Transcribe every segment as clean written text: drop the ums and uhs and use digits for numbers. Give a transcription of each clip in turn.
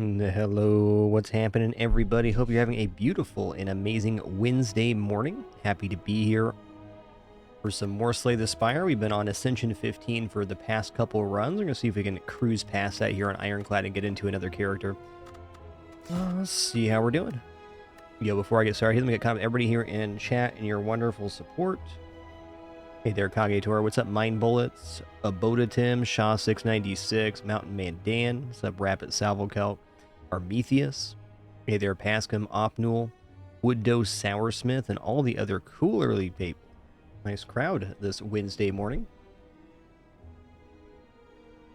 Hello, what's happening, everybody? Hope you're having a beautiful and amazing Wednesday morning. Happy to be here for some more Slay the Spire. We've been on Ascension 15 for the past couple runs. We're going to see if we can cruise past that here on Ironclad and get into another character. Let's see how we're doing. Yo, before I get started, let me get comment everybody here in chat and your wonderful support. Hey there, Kagetor. What's up, Mind Bullets? Aboda Tim, Shaw696, Mountain Man Dan. What's up, Rapid Salvo Calc? Armethius. Hey there, Pascom, Opnul, Wood Dose Soursmith, and all the other cool early people. Nice crowd this Wednesday morning.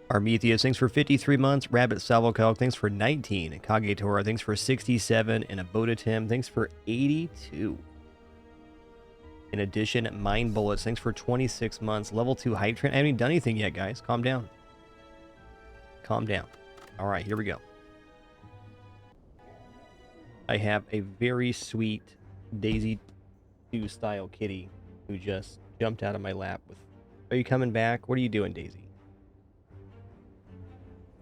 Armethius, thanks for 53 months. Rabbit Salvo Calc, thanks for 19. Kagetora, thanks for 67. And Aboda Tim, thanks for 82. In addition, Mind Bullets, thanks for 26 months. Level 2 Hype Train. I haven't even done anything yet, guys. Calm down. Calm down. All right, here we go. I have a very sweet Daisy 2 style kitty who just jumped out of my lap with, "Are you coming back? What are you doing, Daisy?"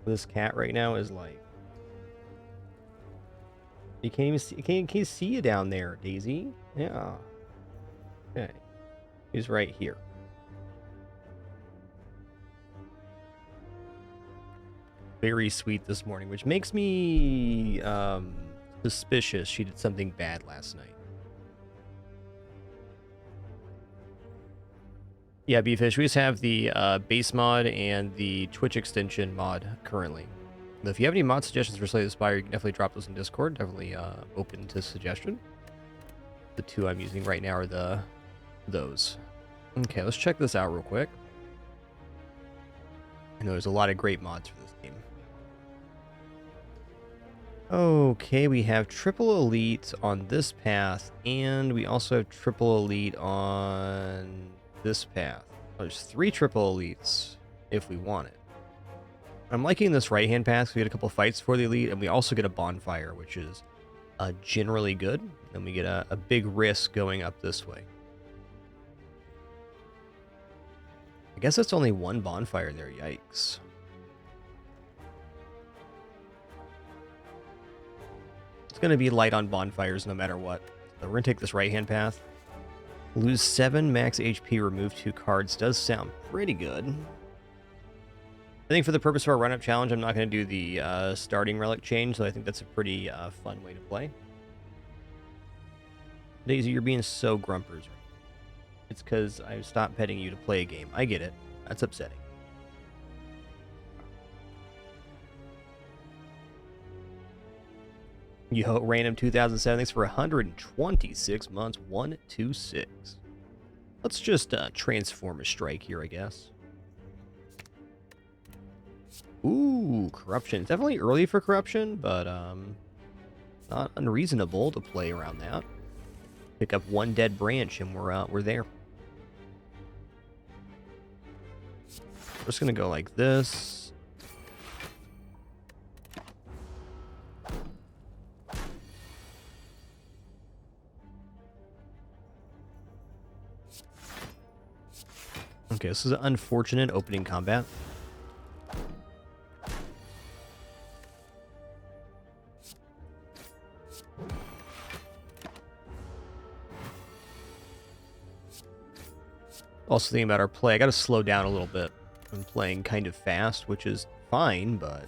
This cat right now is like, you can't even see, can't see you down there, Daisy. Yeah. Okay. He's right here. Very sweet this morning, which makes me suspicious she did something bad last night. Yeah, Bfish, we just have the base mod and the Twitch extension mod currently. If you have any mod suggestions for Slay the Spire, you can definitely drop those in Discord. Definitely open to suggestion. The two I'm using right now are those. Okay, let's check this out real quick. I know there's a lot of great mods for this game. Okay, we have triple elite on this path, and we also have triple elite on this path. There's 3 triple elites if we want it. I'm liking this right-hand path because we get a couple fights for the elite, and we also get a bonfire, which is generally good. And we get a big risk going up this way. I guess that's only one bonfire there, yikes. It's going to be light on bonfires no matter what. So we're going to take this right-hand path. Lose 7 max HP, remove 2 cards. Does sound pretty good. I think for the purpose of our run-up challenge, I'm not going to do the starting relic change, so I think that's a pretty fun way to play. Daisy, you're being so grumpers. It's because I stopped petting you to play a game. I get it. That's upsetting. Yo, random 2007. Thanks for 126 months. 126. Let's just transform a strike here, I guess. Ooh, corruption. It's definitely early for corruption, but not unreasonable to play around that. Pick up 1 dead branch and we're there. We're just gonna go like this. Okay, this is an unfortunate opening combat. Also thinking about our play, I gotta slow down a little bit. I'm playing kind of fast, which is fine, but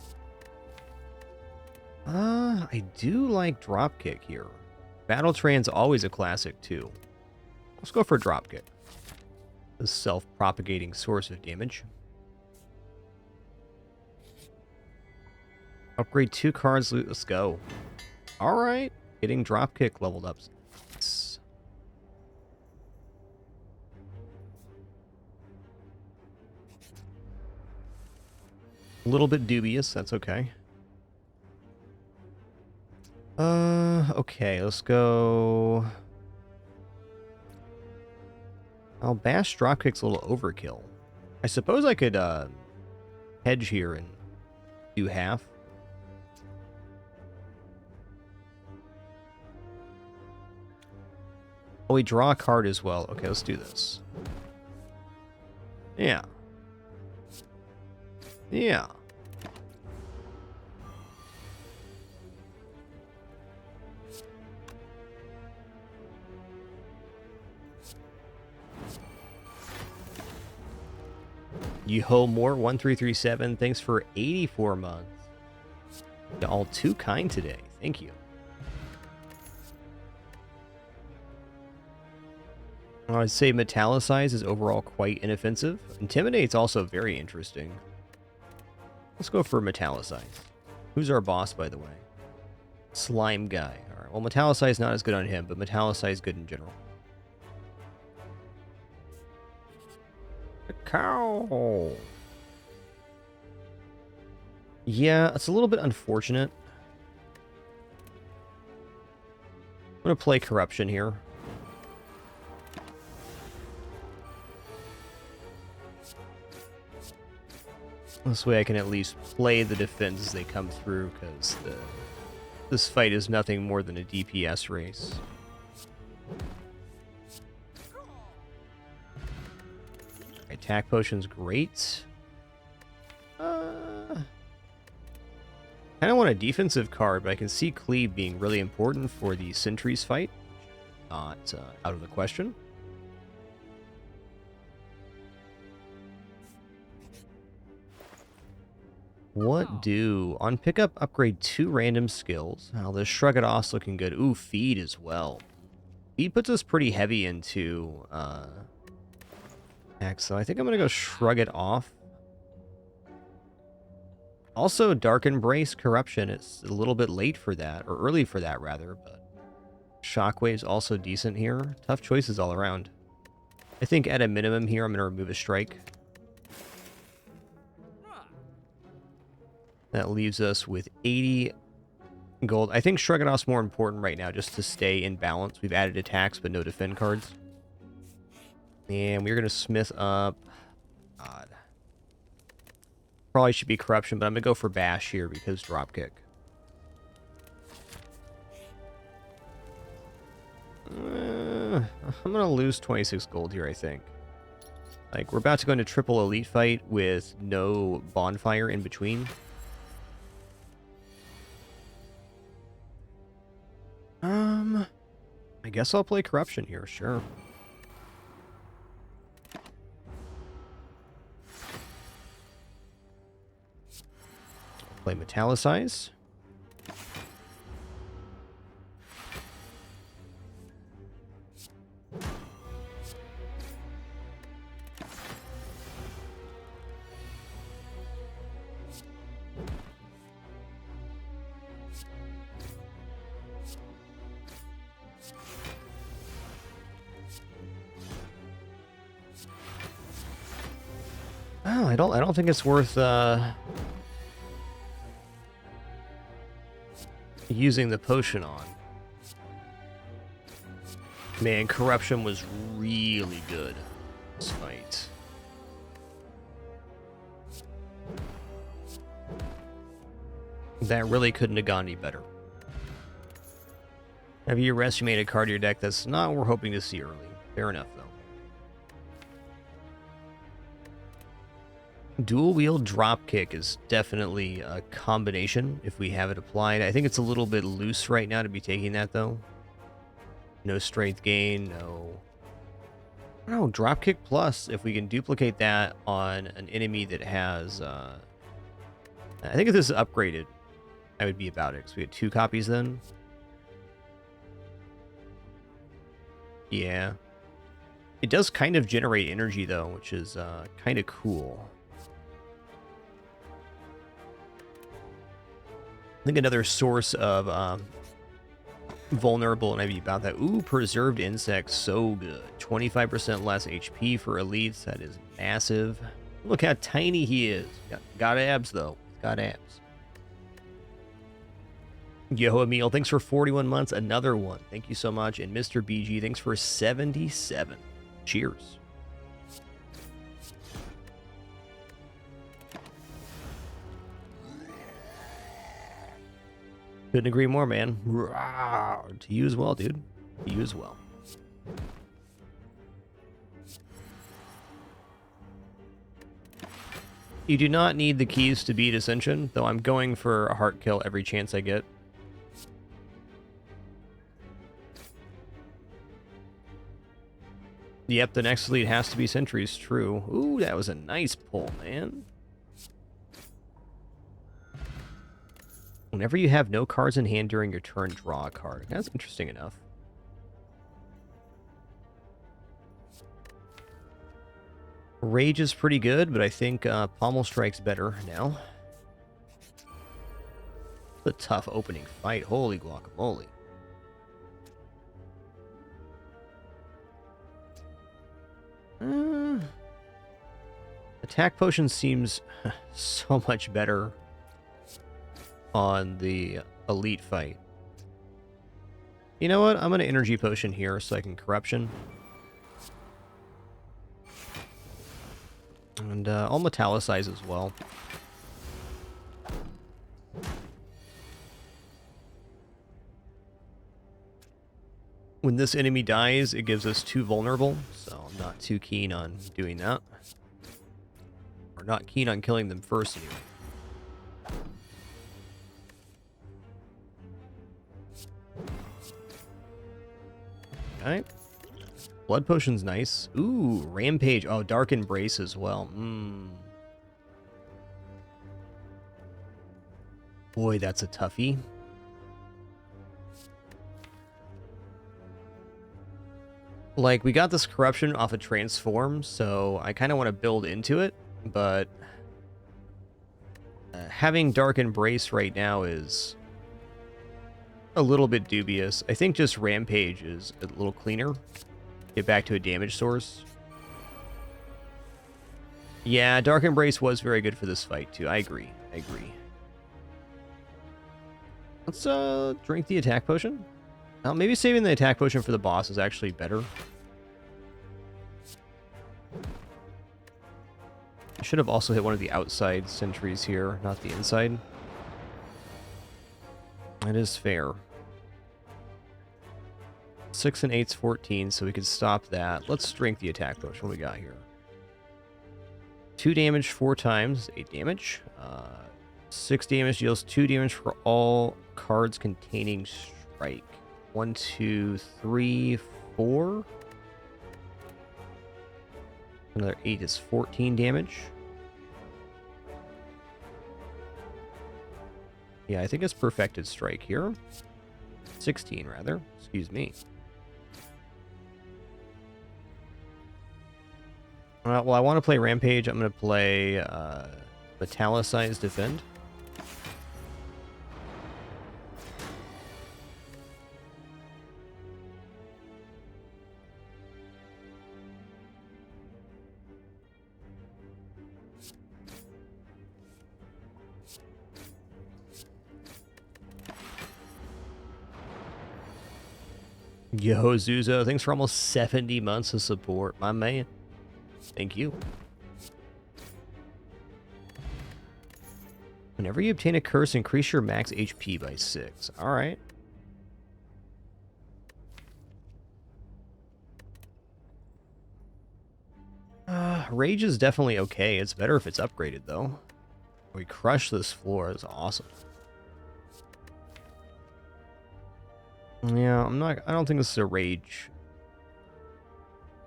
I do like dropkick here. Battle Train's always a classic too. Let's go for dropkick. The self-propagating source of damage. Upgrade 2 cards, loot, let's go. Alright, getting dropkick leveled up. A little bit dubious, that's okay. Okay, let's go. Oh, bash dropkick's a little overkill. I suppose I could hedge here and do half. Oh, we draw a card as well. Okay, let's do this. Yeah. Yeah. Yo more 1337. Thanks for 84 months. Y'all too kind today. Thank you. I'd say Metallicize is overall quite inoffensive. Intimidate's also very interesting. Let's go for Metallicize. Who's our boss, by the way? Slime guy. Alright, well, Metallicize is not as good on him, but Metallicize is good in general. A cow! Yeah, it's a little bit unfortunate. I'm going to play Corruption here. This way I can at least play the defense as they come through, because this fight is nothing more than a DPS race. Attack potion's great. Kind of want a defensive card, but I can see Cleave being really important for the Sentries fight. Not out of the question. What do? On pickup, upgrade 2 random skills. Now, the Shrug It Off's looking good. Ooh, Feed as well. Feed puts us pretty heavy into attack, so I think I'm going to go Shrug It Off. Also, Dark Embrace Corruption. It's a little bit late for that, or early for that, rather, but Shockwave's also decent here. Tough choices all around. I think at a minimum here, I'm going to remove a Strike. That leaves us with 80 gold. I think Shrug It Off's more important right now, just to stay in balance. We've added attacks, but no defend cards. And we're going to Smith up. God. Probably should be Corruption, but I'm going to go for Bash here because Dropkick. I'm going to lose 26 gold here, I think. Like, we're about to go into triple elite fight with no bonfire in between. I guess I'll play Corruption here, sure. Play Metallicize. Oh, I don't think it's worth using the potion on. Man, Corruption was really good this fight. That really couldn't have gone any better. Have you made a card to your deck? That's not what we're hoping to see early. Fair enough, though. Dual wield Dropkick is definitely a combination if we have it applied. I think it's a little bit loose right now to be taking that, though. No strength gain, no... I don't know, Dropkick Plus, if we can duplicate that on an enemy that has... I think if this is upgraded, I would be about it, because we had 2 copies then. Yeah. It does kind of generate energy, though, which is kind of cool. I think another source of vulnerable, and I'd be about that. Ooh, Preserved Insect, so good. 25% less HP for elites. That is massive. Look how tiny he is. Got abs, though. Got abs. Yo, Emil, thanks for 41 months. Another one. Thank you so much. And Mr. BG, thanks for 77. Cheers. Couldn't agree more, man. To you as well, dude. To you as well. You do not need the keys to beat Ascension, though I'm going for a heart kill every chance I get. Yep, the next lead has to be sentries, true. Ooh, that was a nice pull, man. Whenever you have no cards in hand during your turn, draw a card. That's interesting enough. Rage is pretty good, but I think Pommel Strike's better now. A tough opening fight. Holy guacamole. Attack Potion seems so much better on the Elite fight. You know what? I'm going to Energy Potion here so I can Corruption. And I'll Metallicize as well. When this enemy dies, it gives us 2 vulnerable, so I'm not too keen on doing that. Or not keen on killing them first anyway. Okay. Blood Potion's nice. Ooh, Rampage. Oh, Dark Embrace as well. Boy, that's a toughie. Like, we got this Corruption off a Transform, so I kind of want to build into it, but having Dark Embrace right now is a little bit dubious. I think just Rampage is a little cleaner. Get back to a damage source. Yeah, Dark Embrace was very good for this fight, too. I agree. I agree. Let's drink the Attack Potion. Maybe saving the Attack Potion for the boss is actually better. I should have also hit one of the outside sentries here, not the inside. That is fair. 6 and 8's 14, so we could stop that. Let's drink the Attack Potion. What do we got here? 2 damage 4 times, 8 damage. 6 damage deals 2 damage for all cards containing strike. 1, 2, 3, 4. Another 8 is 14 damage. Yeah, I think it's Perfected Strike here. 16, rather. Excuse me. Well, I want to play Rampage. I'm going to play Metallicize Defend. Yo, Zuzo, thanks for almost 70 months of support, my man. Thank you. Whenever you obtain a curse, increase your max HP by 6. Alright. Rage is definitely okay. It's better if it's upgraded, though. We crush this floor. It's awesome. Yeah, I don't think this is a Rage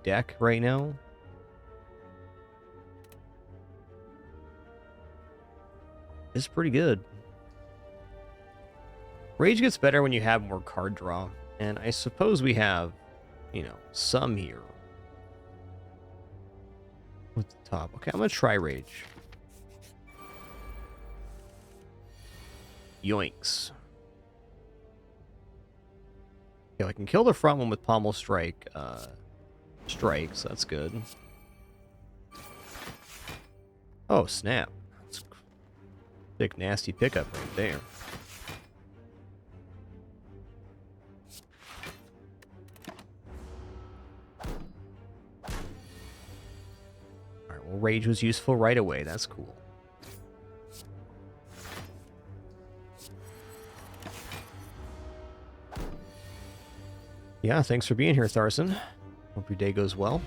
deck right now. It's pretty good. Rage gets better when you have more card draw. And I suppose we have, you know, some here. With the top. Okay, I'm going to try Rage. Yoinks. Okay, I can kill the front one with Pommel Strike. Strikes, that's good. Oh, snap. That's a big, nasty pickup right there. Alright, well, Rage was useful right away. That's cool. Yeah, thanks for being here, Tharson. Hope your day goes well.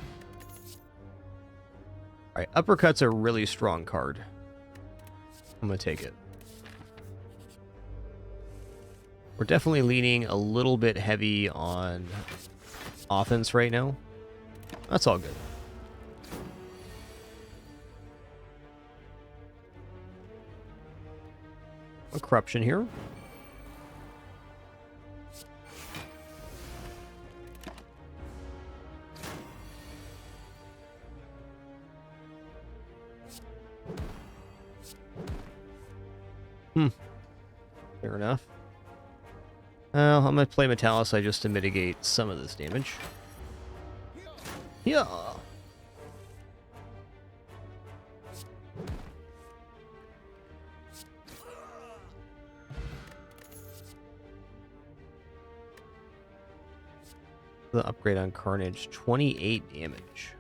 Alright, Uppercut's a really strong card. I'm going to take it. We're definitely leaning a little bit heavy on offense right now. That's all good. A corruption here. Fair enough. I'm going to play Metallicite just to mitigate some of this damage. Yeah. The upgrade on Carnage, 28 damage.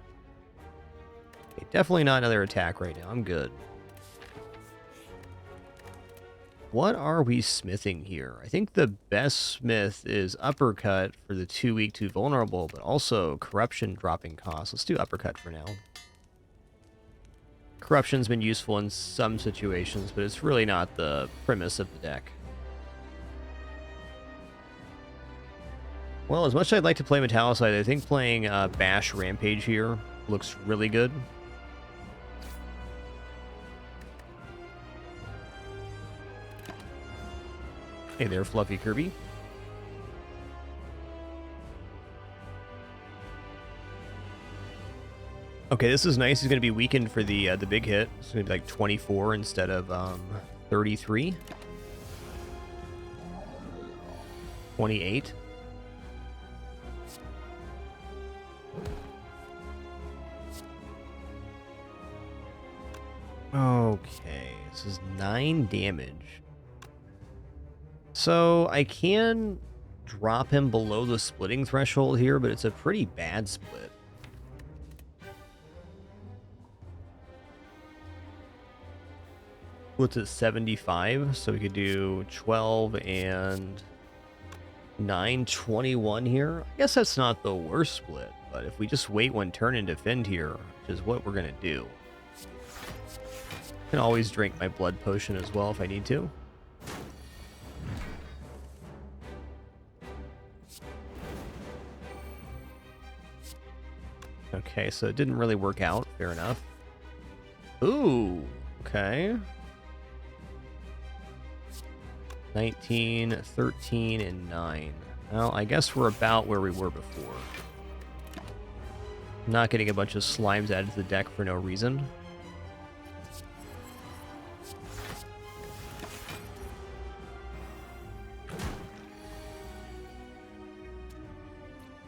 Okay, definitely not another attack right now. I'm good. What are we smithing here? I think the best smith is Uppercut for the 2 weak, 2 vulnerable, but also Corruption dropping costs. Let's do Uppercut for now. Corruption's been useful in some situations, but it's really not the premise of the deck. Well, as much as I'd like to play Metallicite, I think playing Bash Rampage here looks really good. Hey there, Fluffy Kirby. Okay, this is nice. He's going to be weakened for the big hit. It's going to be like 24 instead of 33. 28. Okay, this is 9 damage. So I can drop him below the splitting threshold here, but it's a pretty bad split. What's it, 75? So we could do 12 and 9, 21 here. I guess that's not the worst split, but if we just wait 1 turn and defend here, which is what we're going to do. I can always drink my blood potion as well if I need to. Okay, so it didn't really work out. Fair enough. Ooh, okay. 19, 13, and 9. Well, I guess we're about where we were before. Not getting a bunch of slimes added to the deck for no reason.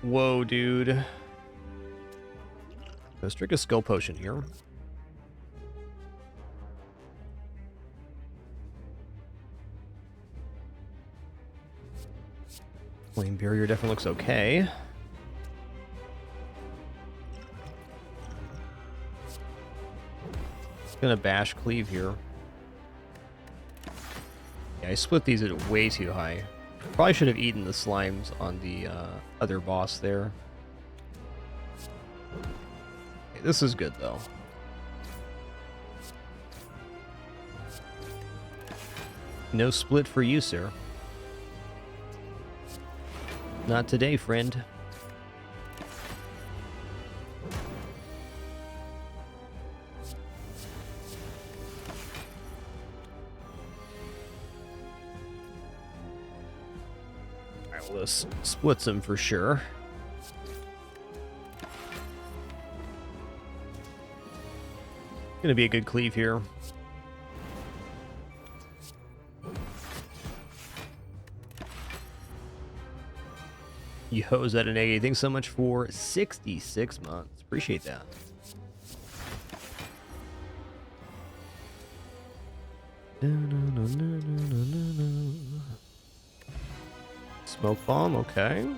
Whoa, dude. Let's drink a skill potion here. Flame barrier definitely looks okay. Gonna bash cleave here. Yeah, I split these at way too high. Probably should have eaten the slimes on the other boss there. Okay, this is good though. No split for you, sir. Not today, friend. Alright, well, this splits him for sure. Gonna be a good cleave here. Yo, is that an egg? Thanks so much for 66 months. Appreciate that. Smoke bomb, okay.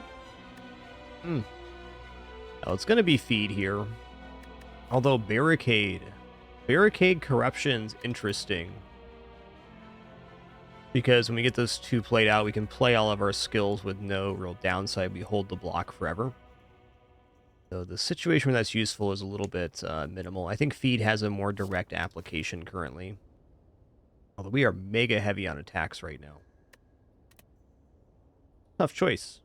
Oh, it's gonna be feed here. Although barricade corruption's interesting. Because when we get those two played out, we can play all of our skills with no real downside. We hold the block forever. So the situation where that's useful is a little bit minimal. I think feed has a more direct application currently. Although we are mega heavy on attacks right now. Tough choice.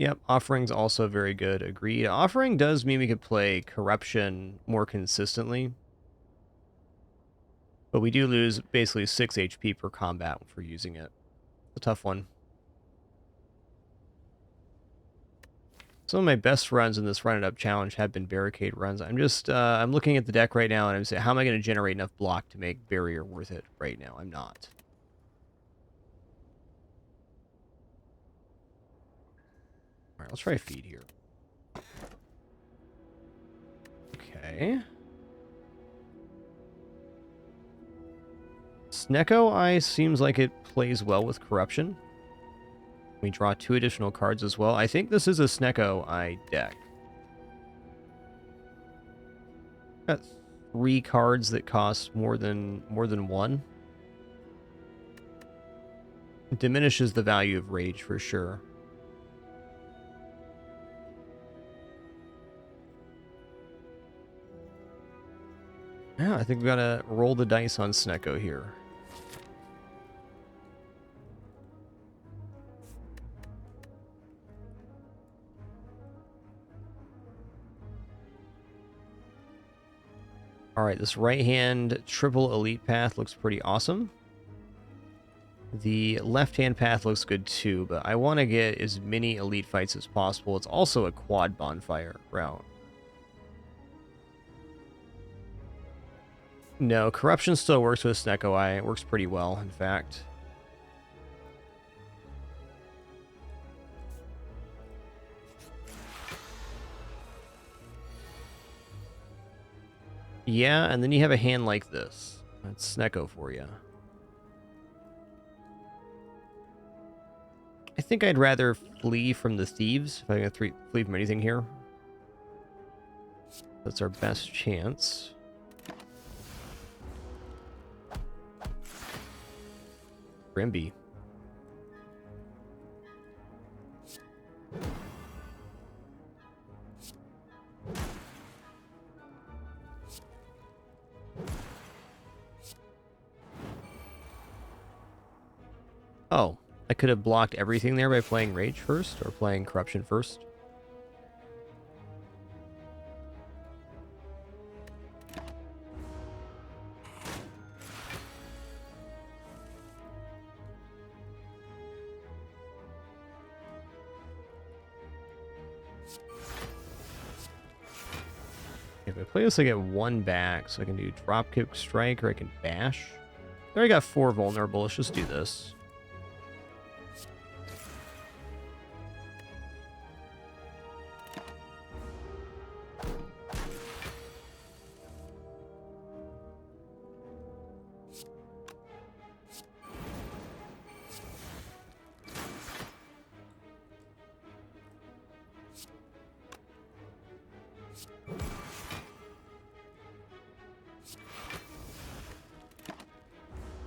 Yep, Offering's also very good. Agreed. Offering does mean we could play Corruption more consistently. But we do lose basically 6 HP per combat for using it. It's a tough one. Some of my best runs in this RunItUp challenge have been barricade runs. I'm looking at the deck right now and I'm saying, how am I going to generate enough block to make barrier worth it right now? I'm not. All right, let's try feed here. Okay. Snecko Eye seems like it plays well with Corruption. We draw 2 additional cards as well. I think this is a Snecko Eye deck. Got 3 cards that cost more than 1. It diminishes the value of Rage for sure. Yeah, I think we gotta roll the dice on Snecko here. Alright, this right-hand triple elite path looks pretty awesome. The left-hand path looks good too, but I want to get as many elite fights as possible. It's also a quad bonfire route. No, Corruption still works with Snecko Eye. It works pretty well, in fact. Yeah, and then you have a hand like this. That's Snecko for you. I think I'd rather flee from the thieves if I'm going to flee from anything here. That's our best chance. Grimby. Oh, I could have blocked everything there by playing Rage first or playing Corruption first. If I play this, I get 1 back, so I can do Dropkick Strike or I can Bash. I already got 4 vulnerable. Let's just do this.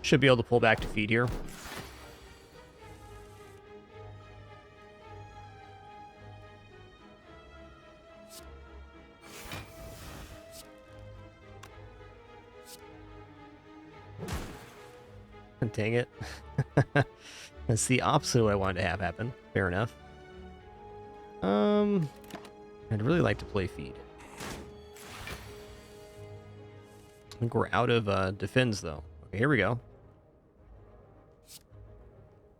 Should be able to pull back to feed here. Dang it. That's the opposite of what I wanted to have happen. Fair enough. I'd really like to play feed. I think we're out of defense, though. Okay, here we go.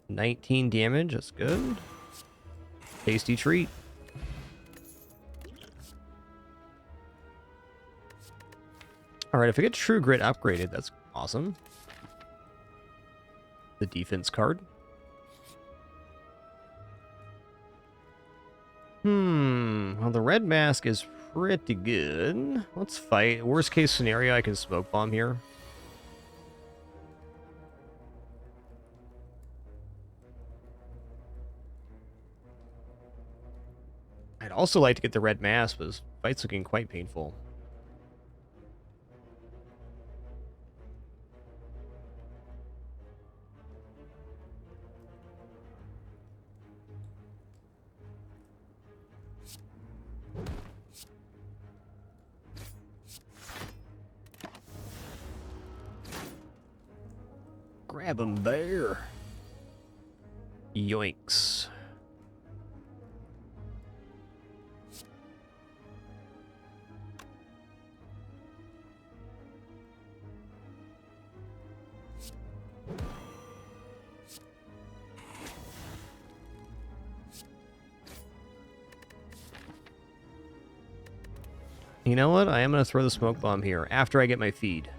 19 damage, that's good. Tasty treat. Alright, if I get True Grit upgraded, that's awesome. The defense card. Well, the red mask is pretty good. Let's fight. Worst case scenario, I can smoke bomb here. I'd also like to get the red mask, but this fight's looking quite painful. Grab him there. Yoinks. You know what? I am going to throw the smoke bomb here after I get my feed.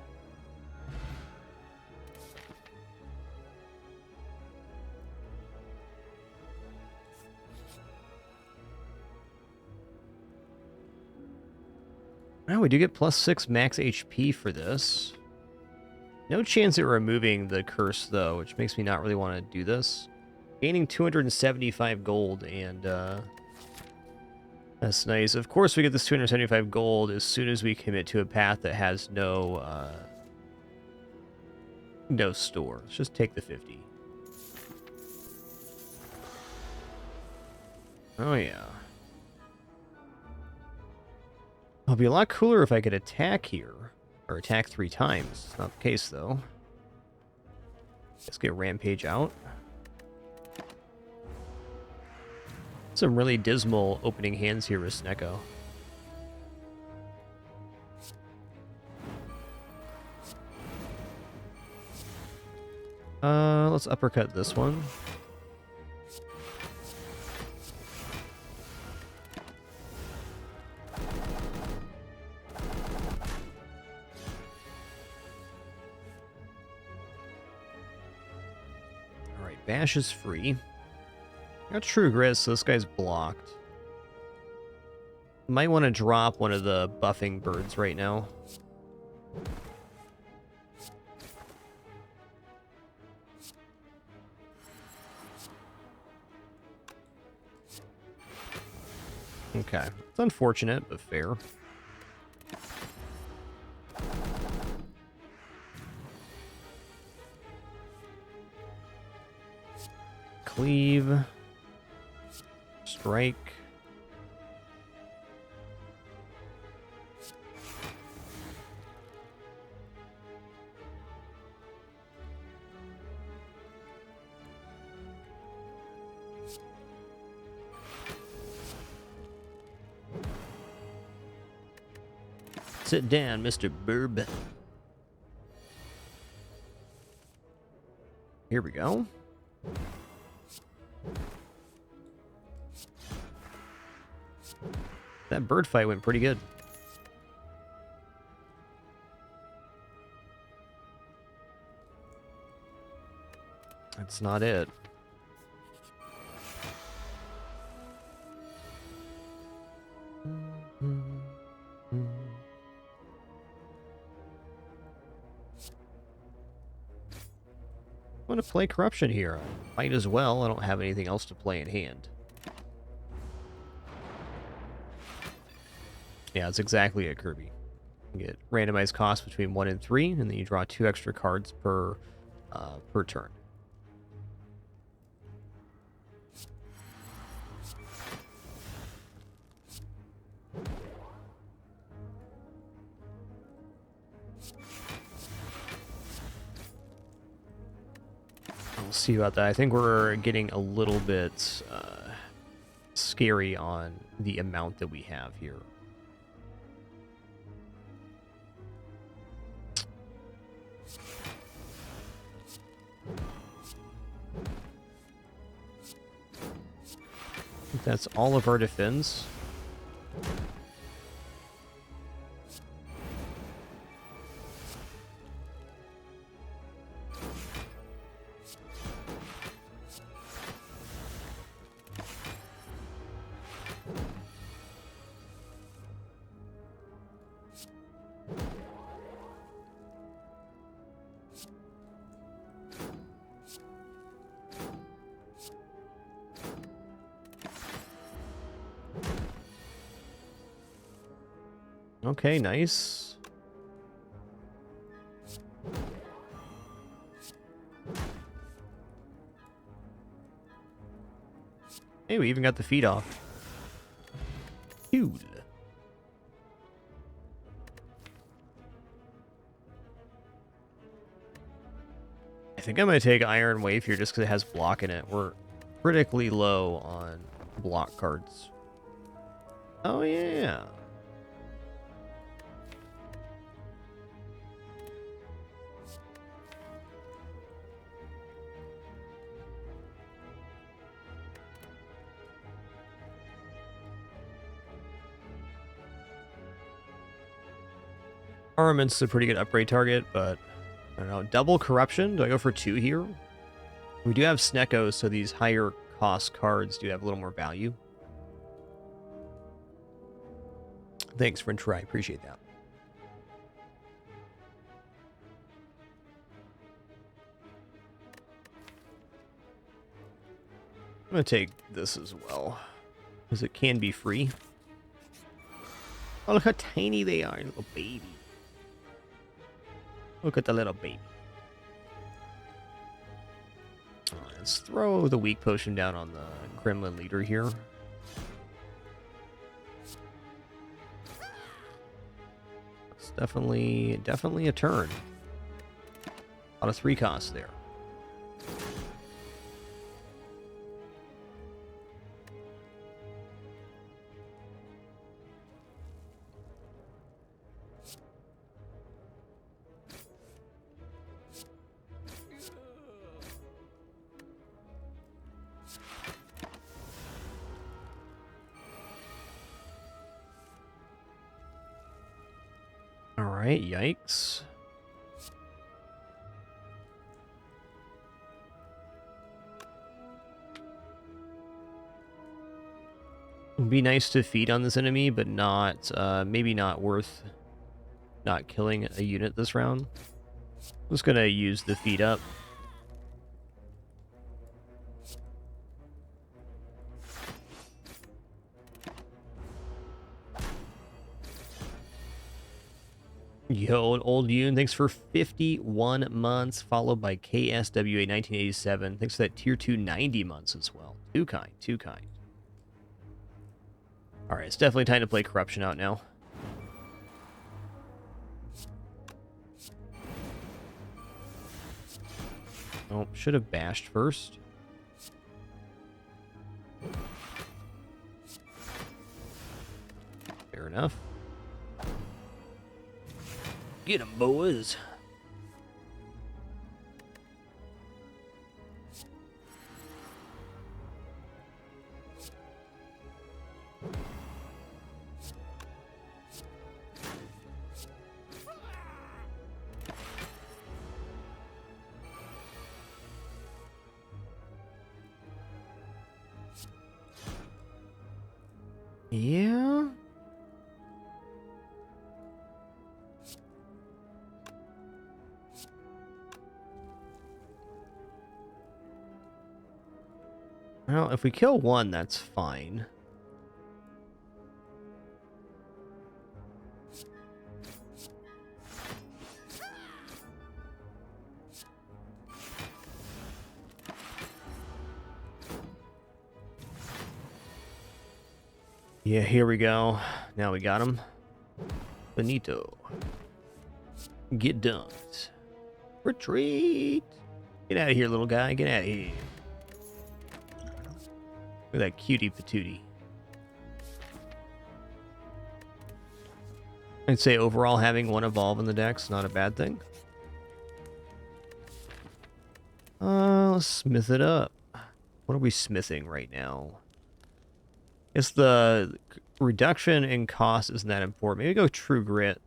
Oh, we do get +6 max HP for this. No chance at removing the curse, though, which makes me not really want to do this. Gaining 275 gold, and that's nice. Of course, we get this 275 gold as soon as we commit to a path that has no store. Let's just take the 50. Oh, yeah. It'll be a lot cooler if I could attack here. Or attack 3 times. Not the case, though. Let's get Rampage out. Some really dismal opening hands here with Snecko. Let's uppercut this one. Bash is free. Got True Grit, so this guy's blocked. Might want to drop one of the buffing birds right now. Okay. It's unfortunate, but fair. Cleave. Strike. Sit down, Mr. Burb. Here we go. That bird fight went pretty good. That's not it. I want to play Corruption here. Might as well. I don't have anything else to play in hand. Yeah, it's exactly it, Kirby. You get randomized cost between 1 and 3, and then you draw 2 extra cards per turn. We'll see about that. I think we're getting a little bit scary on the amount that we have here. I think that's all of our defense. Okay, nice. Hey, we even got the feed off. Cool. I think I'm going to take Iron Wave here just because it has block in it. We're critically low on block cards. Oh, yeah. Armament's a pretty good upgrade target, but I don't know. Double corruption? Do I go for 2 here? We do have Snecko, so these higher cost cards do have a little more value. Thanks, French Fry. Appreciate that. I'm going to take this as well, because it can be free. Oh, look how tiny they are, little baby. Look at the little baby. All right, let's throw the weak potion down on the Gremlin leader here. It's definitely a turn. A lot of 3 costs there. Alright, yikes. It would be nice to feed on this enemy, but not, maybe not worth not killing a unit this round. I'm just gonna use the feed up. Yo, old Yoon, thanks for 51 months, followed by KSWA 1987. Thanks for that tier 2 90 months as well. Too kind, too kind. Alright, it's definitely time to play Corruption out now. Oh, should have bashed first. Fair enough. Get 'em, boys. Yeah. Well, if we kill one, that's fine. Yeah, here we go. Now we got him. Benito. Get dunked. Retreat! Get out of here, little guy. Get out of here. Look at that cutie patootie. I'd say overall having one evolve in the deck's not a bad thing. Let's smith it up. What are we smithing right now? It's the reduction in cost isn't that important. Maybe go True Grit.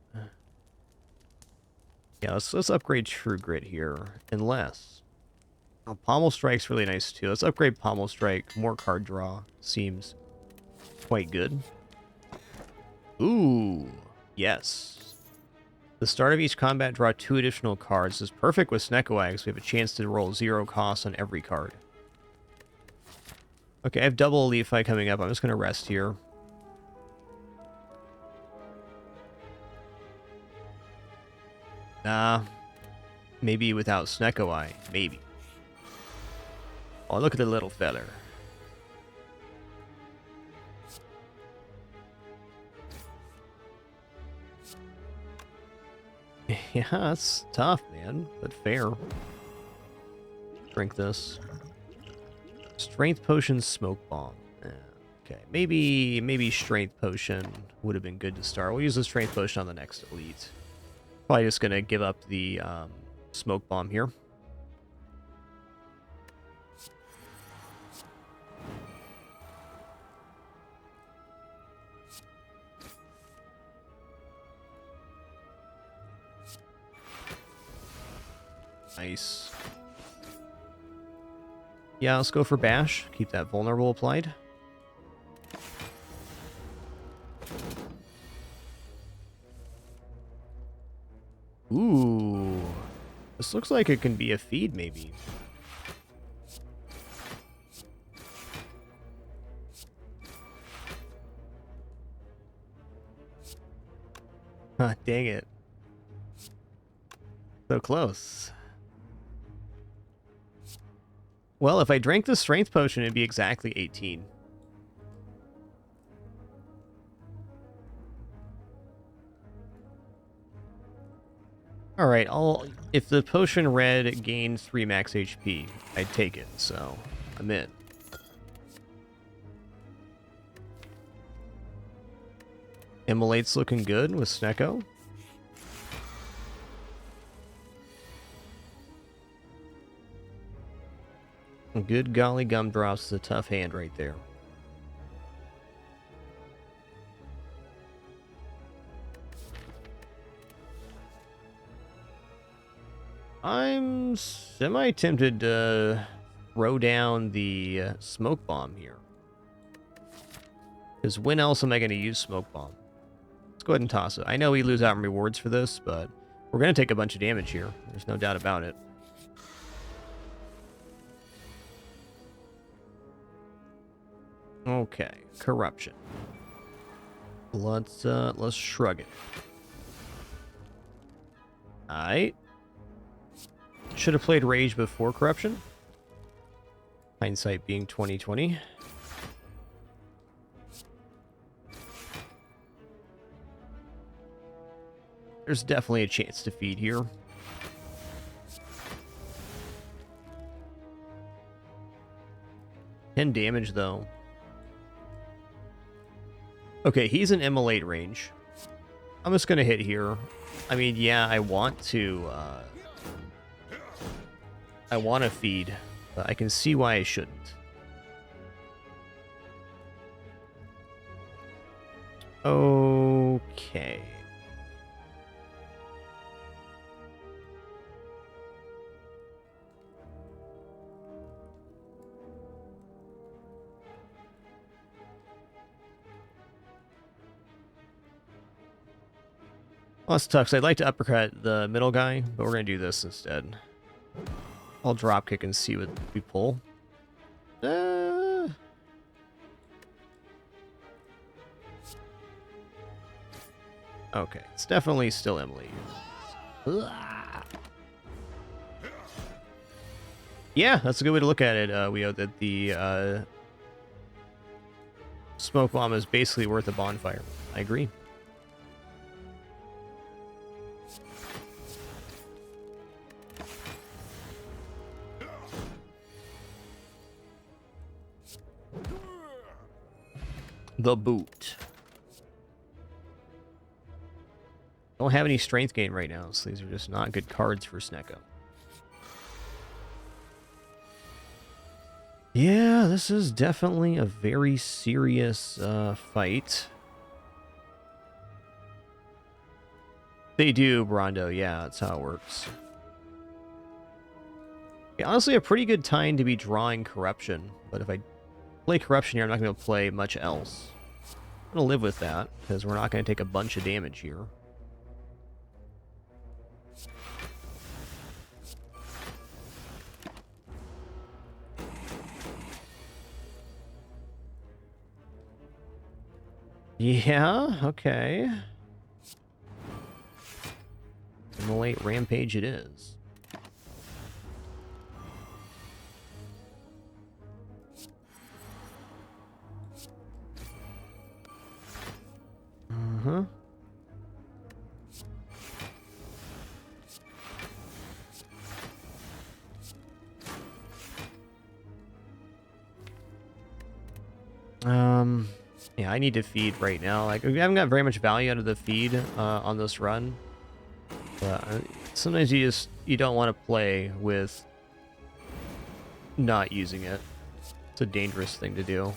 Yeah, let's upgrade True Grit here. Unless... Oh, Pommel Strike's really nice too. Let's upgrade Pommel Strike. More card draw. Seems quite good. Ooh, yes. The start of each combat, draw 2 additional cards. This is perfect with Snecko because we have a chance to roll 0 costs on every card. Okay, I have double Elite Fight coming up. I'm just going to rest here. Maybe without Snecko Eye. Maybe. Oh, look at the little feller. Yeah, that's tough, man, but fair. Drink this. Strength Potion, Smoke Bomb. Okay, maybe Strength Potion would have been good to start. We'll use the Strength Potion on the next Elite. Probably just gonna give up the Smoke Bomb here. Nice. Yeah, let's go for Bash. Keep that vulnerable applied. Ooh. This looks like it can be a feed, maybe. Huh, dang it. So close. Well, if I drank the strength potion, it'd be exactly 18. Alright, if the potion red gains 3 max HP, I'd take it, so I'm in. Immolate's looking good with Snecko. Good golly gumdrops is a tough hand right there. I'm semi-tempted to throw down the smoke bomb here. Because when else am I going to use smoke bomb? Let's go ahead and toss it. I know we lose out on rewards for this, but we're going to take a bunch of damage here. There's no doubt about it. Okay, corruption. Let's shrug it. Alright. Should have played Rage before corruption. Hindsight being 2020. There's definitely a chance to feed here. $10 damage though. Okay, he's in Immolate range. I'm just gonna hit here. I mean, yeah, I want to feed, but I can see why I shouldn't. Okay. Well, that's tough, 'cause I'd like to uppercut the middle guy, but we're going to do this instead. I'll dropkick and see what we pull. Okay, it's definitely still Emily. Yeah, that's a good way to look at it, Weo, that the smoke bomb is basically worth a bonfire. I agree. The boot. Don't have any strength gain right now, so these are just not good cards for Snecko. Yeah, this is definitely a very serious fight. They do, Brondo. Yeah, that's how it works. Yeah, honestly, a pretty good time to be drawing Corruption, but if I play Corruption here, I'm not going to play much else. I'm going to live with that, because we're not going to take a bunch of damage here. Yeah, okay. Immolate Rampage it is. Uh-huh. Yeah, I need to feed right now. Like, we haven't got very much value out of the feed on this run. But sometimes you don't want to play with not using it. It's a dangerous thing to do.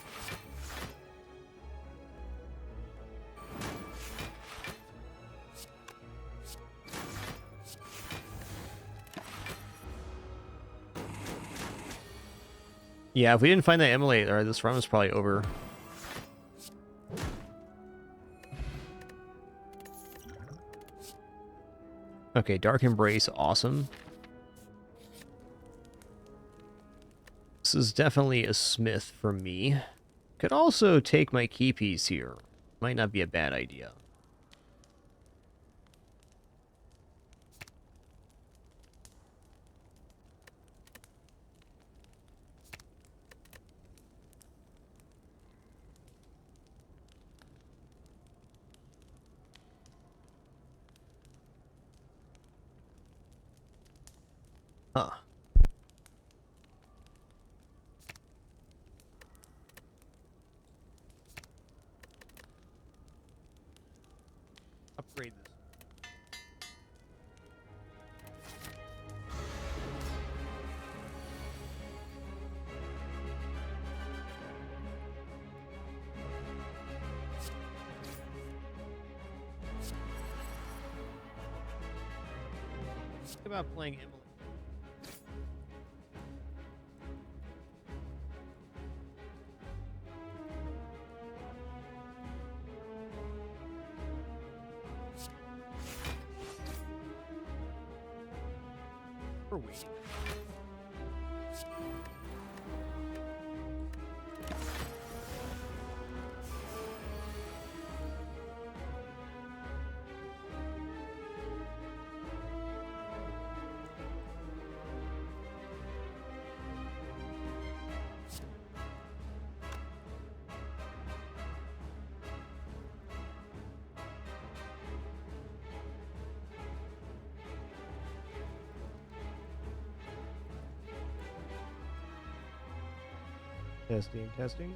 Yeah, if we didn't find that emulator, this run was probably over. Okay, Dark Embrace, awesome. This is definitely a smith for me. Could also take my key piece here. Might not be a bad idea. Huh. Upgrade this. Think about playing Emily. We're waiting. Testing, testing.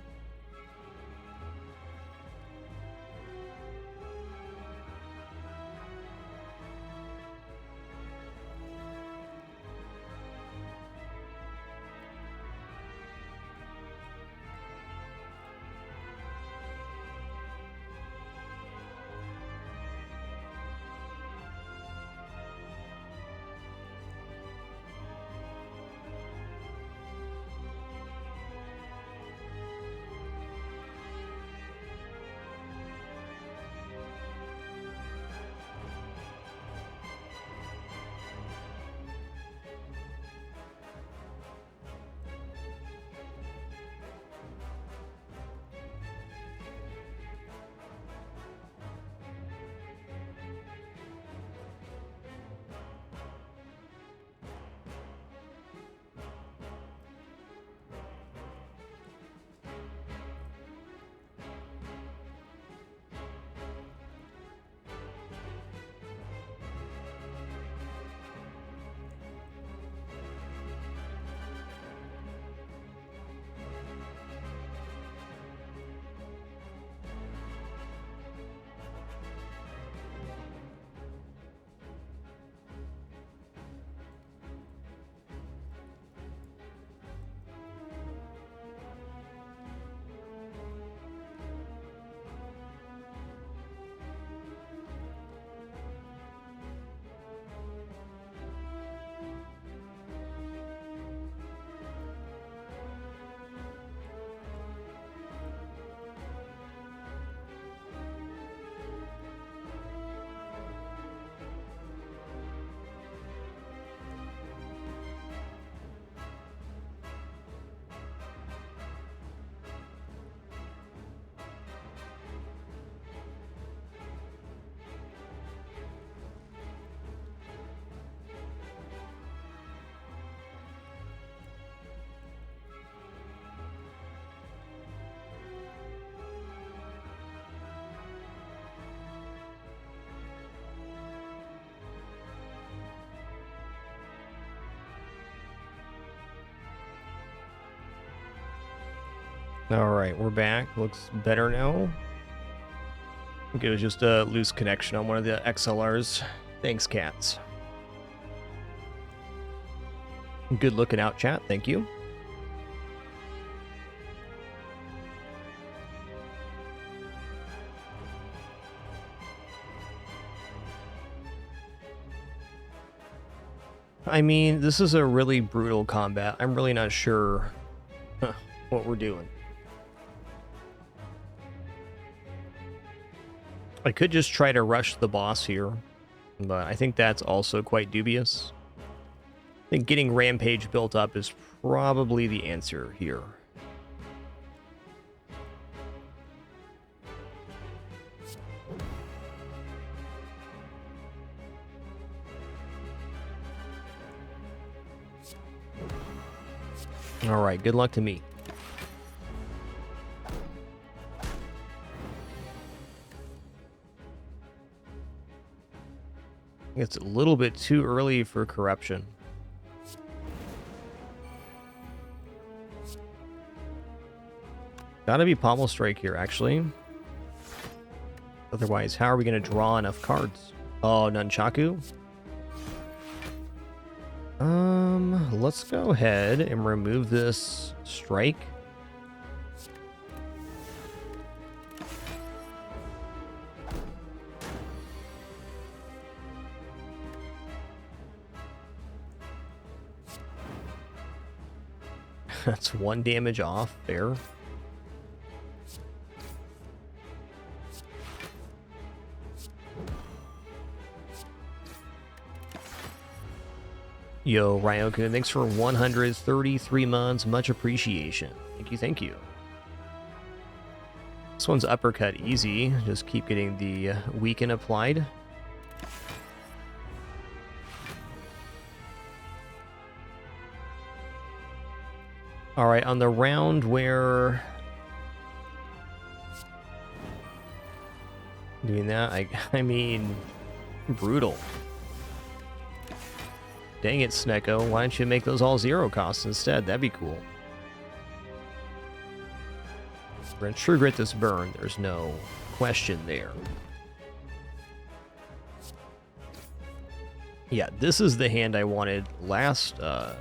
All right, we're back. Looks better now. I think it was just a loose connection on one of the XLRs. Thanks, cats. Good looking out, chat. Thank you. I mean, this is a really brutal combat. I'm really not sure what we're doing. I could just try to rush the boss here, but I think that's also quite dubious. I think getting Rampage built up is probably the answer here. All right, good luck to me. It's a little bit too early for corruption. Gotta be Pommel Strike here, actually. Otherwise, how are we gonna draw enough cards? Oh, Nunchaku? Let's go ahead and remove this strike. That's 1 damage off there. Yo, Ryoku, thanks for 133 months. Much appreciation. Thank you, thank you. This one's uppercut easy. Just keep getting the weaken applied. All right, on the round where... doing that, I mean, brutal. Dang it, Snecko. Why don't you make those all 0 costs instead? That'd be cool. We're going to True Grit this burn. There's no question there. Yeah, this is the hand I wanted last time.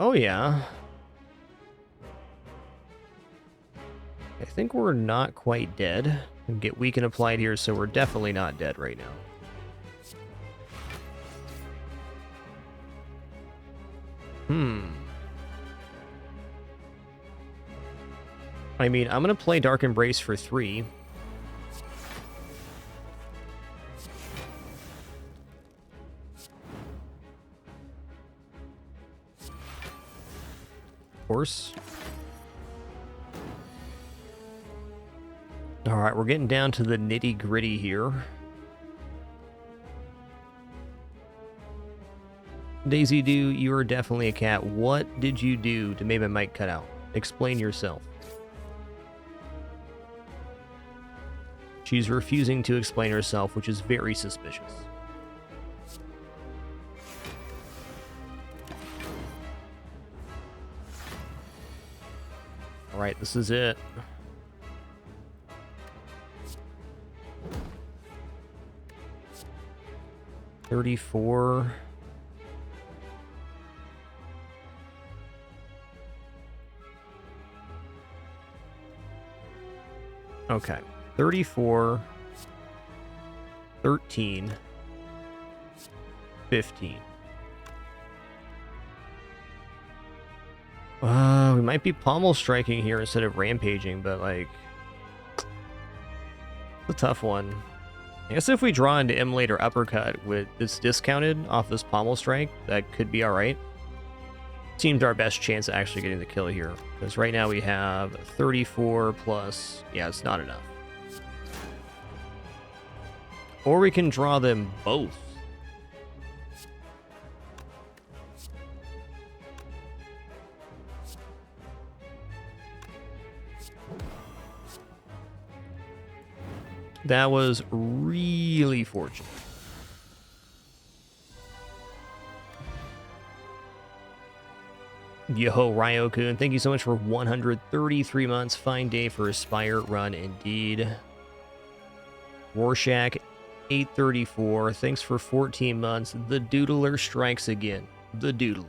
Oh, yeah. I think we're not quite dead. We get weaken applied here, so we're definitely not dead right now. I mean, I'm going to play Dark Embrace for 3. Of course. All right, we're getting down to the nitty-gritty here. Daisy Doo, you are definitely a cat. What did you do to make my mic cut out? Explain yourself. She's refusing to explain herself, which is very suspicious. All right, this is it. $34. Okay. 34, 13, 15. We might be pommel striking here instead of rampaging, but like, it's a tough one. I guess if we draw into Immolate or Uppercut with this discounted off this pommel strike, that could be alright. Seems our best chance of actually getting the kill here, because right now we have 34 plus, yeah, it's not enough. Or we can draw them both. That was really fortunate. Yo, Ryoku, thank you so much for 133 months. Fine day for a Spire run indeed. Rorschach, 834. Thanks for 14 months. The Doodler strikes again. The Doodler.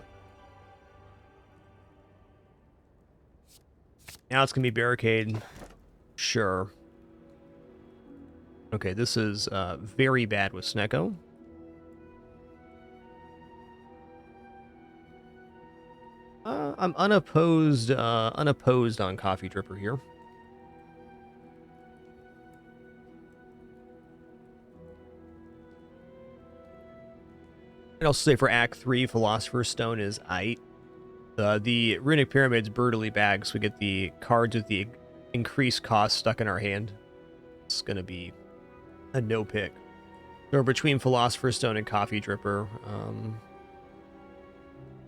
Now it's going to be Barricade. Sure. Okay, this is very bad with Snecko. I'm unopposed on Coffee Dripper here. I'd also say for Act 3, Philosopher's Stone is aight. The Runic Pyramid's brutally bad because we get the cards with the increased cost stuck in our hand. It's going to be a no pick. So between Philosopher's Stone and Coffee Dripper,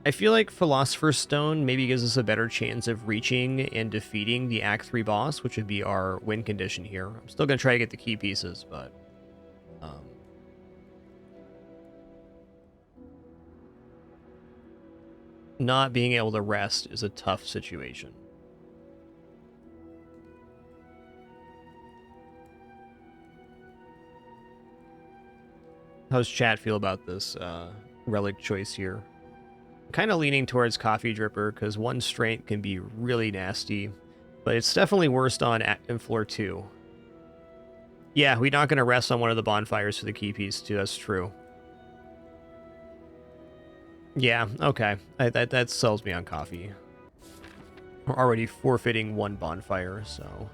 I feel like Philosopher's Stone maybe gives us a better chance of reaching and defeating the Act 3 boss, which would be our win condition here. I'm still going to try to get the key pieces, but... not being able to rest is a tough situation. How's chat feel about this relic choice here? I'm kind of leaning towards Coffee Dripper because 1 strength can be really nasty, but it's definitely worst on in floor 2. Yeah, we're not going to rest on one of the bonfires for the key piece too. That's true. Yeah, okay. That sells me on Coffee. We're already forfeiting 1 bonfire, so...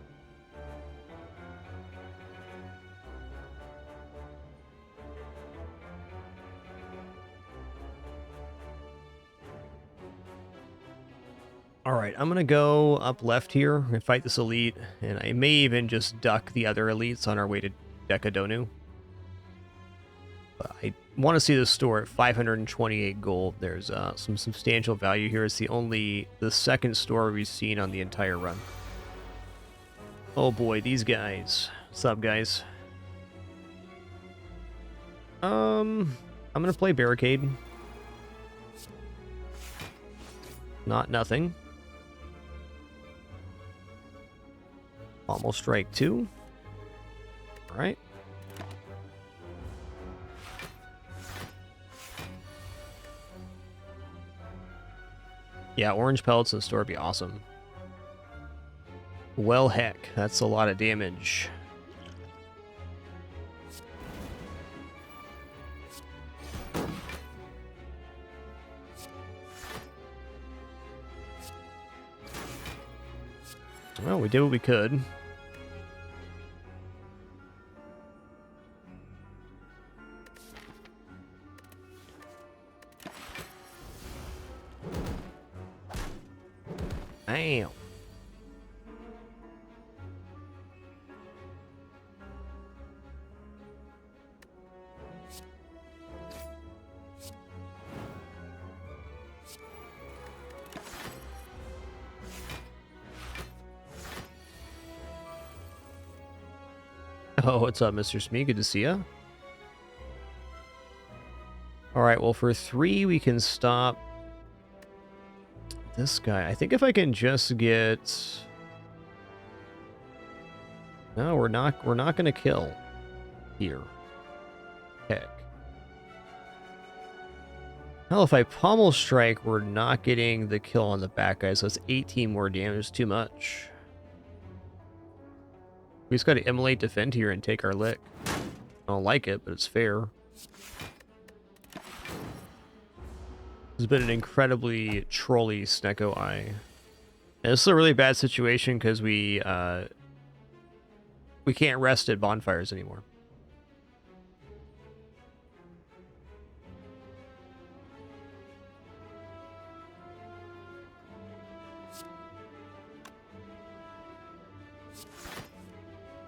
Alright, I'm going to go up left here and fight this elite, and I may even just duck the other elites on our way to Decadonu. But I want to see this store at 528 gold. There's some substantial value here. It's the second store we've seen on the entire run. Oh boy, these guys. What's up, guys? I'm going to play Barricade. Not nothing. Almost strike 2. All right. Yeah, orange pellets in the store would be awesome. Well, heck, that's a lot of damage. Well, we did what we could. Damn. Oh, what's up, Mr. Smee? Good to see ya. Alright, well, for 3, we can stop this guy. I think if I can just get... No, we're not going to kill here. Heck. Hell, if I pummel strike, we're not getting the kill on the back guy, so it's 18 more damage. Too much. We just got to immolate defend here and take our lick. I don't like it, but it's fair. It's been an incredibly trolly Snecko eye. And this is a really bad situation because we can't rest at bonfires anymore.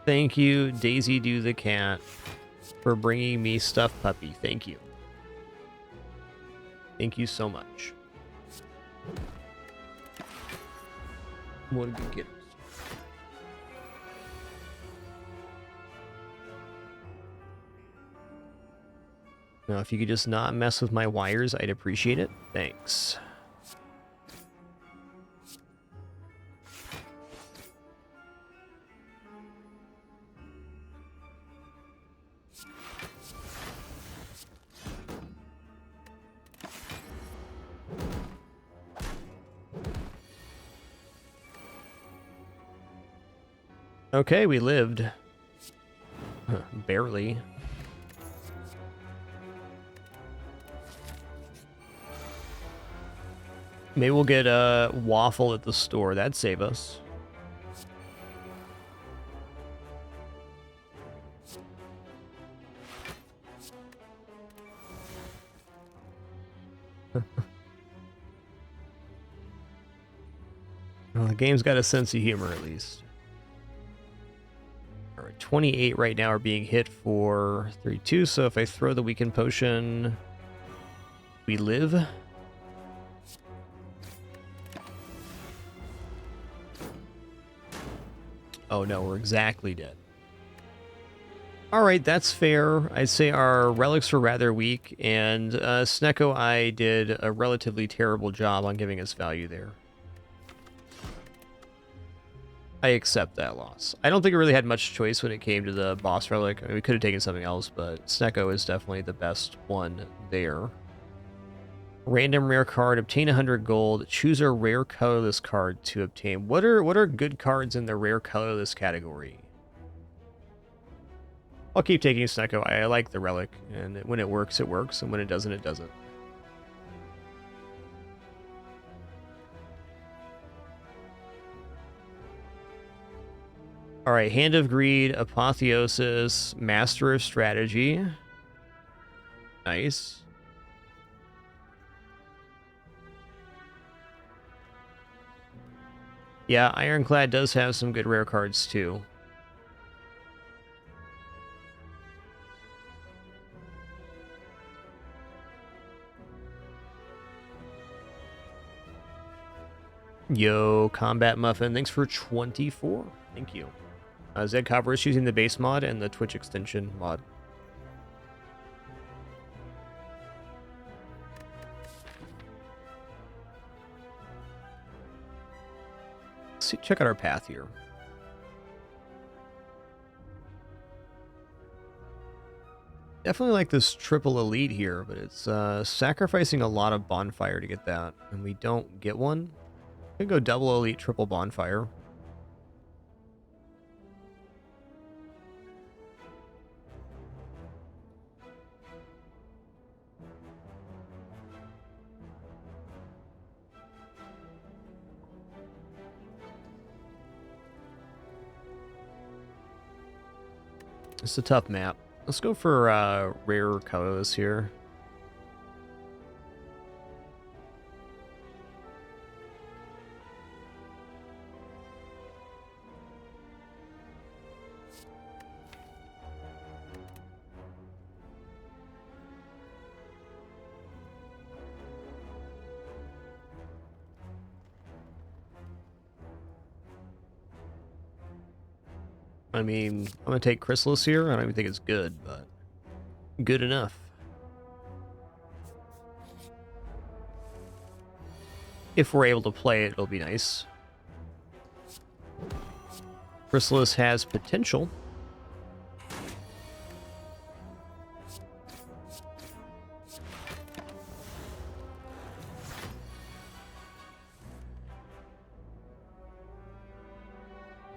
Thank you, Daisy Do the Cat, for bringing me Stuffed Puppy. Thank you. Thank you so much. What a good gift. Now, if you could just not mess with my wires, I'd appreciate it. Thanks. Okay, we lived. Barely. Maybe we'll get a waffle at the store. That'd save us. Well, the game's got a sense of humor, at least. All right, 28 right now are being hit for 32, so if I throw the weaken potion, we live. Oh no, we're exactly dead. Alright, that's fair. I'd say our relics were rather weak, and Snecko Eye did a relatively terrible job on giving us value there. I accept that loss. I don't think we really had much choice when it came to the boss relic. I mean, we could have taken something else, but Snecko is definitely the best one there. Random rare card, obtain 100 gold, choose a rare colorless card to obtain. What are good cards in the rare colorless category? I'll keep taking Snecko. I like the relic, and when it works, and when it doesn't, it doesn't. All right, Hand of Greed, Apotheosis, Master of Strategy. Nice. Yeah, Ironclad does have some good rare cards, too. Yo, Combat Muffin, thanks for 24. Thank you. Zed Copper is using the base mod and the Twitch extension mod. See, check out our path here. Definitely like this triple elite here, but it's sacrificing a lot of bonfire to get that, and we don't get one. We can go double elite, triple bonfire. It's a tough map. Let's go for rare colors here. I mean, I'm going to take Chrysalis here. I don't even think it's good, but good enough. If we're able to play it, it'll be nice. Chrysalis has potential.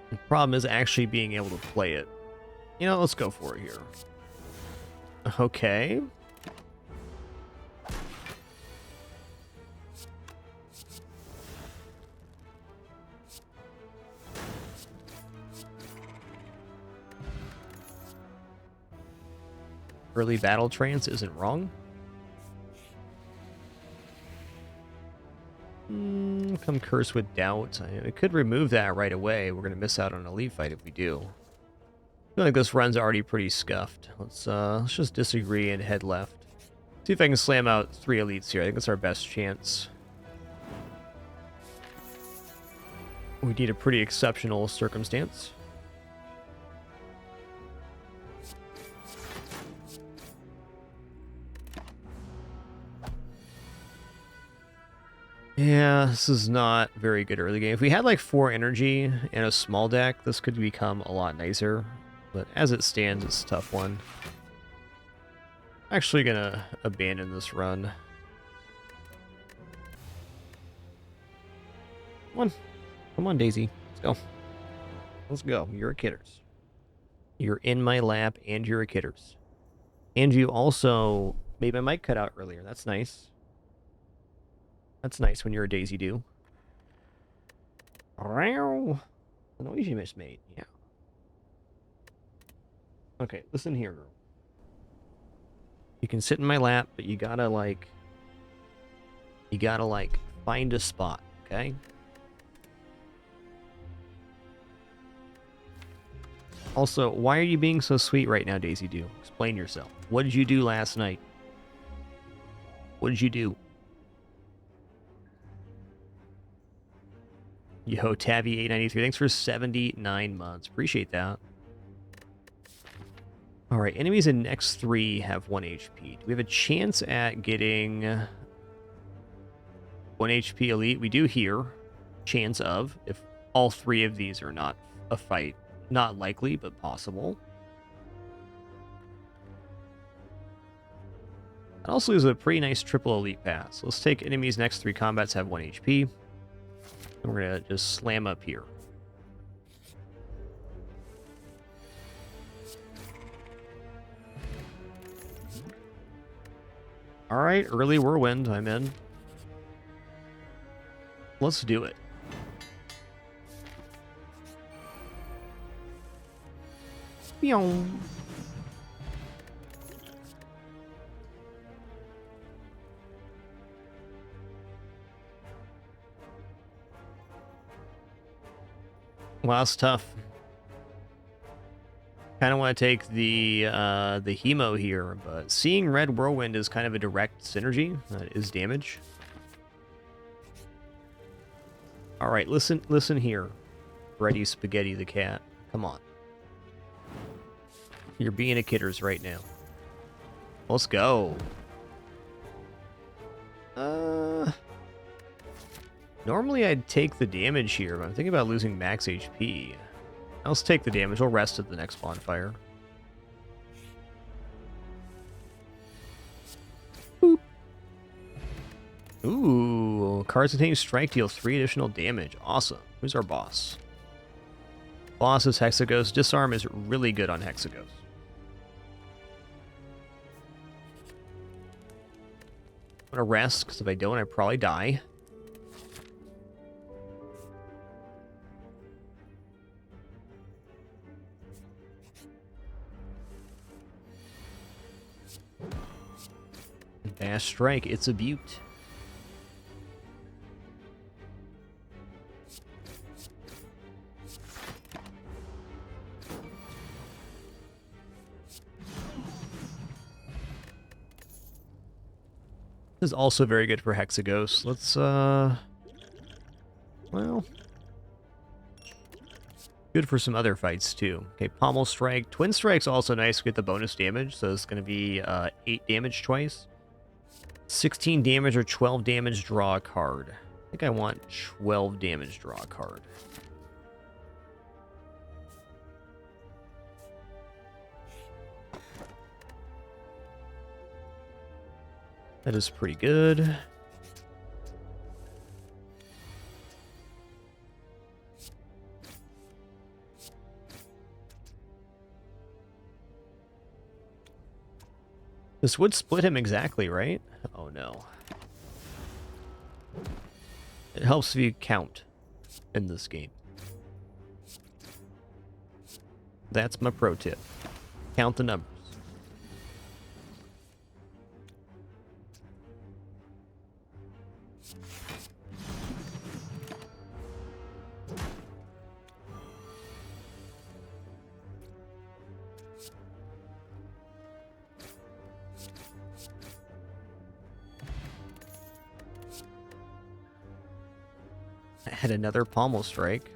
The problem is actually being able to play it. You know, let's go for it here. Okay. Early battle trance isn't wrong. Come Curse with Doubt. I could remove that right away. We're going to miss out on an elite fight if we do. I feel like this run's already pretty scuffed. Let's just disagree and head left. See if I can slam out 3 elites here. I think that's our best chance. We need a pretty exceptional circumstance. Yeah, this is not very good early game. If we had like 4 energy and a small deck, this could become a lot nicer. But as it stands, it's a tough one. I'm actually gonna abandon this run. Come on. Come on, Daisy. Let's go. Let's go. You're a kidders. You're in my lap, and you're a kidders. And you also made my mic cut out earlier. That's nice. That's nice when you're a Daisy Do. The noise you just made. Yeah. Okay, listen here, girl. You can sit in my lap, but you gotta, like, find a spot, okay? Also, why are you being so sweet right now, Daisy Do? Explain yourself. What did you do last night? What did you do? Yo, Tabby893, thanks for 79 months. Appreciate that. Alright, enemies in next 3 have 1 HP. Do we have a chance at getting 1 HP elite? We do here. Chance of, if all 3 of these are not a fight. Not likely, but possible. And also there's a pretty nice triple elite pass. Let's take enemies next 3 combats have 1 HP. And we're going to just slam up here. Alright, early whirlwind, I'm in. Let's do it. Meow. Wow, that's tough. Kind of want to take the hemo here, but seeing red whirlwind is kind of a direct synergy. That is damage. All right, listen here, Freddy Spaghetti the cat. Come on, you're being a kidders right now. Let's go. Normally I'd take the damage here, but I'm thinking about losing max HP. Let's take the damage. We'll rest at the next bonfire. Boop. Ooh, cards containing strike deal 3 additional damage. Awesome. Who's our boss? Boss is Hexaghost. Disarm is really good on Hexaghost. I'm gonna rest, because if I don't, I probably die. Bash Strike, it's a beaut. This is also very good for Hexaghost. Let's, well, good for some other fights, too. Okay, Pommel Strike. Twin Strike's also nice to get the bonus damage, so it's going to be 8 damage twice. 16 damage or 12 damage, draw a card. I think I want 12 damage, draw a card. That is pretty good. This would split him exactly, right? Oh no. It helps if you count in this game. That's my pro tip. Count the numbers. I had another Pommel Strike.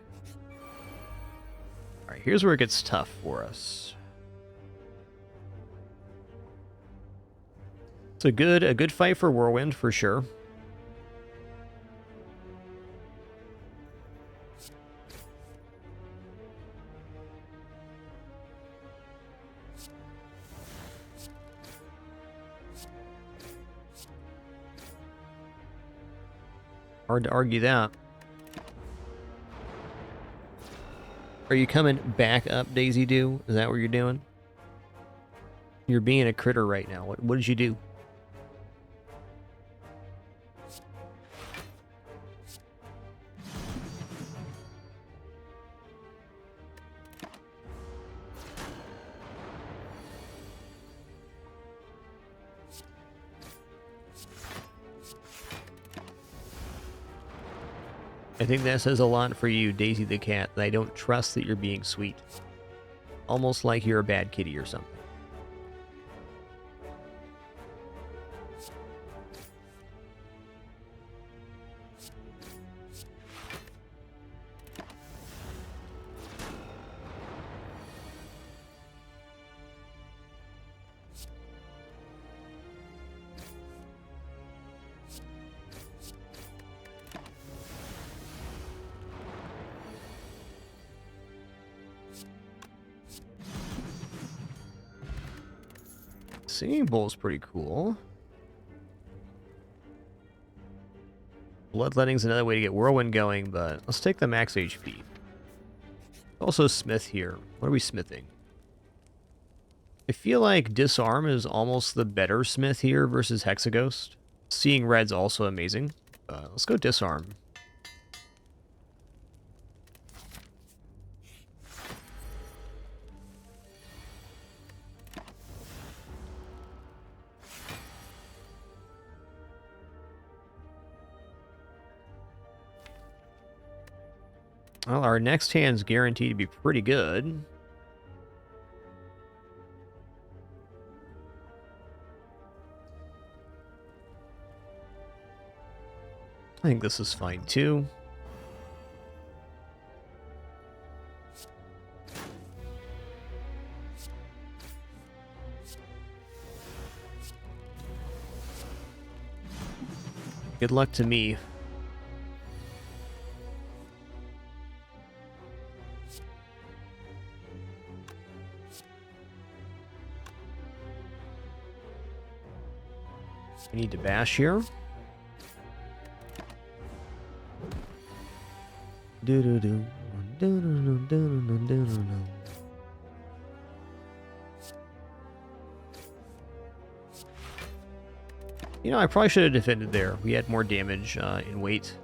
Alright, here's where it gets tough for us. It's a good fight for Whirlwind, for sure. Hard to argue that. Are you coming back up, Daisy Doo? Is that what you're doing? You're being a critter right now. What did you do? I think that says a lot for you, Daisy the cat, that I don't trust that you're being sweet. Almost like you're a bad kitty or something. Singing Bowl's pretty cool. Bloodletting's another way to get Whirlwind going, but let's take the max HP. Also Smith here. What are we smithing? I feel like Disarm is almost the better Smith here versus Hexaghost. Seeing Red's also amazing. Let's go Disarm. Well, our next hand's guaranteed to be pretty good. I think this is fine too. Good luck to me. I need to bash here. Do-do-do. Do-do-do-do-do-do-do-do. You know, I probably should have defended there. We had more damage in weight.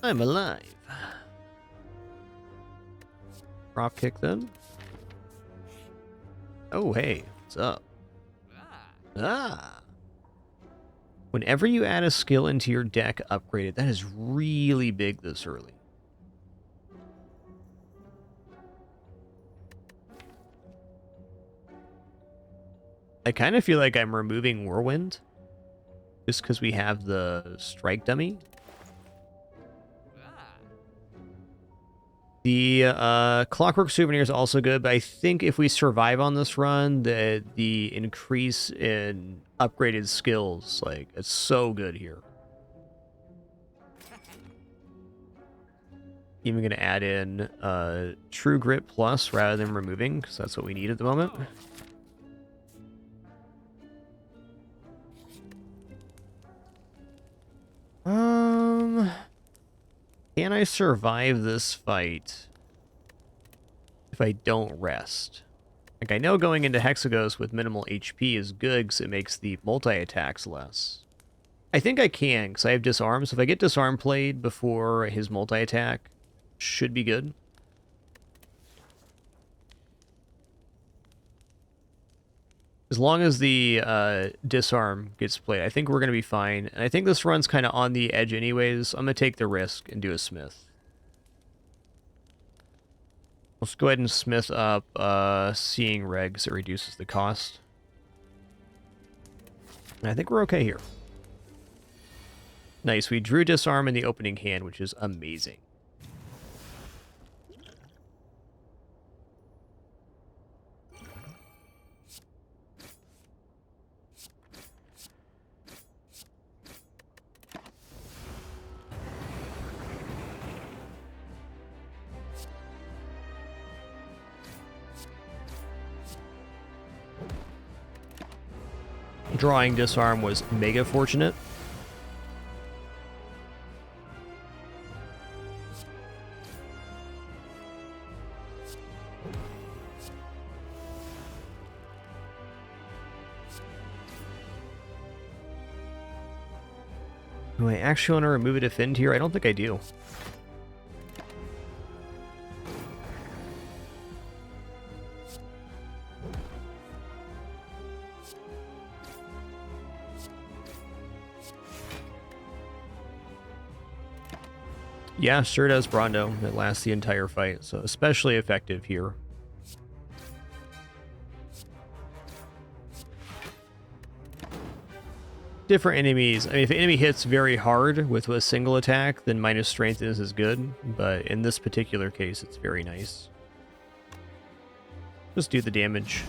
I'm alive. Drop kick then. Oh, hey. What's up? Ah. Whenever you add a skill into your deck upgraded, that is really big this early. I kind of feel like I'm removing Whirlwind just because we have the strike dummy. The Clockwork Souvenir is also good, but I think if we survive on this run, the increase in upgraded skills, like, it's so good here. Even going to add in True Grit Plus rather than removing, because that's what we need at the moment. Can I survive this fight if I don't rest? Like, I know going into Hexaghost with minimal HP is good because it makes the multi-attacks less. I think I can because I have Disarm, so if I get Disarm played before his multi-attack, should be good. As long as the Disarm gets played, I think we're going to be fine. And I think this run's kind of on the edge anyways. I'm going to take the risk and do a Smith. Let's go ahead and Smith up Seeing Regs. It reduces the cost. And I think we're okay here. Nice. We drew Disarm in the opening hand, which is amazing. Drawing Disarm was mega fortunate. Do I actually want to remove a defend here? I don't think I do. Yeah, sure does, Brondo. It lasts the entire fight, so especially effective here. Different enemies. I mean, if the enemy hits very hard with a single attack, then minus strength is good. But in this particular case, it's very nice. Just do the damage.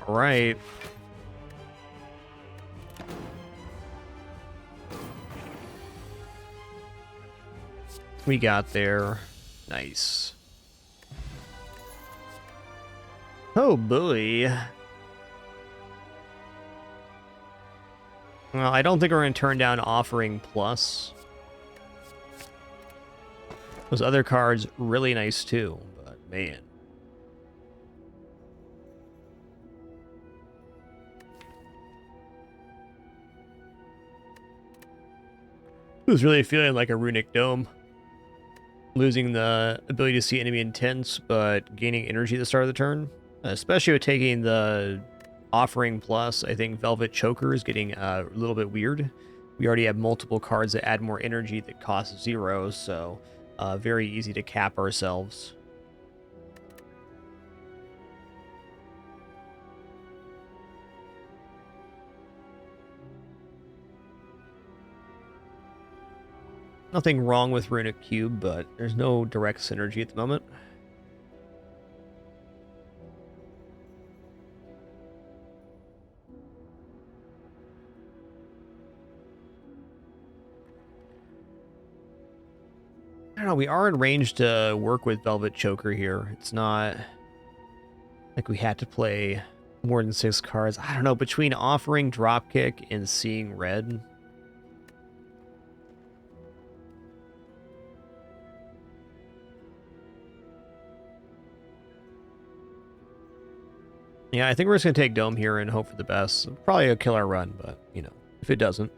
All right. We got there. Nice. Oh boy. Well, I don't think we're going to turn down Offering Plus. Those other cards, really nice too, but man. It was really feeling like a Runic Dome. Losing the ability to see enemy intents, but gaining energy at the start of the turn. Especially with taking the Offering Plus, I think Velvet Choker is getting a little bit weird. We already have multiple cards that add more energy that cost 0, so very easy to cap ourselves. Nothing wrong with Runic Cube, but there's no direct synergy at the moment. I don't know, we are in range to work with Velvet Choker here. It's not like we had to play more than 6 cards. I don't know, between Offering, Dropkick, and Seeing Red. Yeah, I think we're just going to take Dome here and hope for the best. Probably a killer run, but, you know, if it doesn't.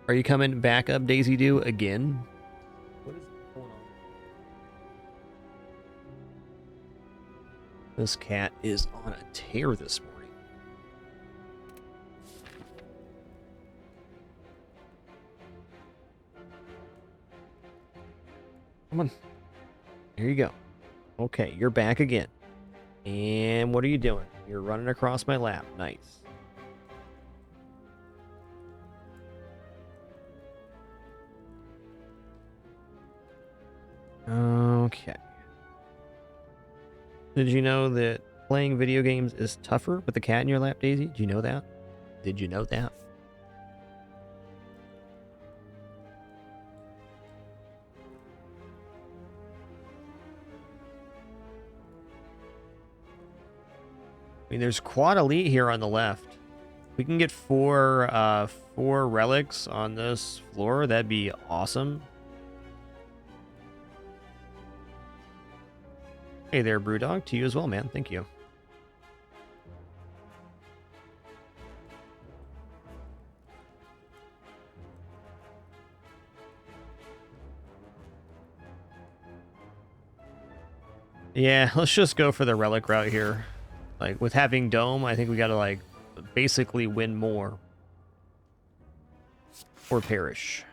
Are you coming back up, Daisy Doo, again? What is going on? This cat is on a tear this morning. Come on. Here you go. Okay, you're back again. And what are you doing? You're running across my lap. Nice. Okay. Did you know that playing video games is tougher with the cat in your lap, Daisy? Did you know that? Did you know that? I mean, there's Quad Elite here on the left. We can get four relics on this floor. That'd be awesome. Hey there, Brewdog. To you as well, man. Thank you. Yeah, let's just go for the relic route here. Like, with having Dome, I think we gotta, like, basically win more. Or perish.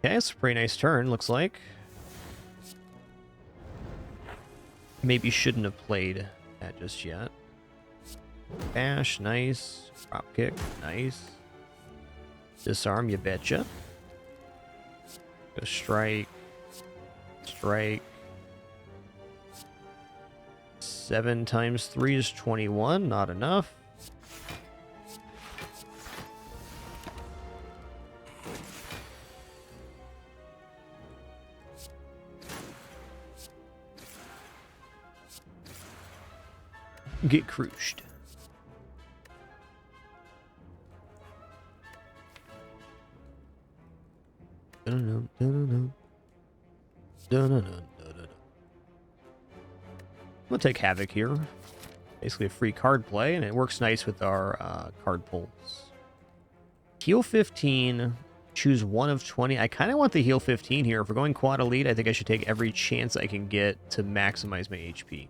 Okay, it's a pretty nice turn, looks like. Maybe shouldn't have played that just yet. Bash, nice. Drop kick, nice. Disarm, you betcha. Go strike. Strike. 7 times 3 is 21. Not enough. Get cruised. We'll take Havoc here. Basically a free card play, and it works nice with our card pulls. Heal 15, choose 1 of 20. I kind of want the heal 15 here. If we're going quad elite, I think I should take every chance I can get to maximize my HP.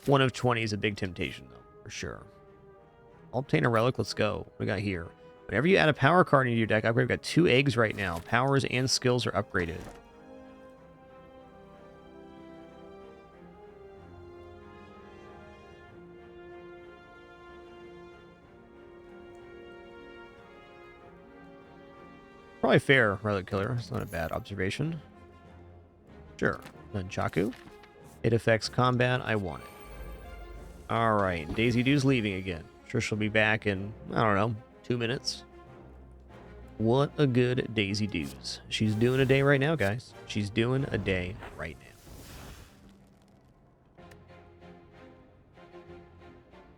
1 of 20 is a big temptation, though, for sure. I'll obtain a relic. Let's go. What do we got here? Whenever you add a power card into your deck, I've got 2 eggs right now. Powers and skills are upgraded. Probably fair, Relic Killer. It's not a bad observation. Sure. Nunchaku. It affects combat. I want it. Alright. Daisy Doo's leaving again. Sure she'll be back in, I don't know, 2 minutes. What a good Daisy Doo's. She's doing a day right now, guys. She's doing a day right now.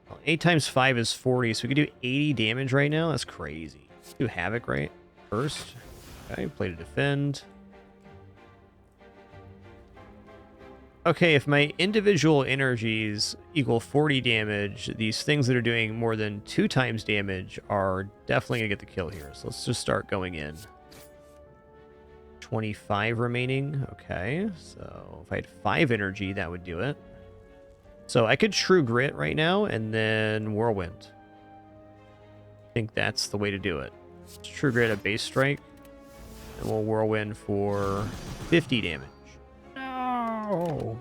Well, 8 times 5 is 40, so we could do 80 damage right now. That's crazy. Let's do Havoc, right? First. Okay, play to defend. Okay, if my individual energies equal 40 damage, these things that are doing more than 2 times damage are definitely going to get the kill here. So let's just start going in. 25 remaining. Okay, so if I had 5 energy, that would do it. So I could True Grit right now and then Whirlwind. I think that's the way to do it. Let's True Grit a base strike, and we'll Whirlwind for 50 damage. No!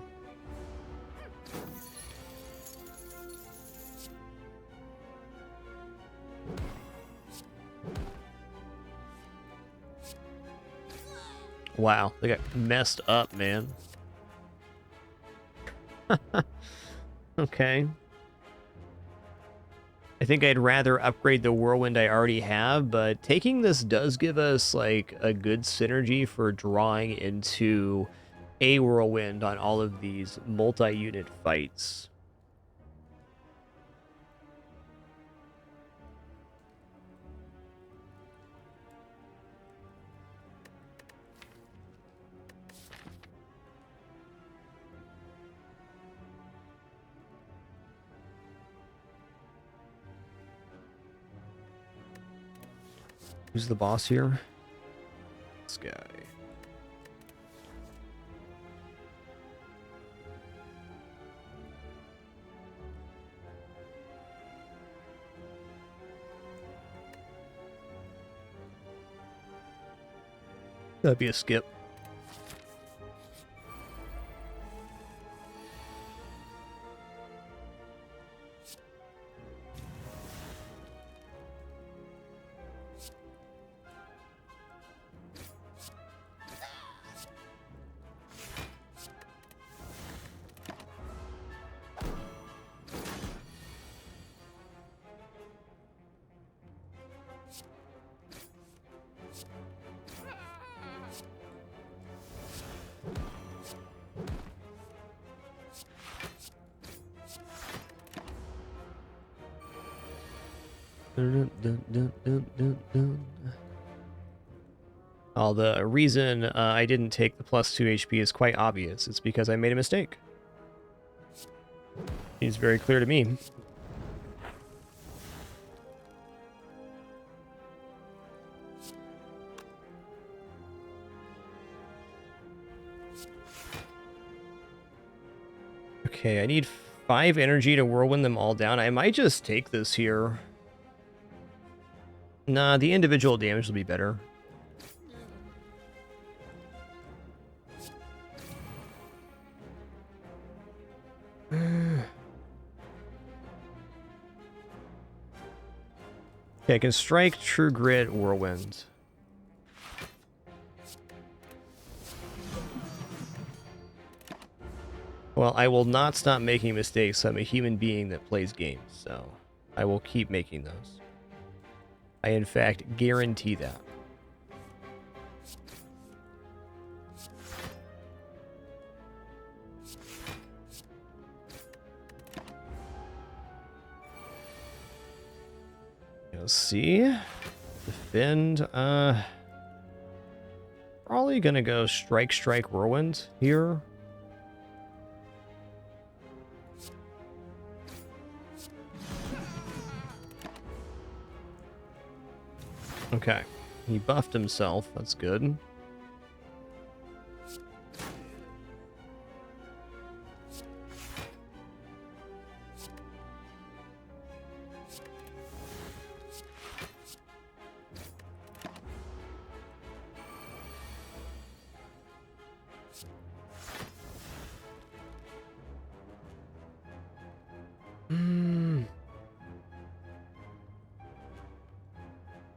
Wow, they got messed up, man. Okay. I think I'd rather upgrade the Whirlwind I already have, but taking this does give us like a good synergy for drawing into a Whirlwind on all of these multi-unit fights. Who's the boss here? This guy. That'd be a skip. Oh, the reason I didn't take the plus 2 HP is quite obvious. It's because I made a mistake. It's very clear to me. Okay, I need 5 energy to Whirlwind them all down. I might just take this here. Nah, the individual damage will be better. Okay, I can strike True Grit Whirlwind. Well, I will not stop making mistakes. I'm a human being that plays games, so I will keep making those. I, in fact, guarantee that. Let's see. Defend. Probably gonna go Strike Whirlwind here. Okay. He buffed himself. That's good.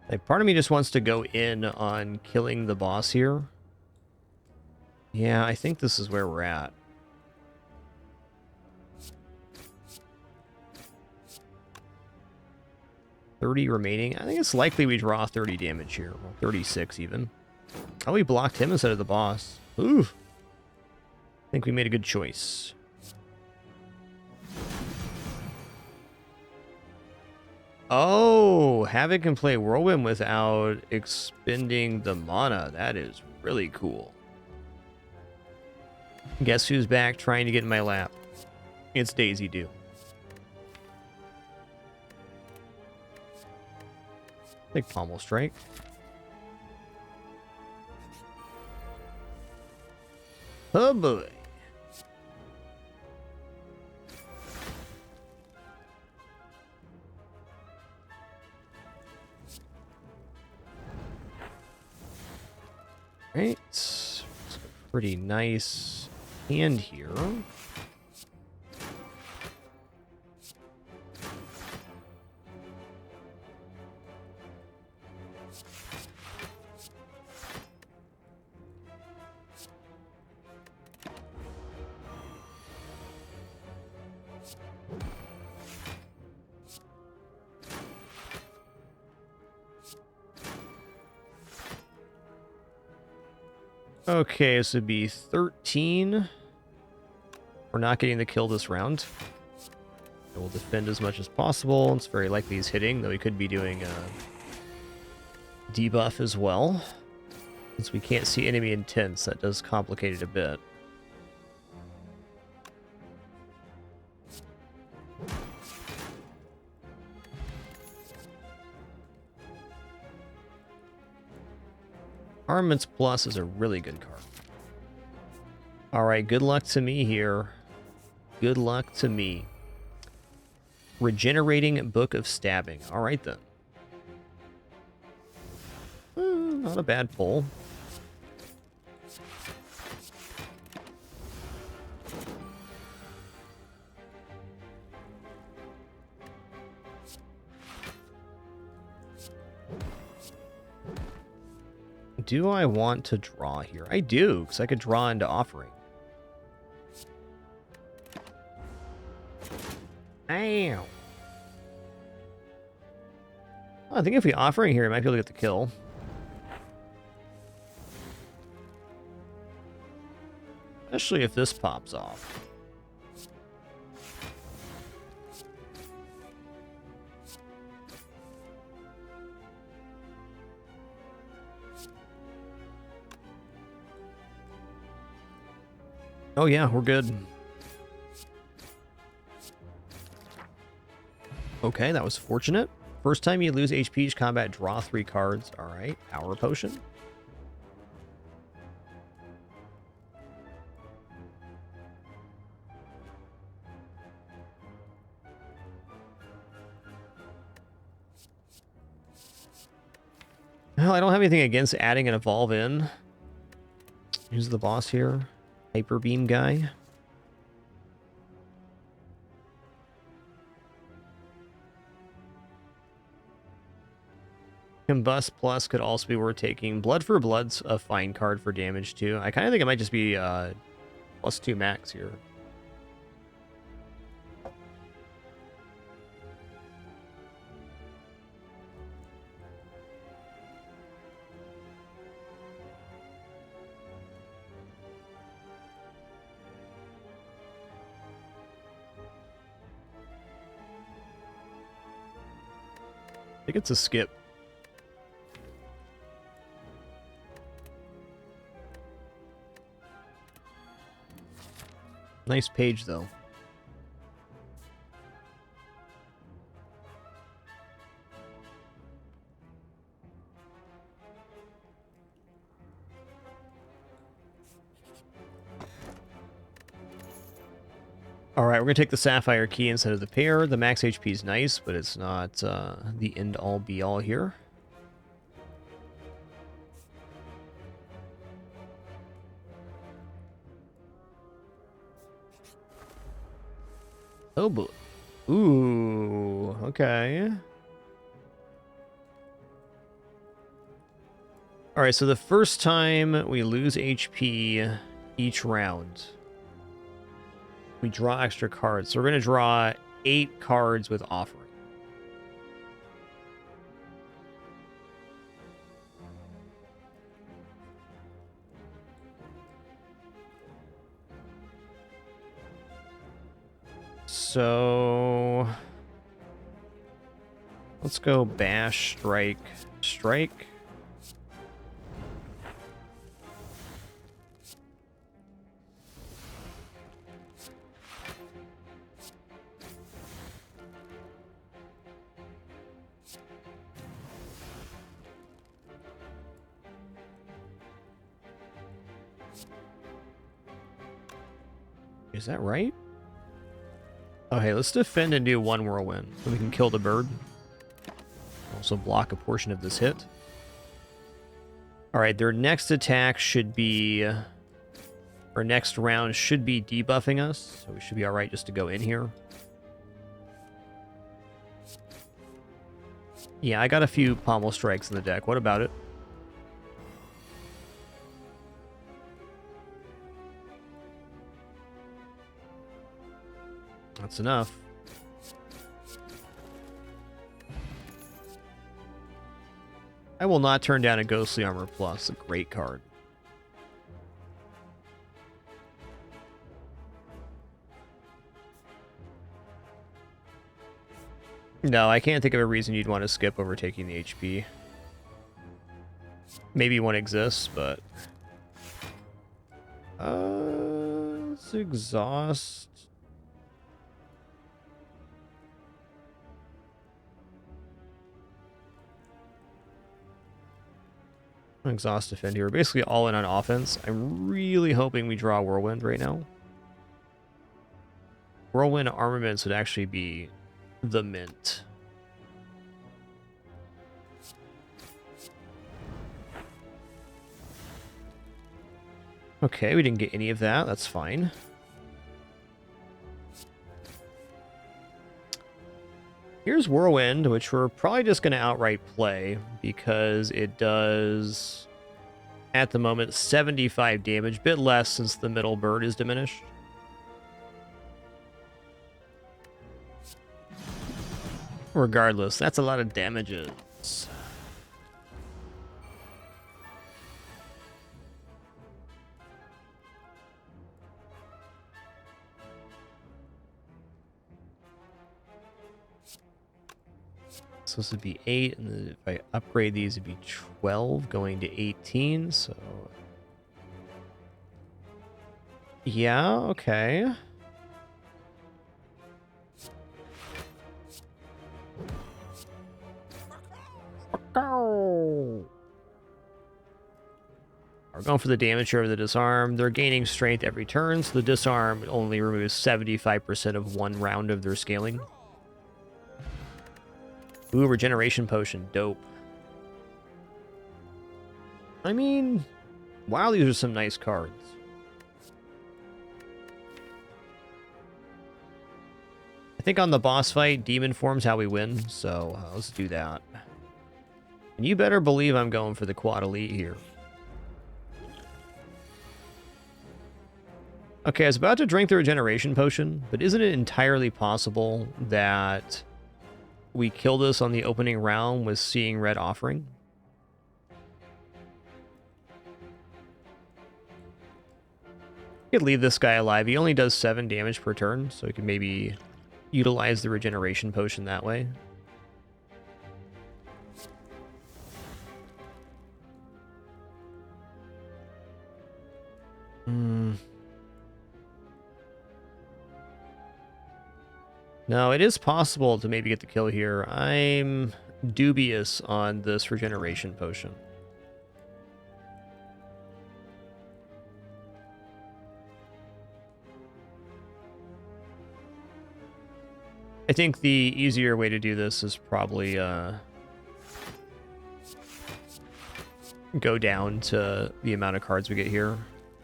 Like, part of me just wants to go in on killing the boss here. Yeah, I think this is where we're at. $30 remaining. I think it's likely we draw 30 damage here. Or 36 even. Oh, we blocked him instead of the boss. Ooh. I think we made a good choice. Oh, Havoc can play Whirlwind without expending the mana. That is really cool. Guess who's back trying to get in my lap? It's Daisy Dew. Like Pommel Strike. Oh boy. Right. It's a pretty nice hand here. Okay, this would be 13. We're not getting the kill this round. I will defend as much as possible. It's very likely he's hitting, though he could be doing a debuff as well. Since we can't see enemy intents, that does complicate it a bit. Armaments Plus is a really good card. Alright, good luck to me here. Good luck to me. Regenerating Book of Stabbing. Alright then. Not a bad pull. Do I want to draw here? I do, because I could draw into Offering. Ow. I think if we Offering here, we might be able to get the kill. Especially if this pops off. Oh yeah, we're good. Okay, that was fortunate. First time you lose HP each combat, draw 3 cards. Alright, Power Potion. Well, I don't have anything against adding an Evolve in. Who's the boss here? Hyper Beam guy. Combust Plus could also be worth taking. Blood for Blood's a fine card for damage, too. I kind of think it might just be +2 max here. I think it's a skip. Nice page, though. Alright, we're going to take the Sapphire Key instead of the pair. The max HP is nice, but it's not the end-all be-all here. Oh, boy. Ooh, okay. Alright, so the first time we lose HP each round, we draw extra cards. So we're going to draw 8 cards with Offering. So let's go Bash, Strike, Strike. Is that right? Okay, let's defend and do 1 Whirlwind, so we can kill the bird. Also block a portion of this hit. Alright, their next attack should be... Our next round should be debuffing us, so we should be alright just to go in here. Yeah, I got a few pommel strikes in the deck. What about it? That's enough. I will not turn down a Ghostly Armor Plus. A great card. No, I can't think of a reason you'd want to skip over taking the HP. Maybe one exists, but... let's exhaust... Exhaust defend here. We're basically all in on offense. I'm really hoping we draw Whirlwind right now. Whirlwind armaments would actually be the mint. Okay, we didn't get any of that. That's fine. Here's Whirlwind, which we're probably just going to outright play because it does, at the moment, 75 damage. Bit less since the middle bird is diminished. Regardless, that's a lot of damages. So this would be 8, and then if I upgrade these, it'd be 12, going to 18, so... Yeah, okay. We're going for the damage over the disarm. They're gaining strength every turn, so the disarm only removes 75% of 1 round of their scaling. Ooh, regeneration potion. Dope. I mean, wow, these are some nice cards. I think on the boss fight, demon form's how we win, so let's do that. And you better believe I'm going for the quad elite here. Okay, I was about to drink the regeneration potion, but isn't it entirely possible that we kill this on the opening round with Seeing Red Offering? Could leave this guy alive. He only does 7 damage per turn, so we could maybe utilize the regeneration potion that way. No, it is possible to maybe get the kill here. I'm dubious on this regeneration potion. I think the easier way to do this is probably go down to the amount of cards we get here.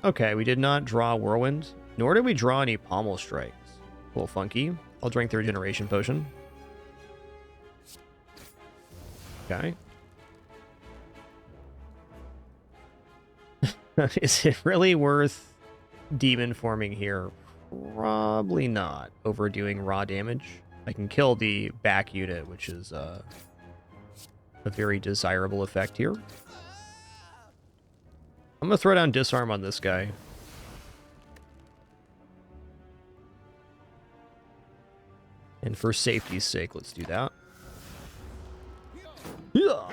Okay, we did not draw Whirlwind, nor did we draw any Pommel Strikes. A little funky. I'll drink the regeneration potion. Okay. Is it really worth demon forming here? Probably not. Overdoing raw damage. I can kill the back unit, which is a very desirable effect here. I'm gonna throw down disarm on this guy. And for safety's sake, let's do that. Yeah.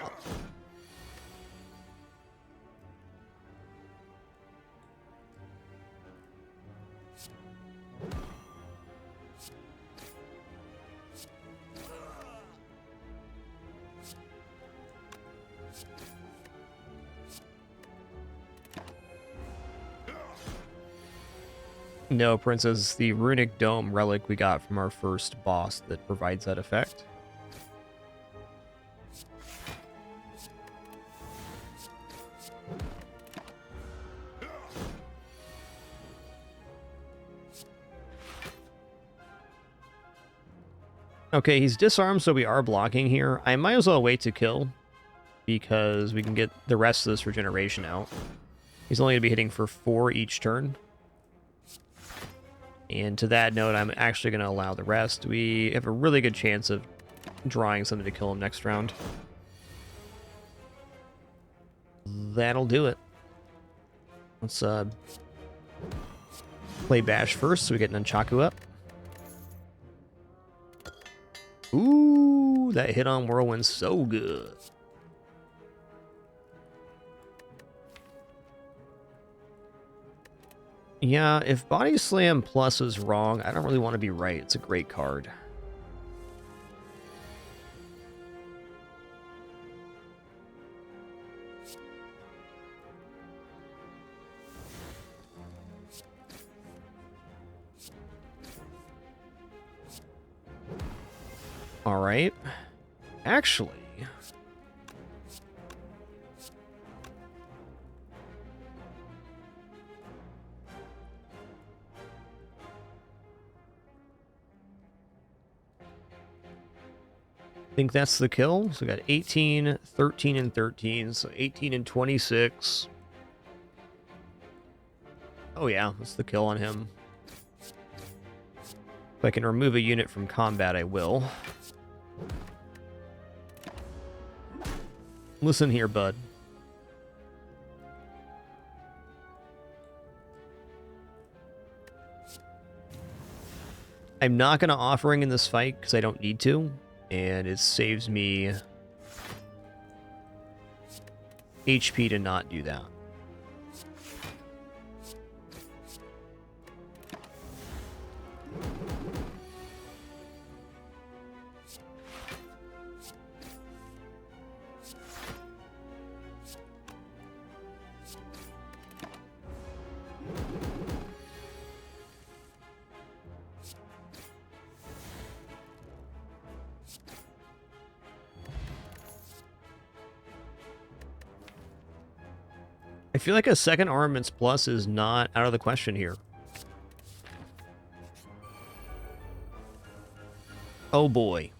No, Princess, the Runic Dome relic we got from our first boss that provides that effect. Okay, he's disarmed, so we are blocking here. I might as well wait to kill, because we can get the rest of this regeneration out. He's only going to be hitting for 4 each turn. And to that note, I'm actually going to allow the rest. We have a really good chance of drawing something to kill him next round. That'll do it. Let's play Bash first so we get Nunchaku up. Ooh, that hit on Whirlwind's so good. Yeah, if Body Slam Plus is wrong, I don't really want to be right. It's a great card. All right. Actually, I think that's the kill. So we got 18, 13, and 13. So 18 and 26. Oh yeah, that's the kill on him. If I can remove a unit from combat, I will. Listen here, bud. I'm not going to offering in this fight because I don't need to. And it saves me HP to not do that. I feel like a second Armaments Plus is not out of the question here. Oh boy.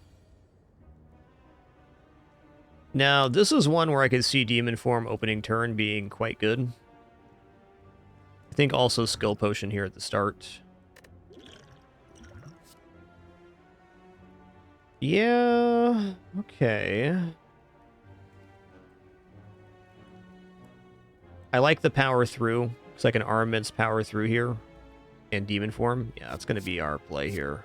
Now, this is one where I could see Demon Form opening turn being quite good. I think also Skill Potion here at the start. Yeah, okay. I like the power through, because I can Armament's power through here. And Demon Form. Yeah, that's going to be our play here.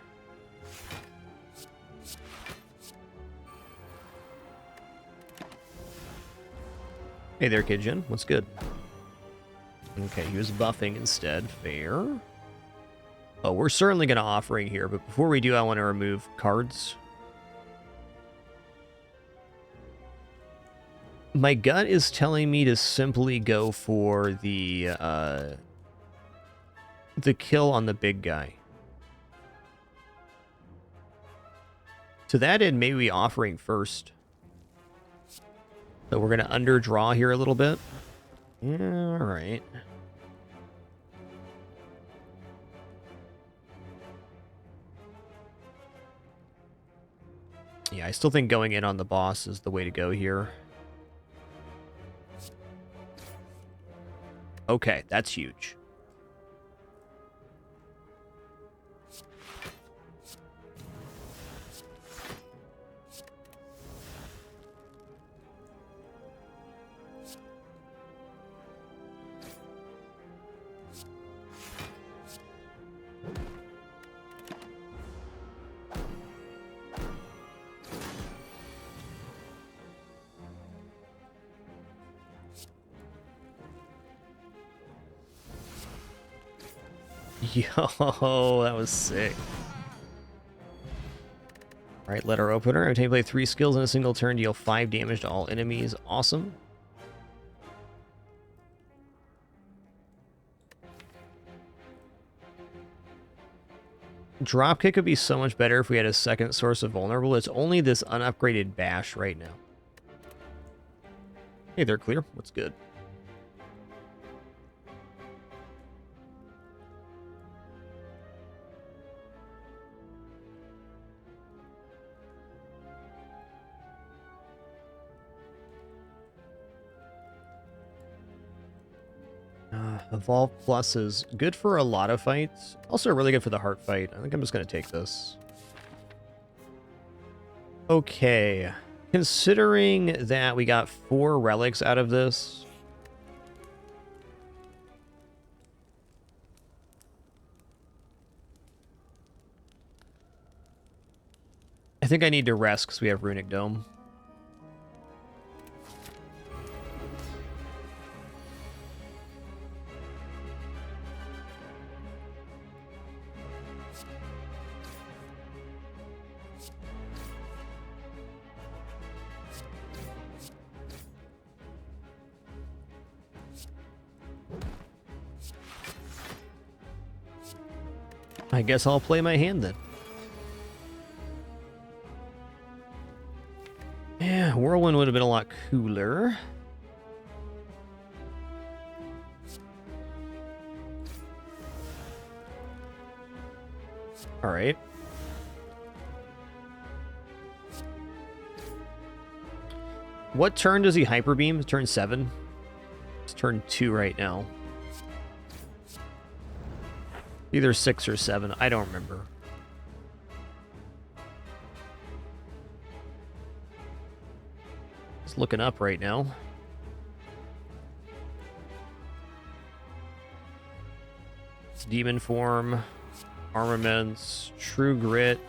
Hey there, Kidjin. What's good? Okay, he was buffing instead. Fair. Oh, we're certainly going to Offering here, but before we do, I want to remove cards. My gut is telling me to simply go for the kill on the big guy. To that end, maybe we Offering first. So we're going to underdraw here a little bit. Yeah, all right. Yeah, I still think going in on the boss is the way to go here. Okay, that's huge. Yo, that was sick. Alright, letter opener. Every time you play 3 skills in a single turn, deal 5 damage to all enemies. Awesome. Dropkick would be so much better if we had a second source of vulnerable. It's only this unupgraded bash right now. Hey, they're clear. What's good? Evolve Plus is good for a lot of fights. Also really good for the heart fight. I think I'm just going to take this. Okay. Considering that we got 4 relics out of this. I think I need to rest because we have Runic Dome. I guess I'll play my hand then. Yeah, Whirlwind would have been a lot cooler. All right. What turn does he Hyper Beam? Turn 7? It's turn 2 right now. Either 6 or 7. I don't remember. Just looking up right now. It's Demon Form, Armaments, True Grit,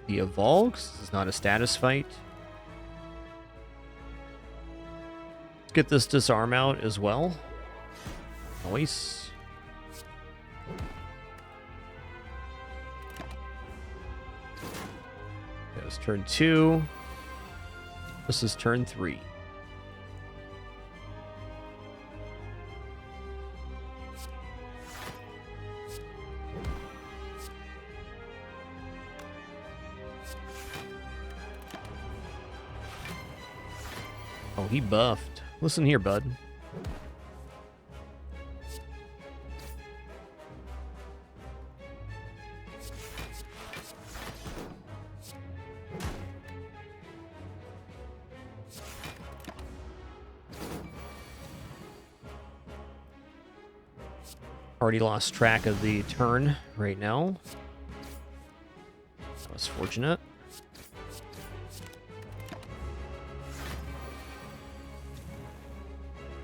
the Evolves. This is not a status fight. Let's get this Disarm out as well. Nice. It's turn 2. This is turn 3. Oh, he buffed. Listen here, bud. Already lost track of the turn right now. That was fortunate.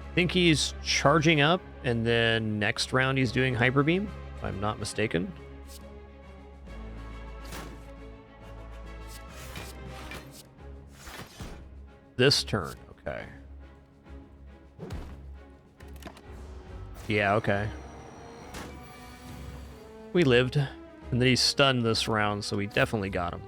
I think he's charging up, and then next round he's doing Hyper Beam, if I'm not mistaken. This turn, okay. Yeah, okay. We lived. And then he's stunned this round, so we definitely got him.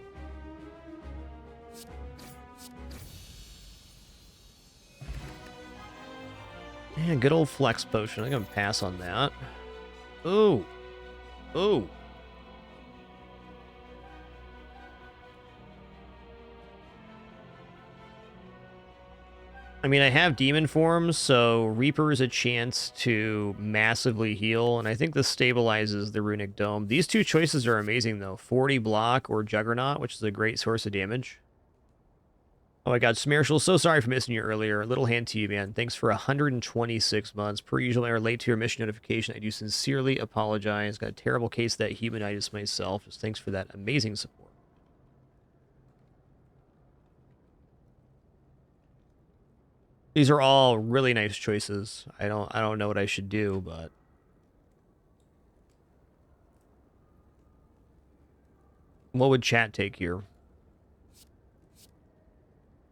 Man, good old flex potion. I'm gonna pass on that. Ooh. Ooh. I mean, I have demon forms, so Reaper is a chance to massively heal, and I think this stabilizes the Runic Dome. These two choices are amazing, though. 40 block or Juggernaut, which is a great source of damage. Oh my god, Smearshal, so sorry for missing you earlier. Little hand to you, man. Thanks for 126 months. Per usual, I are late to your mission notification. I do sincerely apologize. Got a terrible case of that humanitis myself. Just thanks for that amazing support. These are all really nice choices. I don't know what I should do, but what would chat take here?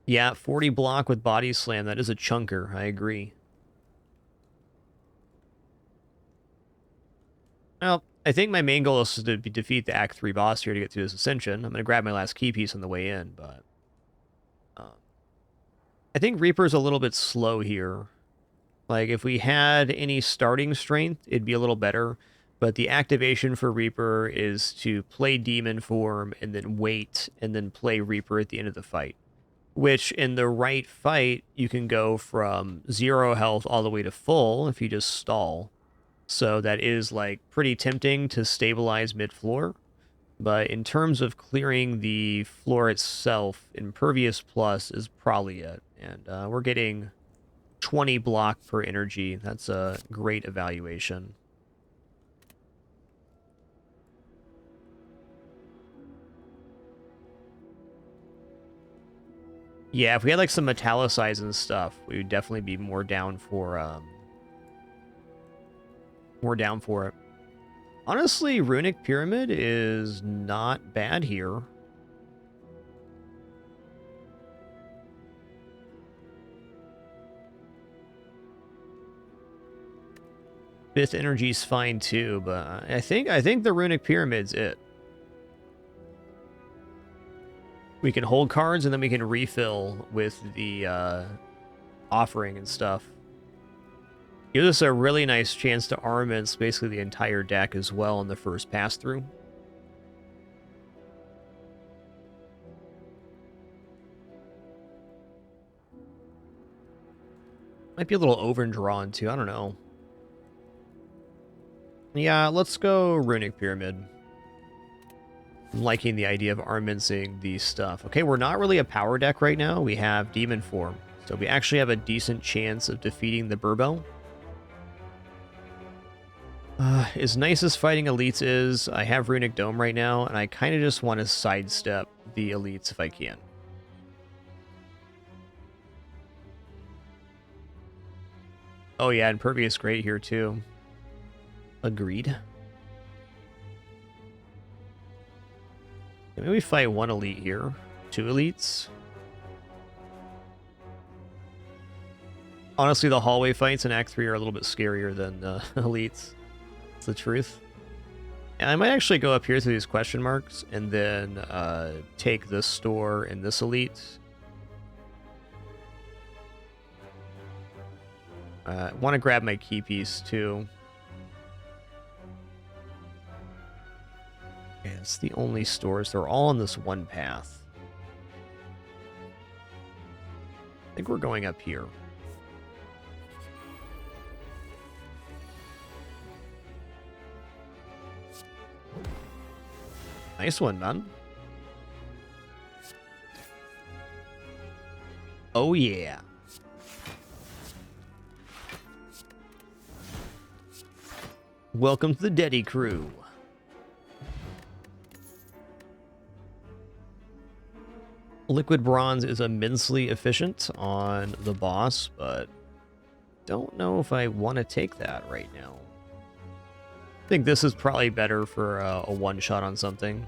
Yeah, 40 block with body slam. That is a chunker. I agree. Well, I think my main goal is to defeat the Act 3 boss here to get through this Ascension. I'm going to grab my last key piece on the way in, but I think Reaper's a little bit slow here. Like, if we had any starting strength, it'd be a little better. But the activation for Reaper is to play Demon form and then wait and then play Reaper at the end of the fight. Which, in the right fight, you can go from 0 health all the way to full if you just stall. So that is, like, pretty tempting to stabilize mid-floor. But in terms of clearing the floor itself, Impervious Plus is probably it. And we're getting 20 block per energy. That's a great evaluation. Yeah, if we had like some metallicize and stuff, we would definitely be more down for it. Honestly, Runic Pyramid is not bad here. Fifth energy's fine too, but I think the Runic Pyramid's it. We can hold cards and then we can refill with the offering and stuff. Gives us a really nice chance to armaments basically the entire deck as well in the first pass through. Might be a little overdrawn too, I don't know. Yeah, let's go Runic Pyramid. I'm liking the idea of armamenting these stuff. Okay, we're not really a power deck right now. We have Demon form. So we actually have a decent chance of defeating the Burbel. As nice as fighting elites is, I have Runic Dome right now, and I kind of just want to sidestep the elites if I can. Oh yeah, Impervious great here too. Agreed. Maybe we fight one elite here. 2 elites. Honestly, the hallway fights in Act 3 are a little bit scarier than elites. That's the truth. And I might actually go up here to these question marks and then take this store and this elite. I want to grab my key piece too. Yeah, it's the only stores. They're all on this one path. I think we're going up here. Nice one, man. Oh, yeah. Welcome to the Deddy crew. Liquid bronze is immensely efficient on the boss, but don't know if I want to take that right now. I think this is probably better for a one-shot on something.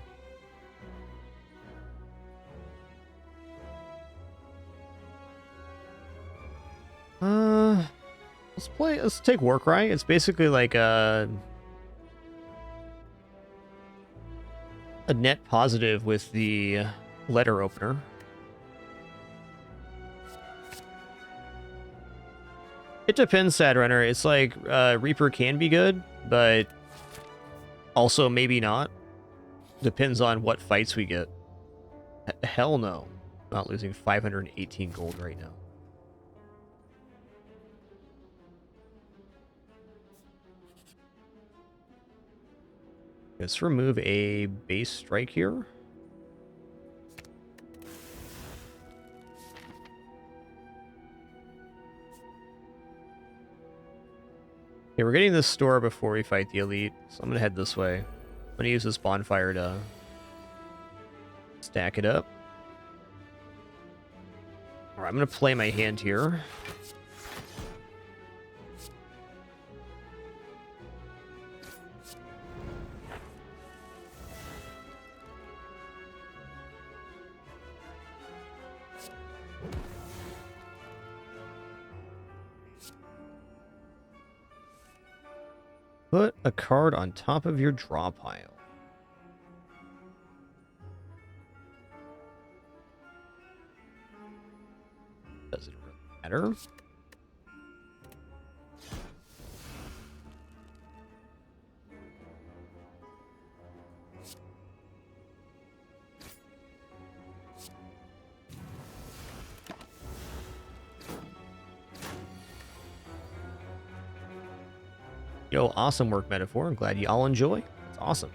Let's take Warcry. It's basically like a net positive with the letter opener. It depends, Sad Runner. It's like Reaper can be good, but also maybe not. Depends on what fights we get. Hell no. Not losing 518 gold right now. Let's remove a base strike here. Okay, we're getting this store before we fight the elite, so I'm gonna head this way. I'm gonna use this bonfire to stack it up. Alright, I'm gonna play my hand here. Put a card on top of your draw pile. Does it really matter? Yo, awesome work, Metaphor. I'm glad you all enjoy. It's awesome.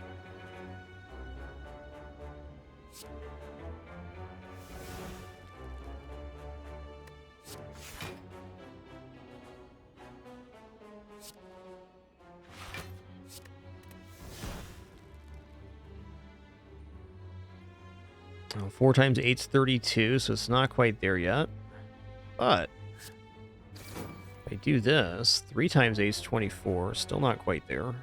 Oh, 4 times 8's 32, so it's not quite there yet. But if I do this, 3 times 8's 24, still not quite there.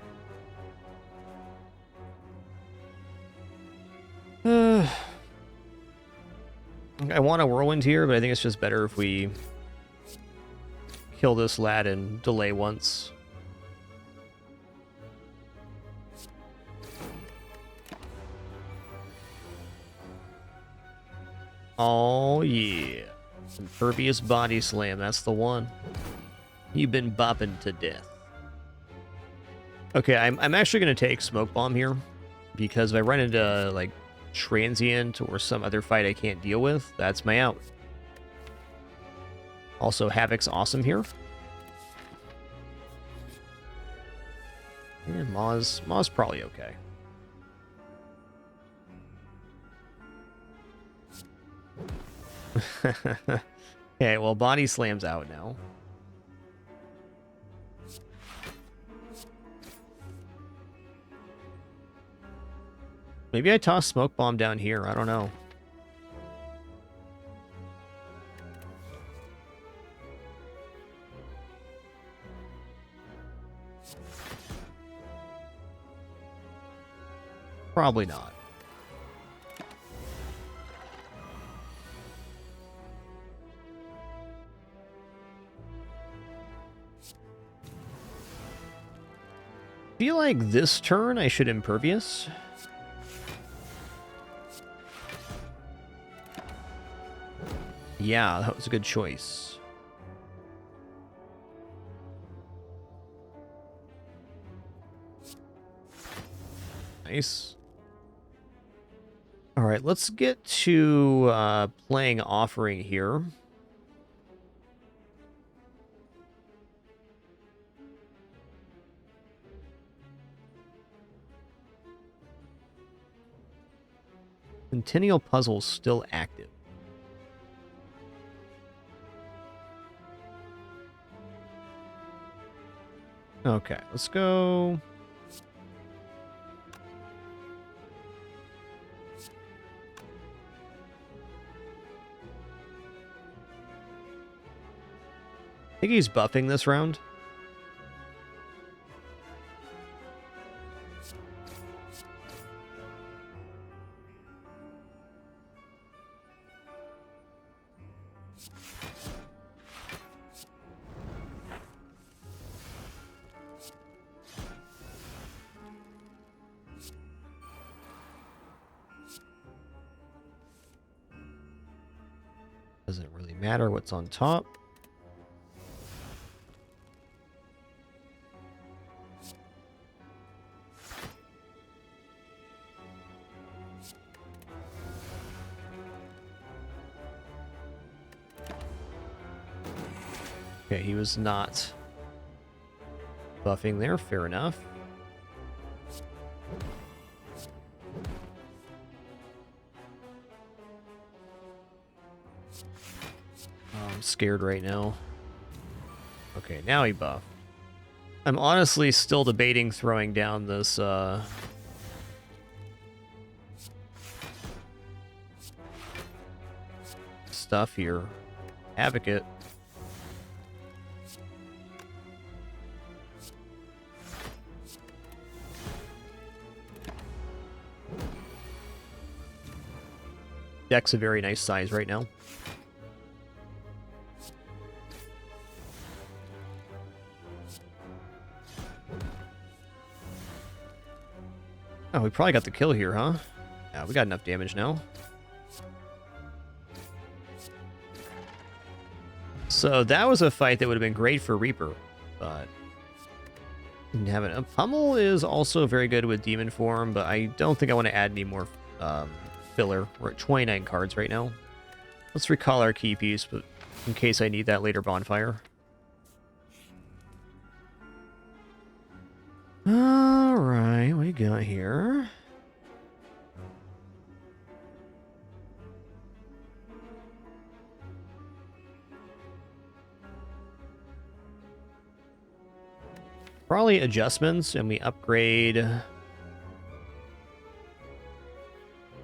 I want a whirlwind here, but I think it's just better if we kill this lad and delay once. Oh yeah, impervious body slam, that's the one. You've been bopping to death. Okay, I'm actually going to take Smoke Bomb here, because if I run into, like, Transient or some other fight I can't deal with, that's my out. Also, Havoc's awesome here. And Maw's probably okay. Okay, well, Body Slam's out now. Maybe I toss Smoke Bomb down here. I don't know. Probably not. I feel like this turn I should Impervious. Yeah, that was a good choice. Nice. All right, let's get to playing Offering here. Centennial Puzzle's still active. Okay, let's go I think he's buffing this round. Doesn't really matter what's on top. Okay, he was not buffing there. Fair enough. Oh, I'm scared right now. Okay, now he buffed. I'm honestly still debating throwing down this stuff here. Havoc it. Deck's a very nice size right now. Oh, we probably got the kill here, huh? Yeah, we got enough damage now. So that was a fight that would have been great for Reaper, but didn't have it. Pummel is also very good with Demon Form, but I don't think I want to add any more filler. We're at 29 cards right now. Let's recall our key piece, but in case I need that later bonfire. Alright, what do you got here? Probably adjustments, and we upgrade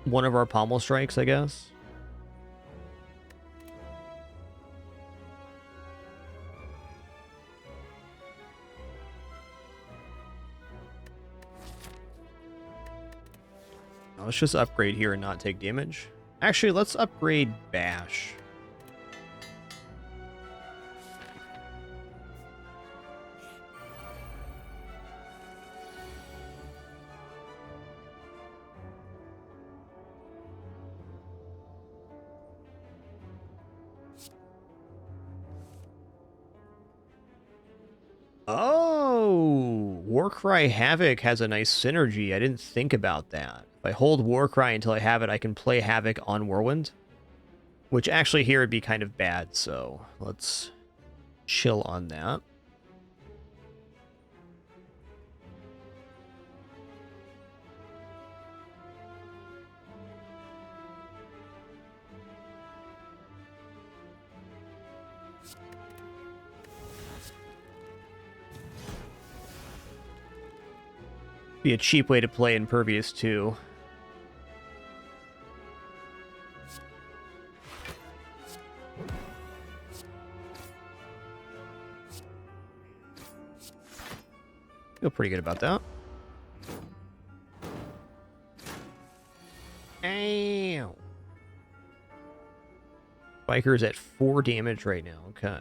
one of our pommel strikes, I guess. Let's just upgrade here and not take damage. Actually, let's upgrade Bash. Oh, Warcry Havoc has a nice synergy. I didn't think about that. If I hold Warcry until I have it, I can play Havoc on Whirlwind, which actually here would be kind of bad, so let's chill on that. Be a cheap way to play Impervious too. Feel pretty good about that. Ow. Biker's at 4 damage right now. Okay.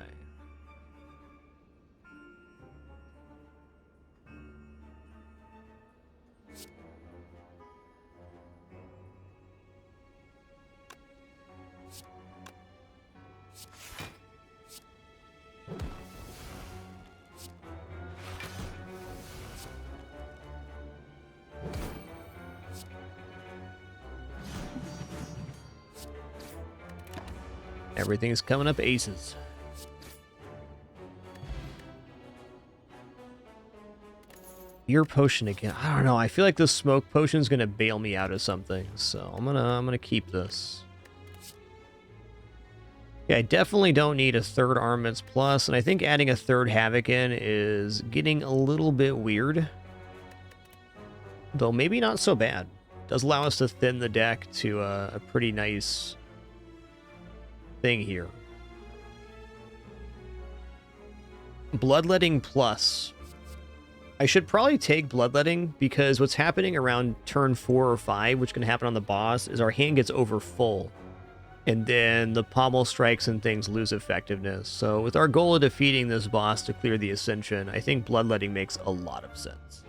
Everything's coming up aces. Your potion again. I don't know. I feel like this smoke potion's gonna bail me out of something, so I'm gonna keep this. Yeah, I definitely don't need a third Armaments Plus, and I think adding a third Havoc in is getting a little bit weird. Though maybe not so bad. It does allow us to thin the deck to a pretty nice thing here. Bloodletting Plus. I should probably take Bloodletting because what's happening around turn 4 or 5, which can happen on the boss, is our hand gets over full. And then the pommel strikes and things lose effectiveness. So with our goal of defeating this boss to clear the Ascension, I think Bloodletting makes a lot of sense.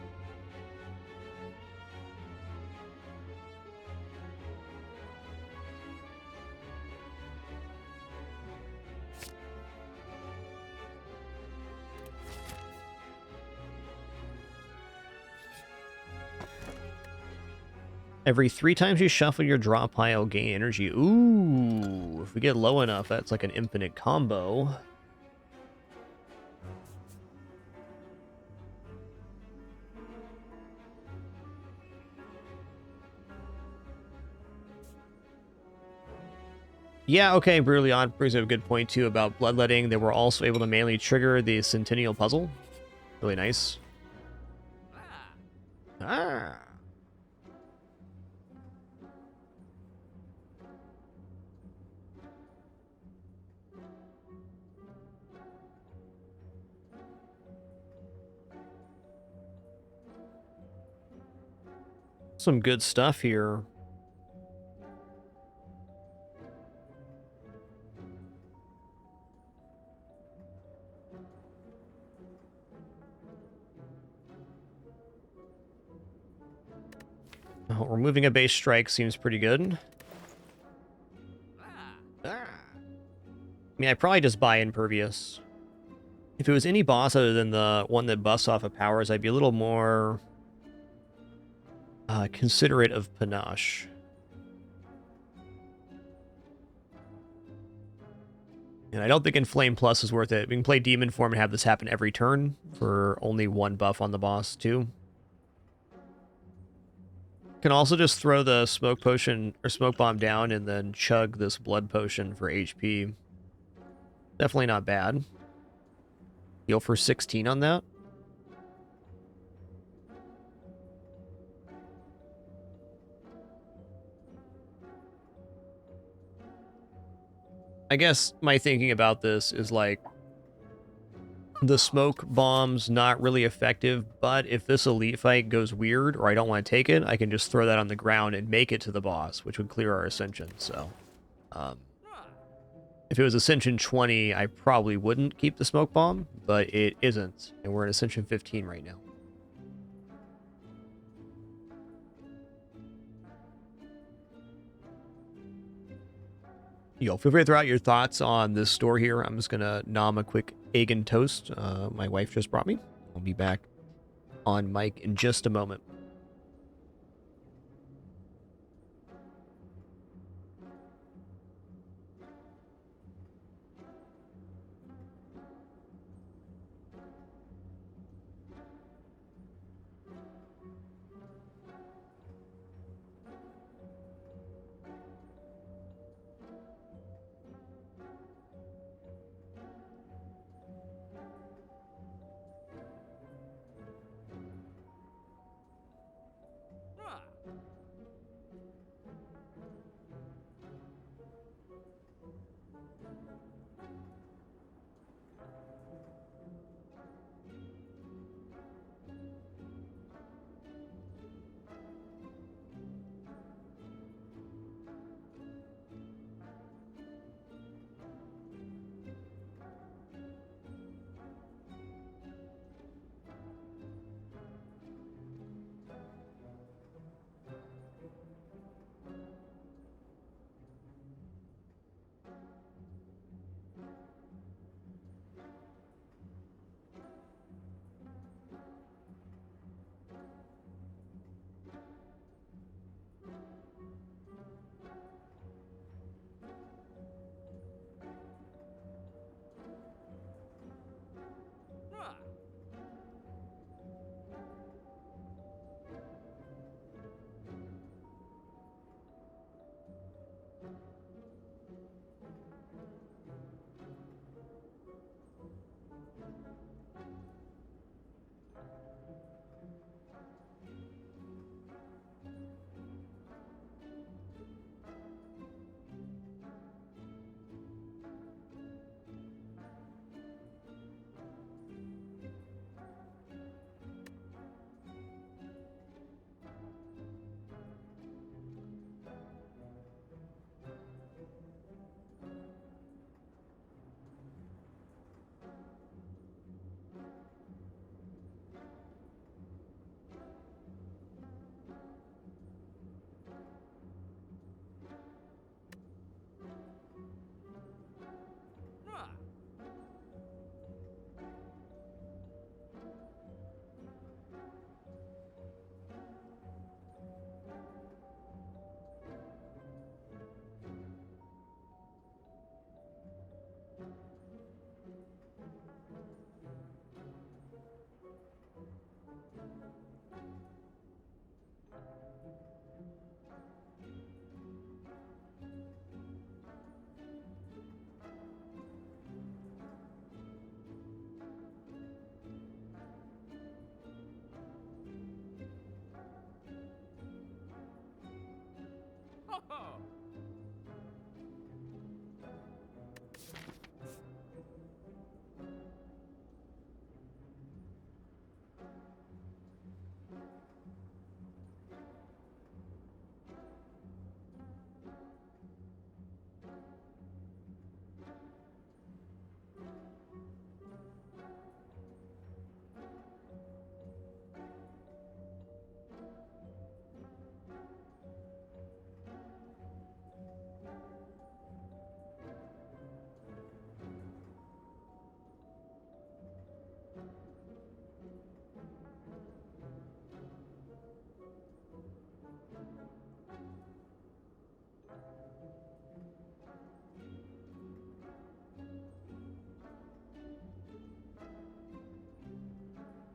Every 3 times you shuffle your draw pile, gain energy. Ooh, if we get low enough, that's like an infinite combo. Yeah, okay, Brutally Odd brings up a good point, too, about Bloodletting. They were also able to manually trigger the Centennial Puzzle. Really nice. Ah. Some good stuff here. Oh, removing a base strike seems pretty good. I mean, I probably just buy Impervious. If it was any boss other than the one that busts off of powers, I'd be a little more considerate of Panache. And I don't think Inflame Plus is worth it. We can play Demon Form and have this happen every turn for only 1 buff on the boss, too. Can also just throw the Smoke Potion or Smoke Bomb down and then chug this Blood Potion for HP. Definitely not bad. Heal for 16 on that. I guess my thinking about this is like the smoke bomb's not really effective, but if this elite fight goes weird or I don't want to take it, I can just throw that on the ground and make it to the boss, which would clear our Ascension. So if it was Ascension 20, I probably wouldn't keep the smoke bomb, but it isn't, and we're in Ascension 15 right now. Yo, feel free to throw out your thoughts on this store here. I'm just gonna nom a quick egg and toast. My wife just brought me. I'll be back on mic in just a moment.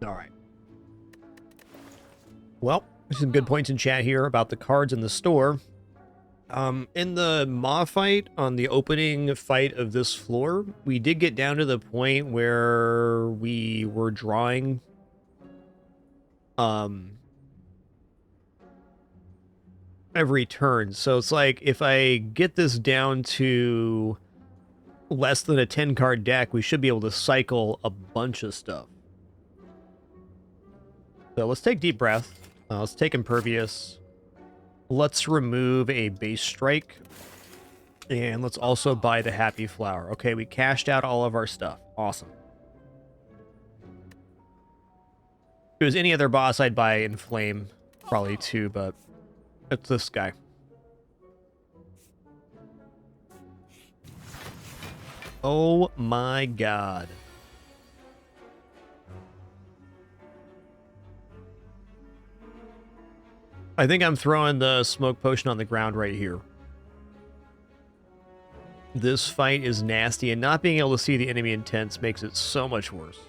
All right. Well, there's some good points in chat here about the cards in the store. In the Maw fight, on the opening fight of this floor, we did get down to the point where we were drawing every turn. So it's like, if I get this down to less than a 10 card deck, we should be able to cycle a bunch of stuff. So let's take Deep Breath. Let's take Impervious. Let's remove a base strike. And let's also buy the Happy Flower. Okay, we cashed out all of our stuff. Awesome. If it was any other boss, I'd buy Inflame probably too, but it's this guy. Oh my god. I think I'm throwing the smoke potion on the ground right here. This fight is nasty, and not being able to see the enemy intents makes it so much worse.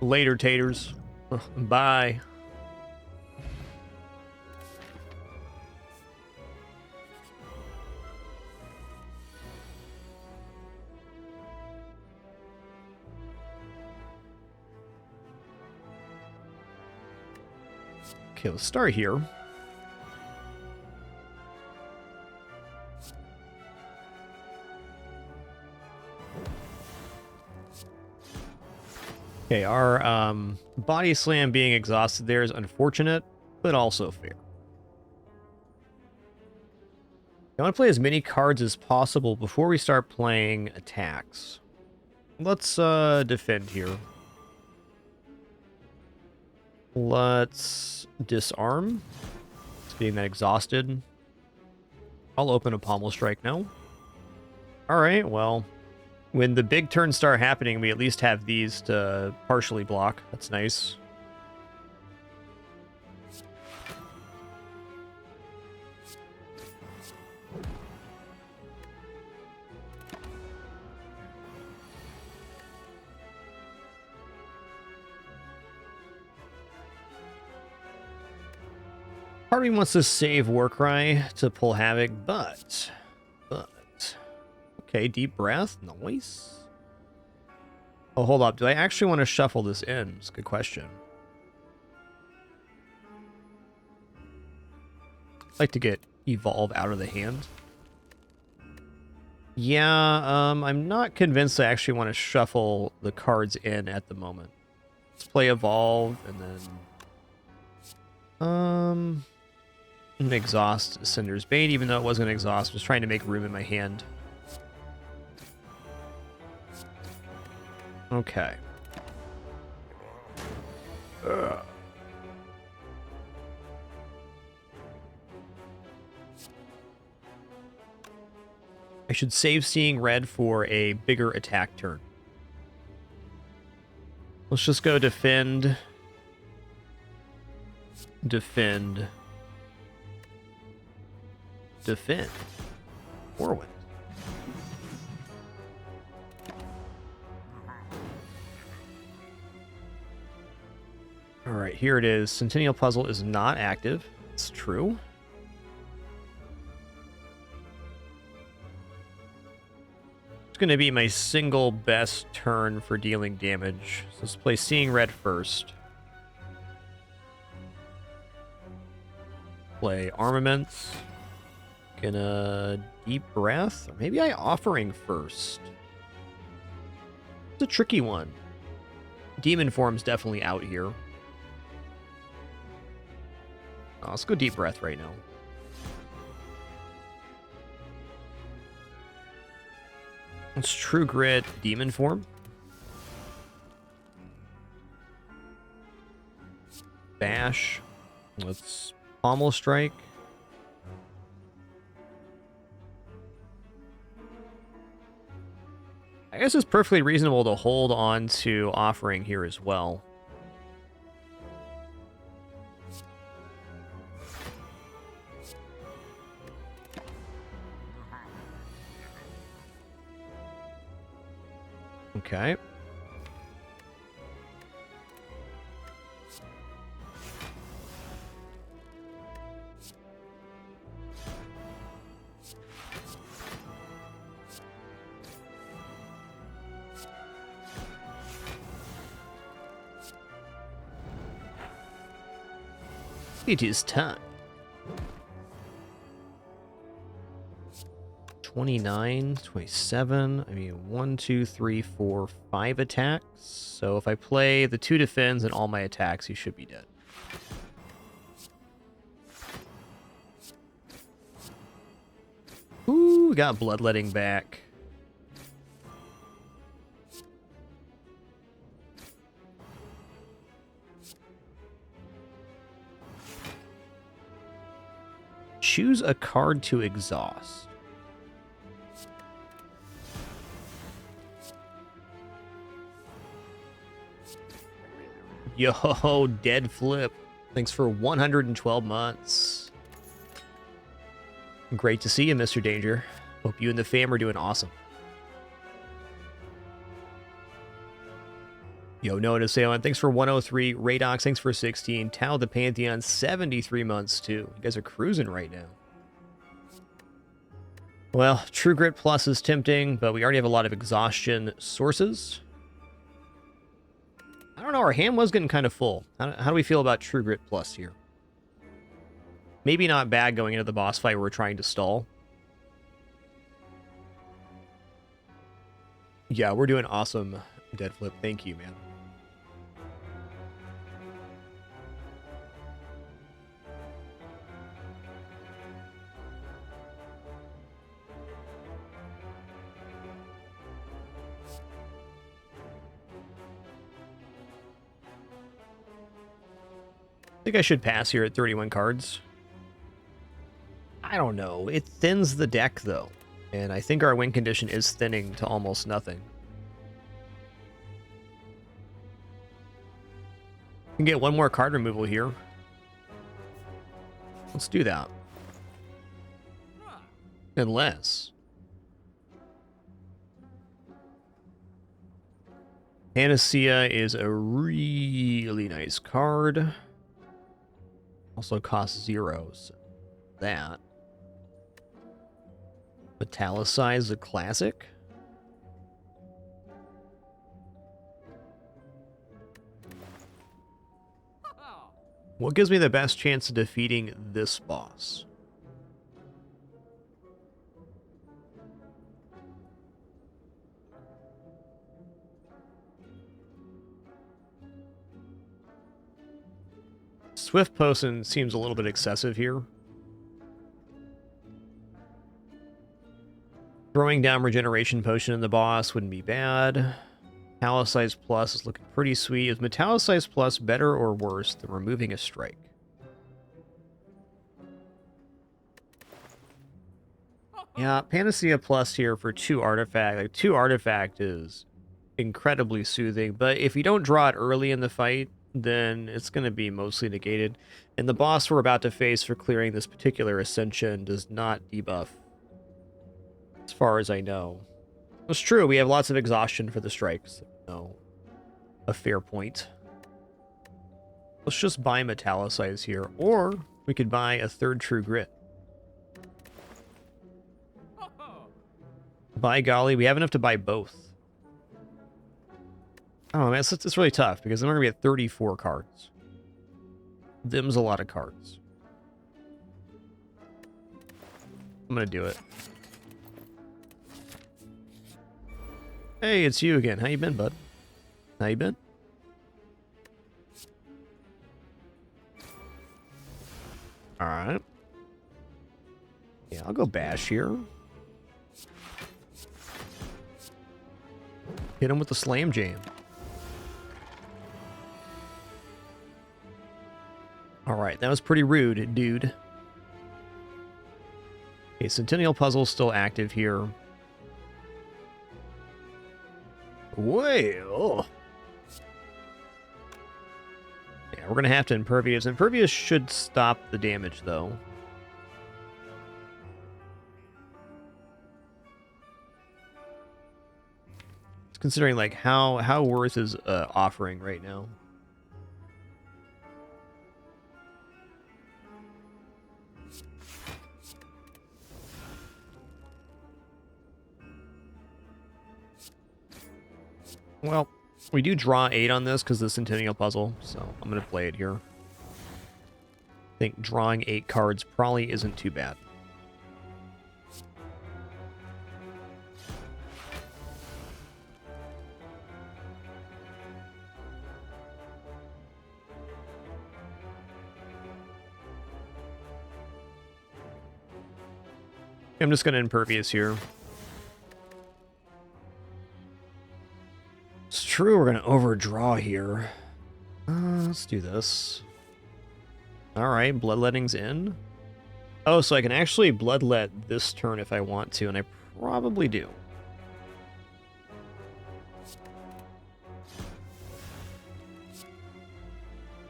Later, taters. Bye. Okay, let's start here. Okay, our body slam being exhausted there is unfortunate, but also fair. I want to play as many cards as possible before we start playing attacks. Let's defend here. Let's disarm. It's getting that exhausted. I'll open a Pommel Strike now. Alright, well, when the big turns start happening, we at least have these to partially block. That's nice. Part of me wants to save Warcry to pull Havoc, but... Okay, Deep Breath. Nice. Oh, hold up. Do I actually want to shuffle this in? It's a good question. I'd like to get Evolve out of the hand. Yeah, I'm not convinced I actually want to shuffle the cards in at the moment. Let's play Evolve, and then... exhaust Cinder's Bait, even though it wasn't exhaust. I was trying to make room in my hand. Okay. Ugh. I should save Seeing Red for a bigger attack turn. Let's just go defend. Defend. Defend. Whirlwind. Alright, here it is. Centennial Puzzle is not active. It's true. It's going to be my single best turn for dealing damage. So let's play Seeing Red first. Play Armaments. Gonna Deep Breath. Or maybe I Offering first. It's a tricky one. Demon Form's definitely out here. Oh, let's go Deep Breath right now. Let's True Grit Demon Form. Bash. Let's Pommel Strike. I guess it's perfectly reasonable to hold on to Offering here as well. Okay. It is time. 29, 27. I mean, 1, 2, 3, 4, 5 attacks. So if I play the 2 defends and all my attacks, he should be dead. Ooh, we got bloodletting back. Choose a card to exhaust. Yo, dead flip. Thanks for 112 months. Great to see you, Mr. Danger. Hope you and the fam are doing awesome. Yo, Noah Salem, thanks for 103. Radox, thanks for 16. Tal the Pantheon, 73 months too. You guys are cruising right now. Well, True Grit Plus is tempting, but we already have a lot of exhaustion sources. I don't know, our hand was getting kind of full. How do we feel about True Grit Plus here? Maybe not bad going into the boss fight where we're trying to stall. Yeah, we're doing awesome, Dead Flip. Thank you, man. I think I should pass here at 31 cards. I don't know. It thins the deck, though. And I think our win condition is thinning to almost nothing. We can get one more card removal here. Let's do that. Unless... Panacea is a really nice card. Also costs 0, so that. Metallicize the classic. What gives me the best chance of defeating this boss? Swift Potion seems a little bit excessive here. Throwing down Regeneration Potion in the boss wouldn't be bad. Metallicize Plus is looking pretty sweet. Is Metallicize Plus better or worse than removing a strike? Yeah, Panacea Plus here for 2 artifact. Like 2 artifact is incredibly soothing, but if you don't draw it early in the fight, then it's going to be mostly negated. And the boss we're about to face for clearing this particular ascension does not debuff, as far as I know. It's true, we have lots of exhaustion for the strikes. No, a fair point. Let's just buy Metallicize here, or we could buy a 3rd True Grit. By golly, we have enough to buy both. Oh man, it's really tough because then we're gonna be at 34 cards. Them's a lot of cards. I'm gonna do it. Hey, it's you again. How you been, bud? How you been? Alright. Yeah, I'll go bash here. Hit him with the Slam Jam. Alright, that was pretty rude, dude. Okay, Centennial Puzzle's still active here. Well... yeah, we're gonna have to Impervious. Impervious should stop the damage, though. It's considering, like, how worth is offering right now. Well, we do draw 8 on this because of the Centennial Puzzle, so I'm going to play it here. I think drawing 8 cards probably isn't too bad. I'm just going to Impervious here. It's true, we're going to overdraw here. Let's do this. Alright, Bloodletting's in. Oh, so I can actually Bloodlet this turn if I want to, and I probably do.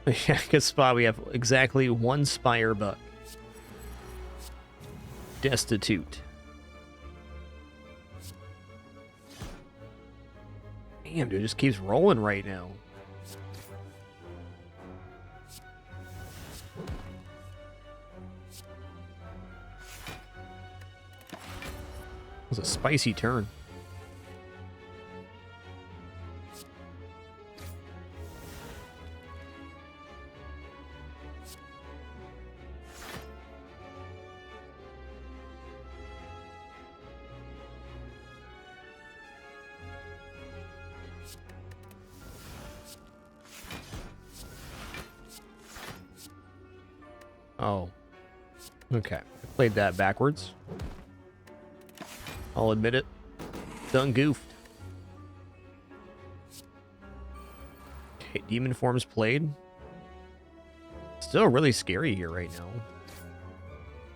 Yeah, good spot. We have exactly 1 Spire buck. Destitute. Damn, dude, it just keeps rolling right now. It was a spicy turn. Oh. Okay. I played that backwards. I'll admit it. Done goofed. Okay, Demon Form's played. Still really scary here right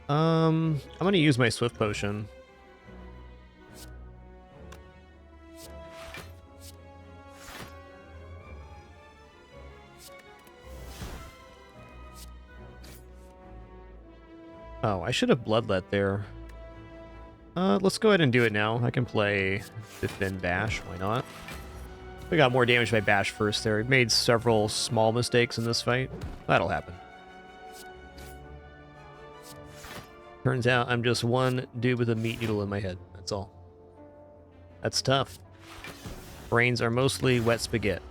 now. I'm gonna use my Swift Potion. Oh, I should have Bloodlet there. Let's go ahead and do it now. I can play Defend Bash. Why not? We got more damage by Bash first there. We've made several small mistakes in this fight. That'll happen. Turns out I'm just one dude with a meat needle in my head. That's all. That's tough. Brains are mostly wet spaghetti.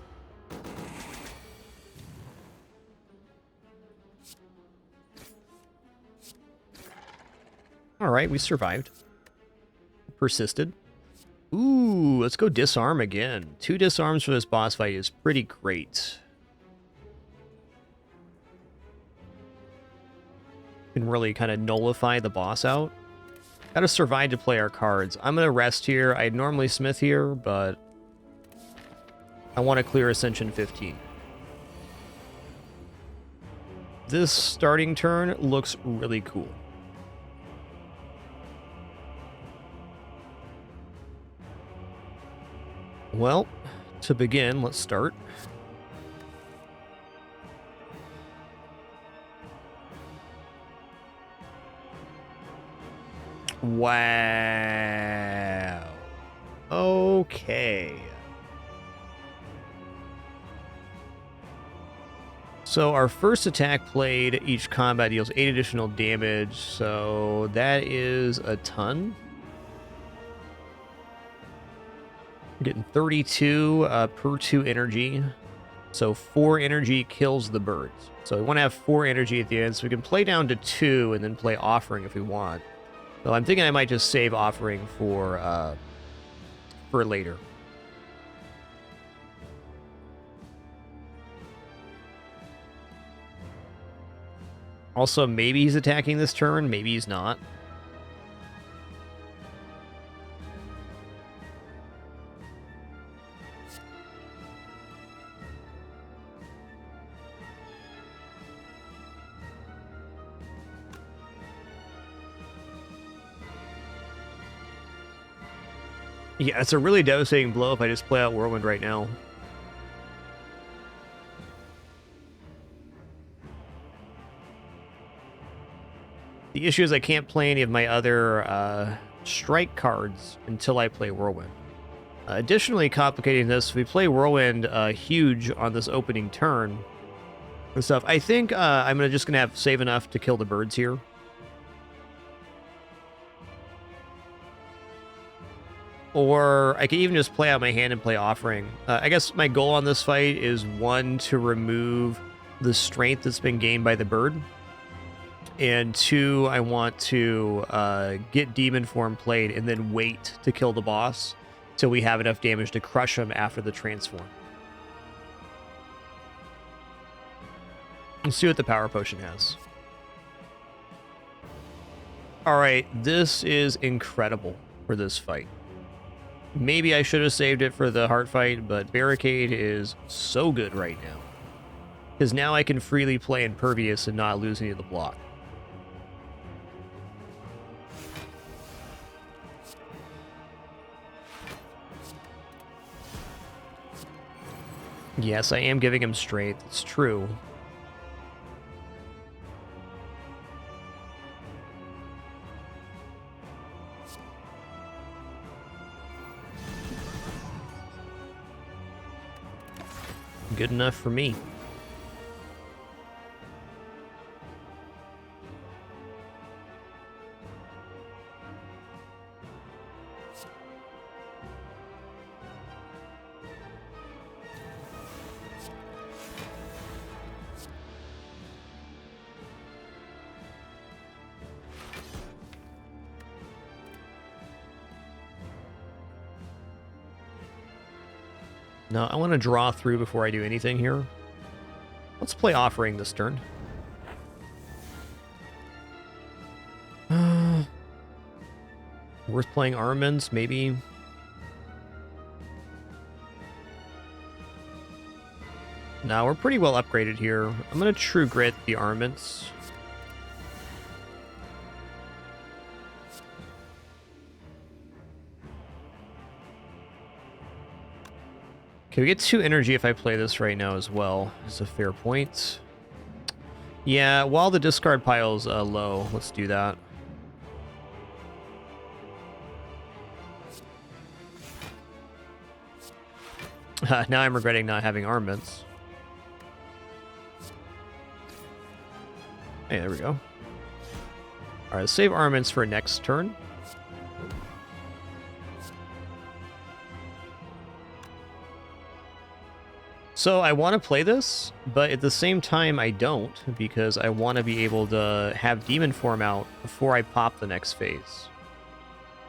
Alright, we survived. Persisted. Ooh, let's go Disarm again. 2 disarms for this boss fight is pretty great. Can really kind of nullify the boss out. Gotta survive to play our cards. I'm gonna rest here. I'd normally Smith here, but I want to clear Ascension 15. This starting turn looks really cool. Well, to begin, let's start. Wow. Okay. So our first attack played, each combat deals 8 additional damage, so that is a ton. Getting 32 per 2 energy. So 4 energy kills the birds. So we want to have 4 energy at the end, so we can play down to 2 and then play Offering if we want. So I'm thinking I might just save Offering for later. Also, maybe he's attacking this turn, maybe he's not. Yeah, it's a really devastating blow if I just play out Whirlwind right now. The issue is I can't play any of my other strike cards until I play Whirlwind. Additionally, complicating this, if we play Whirlwind huge on this opening turn and stuff, I think I'm just going to have save enough to kill the birds here. Or I could even just play out my hand and play Offering. I guess my goal on this fight is, 1, to remove the strength that's been gained by the bird. And 2, I want to get demon form played and then wait to kill the boss till we have enough damage to crush him after the transform. Let's see what the power potion has. Alright, this is incredible for this fight. Maybe I should have saved it for the heart fight, but Barricade is so good right now. Because now I can freely play Impervious and not lose any of the block. Yes, I am giving him strength. It's true. Good enough for me. No, I want to draw through before I do anything here. Let's play Offering this turn. Worth playing Armaments, maybe. No, we're pretty well upgraded here. I'm going to True Grit the Armaments. Okay, we get 2 energy if I play this right now as well. That's a fair point. Yeah, while the discard pile's low, let's do that. Now I'm regretting not having armaments. Hey, there we go. Alright, let's save armaments for next turn. So I want to play this, but at the same time I don't, because I want to be able to have demon form out before I pop the next phase.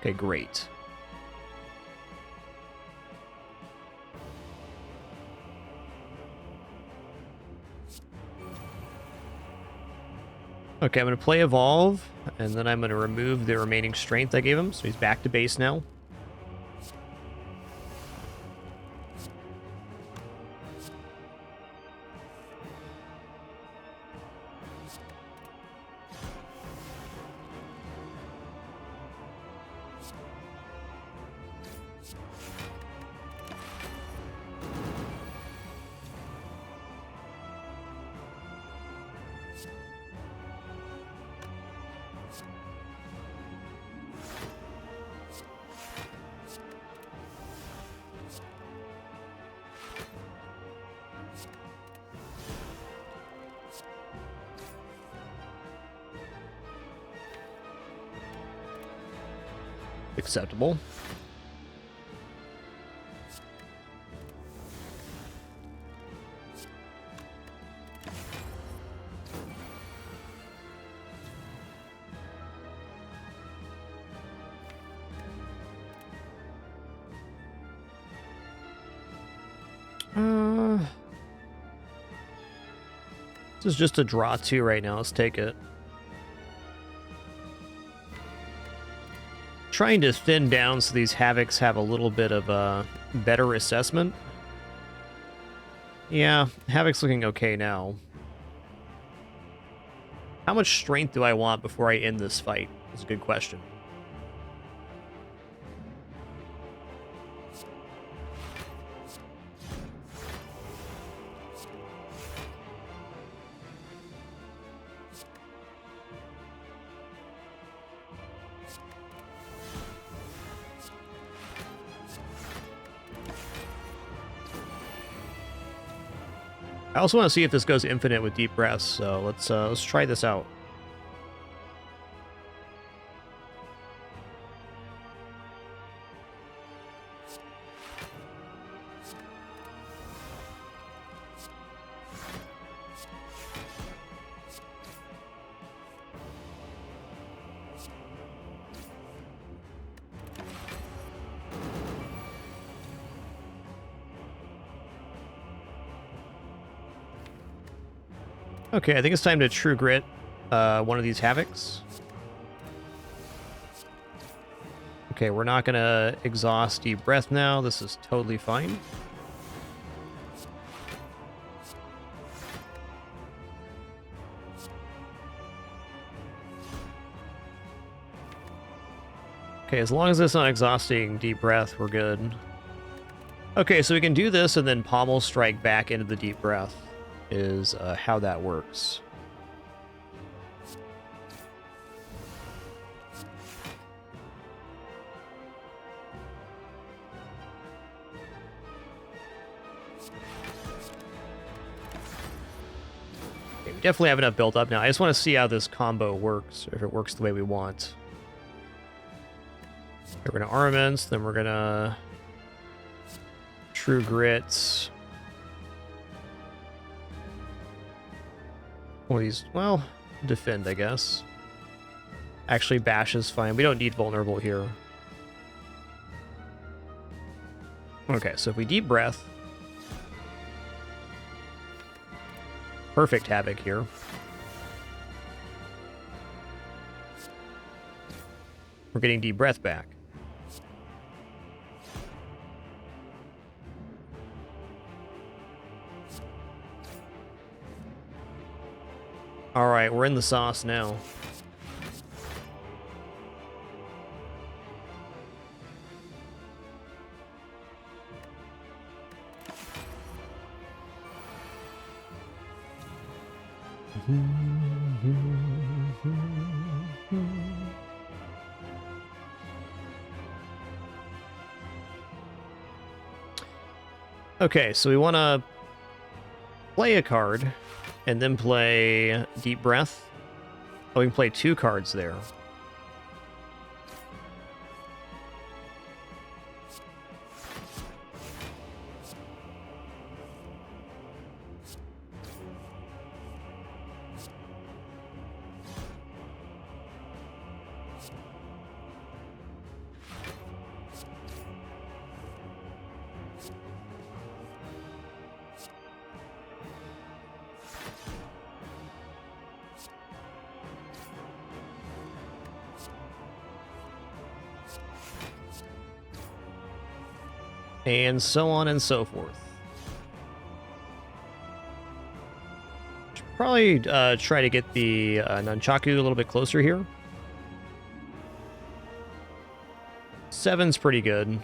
Okay, great. Okay, I'm going to play Evolve, and then I'm going to remove the remaining strength I gave him, so he's back to base now. Acceptable. This is just a draw 2 right now. Let's take it. Trying to thin down so these Havocs have a little bit of a better assessment. Yeah, Havoc's looking okay now. How much strength do I want before I end this fight? That's a good question. I also want to see if this goes infinite with deep breaths, so let's try this out. Okay, I think it's time to True Grit one of these Havocs. Okay, we're not going to exhaust Deep Breath now. This is totally fine. Okay, as long as it's not exhausting Deep Breath, we're good. Okay, so we can do this and then Pommel Strike back into the Deep Breath is how that works. Okay, we definitely have enough built up now. I just want to see how this combo works, if it works the way we want. Okay, we're going to Armaments, then we're going to True Grits. One of these, well, defend, I guess. Actually, Bash is fine. We don't need Vulnerable here. Okay, so if we Deep Breath. Perfect Havoc here. We're getting Deep Breath back. All right, we're in the sauce now. Okay, so we want to play a card and then play Deep Breath. Oh, we can play 2 cards there. And so on and so forth. Should probably try to get the Nunchaku a little bit closer here. 7's pretty good.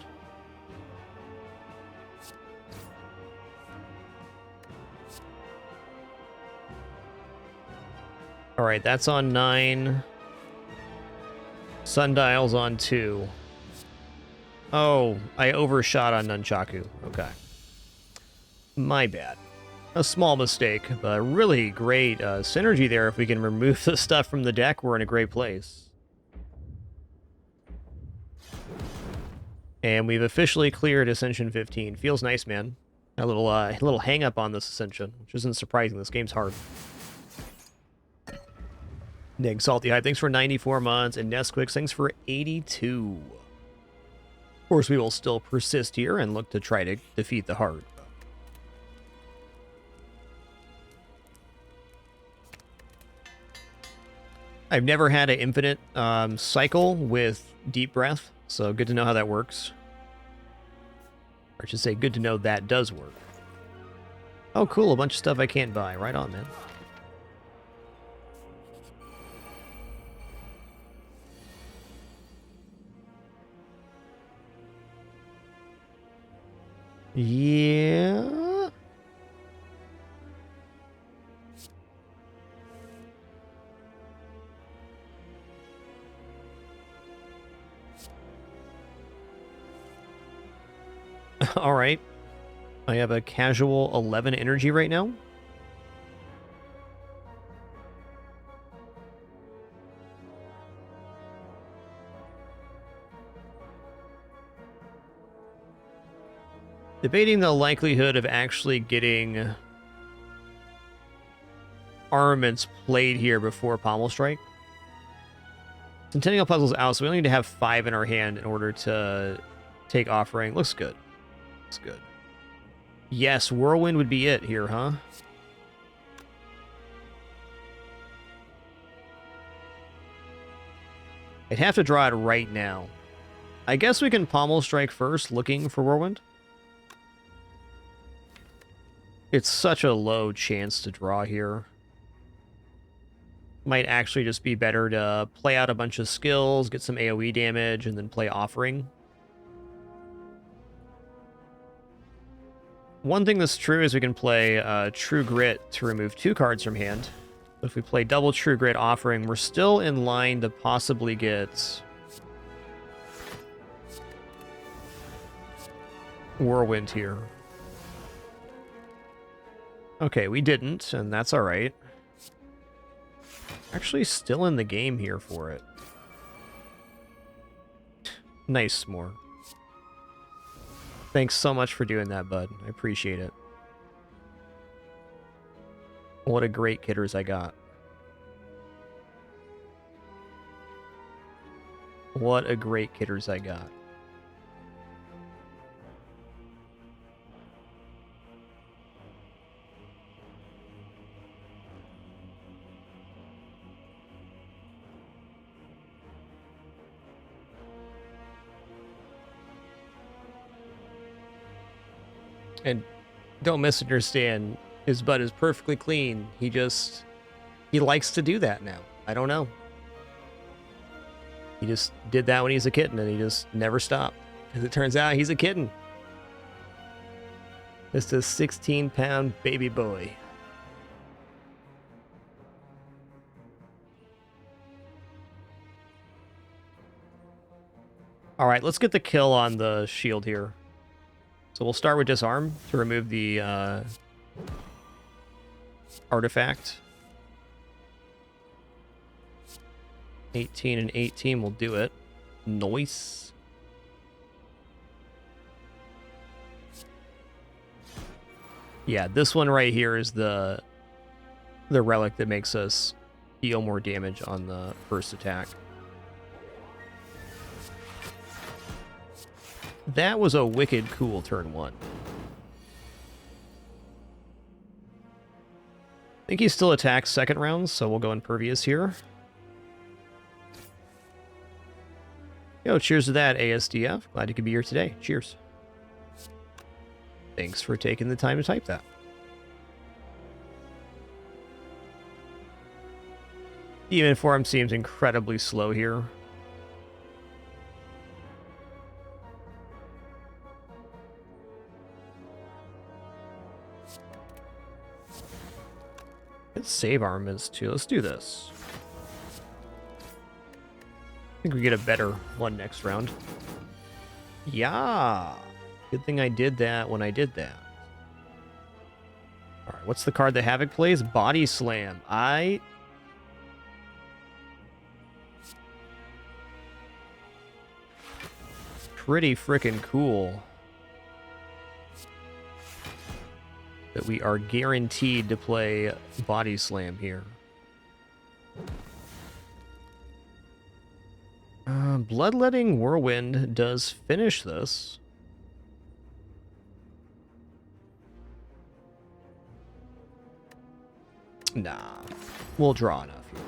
All right, that's on 9. Sundial's on 2. Oh, I overshot on Nunchaku. Okay. My bad. A small mistake, but really great synergy there. If we can remove the stuff from the deck, we're in a great place. And we've officially cleared Ascension 15. Feels nice, man. A little hang up on this Ascension, which isn't surprising. This game's hard. Nig Salty Hype, thanks for 94 months, and Nesquix, thanks for 82. Of course, we will still persist here and look to try to defeat the Heart. I've never had an infinite cycle with Deep Breath, so good to know how that works. Or I should say, good to know that does work. Oh, cool, a bunch of stuff I can't buy. Right on, man. Yeah. All right. I have a casual 11 energy right now. Debating the likelihood of actually getting armaments played here before Pommel Strike. Centennial Puzzle's out, so we only need to have 5 in our hand in order to take Offering. Looks good. Looks good. Yes, Whirlwind would be it here, huh? I'd have to draw it right now. I guess we can Pommel Strike first, looking for Whirlwind. It's such a low chance to draw here. Might actually just be better to play out a bunch of skills, get some AoE damage, and then play Offering. One thing that's true is we can play True Grit to remove 2 cards from hand. If we play double True Grit Offering, we're still in line to possibly get Whirlwind here. Okay, we didn't, and that's alright. Actually still in the game here for it. Nice, S'more. Thanks so much for doing that, bud. I appreciate it. What a great Kitters I got. What a great Kitters I got. And don't misunderstand, his butt is perfectly clean. He likes to do that now. I don't know. He just did that when he was a kitten, and he just never stopped. Because it turns out he's a kitten. Just a 16-pound baby boy. All right, let's get the kill on the shield here. So we'll start with Disarm to remove the artifact. 18 and 18 will do it. Nice. Yeah, this one right here is the relic that makes us deal more damage on the first attack. That was a wicked cool turn 1. I think he still attacks second rounds, so we'll go Impervious here. Yo, cheers to that, ASDF. Glad you could be here today. Cheers. Thanks for taking the time to type that. Demon form seems incredibly slow here. Let's save armaments too. Let's do this. I think we get a better one next round. Yeah. Good thing I did that when I did that. Alright, what's the card that Havoc plays? Body Slam. Pretty freaking cool that we are guaranteed to play Body Slam here. Bloodletting Whirlwind does finish this. Nah, we'll draw enough here.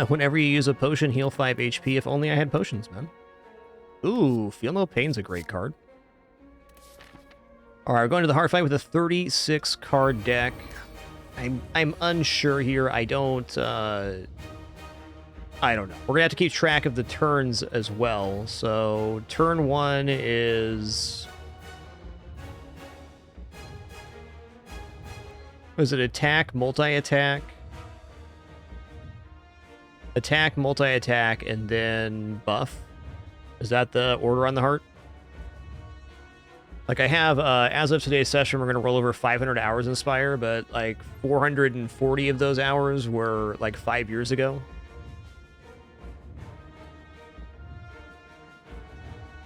Whenever you use a potion, heal 5 HP. If only I had potions, man. Ooh, Feel No Pain's a great card. Alright, we're going to the hard fight with a 36 card deck. I'm unsure here. I don't know. We're gonna have to keep track of the turns as well. So turn 1 is... Was it attack, multi-attack? Attack, multi-attack, and then buff. Is that the order on the heart? Like I have, as of today's session, we're going to roll over 500 hours in Spire, but like 440 of those hours were like 5 years ago.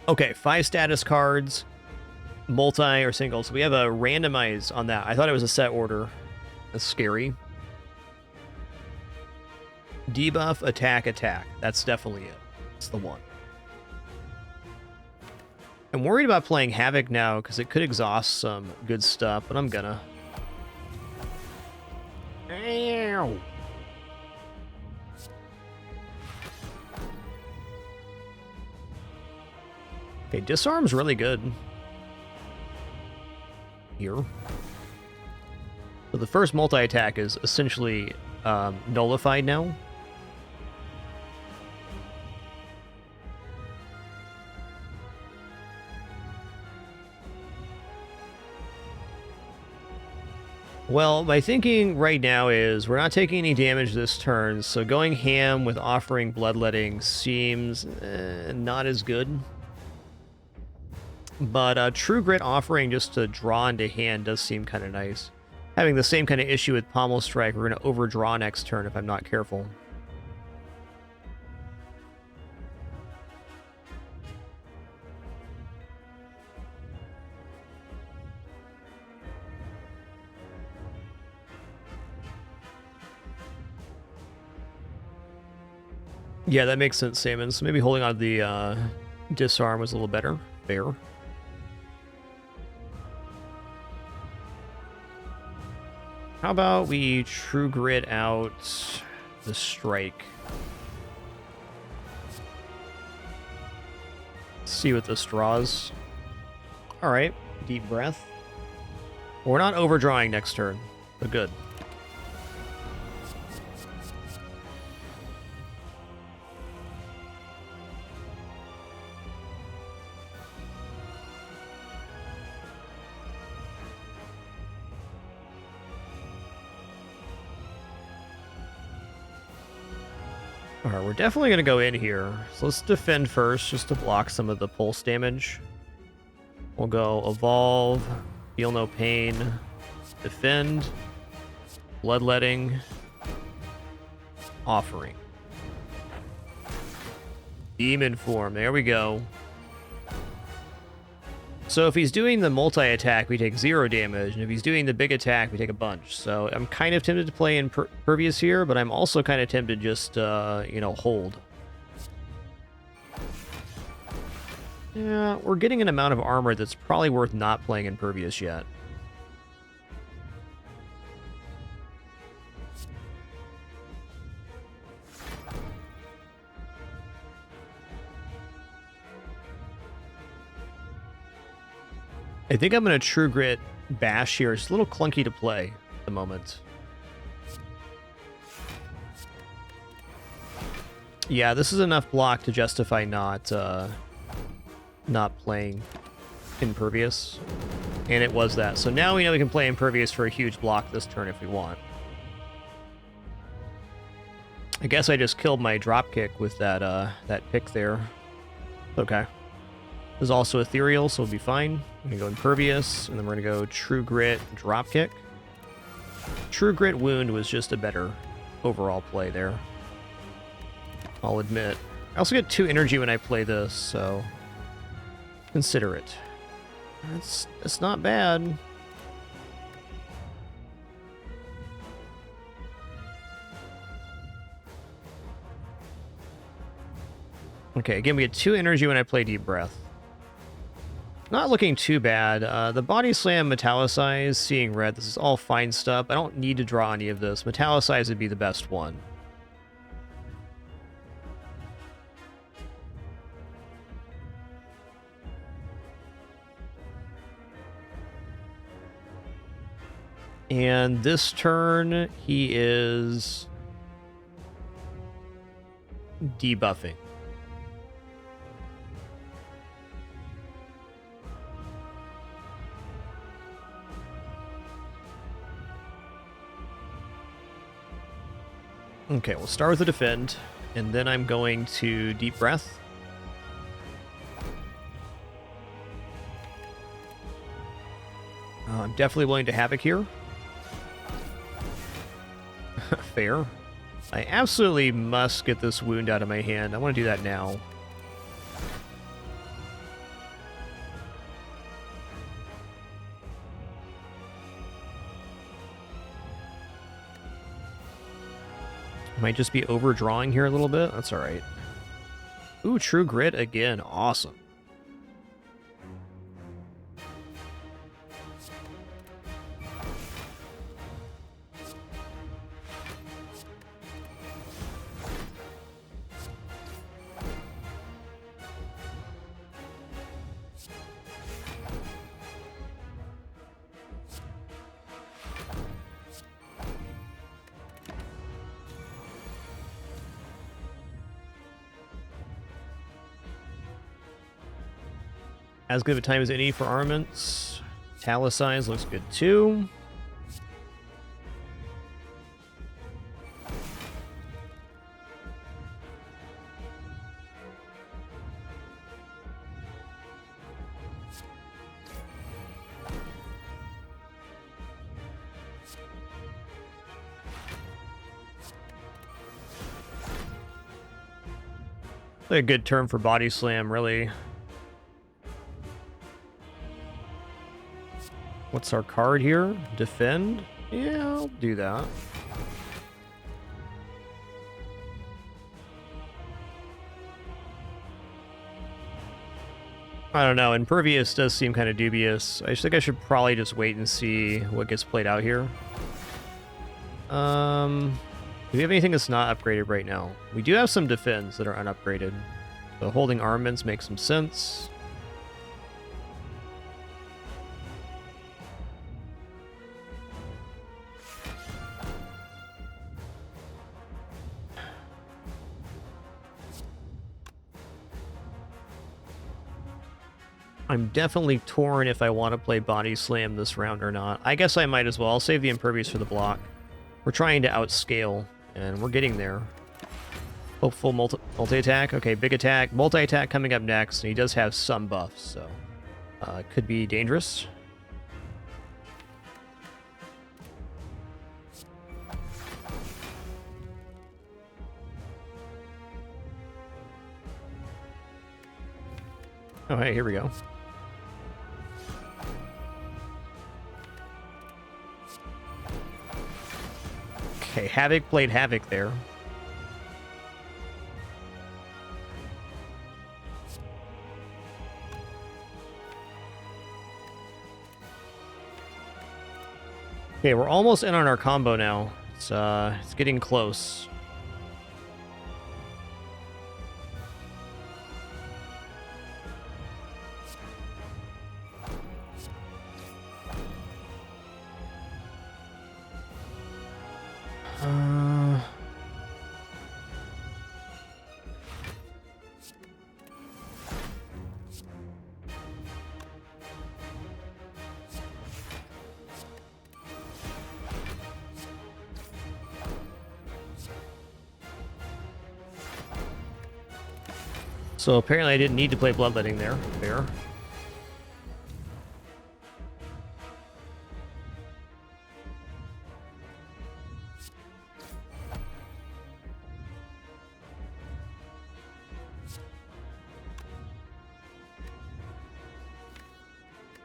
Okay, 5 status cards, multi or single. So we have a randomize on that. I thought it was a set order. That's scary. Debuff, attack, attack. That's definitely it. It's the one. I'm worried about playing Havoc now because it could exhaust some good stuff, but I'm gonna. Ow. Okay, Disarm's really good here. So the first multi-attack is essentially nullified now. Well, my thinking right now is we're not taking any damage this turn, so going ham with offering bloodletting seems not as good. But True Grit offering just to draw into hand does seem kind of nice. Having the same kind of issue with Pommel Strike, we're going to overdraw next turn if I'm not careful. Yeah, that makes sense, Salmon. So maybe holding on to the disarm was a little better. Fair. How about we True Grit out the strike? See what this draws. Alright, deep breath. We're not overdrawing next turn, but good. Alright, we're definitely going to go in here. So let's defend first, just to block some of the pulse damage. We'll go Evolve, Feel No Pain, Defend, Bloodletting, Offering. Demon Form, there we go. So if he's doing the multi-attack, we take 0 damage, and if he's doing the big attack, we take a bunch. So I'm kind of tempted to play Impervious here, but I'm also kind of tempted just, you know, hold. Yeah, we're getting an amount of armor that's probably worth not playing Impervious yet. I think I'm going to True Grit Bash here. It's a little clunky to play at the moment. Yeah, this is enough block to justify not playing Impervious. And it was that. So now we know we can play Impervious for a huge block this turn if we want. I guess I just killed my dropkick with that that pick there. Okay. There's also Ethereal, so we'll be fine. We're going to go Impervious, and then we're going to go True Grit, Dropkick. True Grit Wound was just a better overall play there. I'll admit. I also get 2 energy when I play this, so consider it. It's not bad. Okay, again, we get 2 energy when I play Deep Breath. Not looking too bad. The Body Slam, Metallicize, Seeing Red, this is all fine stuff. I don't need to draw any of this. Metallicize would be the best one. And this turn, he is debuffing. Okay, we'll start with the defend, and then I'm going to Deep Breath. I'm definitely willing to Havoc here. Fair. I absolutely must get this wound out of my hand. I want to do that now. Might just be overdrawing here a little bit. That's all right. Ooh, True Grit again. Awesome. As good of a time as any for armaments. Italicized looks good too. A good term for body slam, really. What's our card here? Defend? Yeah, I'll do that. I don't know. Impervious does seem kind of dubious. I think I should probably just wait and see what gets played out here. Do we have anything that's not upgraded right now? We do have some defense that are unupgraded. So holding armaments makes some sense. I'm definitely torn if I want to play Body Slam this round or not. I guess I might as well. I'll save the Impervious for the block. We're trying to outscale, and we're getting there. Hopeful multi-attack. Okay, big attack. Multi-attack coming up next, and he does have some buffs, so it could be dangerous. Oh, hey, here we go. Okay, Havoc played Havoc there. Okay, we're almost in on our combo now. It's getting close. So apparently I didn't need to play Bloodletting there. Fair.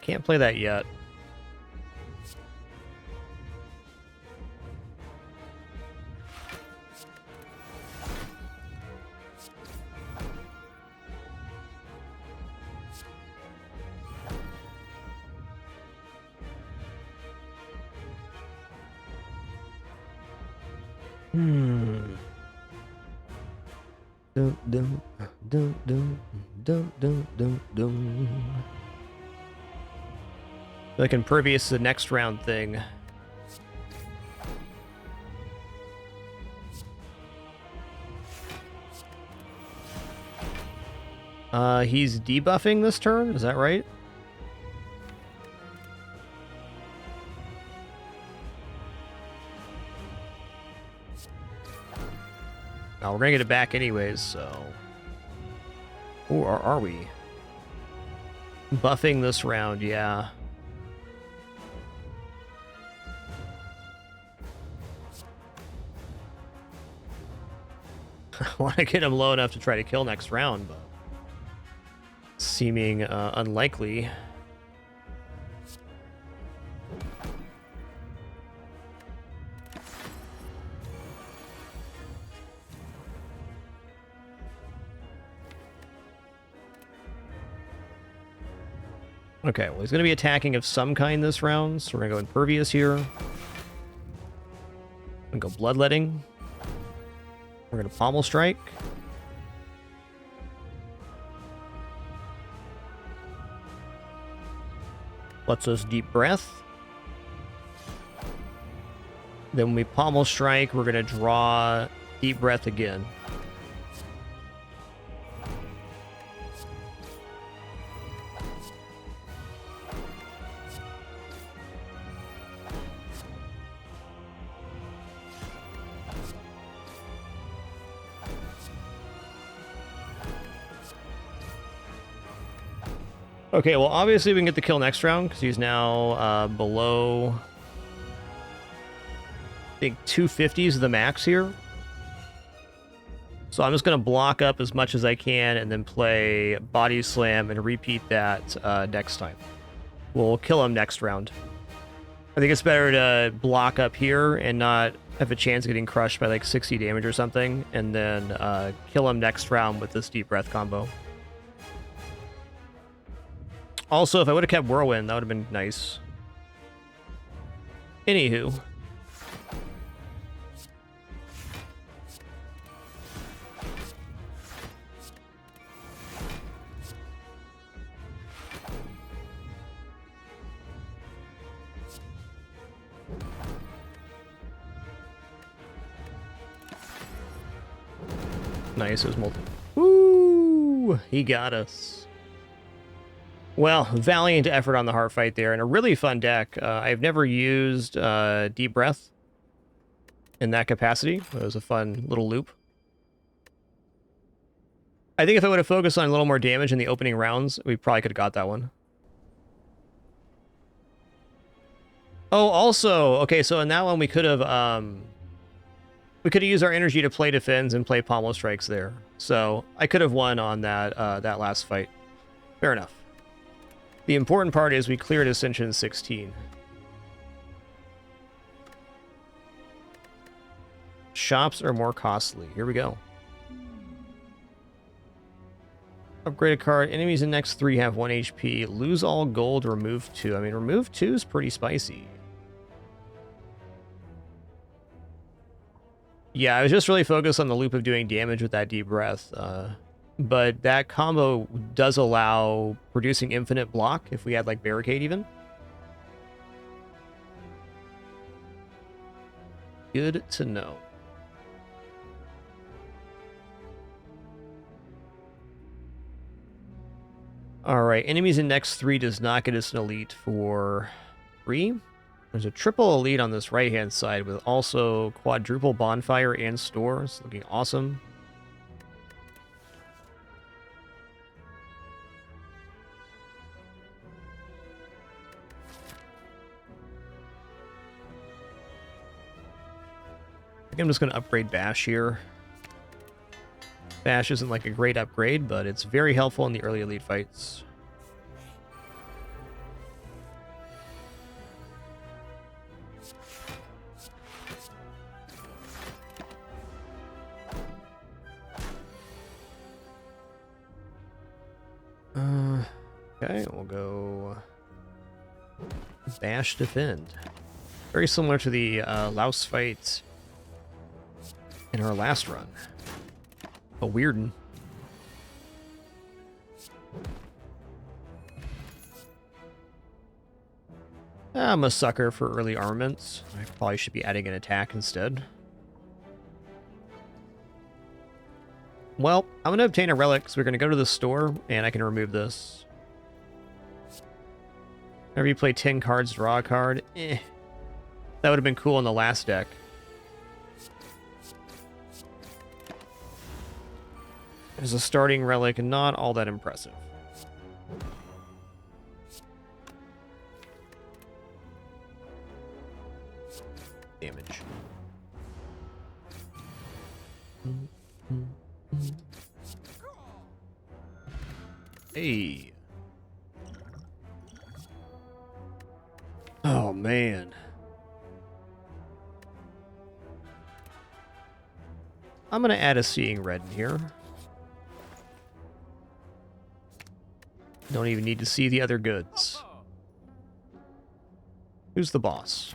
Can't play that yet. Like Impervious is the next round thing. He's debuffing this turn, is that right? Oh, we're gonna get it back anyways, so... Or are we? Buffing this round, yeah. I want to get him low enough to try to kill next round, but... seeming unlikely. Okay, well, he's going to be attacking of some kind this round, so we're going to go Impervious here. We're going to go Bloodletting. We're going to Pommel Strike. Lets us Deep Breath. Then when we Pommel Strike, we're going to draw Deep Breath again. Okay, well, obviously we can get the kill next round because he's now below, I think, 250 is the max here. So I'm just going to block up as much as I can and then play Body Slam and repeat that next time. We'll kill him next round. I think it's better to block up here and not have a chance of getting crushed by like 60 damage or something, and then kill him next round with this Deep Breath combo. Also, if I would have kept Whirlwind, that would have been nice. Anywho. Nice, it was multi. Woo! He got us. Well, valiant effort on the heart fight there, and a really fun deck. I've never used Deep Breath in that capacity. It was a fun little loop. I think if I would have focused on a little more damage in the opening rounds, we probably could have got that one. Oh, also, okay, so in that one we could have used our energy to play defends and play Pommel Strikes there. So I could have won on that that last fight. Fair enough. The important part is we cleared Ascension 16. Shops are more costly. Here we go. Upgrade a card. Enemies in next 3 have 1 HP. Lose all gold, remove 2. I mean, remove 2 is pretty spicy. Yeah, I was just really focused on the loop of doing damage with that Deep Breath. But that combo does allow producing infinite block if we had like Barricade even. Good to know. Alright, enemies in next 3 does not get us an elite for 3. There's a triple elite on this right-hand side with also quadruple bonfire and stores. Looking awesome. I think I'm just going to upgrade Bash here. Bash isn't like a great upgrade, but it's very helpful in the early elite fights. Okay, we'll go Bash Defend. Very similar to the Louse fight in our last run. A weird one. I'm a sucker for early armaments. I probably should be adding an attack instead. Well, I'm going to obtain a relic, so we're going to go to the store, and I can remove this. Whenever you play 10 cards, draw a card. That would have been cool in the last deck. As a starting relic, not all that impressive. Damage. Hey. Oh, man. I'm going to add a Seeing Red in here. Don't even need to see the other goods. Who's the boss?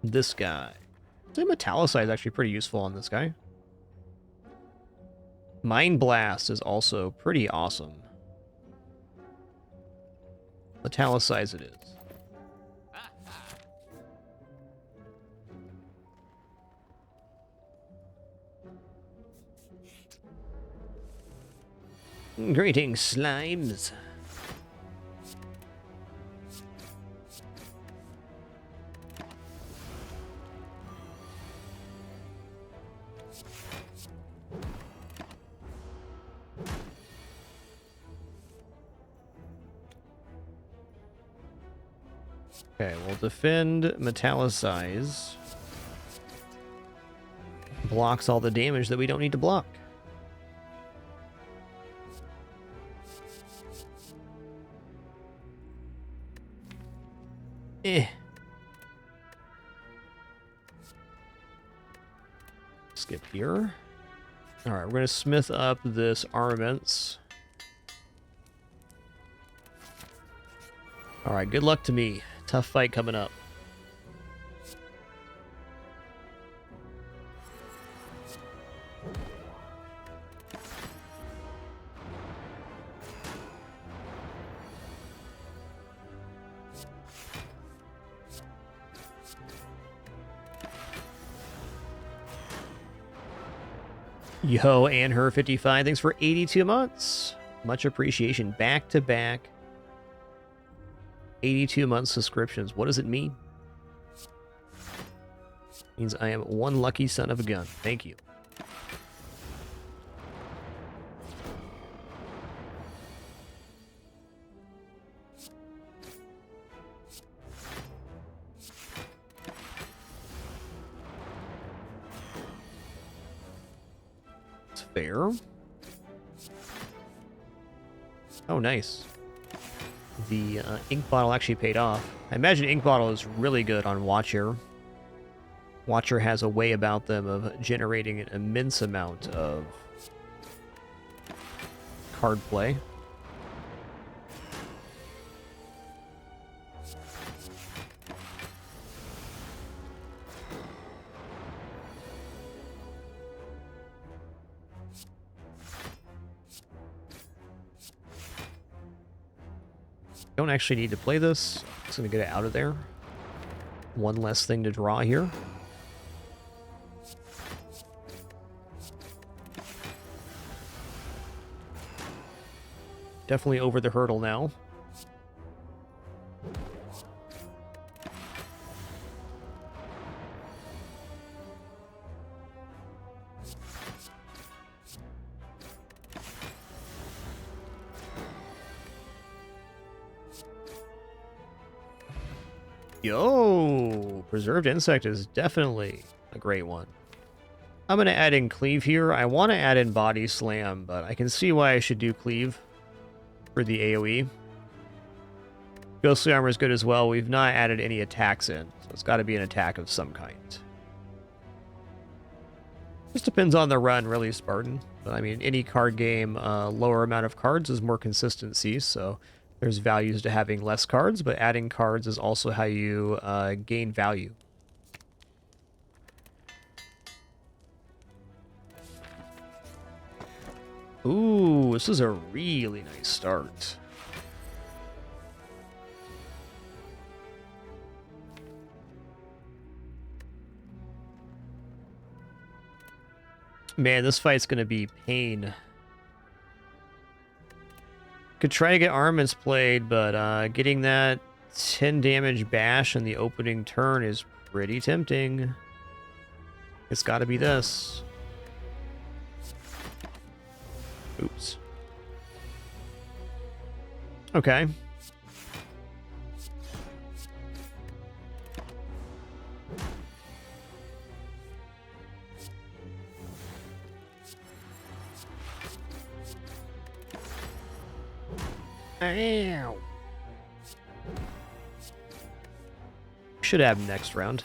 This guy. The Metallicize is actually pretty useful on this guy. Mind Blast is also pretty awesome. Metallicize it is. Greetings, slimes. Okay, we'll defend metallicize. Blocks all the damage that we don't need to block. Skip here. All right, we're going to smith up this armaments. All right, good luck to me. Tough fight coming up. Yo, and her 55. Thanks for 82 months. Much appreciation. Back to back. 82 month subscriptions. What does it mean? It means I am one lucky son of a gun. Thank you. It's fair. Oh, nice. The ink bottle actually paid off. I imagine ink bottle is really good on Watcher. Watcher has a way about them of generating an immense amount of card play. Don't actually need to play this. I'm just going to get it out of there. One less thing to draw here. Definitely over the hurdle now. Yo, Preserved Insect is definitely a great one. I'm going to add in Cleave here. I want to add in Body Slam, but I can see why I should do Cleave for the AoE. Ghostly Armor is good as well. We've not added any attacks in, so it's got to be an attack of some kind. Just depends on the run, really, Spartan. But I mean, any card game, lower amount of cards is more consistency, so there's values to having less cards, but adding cards is also how you gain value. Ooh, this is a really nice start. Man, this fight's gonna be pain. Could try to get armaments played, but getting that 10 damage bash in the opening turn is pretty tempting. It's gotta be this. Oops. Okay. Ow. Should have next round.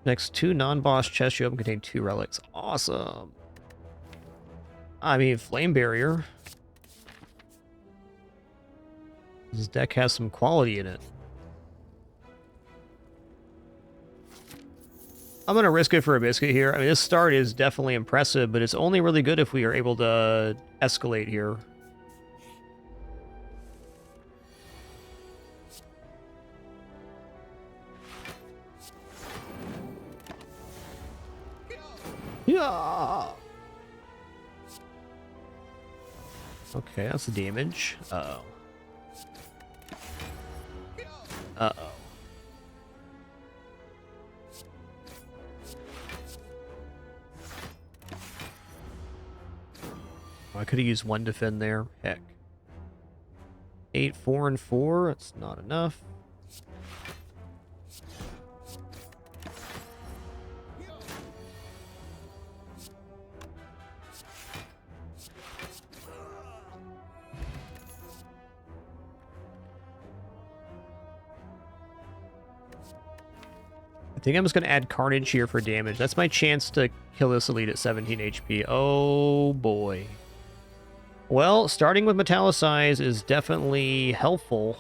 Next 2 non-boss chests you open contain 2 relics. Awesome. I mean, Flame Barrier. This deck has some quality in it. I'm going to risk it for a biscuit here. I mean, this start is definitely impressive, but it's only really good if we are able to escalate here. Yeah. Okay, that's the damage. Uh-oh. Uh-oh. Oh, I could have used 1 defend there. Heck. 8, 4, and 4. That's not enough. I think I'm just going to add Carnage here for damage. That's my chance to kill this elite at 17 HP. Oh, boy. Well, starting with Metallicize is definitely helpful.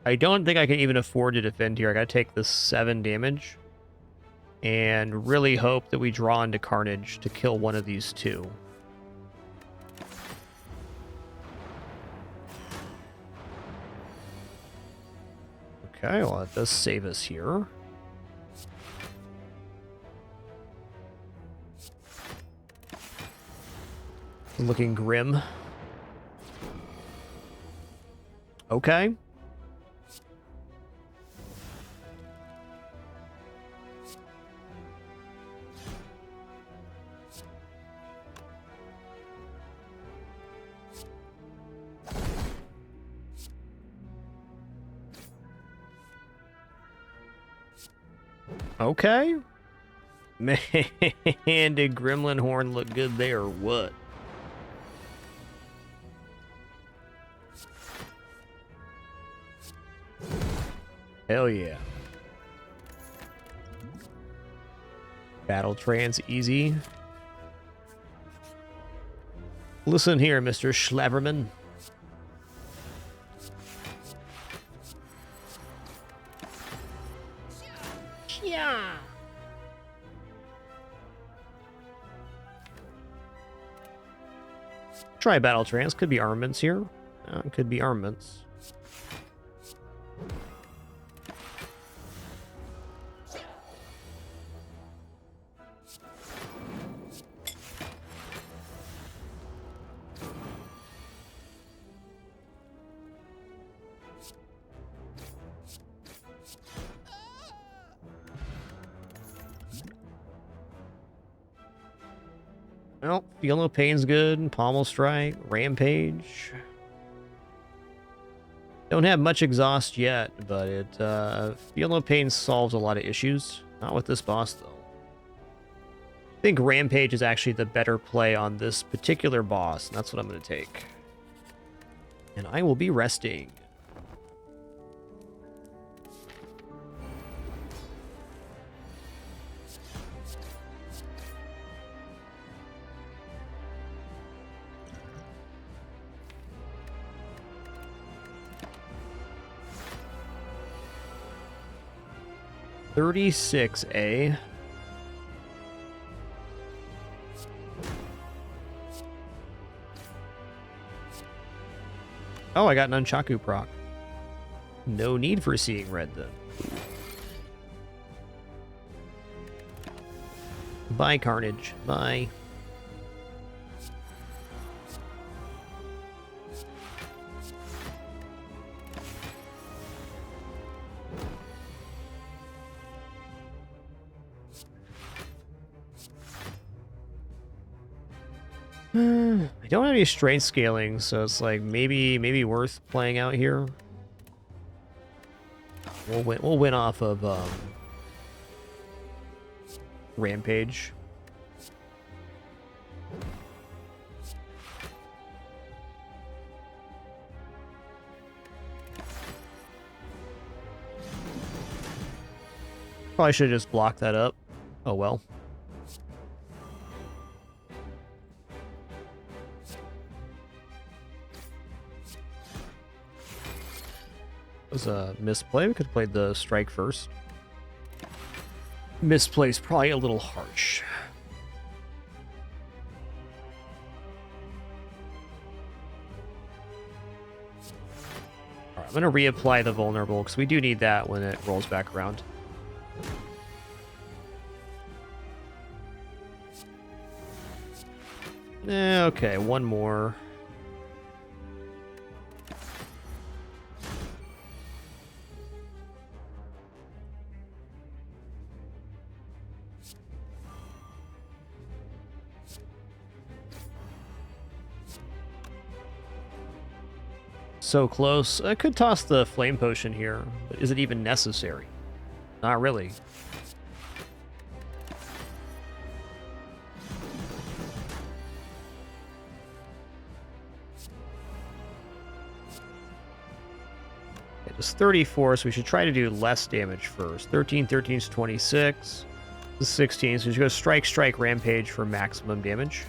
I don't think I can even afford to defend here. I gotta take the 7 damage. And really hope that we draw into Carnage to kill one of these two. Okay, well, that does save us here. Looking grim. Okay. Okay. Man, did Gremlin Horn look good there or what? Hell yeah. Battle trance easy. Listen here, Mr. Schlaverman. Yeah. Try battle trance. Could be armaments here. Could be armaments. Well, Feel No Pain's good. Pommel Strike, Rampage. Don't have much exhaust yet, but it Feel No Pain solves a lot of issues. Not with this boss, though. I think Rampage is actually the better play on this particular boss, and that's what I'm going to take. And I will be resting. $36A. Oh, I got an Nunchaku proc. No need for seeing red, then. Bye, Carnage. Bye. I don't have any strength scaling, so it's like maybe worth playing out here. We'll win off of Rampage. Probably should have just blocked that up. Oh well. Was a misplay. We could have played the strike first. Misplay's probably a little harsh. Alright, I'm going to reapply the vulnerable because we do need that when it rolls back around. Okay, one more. so close. I could toss the flame potion here, but is it even necessary? Not really. It is 34, so we should try to do less damage first. 13, 13 is 26. This is 16, so we should go strike, strike, rampage for maximum damage.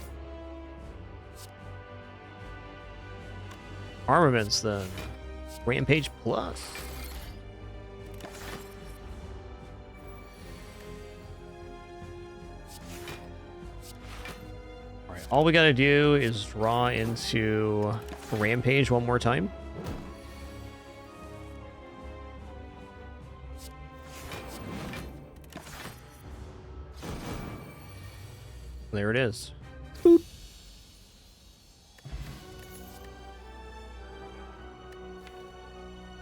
Armaments, then. Rampage plus. Alright, all we gotta do is draw into Rampage one more time. There it is. Boop.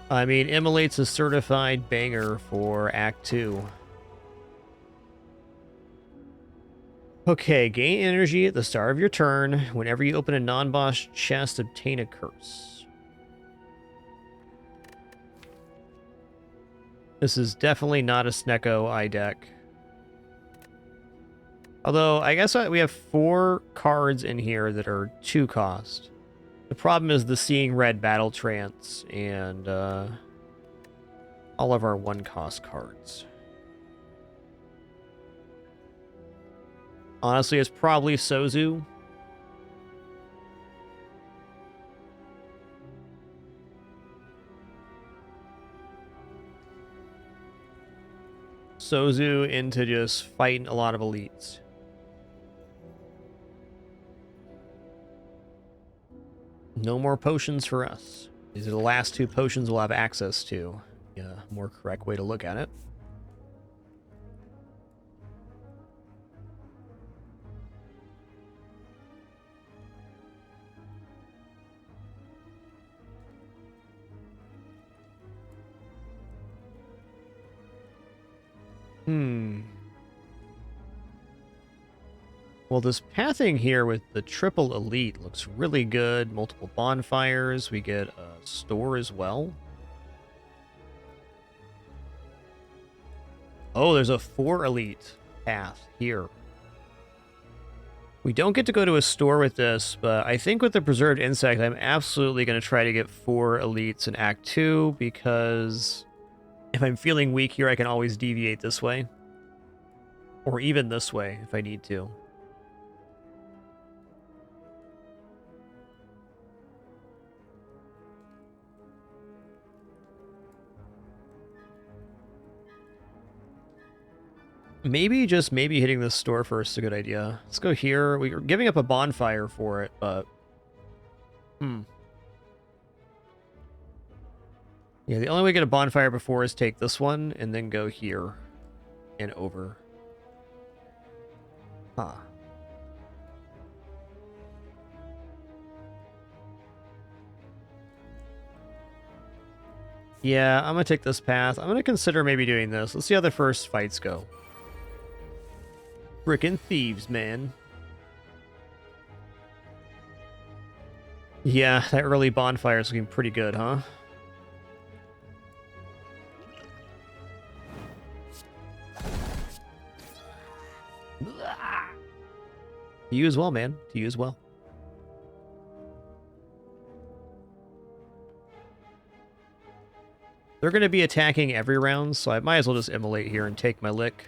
I mean, Immolate's a certified banger for Act 2. Okay, gain energy at the start of your turn. Whenever you open a non-boss chest, obtain a curse. This is definitely not a Snecko eye deck. Although, I guess we have 4 cards in here that are 2 cost. The problem is the Seeing Red Battle Trance and all of our 1 cost cards. Honestly, it's probably Sozu. Sozu into just fighting a lot of elites. No more potions for us. These are the last 2 potions we'll have access to. Yeah, more correct way to look at it. Well, this pathing here with the triple elite looks really good. Multiple bonfires. We get a store as well. Oh, there's a 4 elite path here. We don't get to go to a store with this, but I think with the Preserved Insect, I'm absolutely going to try to get 4 elites in Act 2, because if I'm feeling weak here, I can always deviate this way. Or even this way, if I need to. Maybe, just maybe hitting this store first is a good idea. Let's go here. We're giving up a bonfire for it, but... Yeah, the only way to get a bonfire before is take this one, and then go here. And over. Huh. Yeah, I'm gonna take this path. I'm gonna consider maybe doing this. Let's see how the first fights go. Frickin' thieves, man. Yeah, that early bonfire is looking pretty good, huh? To you as well, man. To you as well. They're going to be attacking every round, so I might as well just immolate here and take my lick.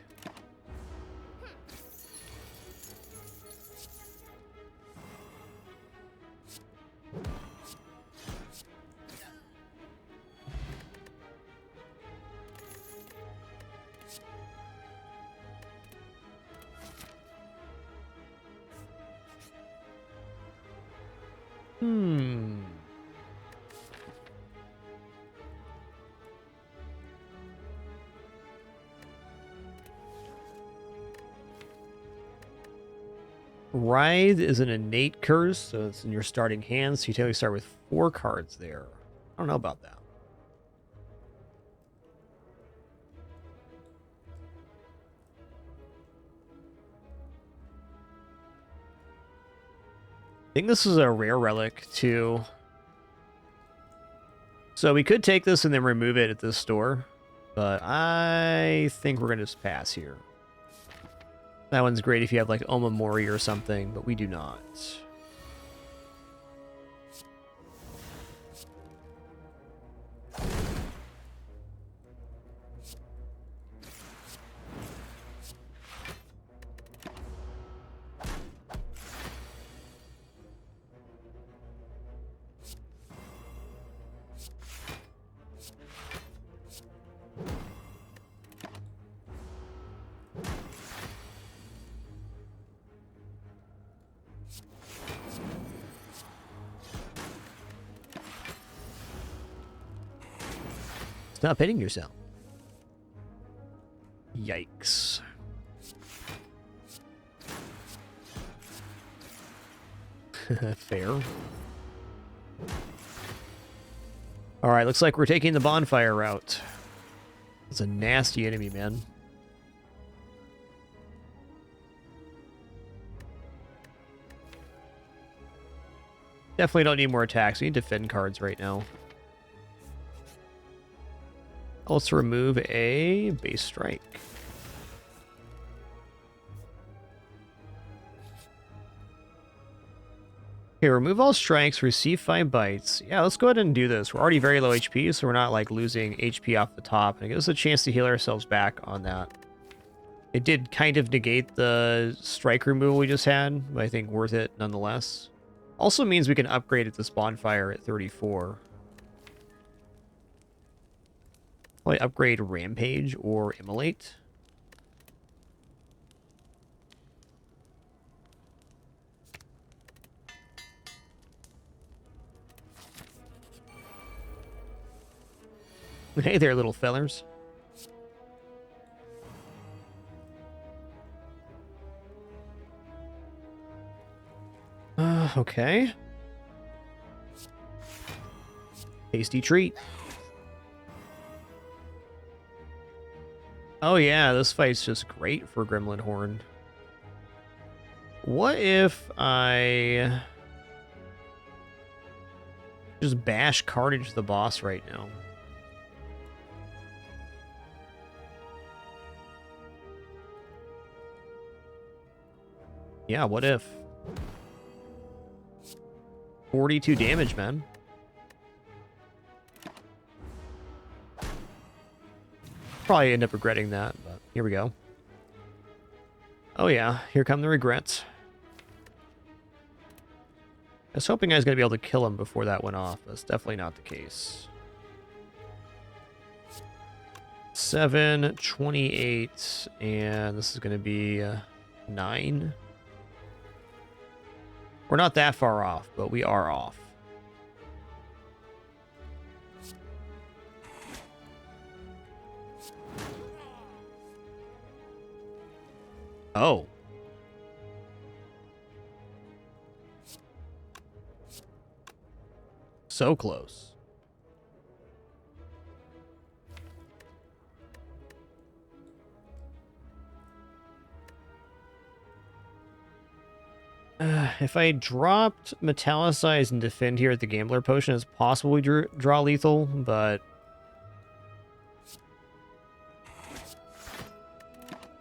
Writhe is an innate curse, so it's in your starting hand, so you typically start with 4 cards there. I don't know about that. I think this is a rare relic, too. So we could take this and then remove it at this store, but I think we're going to just pass here. That one's great if you have like Omamori or something, but we do not. Stop hitting yourself. Yikes. Fair. Alright, looks like we're taking the bonfire route. It's a nasty enemy, man. Definitely don't need more attacks. We need defend cards right now. Also remove a base strike. Okay, remove all strikes, receive 5 bites. Yeah, let's go ahead and do this. We're already very low HP, so we're not like losing HP off the top. And it gives us a chance to heal ourselves back on that. It did kind of negate the strike removal we just had, but I think worth it nonetheless. Also means we can upgrade at this bonfire at 34. Probably upgrade Rampage or Immolate. Hey there, little fellers. Okay. Tasty treat. Oh yeah, this fight's just great for Gremlin Horn. What if I just bash Carnage the boss right now? Yeah, what if? 42 damage, man. Probably end up regretting that, but here we go. Oh yeah, here come the regrets. I was hoping I was going to be able to kill him before that went off. That's definitely not the case. 7, 28, and this is going to be 9. We're not that far off, but we are off. Oh. So close. If I dropped Metallicize and Defend here at the Gambler Potion, it's possible we draw lethal, but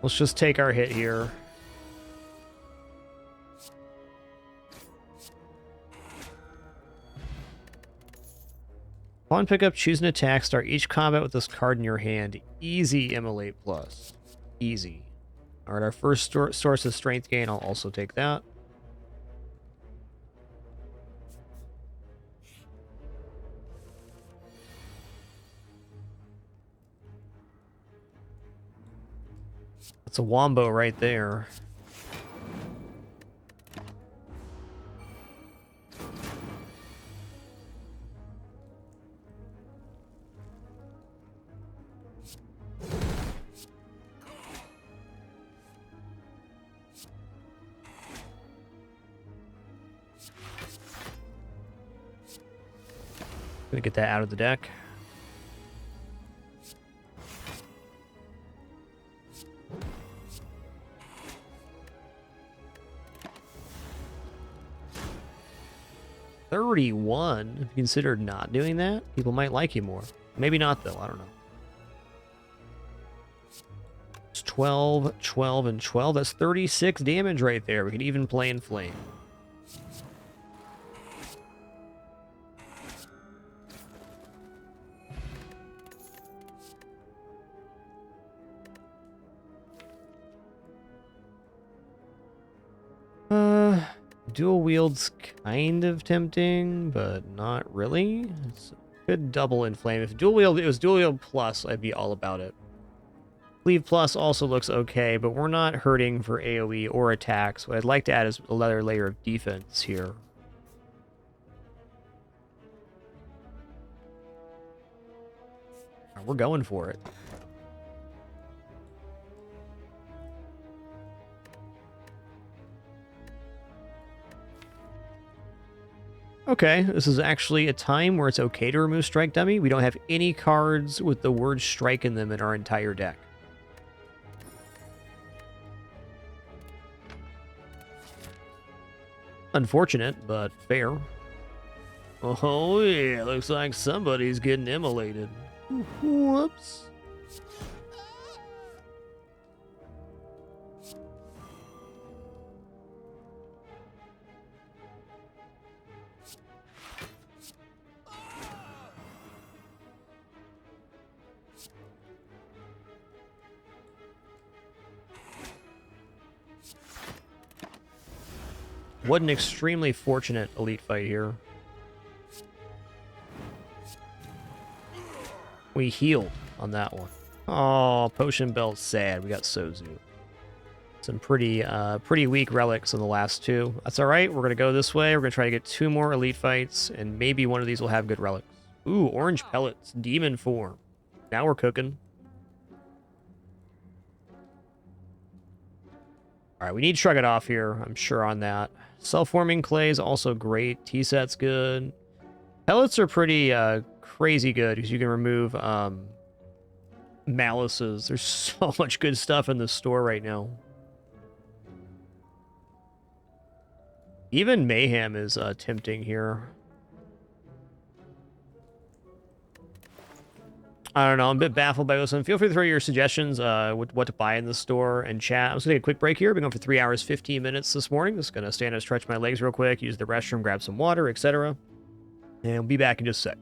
let's just take our hit here. Upon pickup, choose an attack. Start each combat with this card in your hand. Easy Immolate Plus. Easy. Alright, our first source of strength gain, I'll also take that. That's a wombo right there. Gonna get that out of the deck. 31. If you considered not doing that, people might like you more. Maybe not, though. I don't know. It's 12, 12, and 12. That's 36 damage right there. We could even play in flame. Dual wield's kind of tempting, but not really. It's a good double in flame. If dual wield, it was dual wield plus, I'd be all about it. Cleave plus also looks okay, but we're not hurting for AoE or attacks. What I'd like to add is another layer of defense here. We're going for it. Okay, this is actually a time where it's okay to remove Strike Dummy. We don't have any cards with the word Strike in them in our entire deck. Unfortunate, but fair. Oh yeah, looks like somebody's getting immolated. Whoops. What an extremely fortunate elite fight here. We healed on that one. Oh, Potion Belt's sad. We got Sozu. Some pretty weak relics in the last two. That's all right. We're going to go this way. We're going to try to get 2 more elite fights, and maybe one of these will have good relics. Ooh, orange pellets. Demon form. Now we're cooking. All right, we need to shrug it off here. I'm sure on that. Self-forming clay is also great. T-set's good. Pellets are pretty crazy good because you can remove malices. There's so much good stuff in the store right now. Even Mayhem is tempting here. I don't know. I'm a bit baffled by this one. Feel free to throw your suggestions with what to buy in the store and chat. I'm just going to take a quick break here. I've been going for 3 hours, 15 minutes this morning. Just going to stand and stretch my legs real quick, use the restroom, grab some water, etc. And we'll be back in just a sec.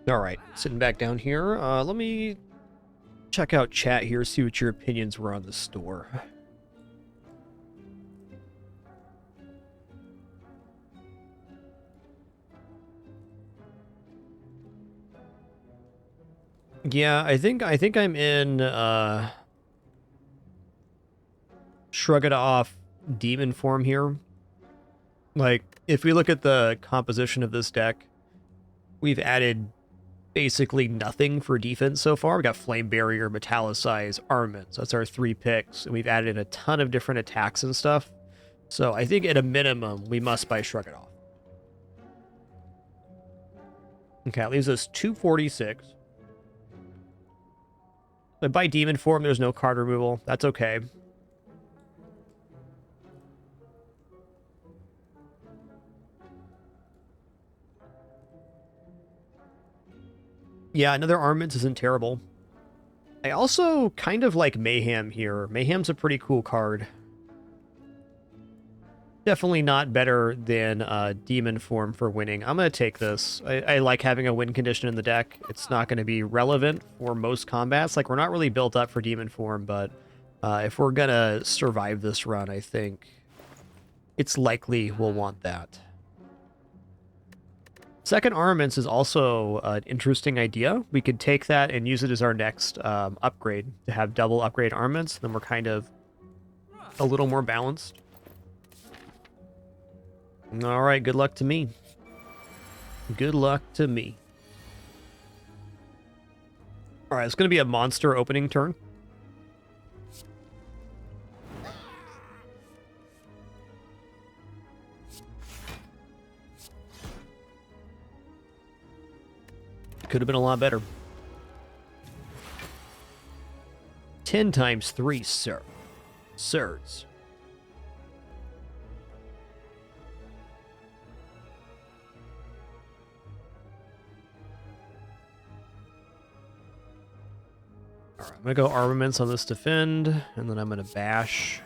All right, sitting back down here. Let me check out chat here, see what your opinions were on the store. Yeah, I think I'm in shrug it off demon form here. Like, if we look at the composition of this deck, we've added basically nothing for defense so far. We got Flame Barrier, Metallicize, Armaments. That's our 3 picks. And we've added a ton of different attacks and stuff. So I think at a minimum, we must buy Shrug It Off. Okay, that leaves us 246. But by demon form, there's no card removal. That's okay. Yeah, another Armaments isn't terrible. I also kind of like Mayhem here. Mayhem's a pretty cool card. Definitely not better than demon form for winning. I'm going to take this. I like having a win condition in the deck. It's not going to be relevant for most combats. Like, we're not really built up for demon form, but if we're going to survive this run, I think it's likely we'll want that. Second Armaments is also an interesting idea. We could take that and use it as our next upgrade to have double upgrade armaments. Then we're kind of a little more balanced. All right, good luck to me. Good luck to me. All right, it's going to be a monster opening turn. Could have been a lot better. 10 times 3, sir. Sirs. Alright, I'm going to go Armaments on this defend, and then I'm going to bash.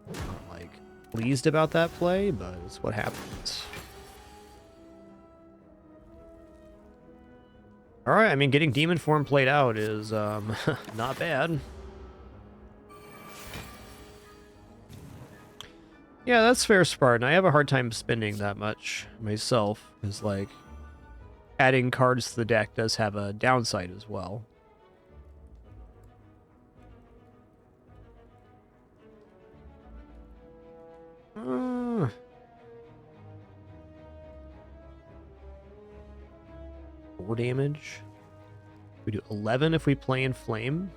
I'm not, like, pleased about that play, but it's what happens. Alright, I mean, getting Demon Form played out is, not bad. Yeah, that's fair, Spartan. I have a hard time spending that much myself, because, like, adding cards to the deck does have a downside as well. Four damage. We do 11 if we play in Flame.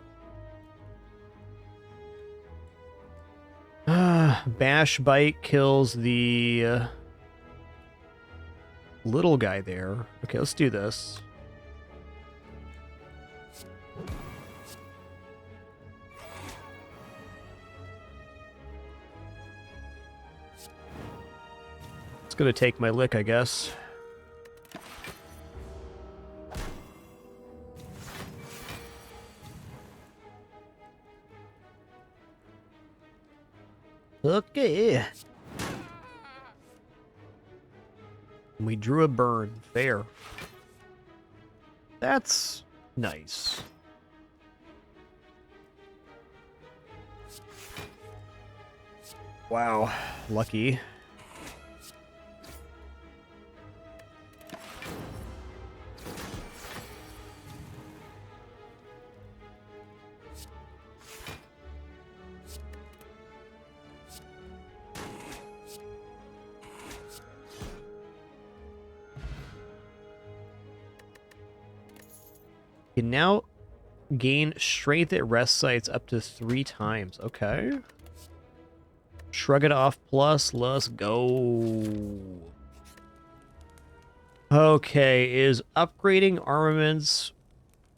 Bash Bite kills the little guy there. Okay, let's do this. It's gonna take my lick, I guess. Okay. We drew a burn. Fair. That's nice. Wow. Lucky. Can now gain strength at rest sites up to 3 times. Okay. Shrug it off plus. Let's go. Okay, is upgrading armaments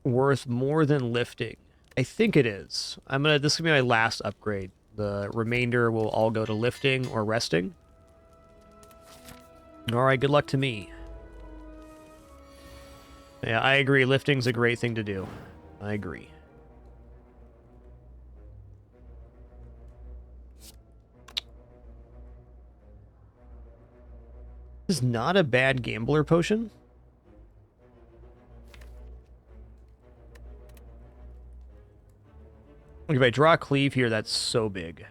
worth more than lifting? I think it is. This is gonna be my last upgrade. The remainder will all go to lifting or resting. Alright, good luck to me. Yeah, I agree. Lifting's a great thing to do. I agree. This is not a bad gambler potion. If I draw a cleave here, that's so big.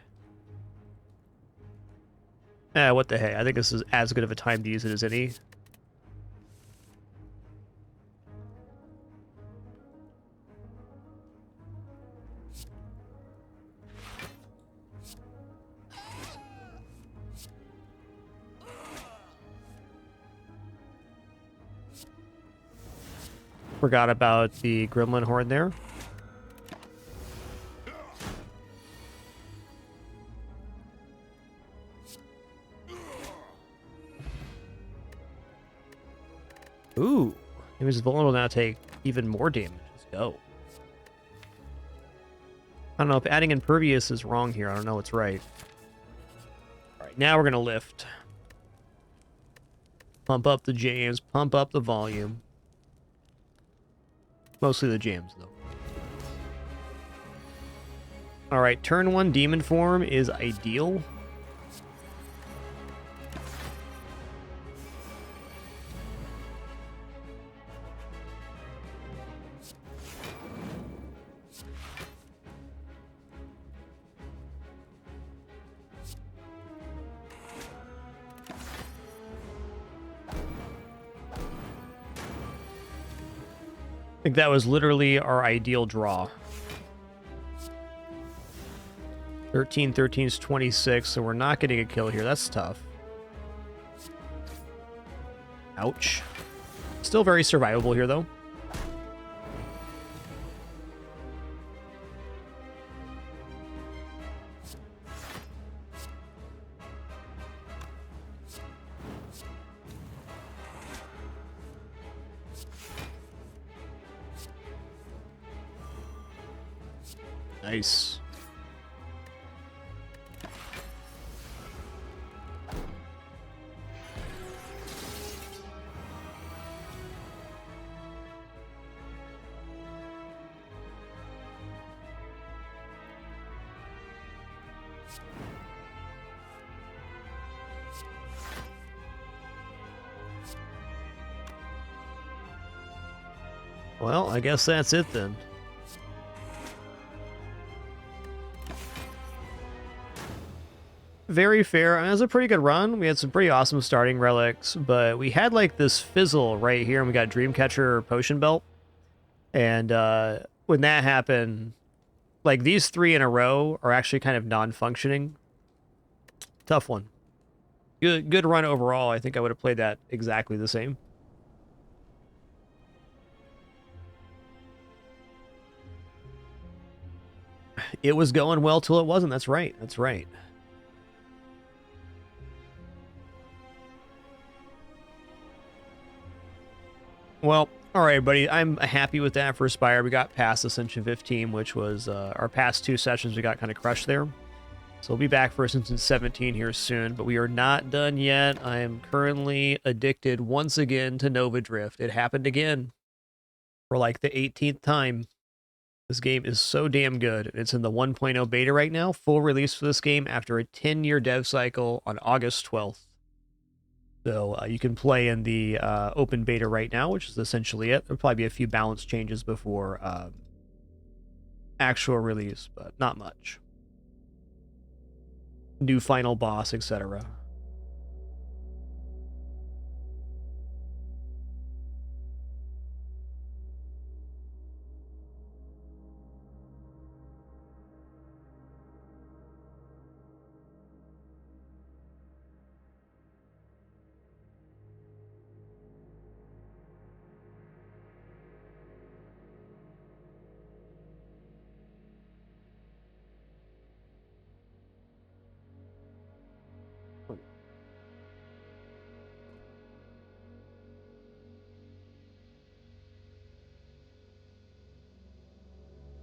What the heck? I think this is as good of a time to use it as any. Forgot about the gremlin horde there. Ooh, it was vulnerable now to take even more damage. Let's go. I don't know if adding impervious is wrong here. I don't know what's right. All right, now we're gonna lift. Pump up the jams, pump up the volume. Mostly the jams, though. All right, turn 1 demon form is ideal. I think that was literally our ideal draw. 13 is 26, so we're not getting a kill here. That's tough. Ouch. Still very survivable here, though. Nice. Well, I guess that's it then. Very fair. It was a pretty good run. We had some pretty awesome starting relics, but we had like this fizzle right here, and we got Dreamcatcher Potion Belt. And when that happened, like these 3 in a row are actually kind of non-functioning. Tough one. Good run overall. I think I would have played that exactly the same. It was going well till it wasn't. That's right. That's right. Well, all right, buddy. I'm happy with that for Spire. We got past Ascension 15, which was our past 2 sessions. We got kind of crushed there. So we'll be back for Ascension 17 here soon, but we are not done yet. I am currently addicted once again to Nova Drift. It happened again for like the 18th time. This game is so damn good. It's in the 1.0 beta right now. Full release for this game after a 10-year dev cycle on August 12th. So you can play in the open beta right now, which is essentially it. There'll probably be a few balance changes before actual release, but not much. New final boss, etc.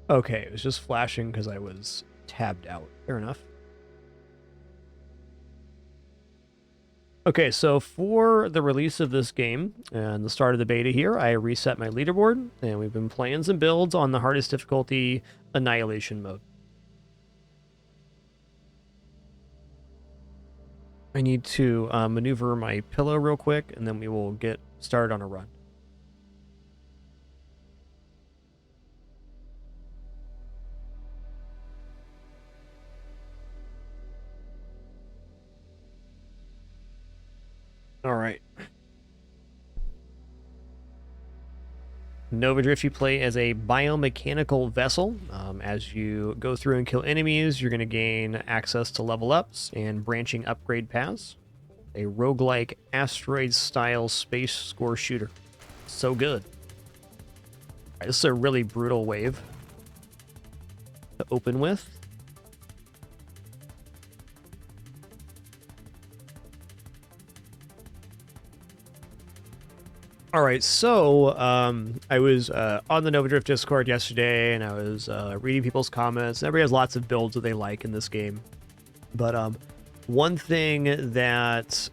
Okay, it was just flashing because I was tabbed out. Fair enough. Okay, so for the release of this game and the start of the beta here, I reset my leaderboard, and we've been playing some builds on the hardest difficulty Annihilation mode. I need to maneuver my pillow real quick, and then we will get started on a run. All right. Nova Drift you play as a biomechanical vessel. As you go through and kill enemies, you're going to gain access to level ups and branching upgrade paths. A roguelike asteroid-style space score shooter. So good. All right, this is a really brutal wave to open with. All right, so I was on the Nova Drift Discord yesterday, and I was reading people's comments. Everybody has lots of builds that they like in this game. But one thing that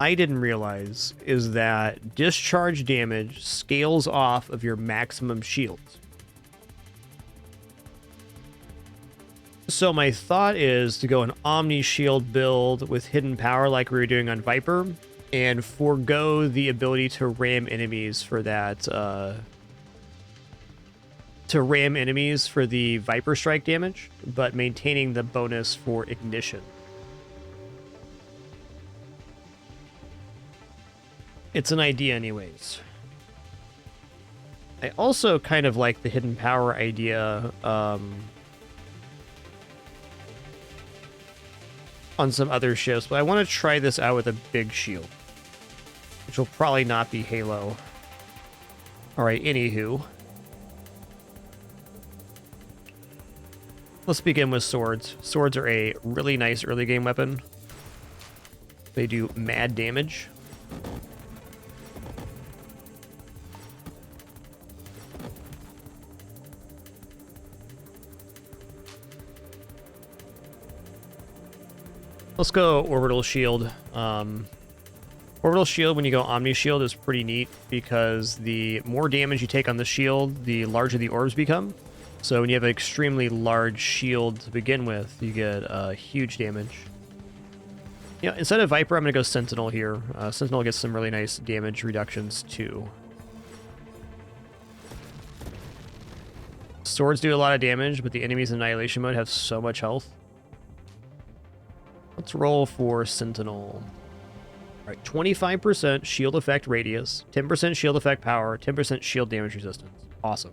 I didn't realize is that discharge damage scales off of your maximum shields. So my thought is to go an Omni Shield build with hidden power like we were doing on Viper, and forego the ability to ram enemies for that, to ram enemies for the Viper Strike damage, but maintaining the bonus for ignition. It's an idea anyways. I also kind of like the hidden power idea on some other ships, but I want to try this out with a big shield, which will probably not be Halo. All right, anywho. Let's begin with swords. Swords are a really nice early game weapon. They do mad damage. Let's go Orbital Shield. Orbital Shield, when you go Omni Shield, is pretty neat because the more damage you take on the shield, the larger the orbs become. So when you have an extremely large shield to begin with, you get huge damage. Yeah, instead of Viper, I'm going to go Sentinel here. Sentinel gets some really nice damage reductions too. Swords do a lot of damage, but the enemies in Annihilation mode have so much health. Let's roll for Sentinel. All right, 25% shield effect radius, 10% shield effect power, 10% shield damage resistance. Awesome.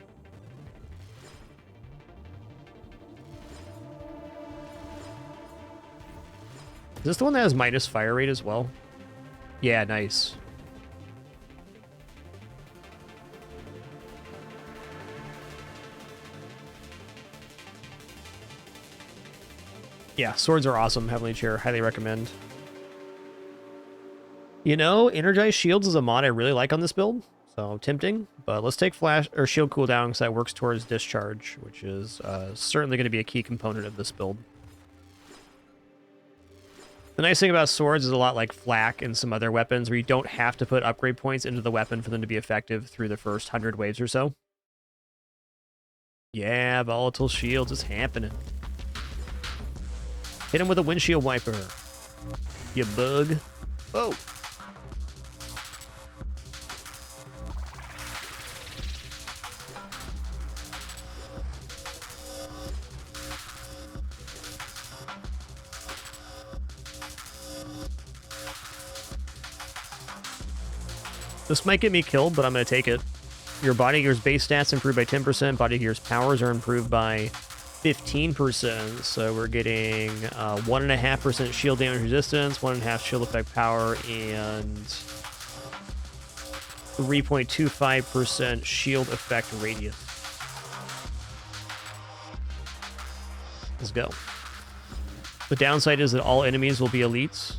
Is this the one that has minus fire rate as well? Yeah, nice. Yeah, swords are awesome. Heavenly Chair, highly recommend. You know, Energized Shields is a mod I really like on this build, so tempting. But let's take Flash or Shield cooldown because that works towards Discharge, which is certainly going to be a key component of this build. The nice thing about swords is a lot like Flak and some other weapons where you don't have to put upgrade points into the weapon for them to be effective through the first 100 waves or so. Yeah, Volatile Shields is happening. Hit him with a windshield wiper. You bug. Oh. This might get me killed, but I'm going to take it. Your body gear's base stats improved by 10%. Body gear's powers are improved by 15%, so we're getting 1.5% shield damage resistance, 1.5 shield effect power, and 3.25% shield effect radius. Let's go. The downside is that all enemies will be elites,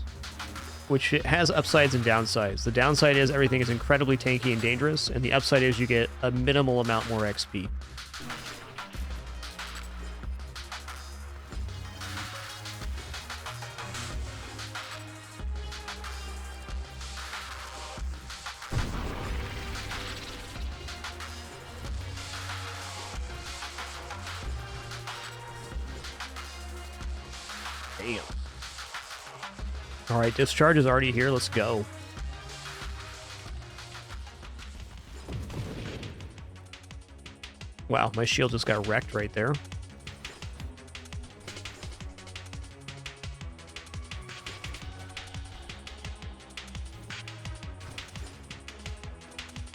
which has upsides and downsides. The downside is everything is incredibly tanky and dangerous, and the upside is you get a minimal amount more XP. Damn. All right, Discharge is already here. Let's go. Wow, my shield just got wrecked right there.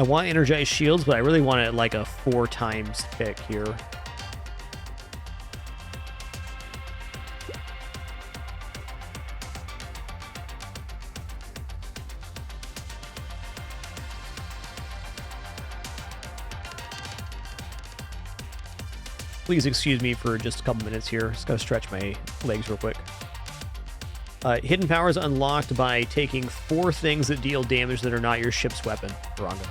I want energized shields, but I really want it like a 4 times pick here. Please excuse me for just a couple minutes here. Just gotta stretch my legs real quick. Hidden powers unlocked by taking 4 things that deal damage that are not your ship's weapon. Rhonda.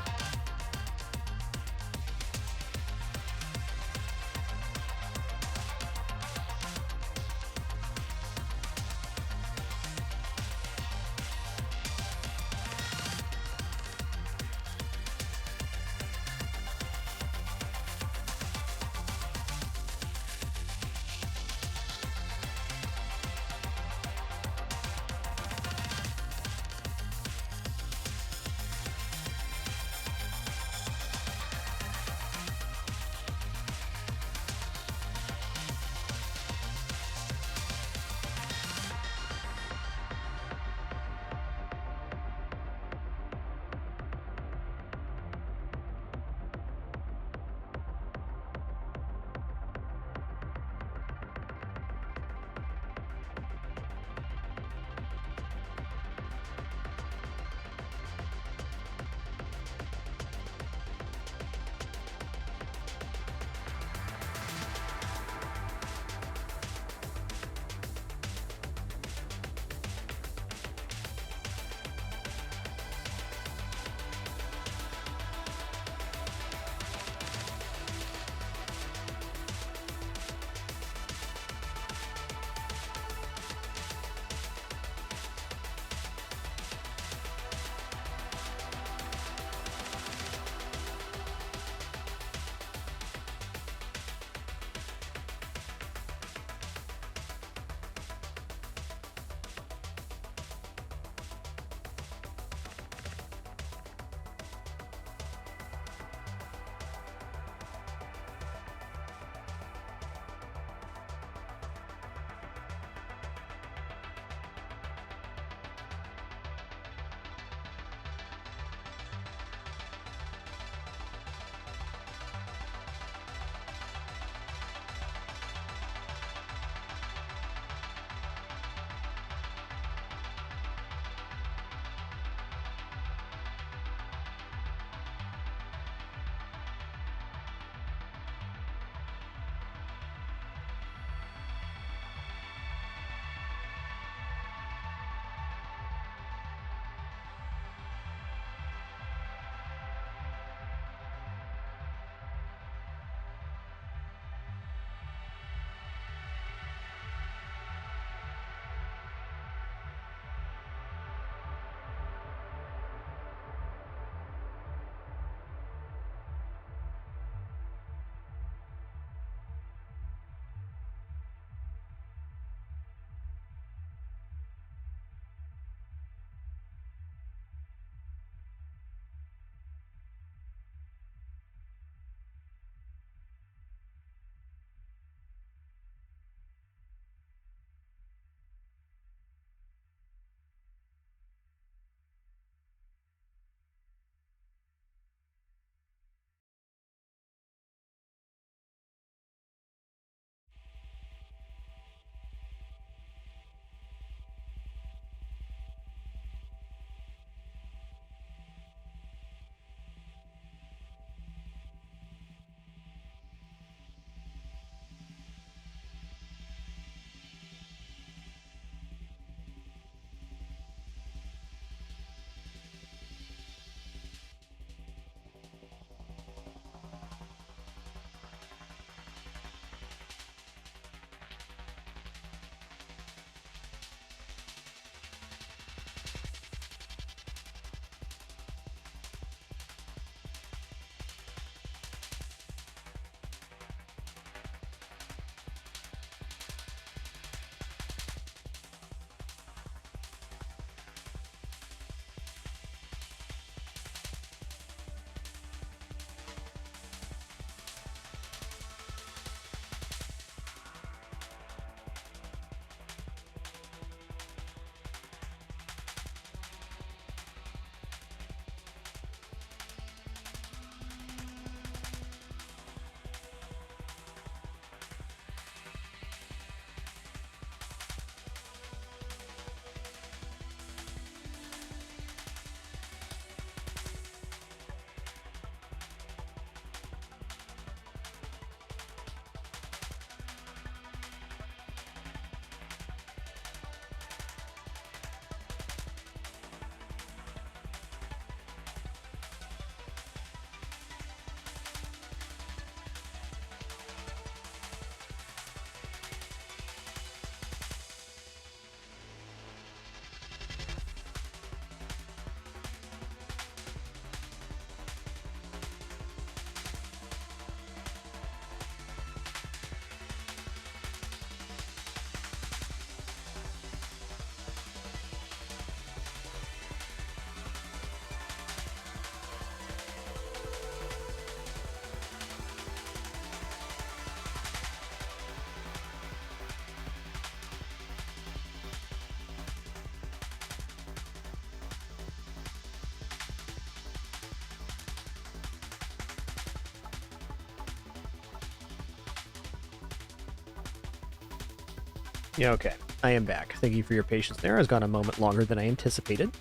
Yeah, okay. I am back. Thank you for your patience there. It's gone a moment longer than I anticipated.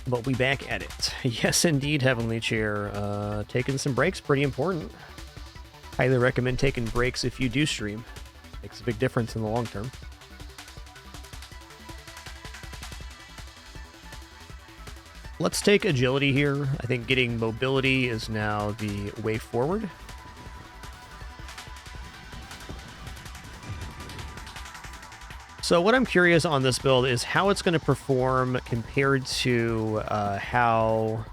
But we back at it. Yes, indeed, Heavenly Chair. Taking some breaks, pretty important. Highly recommend taking breaks if you do stream. Makes a big difference in the long term. Let's take agility here. I think getting mobility is now the way forward. So what I'm curious on this build is how it's going to perform compared to how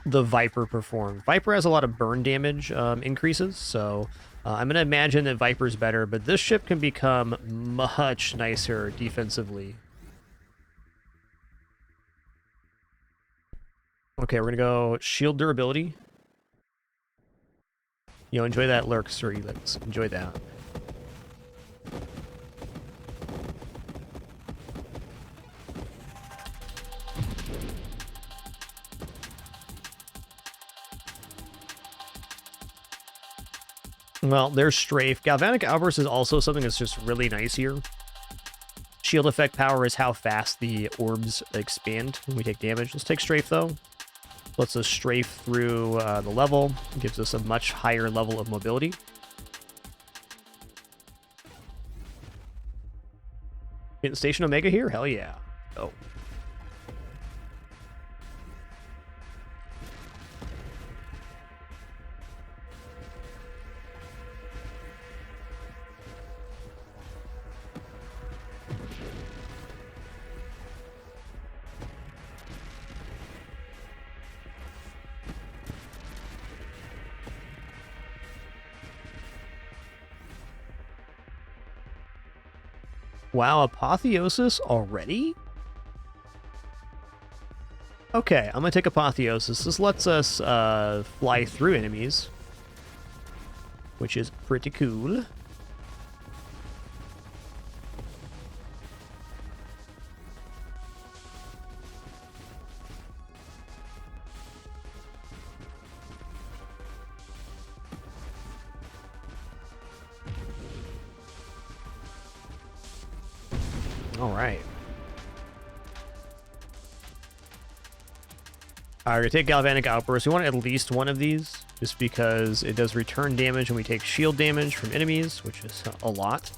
the Viper performed. Viper has a lot of burn damage increases, so I'm going to imagine that Viper's better, but this ship can become much nicer defensively. Okay, we're going to go shield durability. Enjoy that lurk, Sir Elix. Enjoy that. Well, there's Strafe. Galvanic Outburst is also something that's just really nice here. Shield effect power is how fast the orbs expand when we take damage. Let's take Strafe, though. Lets us strafe through the level. Gives us a much higher level of mobility. Getting Station Omega here? Hell yeah. Oh. Wow, Apotheosis already? Okay, I'm gonna take Apotheosis. This lets us fly through enemies, which is pretty cool. All right. All right, we're gonna take Galvanic Outburst. We want at least one of these, just because it does return damage and we take shield damage from enemies, which is a lot.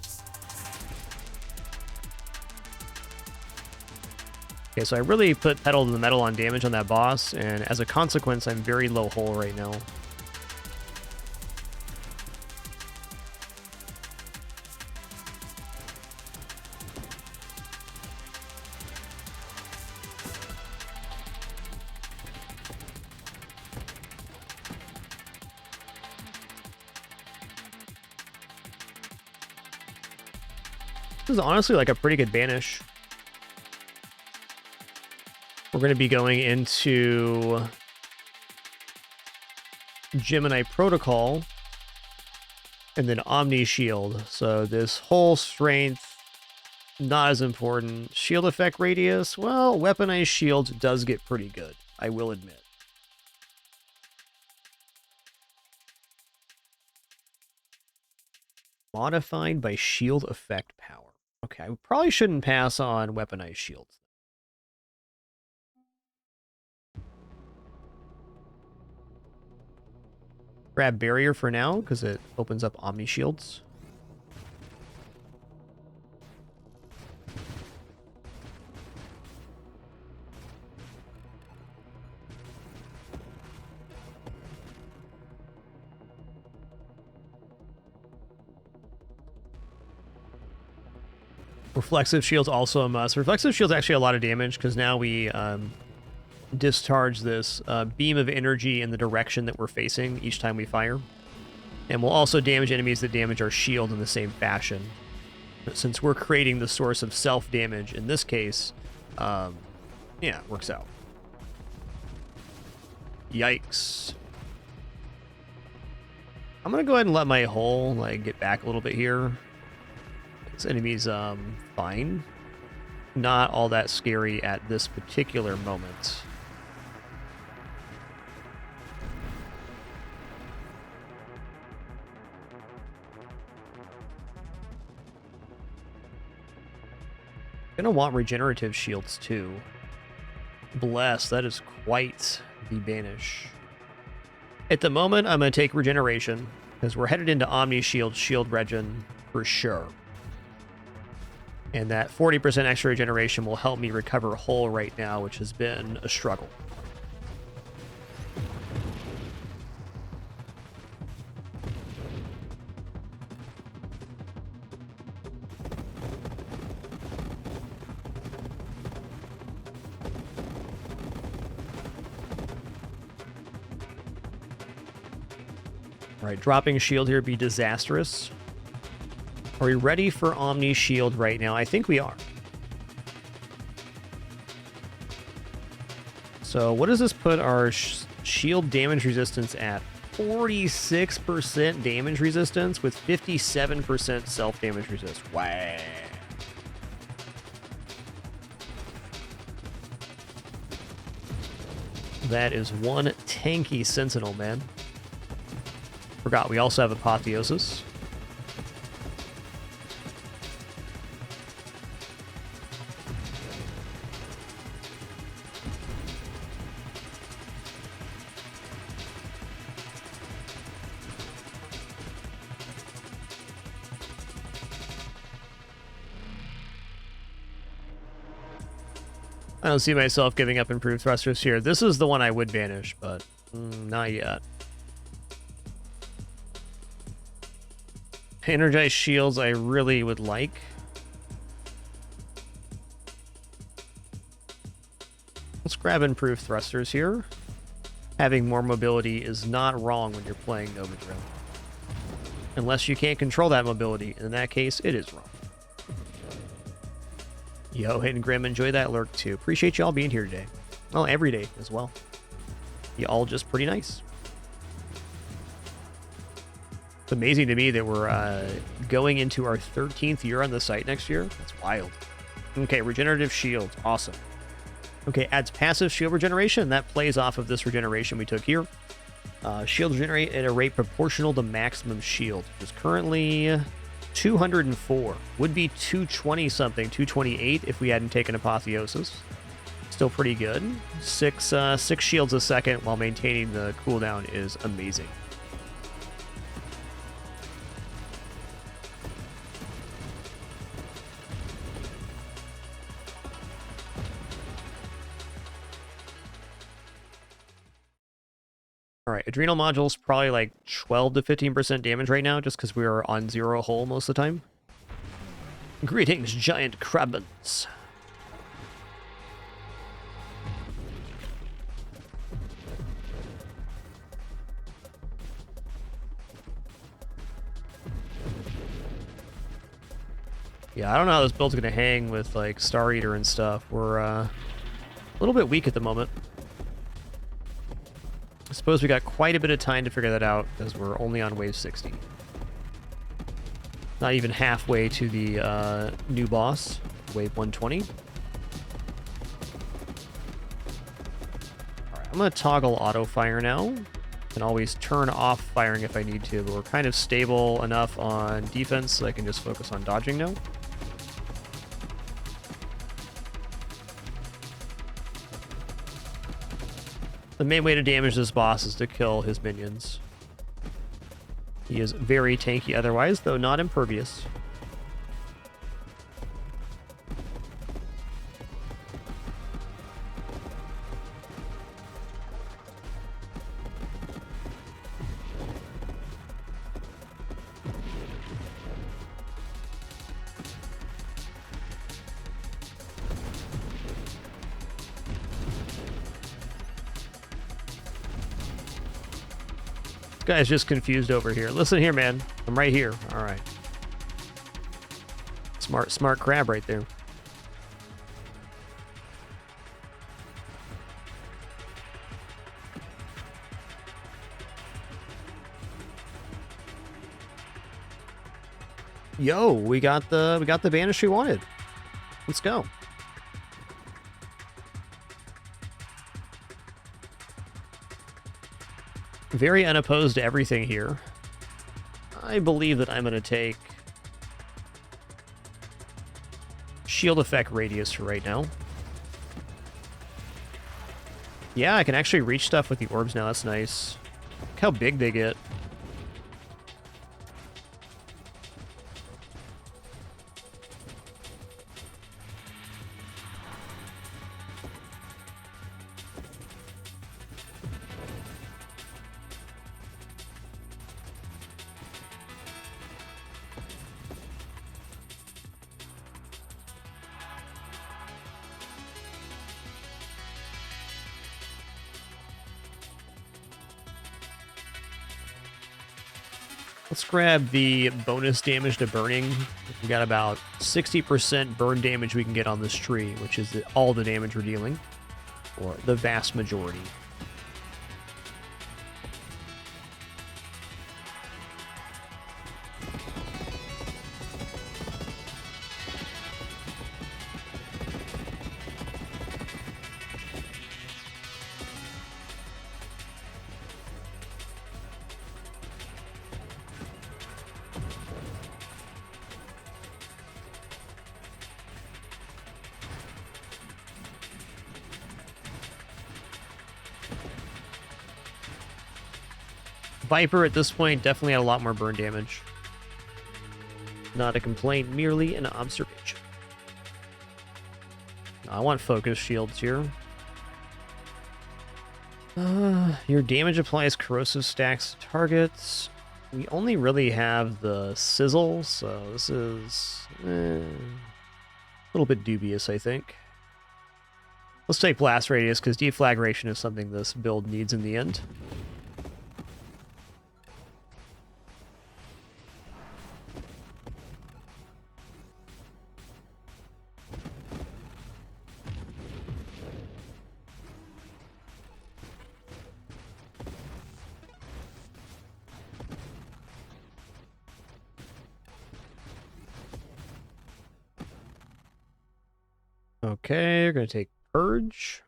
Okay, so I really put pedal to the metal on damage on that boss, and as a consequence, I'm very low hull right now. This is honestly like a pretty good banish. We're going to be going into Gemini Protocol and then Omni Shield. So this whole strength, not as important. Shield effect radius, well, weaponized shield does get pretty good, I will admit. Modified by shield effect power. Okay, I probably shouldn't pass on weaponized shields. Grab barrier for now, because it opens up Omni Shields. Reflexive Shield's also a must. Reflexive Shield's actually a lot of damage, because now we discharge this beam of energy in the direction that we're facing each time we fire. And we'll also damage enemies that damage our shield in the same fashion. But since we're creating the source of self-damage in this case, yeah, it works out. Yikes. I'm going to go ahead and let my hull get back a little bit here. This enemy's fine. Not all that scary at this particular moment. Gonna want regenerative shields too. Bless, that is quite the banish. At the moment, I'm gonna take regeneration, because we're headed into Omni shield regen for sure. And that 40% extra regeneration will help me recover hull right now, which has been a struggle. All right, dropping shield here would be disastrous. Are we ready for Omni Shield right now? I think we are. So what does this put our shield damage resistance at? 46% damage resistance with 57% self-damage resist. Wow. That is one tanky Sentinel, man. Forgot we also have Apotheosis. I don't see myself giving up improved thrusters here. This is the one I would banish, but not yet. Energized shields I really would like. Let's grab improved thrusters here. Having more mobility is not wrong when you're playing Nova Drill. Unless you can't control that mobility. In that case, it is wrong. Yo, Hidden Grim, enjoy that lurk too. Appreciate y'all being here today. Well, every day as well. You all just pretty nice. It's amazing to me that we're going into our 13th year on the site next year. That's wild. Okay, regenerative shields. Awesome. Okay, adds passive shield regeneration. That plays off of this regeneration we took here. Shield regenerate at a rate proportional to maximum shield, which is currently 204. Would be 220 something, 228 if we hadn't taken Apotheosis. Still pretty good. Six shields a second while maintaining the cooldown is amazing. All right, Adrenal Module's probably like 12 to 15% damage right now, just because we are on 0 hull most of the time. Greetings, giant crabbins. Yeah, I don't know how this build's gonna hang with like Star Eater and stuff. We're a little bit weak at the moment. I suppose we got quite a bit of time to figure that out, because we're only on wave 60. Not even halfway to the new boss, wave 120. Alright, I'm going to toggle auto fire now. Can always turn off firing if I need to, but we're kind of stable enough on defense so I can just focus on dodging now. The main way to damage this boss is to kill his minions. He is very tanky otherwise, though not impervious. Guy's just confused over here. Listen here, man. I'm right here. All right. Smart crab right there. Yo, we got the banish we wanted. Let's go. Very unopposed to everything here. I believe that I'm going to take shield effect radius for right now. Yeah, I can actually reach stuff with the orbs now. That's nice. Look how big they get. Let's grab the bonus damage to burning. We got about 60% burn damage we can get on this tree, which is all the damage we're dealing, or the vast majority. Viper at this point definitely had a lot more burn damage. Not a complaint, merely an observation. I want focus shields here. Your damage applies corrosive stacks to targets. We only really have the sizzle, so this is a little bit dubious, I think. Let's take blast radius, because deflagration is something this build needs in the end. Okay, we're going to take Purge.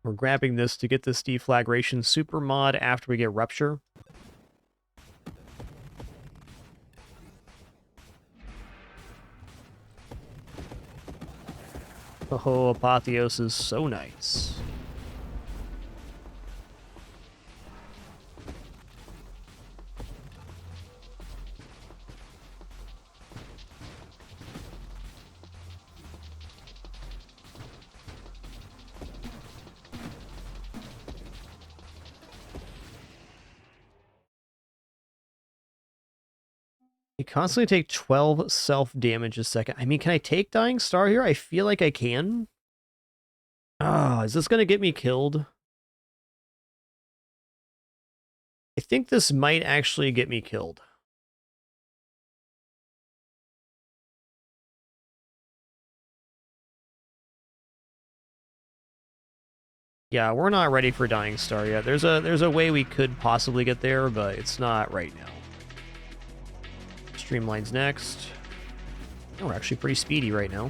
We're grabbing this to get this deflagration super mod after we get Rupture. Oh, Apotheos is so nice. You constantly take 12 self-damage a second. I mean, can I take Dying Star here? I feel like I can. Ah, is this going to get me killed? I think this might actually get me killed. Yeah, we're not ready for Dying Star yet. There's a way we could possibly get there, but it's not right now. Streamline's next. Oh, we're actually pretty speedy right now.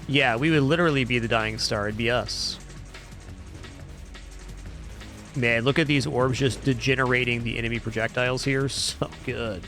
Yeah, we would literally be the Dying Star. It'd be us. Man, look at these orbs just degenerating the enemy projectiles here. So good.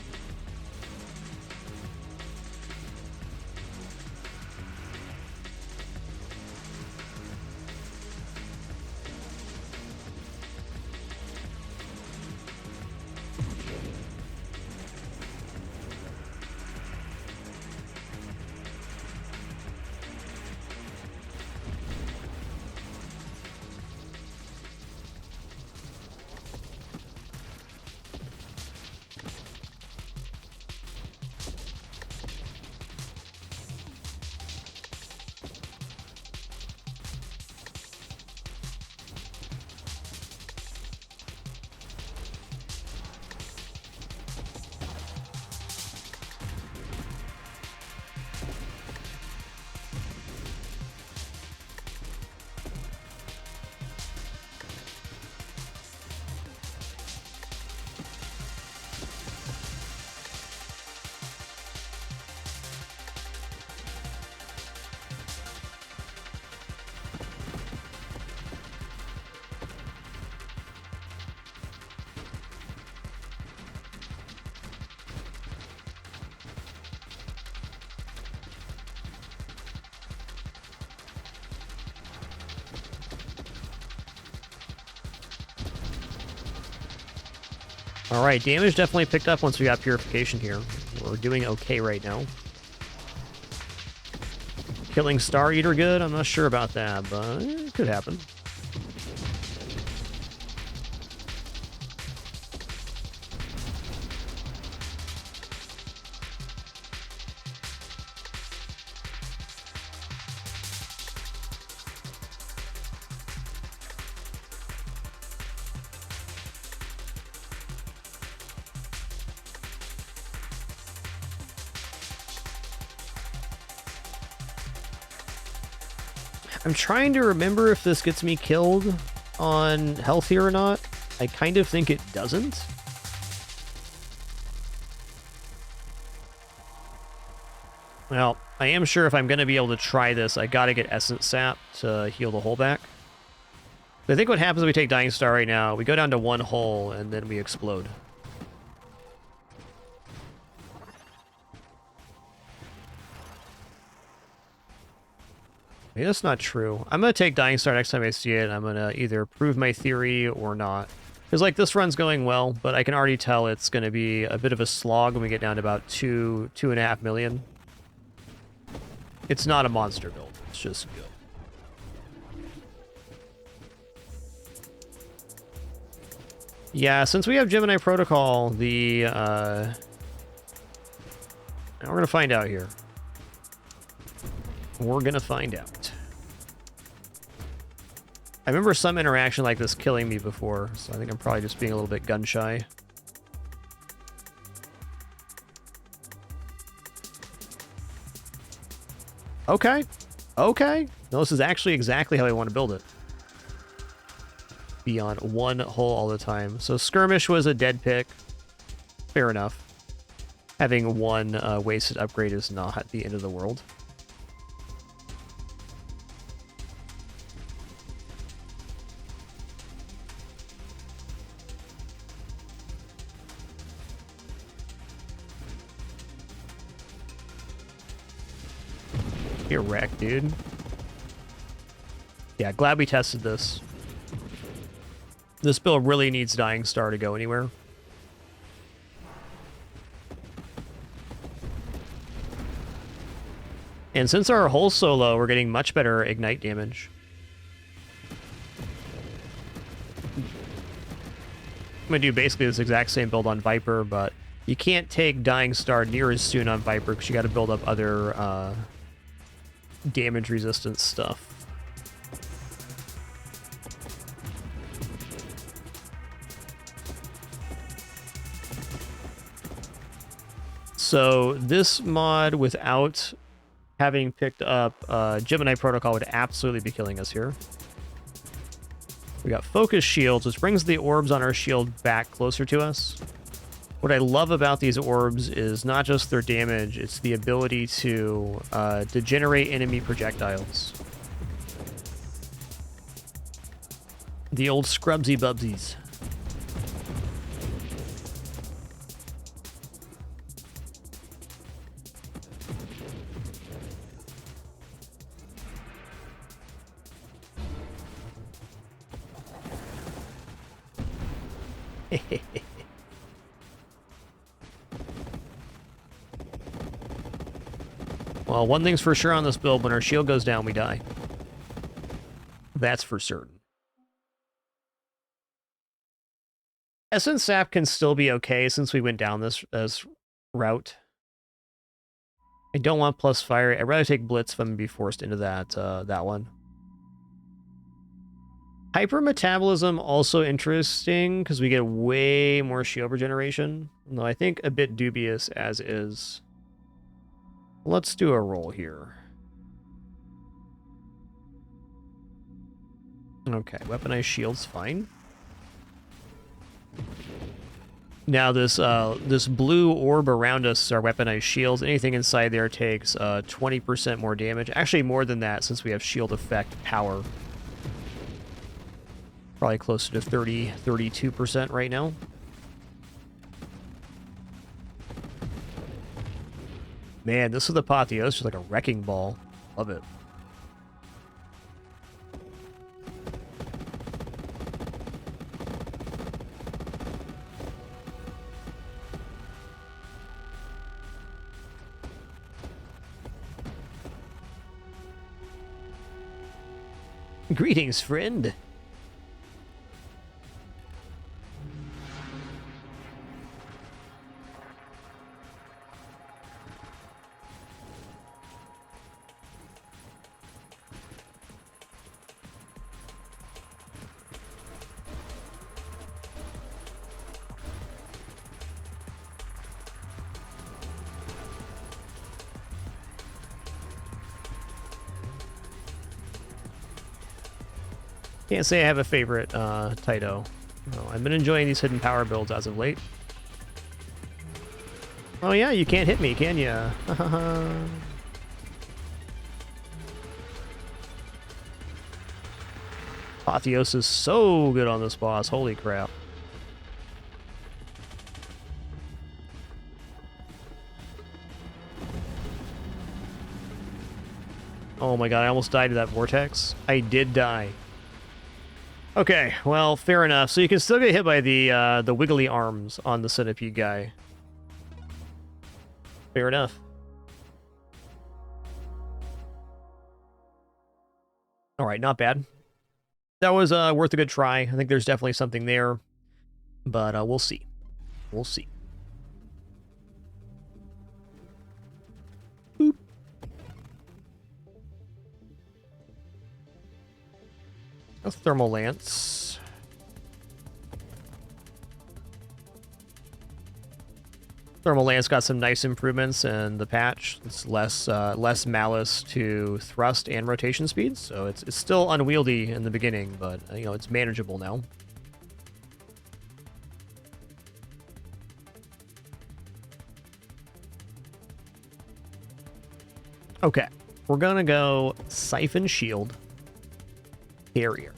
All right, damage definitely picked up once we got purification here. We're doing okay right now. Killing Star Eater good? I'm not sure about that, but it could happen. I'm trying to remember if this gets me killed on health here or not. I kind of think it doesn't. Well, I am sure if I'm going to be able to try this, I got to get Essence Sap to heal the hull back. I think what happens when we take Dying Star right now, we go down to one hull and then we explode. Maybe that's not true. I'm going to take Dying Star next time I see it. I'm going to either prove my theory or not. Because, like, this run's going well, but I can already tell it's going to be a bit of a slog when we get down to about 2.5 million. It's not a monster build. It's just good. Yeah, since we have Gemini Protocol, the... Now we're going to find out here. We're going to find out. I remember some interaction like this killing me before, so I think I'm probably just being a little bit gun-shy. Okay. Okay. No, this is actually exactly how I want to build it. Be on one hull all the time. So Skirmish was a dead pick. Fair enough. Having one wasted upgrade is not the end of the world. You're wrecked, dude. Yeah, glad we tested this. This build really needs Dying Star to go anywhere. And since our hull solo, we're getting much better ignite damage. I'm gonna do basically this exact same build on Viper, but you can't take Dying Star near as soon on Viper because you got to build up other damage resistance stuff. So this mod, without having picked up Gemini Protocol, would absolutely be killing us here. We got Focus Shields, which brings the orbs on our shield back closer to us. What I love about these orbs is not just their damage, it's the ability to degenerate enemy projectiles. The old Scrubsy Bubsies. Well, one thing's for sure on this build, when our shield goes down, we die. That's for certain. Essence Sap can still be okay since we went down this route. I don't want plus fire. I'd rather take Blitz if I'm going to be forced into that one. Hypermetabolism also interesting because we get way more shield regeneration. Though I think a bit dubious as is. Let's do a roll here. Okay, weaponized shield's fine. Now this this blue orb around us are weaponized shields. Anything inside there takes 20% more damage. Actually more than that since we have shield effect power. Probably closer to 32% right now. Man, this is the apotheosis, just like a wrecking ball. Love it. Greetings, friend. Can't say I have a favorite Taito. No, I've been enjoying these hidden power builds as of late. Oh yeah, you can't hit me, can ya? Apotheos is so good on this boss, holy crap. Oh my god, I almost died to that vortex. I did die. Okay, well, fair enough. So you can still get hit by the wiggly arms on the centipede guy. Fair enough. All right, not bad. That was worth a good try. I think there's definitely something there, but we'll see. We'll see. Boop. A thermal lance. Thermal lance got some nice improvements in the patch. It's less malice to thrust and rotation speed, so it's still unwieldy in the beginning, but you know, it's manageable now. Okay, we're gonna go Siphon Shield, Barrier.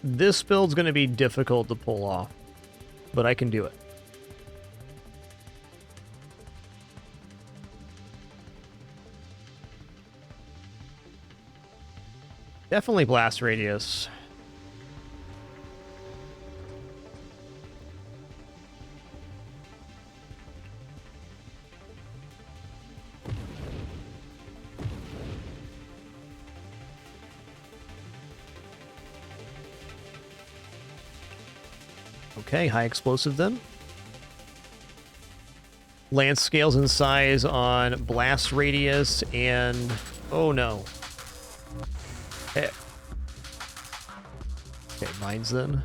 This build's going to be difficult to pull off, but I can do it. Definitely blast radius. Okay, high explosive then. Lance scales in size on blast radius and... oh no. Okay. Okay, mines then.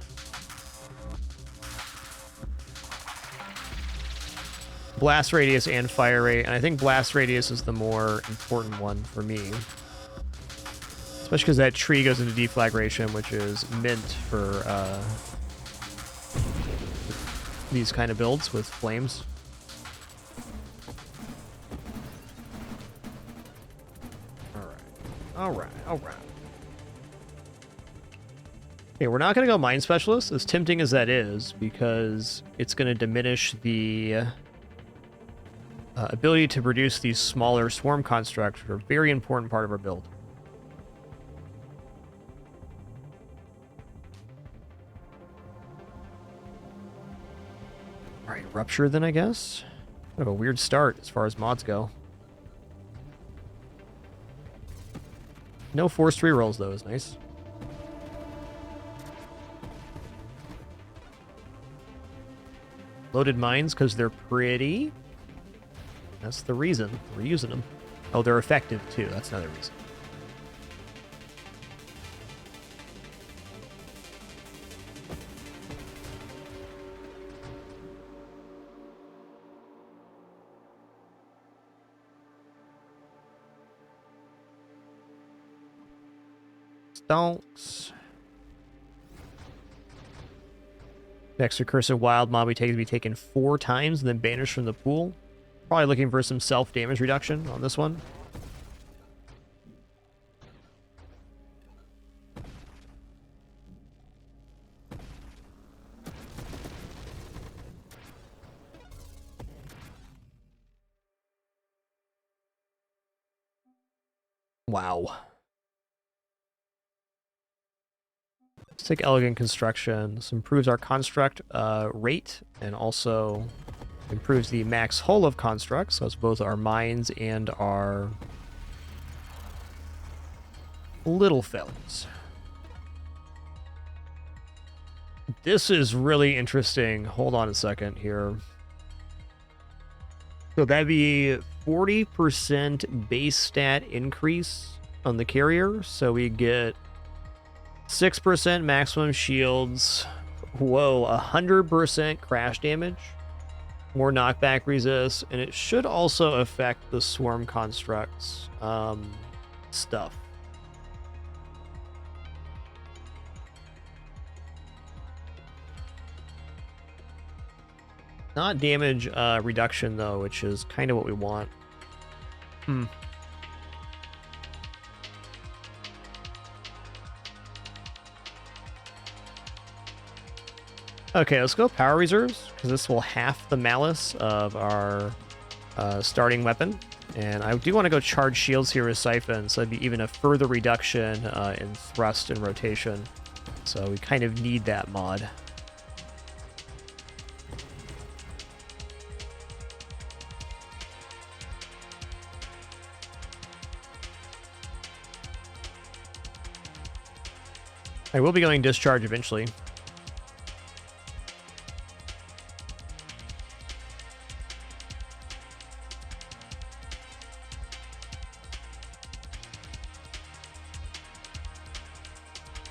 Blast radius and fire rate, and I think blast radius is the more important one for me. Especially because that tree goes into deflagration, which is mint for these kind of builds with flames. Alright. Okay, we're not going to go Mine Specialist, as tempting as that is, because it's going to diminish the ability to produce these smaller swarm constructs, which are a very important part of our build. Alright, Rupture then, I guess? Kind of a weird start as far as mods go. No forced rerolls, though, is nice. Loaded mines, because they're pretty. That's the reason. We're using them. Oh, they're effective, too. That's another reason. Stonks. Next recursive wild mob we take to be taken 4 times and then banished from the pool. Probably looking for some self-damage reduction on this one. Wow. Let's take Elegant Construction. This improves our construct rate and also Improves the max hull of constructs, so it's both our mines and our little fellas. This is really interesting. Hold on a second here. So that'd be 40% base stat increase on the carrier. So we get 6% maximum shields. Whoa, 100% crash damage. More knockback resist. And it should also affect the swarm constructs stuff. Not damage reduction, though, which is kind of what we want. Okay, let's go power reserves, because this will half the malice of our starting weapon. And I do want to go charge shields here with Siphon, so it'd be even a further reduction in thrust and rotation. So we kind of need that mod. I will be going discharge eventually.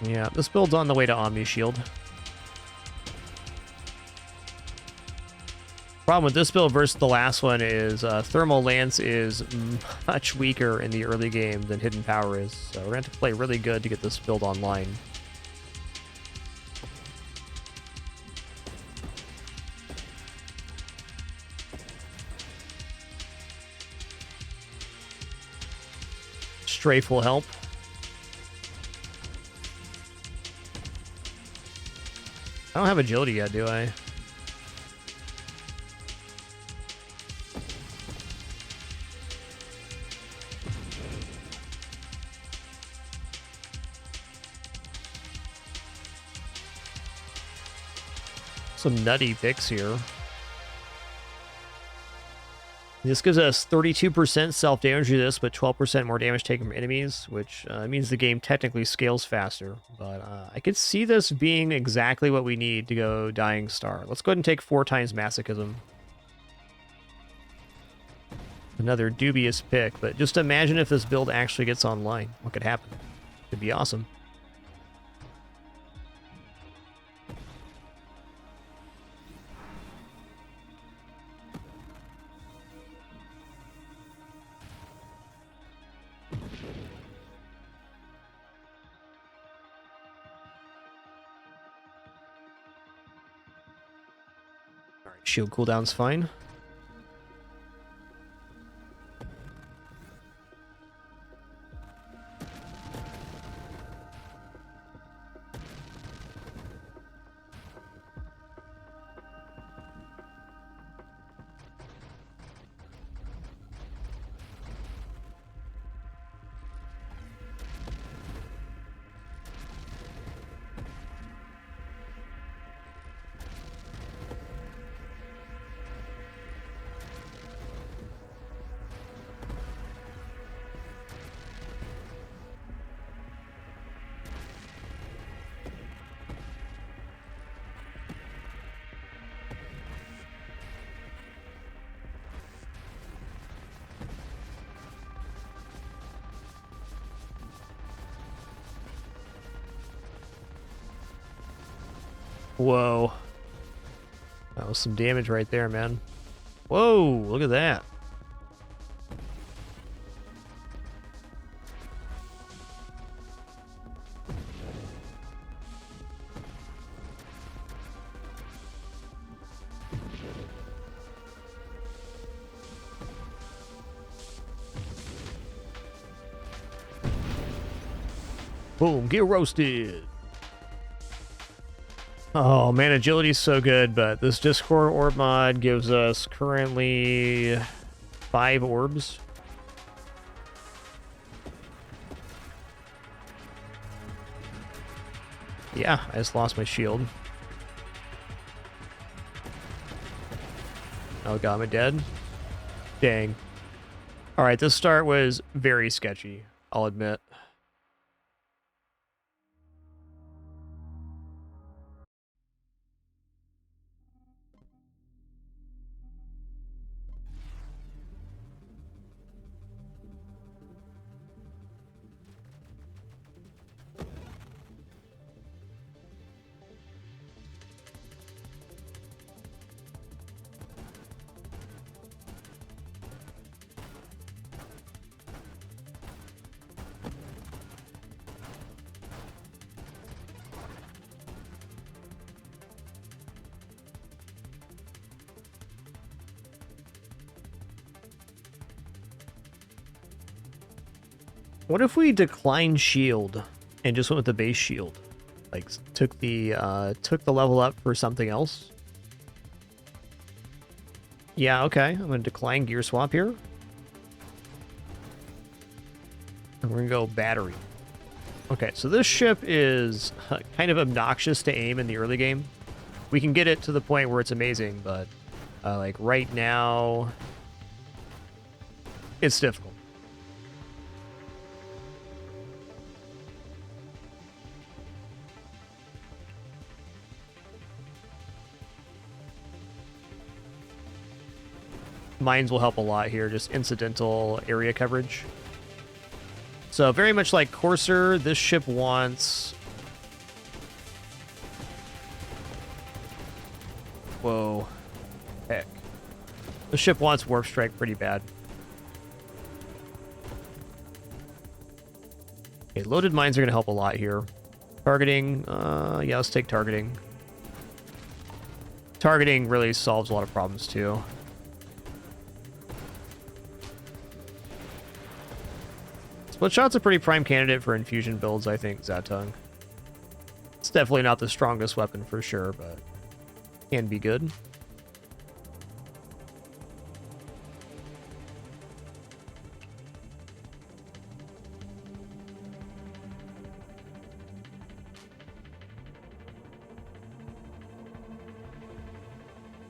Yeah, this build's on the way to Omni Shield. Problem with this build versus the last one is Thermal Lance is much weaker in the early game than Hidden Power is. So we're going to have to play really good to get this build online. Strafe will help. I don't have agility yet, do I? Some nutty picks here. This gives us 32% self-damage resist, but 12% more damage taken from enemies, which means the game technically scales faster. But I could see this being exactly what we need to go Dying Star. Let's go ahead and take 4 times Masochism. Another dubious pick, but just imagine if this build actually gets online. What could happen? It'd be awesome. Shield cooldown's fine. Whoa. That was some damage right there, man. Whoa, look at that. Boom, get roasted. Oh man, agility's so good, but this Discord orb mod gives us currently 5 orbs. Yeah, I just lost my shield. Oh god, am I dead? Dang. Alright, this start was very sketchy, I'll admit. What if we declined shield and just went with the base shield? Like took the level up for something else? Yeah, okay. I'm gonna decline gear swap here. And we're gonna go battery. Okay, so this ship is kind of obnoxious to aim in the early game. We can get it to the point where it's amazing, but like right now, it's difficult. Mines will help a lot here, just incidental area coverage. So very much like Courser, this ship wants... Whoa. Heck. The ship wants Warp Strike pretty bad. Okay, loaded mines are going to help a lot here. Targeting, yeah, let's take targeting. Targeting really solves a lot of problems too. Split Shot's a pretty prime candidate for infusion builds, I think, Zatung. It's definitely not the strongest weapon for sure, but can be good.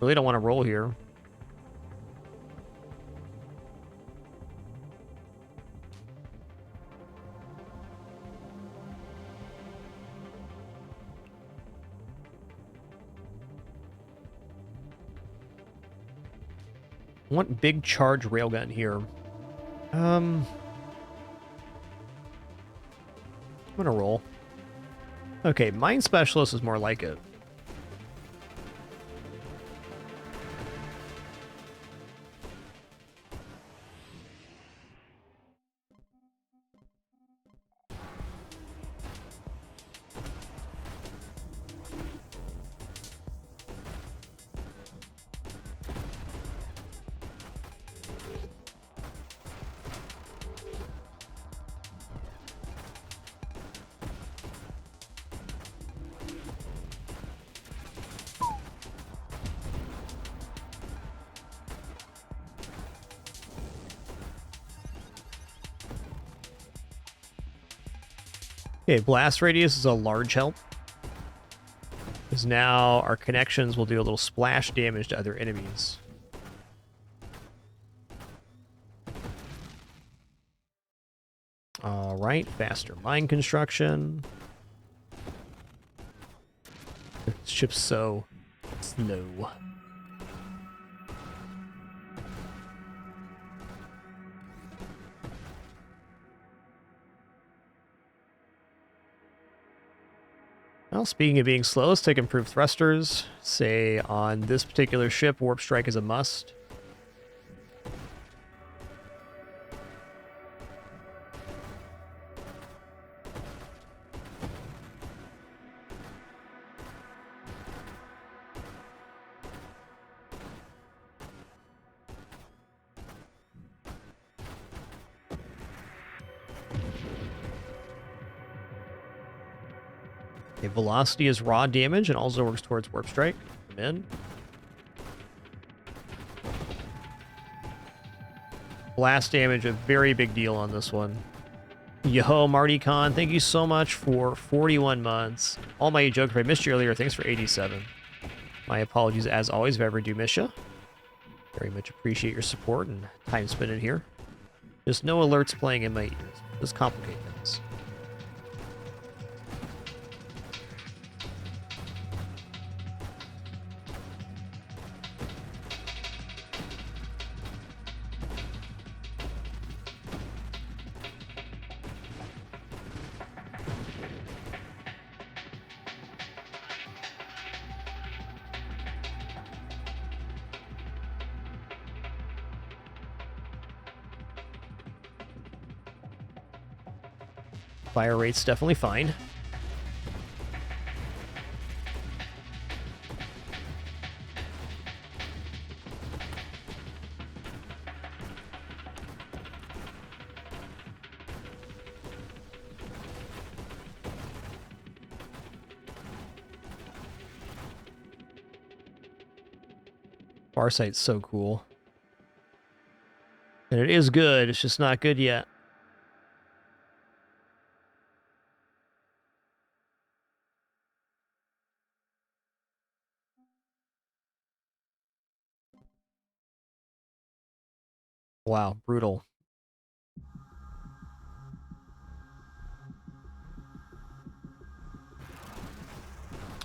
Really don't want to roll here. I want big charge railgun here. I'm gonna roll. Okay, Mine Specialist is more like it. Okay, blast radius is a large help. Because now our connections will do a little splash damage to other enemies. Alright, faster mine construction. This ship's so slow. Well, speaking of being slow, let's take improved thrusters. Say on this particular ship, Warp Strike is a must. Okay, velocity is raw damage and also works towards Warp Strike. Come in. Blast damage, a very big deal on this one. Yo, Marty Khan, thank you so much for 41 months. All my jokes, if I missed you earlier, thanks for 87. My apologies as always if I ever do miss you. Very much appreciate your support and time spent in here. Just no alerts playing in my ears. Just complicate things. Fire rate's definitely fine. Farsight's so cool. And it is good, it's just not good yet. Wow, brutal.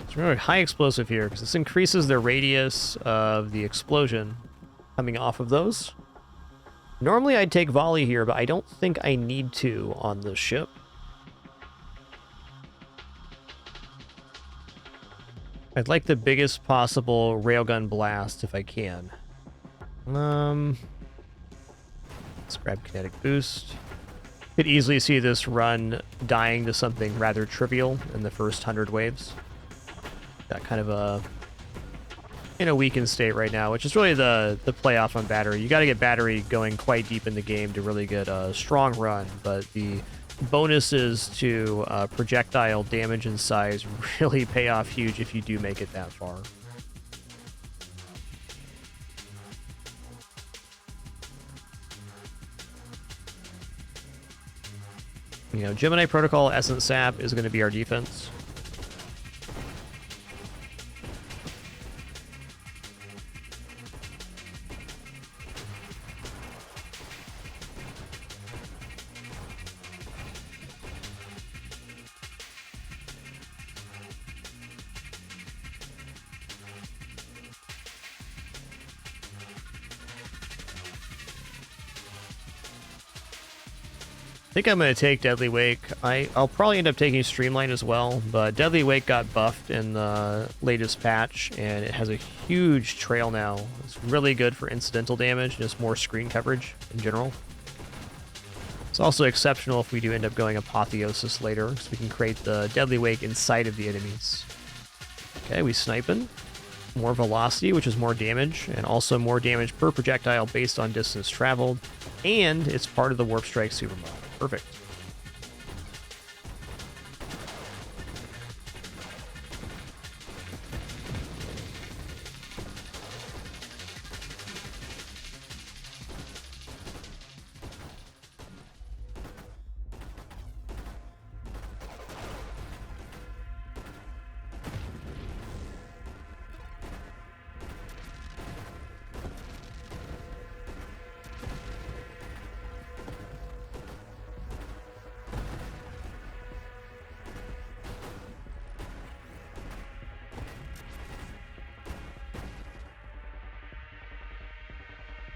It's really high explosive here, because this increases the radius of the explosion coming off of those. Normally I'd take volley here, but I don't think I need to on this ship. I'd like the biggest possible railgun blast if I can. Let's grab kinetic boost. Could easily see this run dying to something rather trivial in the first 100 waves. Got kind of in a weakened state right now, which is really the playoff on battery. You got to get battery going quite deep in the game to really get a strong run, but the bonuses to projectile damage and size really pay off huge if you do make it that far. You know, Gemini Protocol Essence Sap is going to be our defense. I think I'm going to take Deadly Wake. I'll probably end up taking Streamline as well, but Deadly Wake got buffed in the latest patch, and it has a huge trail now. It's really good for incidental damage, just more screen coverage in general. It's also exceptional if we do end up going Apotheosis later, so we can create the Deadly Wake inside of the enemies. Okay, we sniping. More velocity, which is more damage, and also more damage per projectile based on distance traveled, and it's part of the Warp Strike supermodel. Perfect.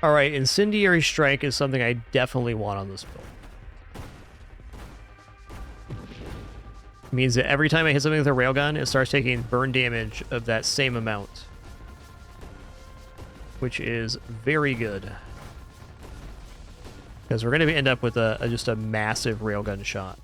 Alright, Incendiary Strike is something I definitely want on this build. It means that every time I hit something with a railgun, it starts taking burn damage of that same amount. Which is very good. Because we're going to end up with just a massive railgun shot.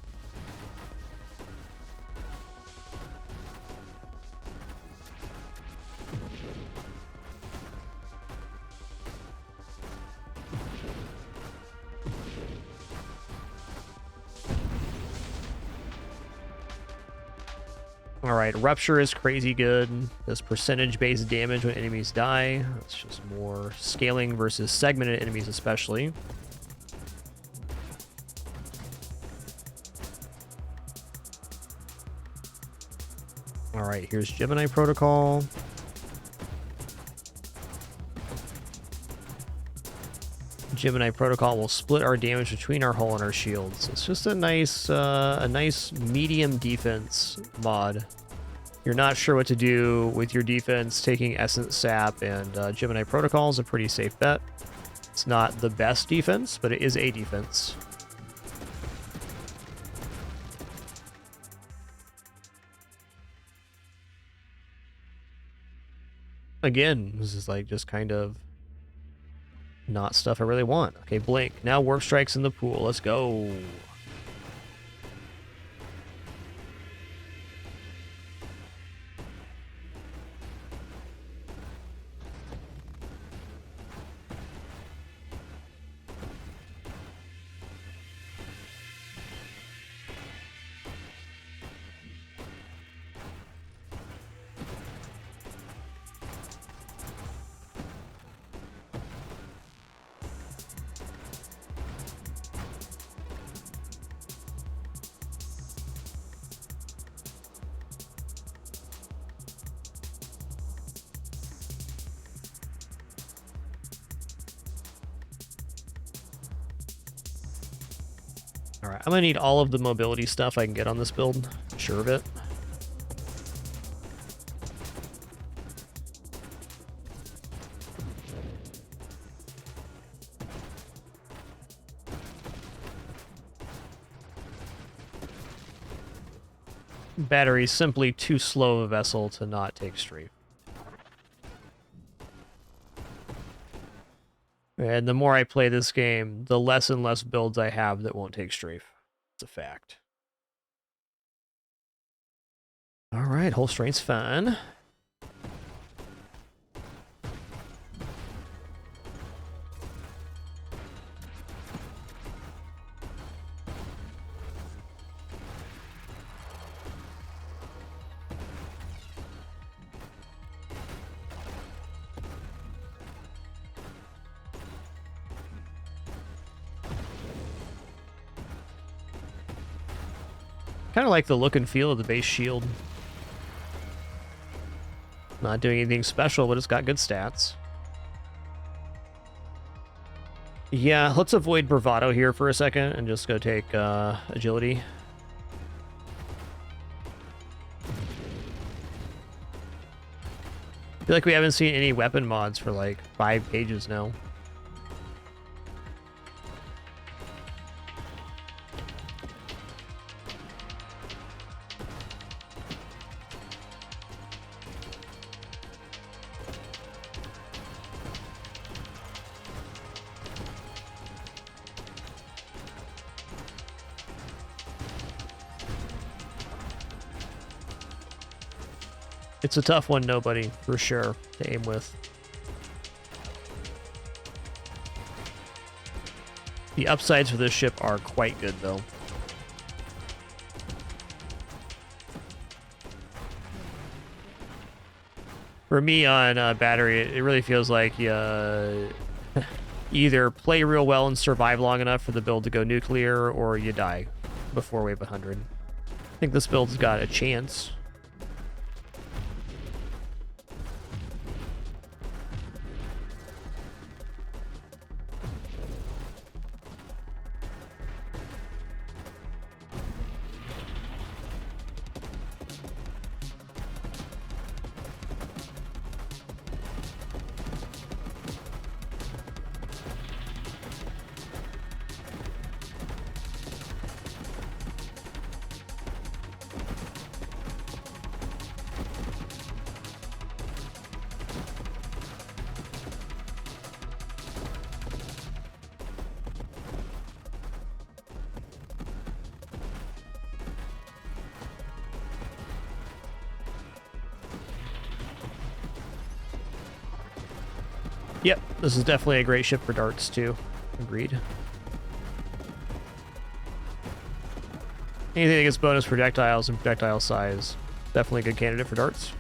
Alright, Rupture is crazy good. Does percentage-based damage when enemies die. It's just more scaling versus segmented enemies especially. Alright, here's Gemini Protocol. Gemini protocol will split our damage between our hull and our shields. It's just a nice medium defense mod. You're not sure what to do with your defense, taking Essence Sap and Gemini protocol is a pretty safe bet. It's not the best defense, but it is a defense. Again, this is like just kind of not stuff I really want. Okay, Blink. Now Warp Strike's in the pool. Let's go. Alright, I'm gonna need all of the mobility stuff I can get on this build. Sure of it. Battery's simply too slow of a vessel to not take strafe. And the more I play this game, the less and less builds I have that won't take strafe. It's a fact. Alright, whole strength's fine. Kind of like the look and feel of the base shield. Not doing anything special, but it's got good stats. Yeah, let's avoid bravado here for a second and just go take agility. I feel like we haven't seen any weapon mods for like 5 pages now. It's a tough one, nobody, for sure, to aim with. The upsides for this ship are quite good, though. For me on battery, it really feels like you either play real well and survive long enough for the build to go nuclear, or you die before wave 100. I think this build's got a chance. Yep, this is definitely a great ship for darts, too. Agreed. Anything that gets bonus projectiles and projectile size. Definitely a good candidate for darts.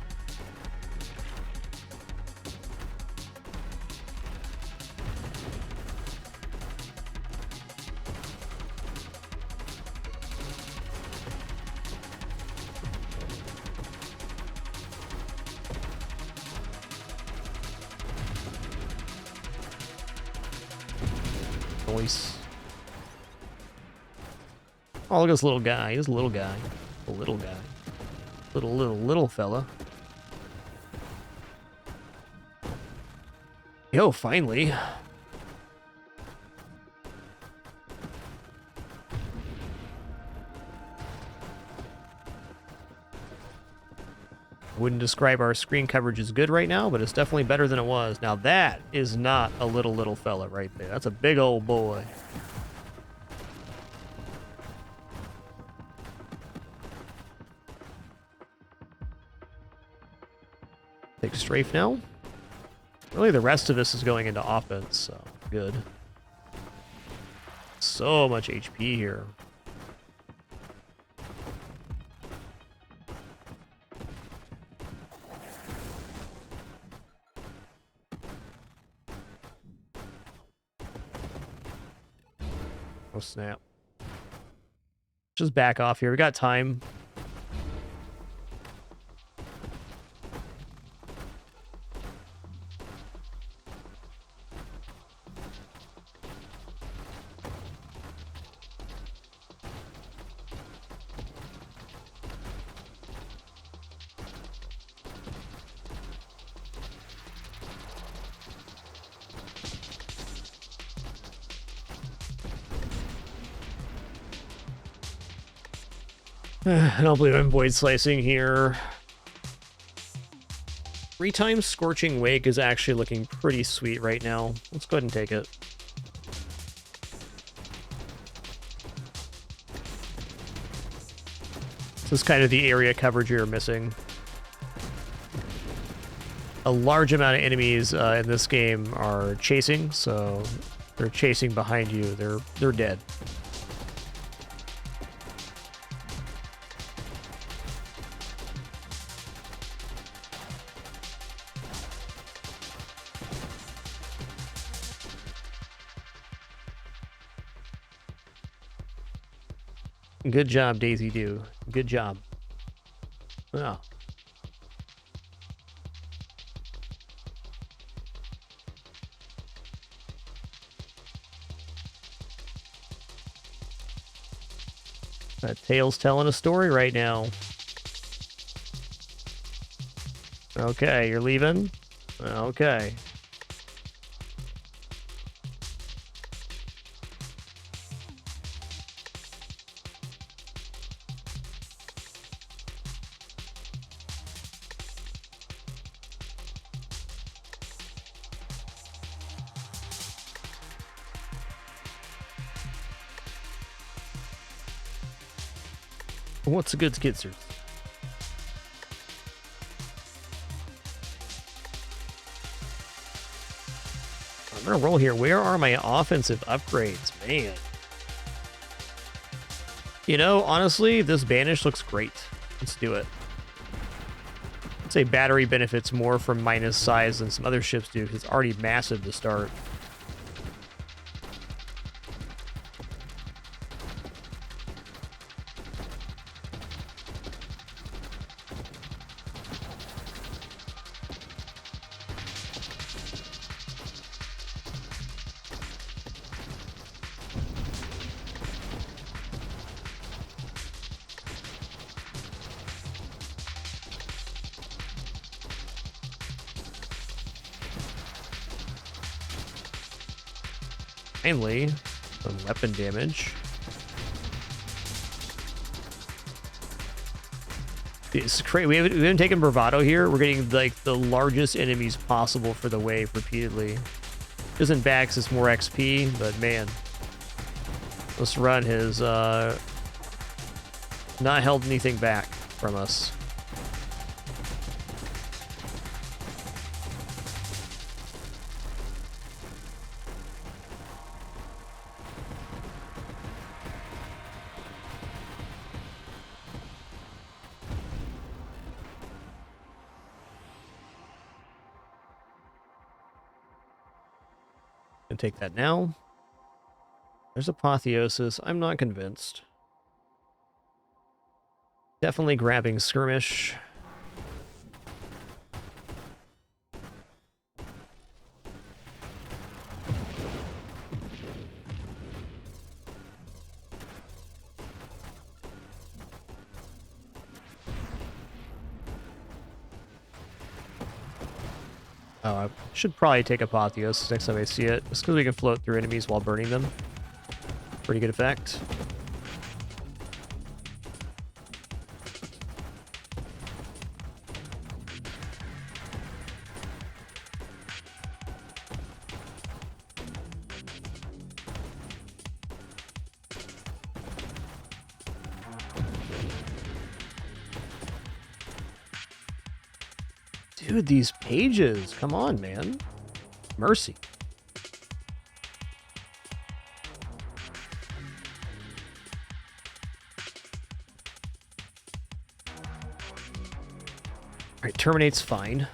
Nice. Oh, look at this little guy. He's a little guy. A little guy. Little fella. Yo, finally. Wouldn't describe our screen coverage as good right now, but it's definitely better than it was. Now that is not a little fella right there. That's a big old boy. Take strafe now. Really, the rest of this is going into offense, so good. So much HP here. Oh, snap. Just back off here. We got time. I don't believe I'm void slicing here. 3 times Scorching Wake is actually looking pretty sweet right now. Let's go ahead and take it. This is kind of the area coverage you're missing. A large amount of enemies in this game are chasing, so they're chasing behind you. They're dead. Good job, Daisy Doo. Good job. Oh. That tail's telling a story right now. Okay, you're leaving? Okay. What's a good skitzer? I'm gonna roll here. Where are my offensive upgrades? Man. You know, honestly, this Banish looks great. Let's do it. I'd say battery benefits more from minus size than some other ships do, because it's already massive to start. Finally, some weapon damage. It's crazy. We haven't taken bravado here. We're getting like the largest enemies possible for the wave repeatedly. Isn't Bax, it's more XP, but man, this run has not held anything back from us. Take that now. There's Apotheosis. I'm not convinced. Definitely grabbing Skirmish. Oh, I should probably take Apotheos next time I see it, just because we can float through enemies while burning them. Pretty good effect. Dude, these pages. Come on, man. Mercy. Alright, terminate's fine.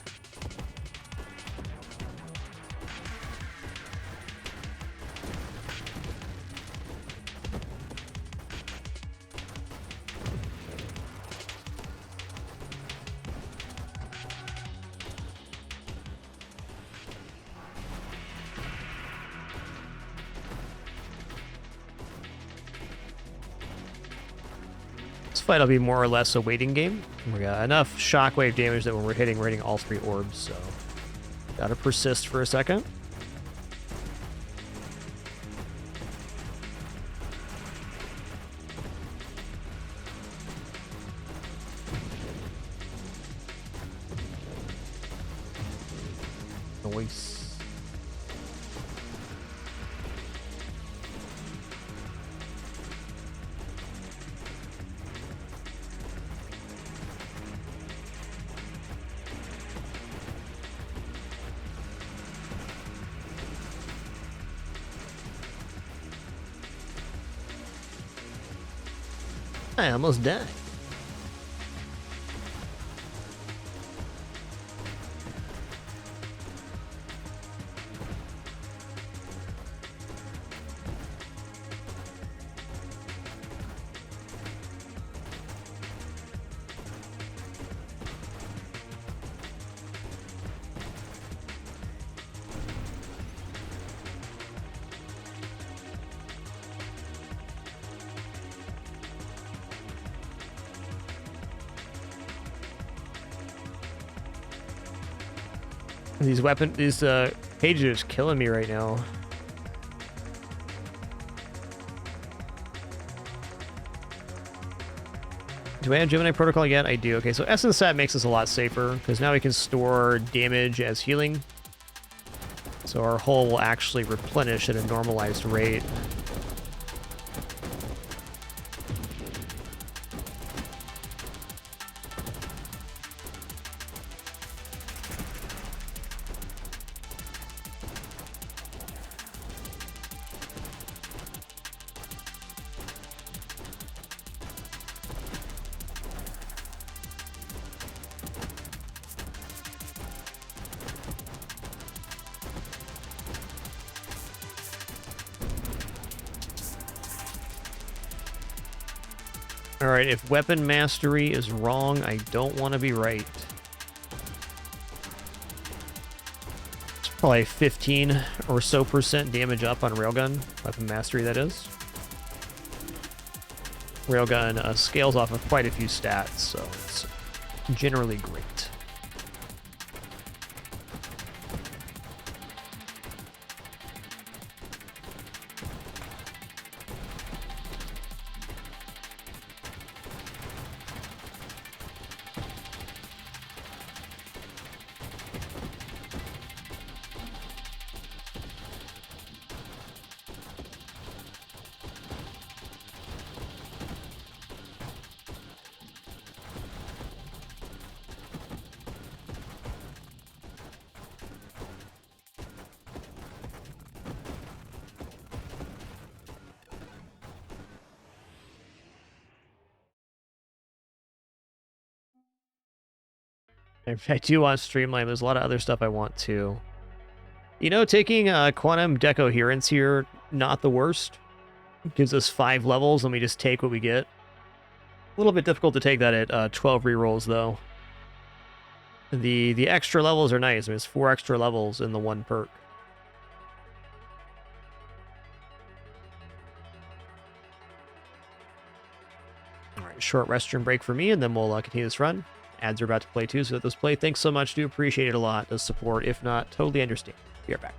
Fight will be more or less a waiting game. We got enough shockwave damage that when we're hitting all 3 orbs, so gotta persist for a second. Noise. I almost died. These pages are killing me right now. Do I have Gemini Protocol yet? I do. Okay, so Essence Set makes us a lot safer, because now we can store damage as healing. So our hull will actually replenish at a normalized rate. Alright, if weapon mastery is wrong, I don't want to be right. It's probably 15 or so % damage up on Railgun. Weapon mastery, that is. Railgun scales off of quite a few stats, so it's generally great. I do want Streamline. There's a lot of other stuff I want too. You know, taking Quantum Decoherence here, not the worst. Gives us 5 levels and we just take what we get. A little bit difficult to take that at 12 rerolls though. The extra levels are nice. There's 4 extra levels in the 1 perk. Alright, short restroom break for me and then we'll continue this run. ads are about to play too, so let those play. Thanks so much. Do appreciate it a lot. The support. If not, totally understand. Be right back.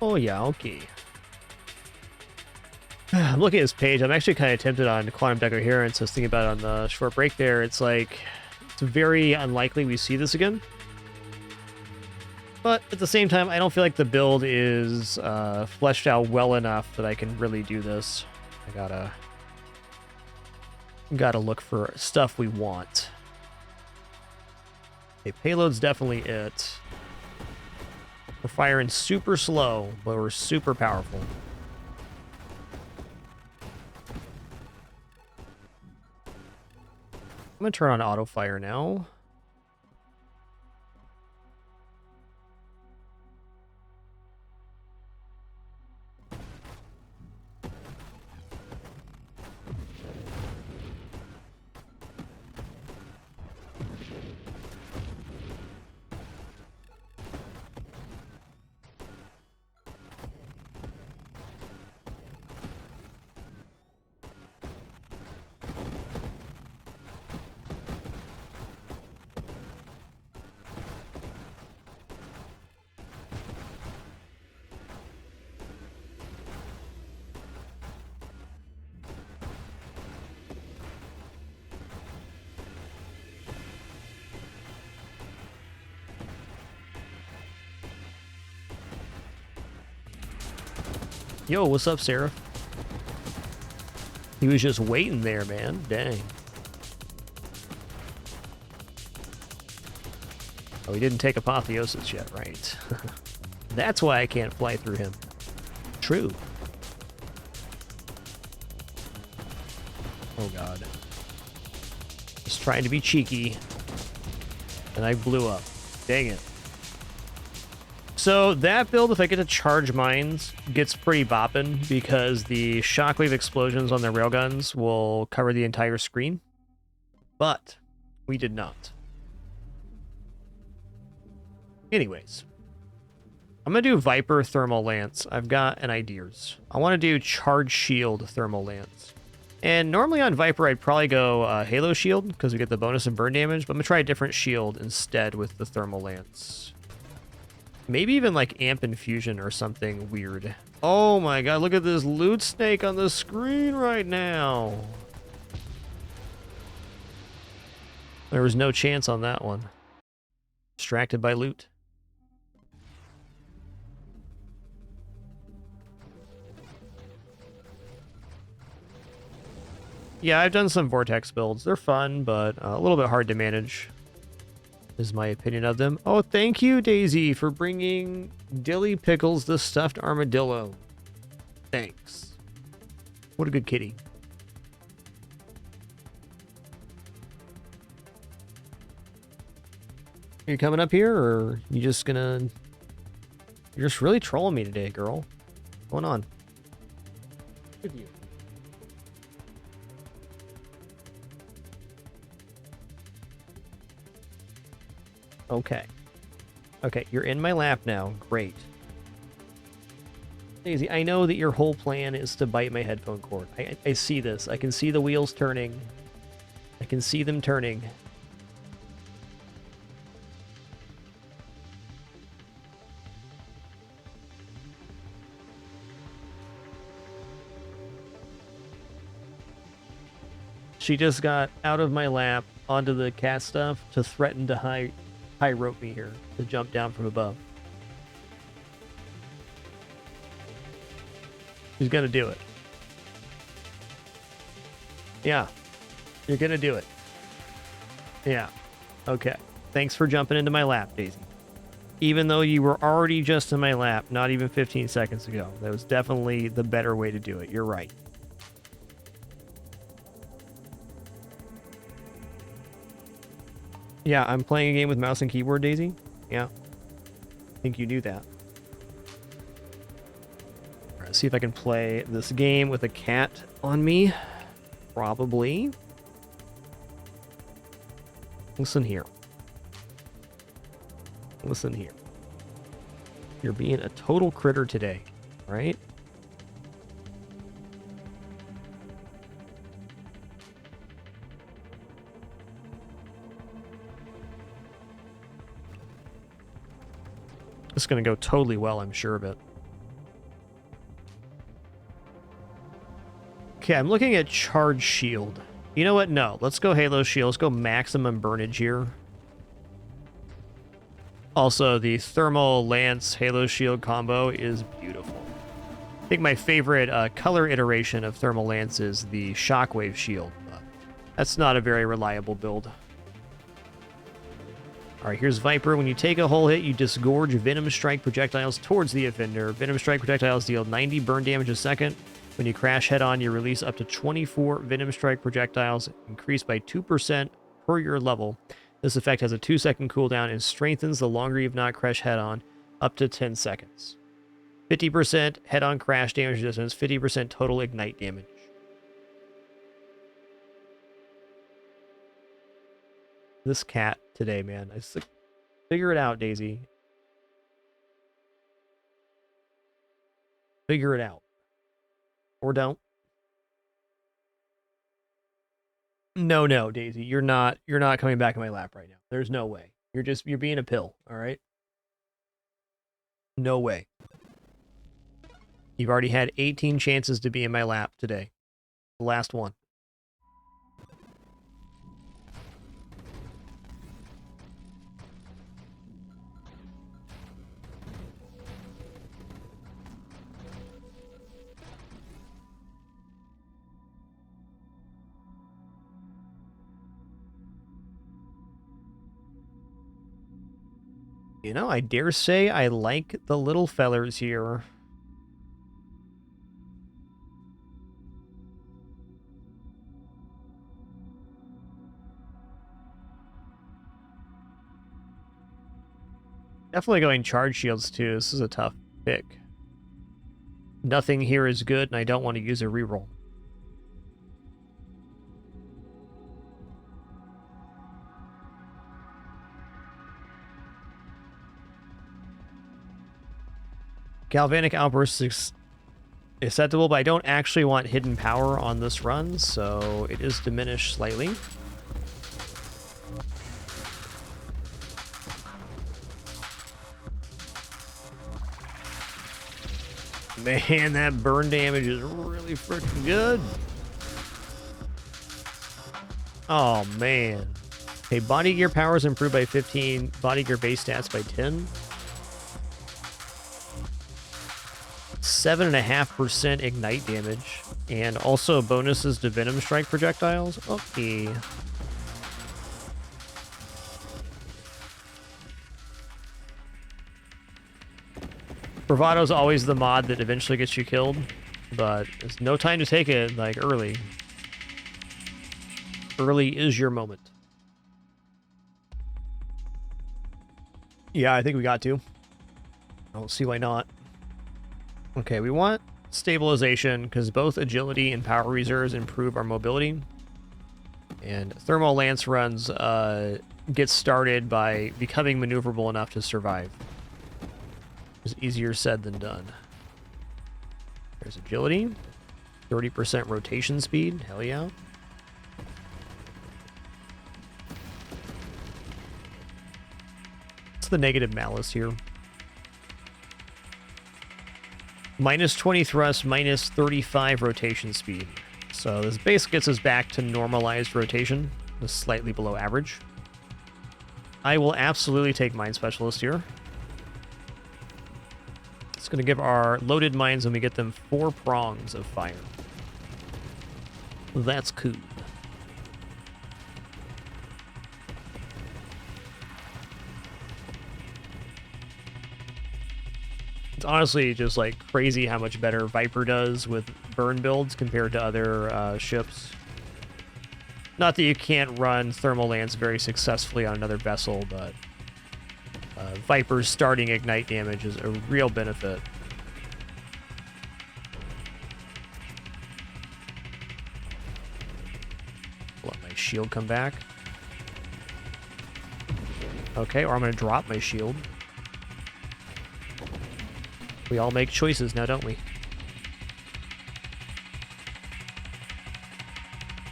Oh, yeah, okay. I'm looking at this page. I'm actually kind of tempted on quantum decoherence. I was thinking about it on the short break there. It's like, it's very unlikely we see this again. But at the same time, I don't feel like the build is fleshed out well enough that I can really do this. I gotta look for stuff we want. Okay, payload's definitely it. We're firing super slow, but we're super powerful. I'm gonna turn on auto fire now. Yo, what's up, Sarah? He was just waiting there, man. Dang. Oh, he didn't take Apotheosis yet, right? That's why I can't fly through him. True. Oh, God. Just trying to be cheeky. And I blew up. Dang it. So that build, if I get to charge mines, gets pretty boppin' because the shockwave explosions on their railguns will cover the entire screen. But we did not. Anyways, I'm going to do Viper Thermal Lance. I've got an ideas. I want to do Charge Shield Thermal Lance. And normally on Viper, I'd probably go Halo Shield because we get the bonus and burn damage, but I'm going to try a different shield instead with the Thermal Lance. Maybe even like Amp Infusion or something weird. Oh my god, look at this loot snake on the screen right now. There was no chance on that one. Distracted by loot. Yeah, I've done some Vortex builds. They're fun, but a little bit hard to manage. is my opinion of them. Oh, thank you, Daisy, for bringing Dilly Pickles the stuffed armadillo. Thanks. What a good kitty. Are you coming up here, or you just gonna... You're just really trolling me today, girl. What's going on? With you. Okay. Okay, you're in my lap now. Great. Daisy, I know that your whole plan is to bite my headphone cord. I see this. I can see the wheels turning. I can see them turning. She just got out of my lap onto the cat stuff to threaten to high rope me here, to jump down from above. She's gonna do it. Yeah. You're gonna do it. Yeah. Okay. Thanks for jumping into my lap, Daisy. Even though you were already just in my lap not even 15 seconds ago. That was definitely the better way to do it. You're right. Yeah, I'm playing a game with mouse and keyboard, Daisy. Yeah. I think you knew that. All right, see if I can play this game with a cat on me. Probably. Listen here. Listen here. You're being a total critter today, right? It's going to go totally well, I'm sure of it. Okay, I'm looking at Charge Shield. You know what? No, let's go Halo Shield. Let's go Maximum Burnage here. Also, the Thermal Lance Halo Shield combo is beautiful. I think my favorite color iteration of Thermal Lance is the Shockwave Shield. But that's not a very reliable build. Alright, here's Viper. When you take a hull hit, you disgorge Venom Strike projectiles towards the offender. Venom Strike projectiles deal 90 burn damage a second. When you crash head-on, you release up to 24 Venom Strike projectiles, increased by 2% per your level. This effect has a 2-second cooldown and strengthens the longer you've not crashed head-on, up to 10 seconds. 50% head-on crash damage resistance, 50% total ignite damage. This cat today, man. I just, figure it out, Daisy. Figure it out. Or don't. No, Daisy. You're not coming back in my lap right now. There's no way. You're being a pill, all right? No way. You've already had 18 chances to be in my lap today. The last one. You know, I dare say I like the little fellers here. Definitely going charge shields too. This is a tough pick. Nothing here is good, and I don't want to use a reroll. Galvanic Outburst is acceptable, but I don't actually want hidden power on this run, so it is diminished slightly. Man, that burn damage is really freaking good. Oh, man. Okay, body gear power is improved by 15, body gear base stats by 10. 7.5% ignite damage, and also bonuses to Venom Strike projectiles. Okay. Bravado's always the mod that eventually gets you killed, but there's no time to take it, like, early. Early is your moment. Yeah, I think we got to. I don't see why not. Okay, we want stabilization, because both agility and power reserves improve our mobility. And thermal lance runs get started by becoming maneuverable enough to survive. It's easier said than done. There's agility. 30% rotation speed. Hell yeah. What's the negative malice here? Minus 20 thrust, minus 35 rotation speed. So this basically gets us back to normalized rotation, just slightly below average. I will absolutely take Mine Specialist here. It's going to give our loaded mines, when we get them, 4 prongs of fire. That's cool. It's honestly just like crazy how much better Viper does with burn builds compared to other ships. Not that you can't run Thermal Lance very successfully on another vessel, but Viper's starting ignite damage is a real benefit. Let my shield come back. Okay, or I'm going to drop my shield. We all make choices now, don't we?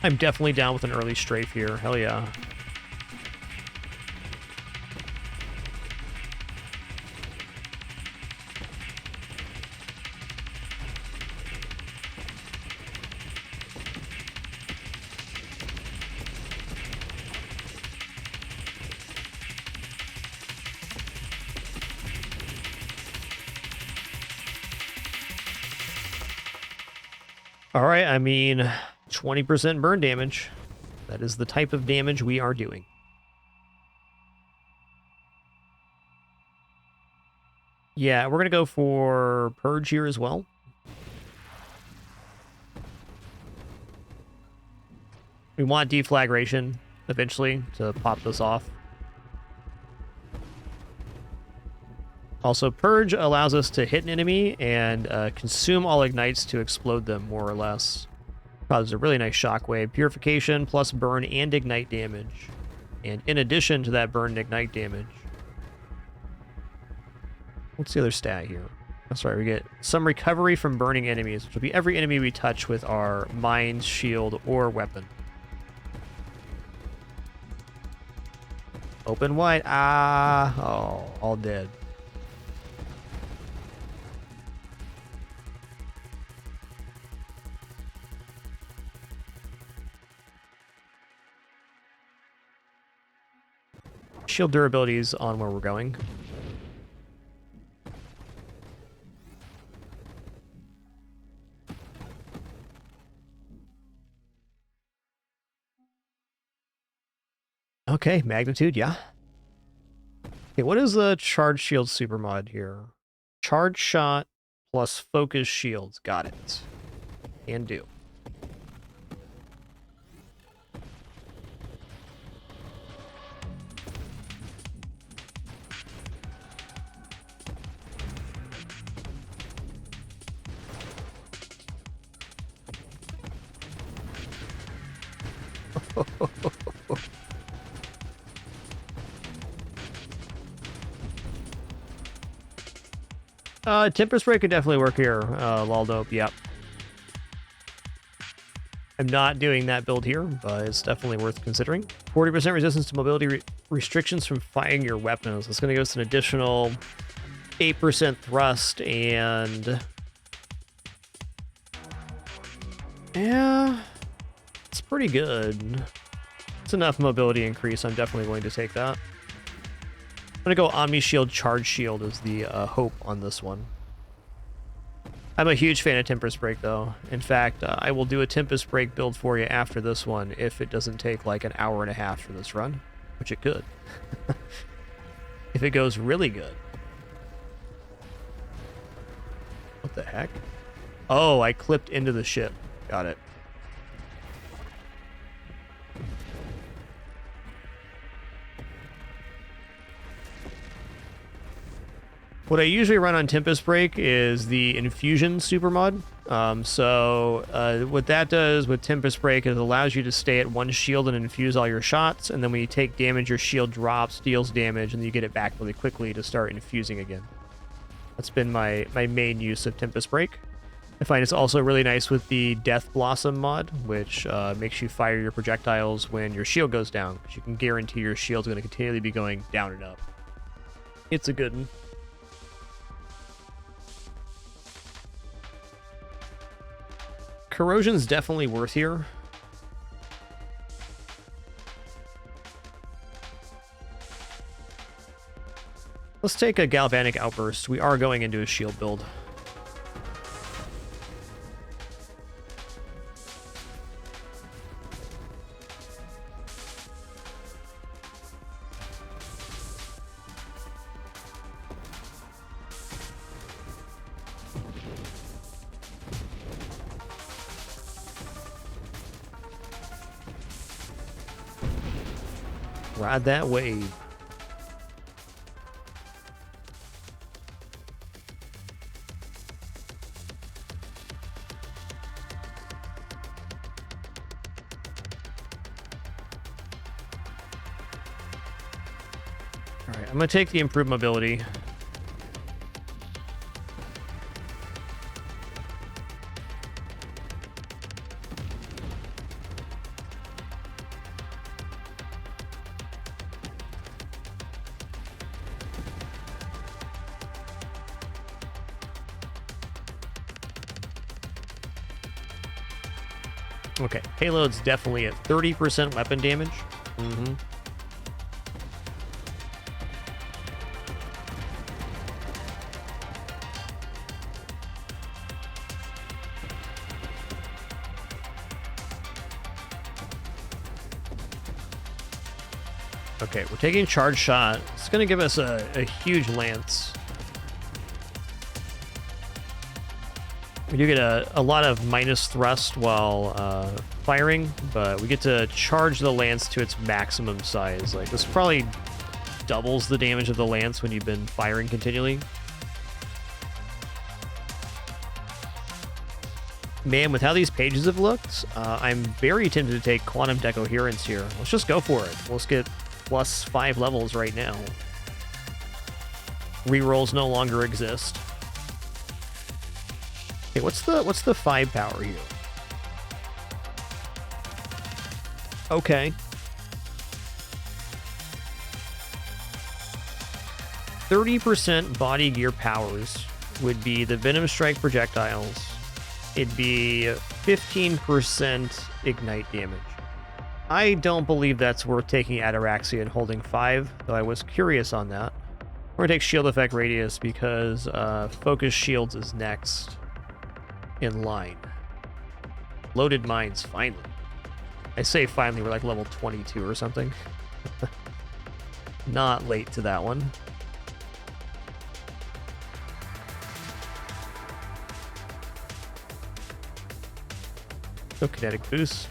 I'm definitely down with an early strafe here. Hell yeah. All right, I mean, 20% burn damage. That is the type of damage we are doing. Yeah, we're going to go for Purge here as well. We want deflagration eventually to pop this off. Also, Purge allows us to hit an enemy and consume all ignites to explode them, more or less. Causes a really nice shockwave. Purification plus burn and ignite damage. And in addition to that burn and ignite damage, what's the other stat here? That's right, we get some recovery from burning enemies, which will be every enemy we touch with our mines, shield, or weapon. Open wide. Ah, oh, all dead. Shield durability is on where we're going. Okay, magnitude, yeah. Okay, what is the charge shield super mod here? Charge shot plus focus shields. Got it. Can do. Tempest Spray could definitely work here, Laldope, yep. I'm not doing that build here, but it's definitely worth considering. 40% resistance to mobility restrictions from firing your weapons. It's going to give us an additional 8% thrust, and yeah, it's pretty good. It's enough mobility increase. I'm definitely going to take that. I'm going to go Omni Shield, Charge Shield as the hope on this one. I'm a huge fan of Tempest Break, though. In fact, I will do a Tempest Break build for you after this one if it doesn't take like an hour and a half for this run, which it could. If it goes really good. What the heck? Oh, I clipped into the ship. Got it. What I usually run on Tempest Break is the Infusion super mod. What that does with Tempest Break is it allows you to stay at one shield and infuse all your shots, and then when you take damage, your shield drops, deals damage, and then you get it back really quickly to start infusing again. That's been my main use of Tempest Break. I find it's also really nice with the Death Blossom mod, which makes you fire your projectiles when your shield goes down, because you can guarantee your shield's going to continually be going down and up. It's a good one. Corrosion's definitely worth here. Let's take a Galvanic Outburst. We are going into a shield build. Ride that wave. All right, I'm going to take the improved mobility. Okay, payload's definitely at 30% weapon damage. Mm-hmm. Okay, we're taking charge shot. It's going to give us a huge lance. We do get a lot of minus thrust while firing, but we get to charge the lance to its maximum size. Like, this probably doubles the damage of the lance when you've been firing continually. Man, with how these pages have looked, I'm very tempted to take Quantum Decoherence here. Let's just go for it. Let's get plus 5 levels right now. Rerolls no longer exist. Okay, what's the 5 power here? Okay. 30% body gear powers would be the Venom Strike projectiles. It'd be 15% ignite damage. I don't believe that's worth taking Ataraxia and holding 5, though I was curious on that. We're gonna take Shield Effect Radius because Focus Shields is next in line. Loaded Mines, finally. I say finally, we're like level 22 or something. Not late to that one. So kinetic boost.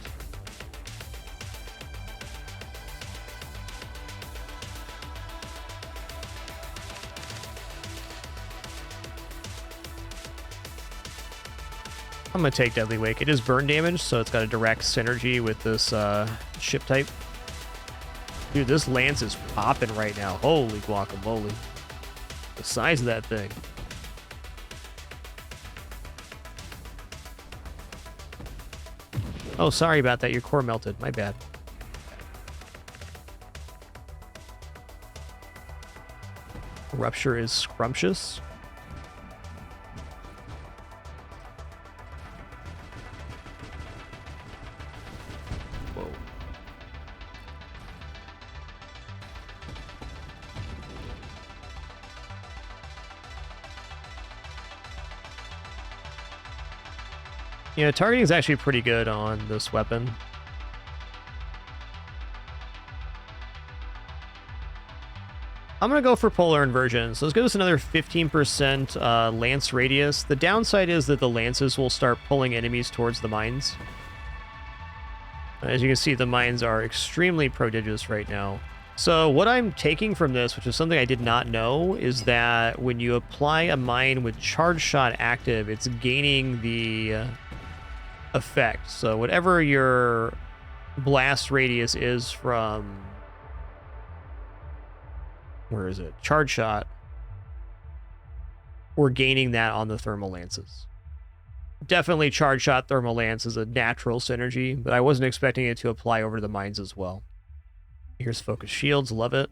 I'm going to take Deadly Wake. It is burn damage, so it's got a direct synergy with this ship type. Dude, this lance is popping right now. Holy guacamole. The size of that thing. Oh, sorry about that. Your core melted. My bad. Rupture is scrumptious. Whoa. You know, targeting is actually pretty good on this weapon. I'm going to go for polar inversion. So let's give us another 15% lance radius. The downside is that the lances will start pulling enemies towards the mines. As you can see, the mines are extremely prodigious right now. So what I'm taking from this, which is something I did not know, is that when you apply a mine with charge shot active, it's gaining the effect. So whatever your blast radius is from... where is it? Charge shot. We're gaining that on the thermal lances. Definitely charge shot thermal lance is a natural synergy, but I wasn't expecting it to apply over to the mines as well. Here's focus shields, love it.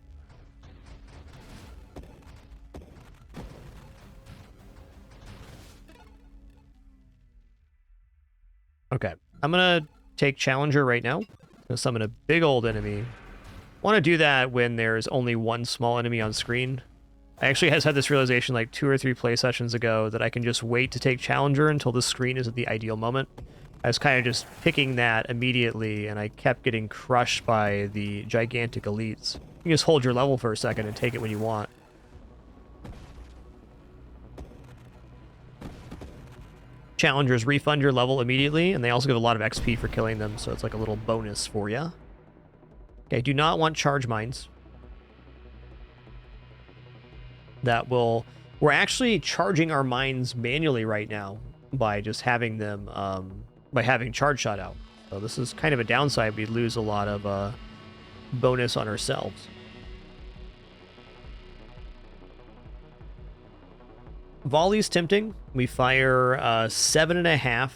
Okay, I'm gonna take Challenger right now. Gonna summon a big old enemy. Want to do that when there's only one small enemy on screen. I actually had this realization like 2 or 3 play sessions ago that I can just wait to take Challenger until the screen is at the ideal moment. I was kind of just picking that immediately, and I kept getting crushed by the gigantic elites. You can just hold your level for a second and take it when you want. Challengers refund your level immediately, and they also give a lot of XP for killing them, so it's like a little bonus for you. Okay, do not want charge mines. That will... We're actually charging our mines manually right now by just having them... by having charge shot out. So this is kind of a downside. We lose a lot of bonus on ourselves. Volley's tempting. We fire 7.5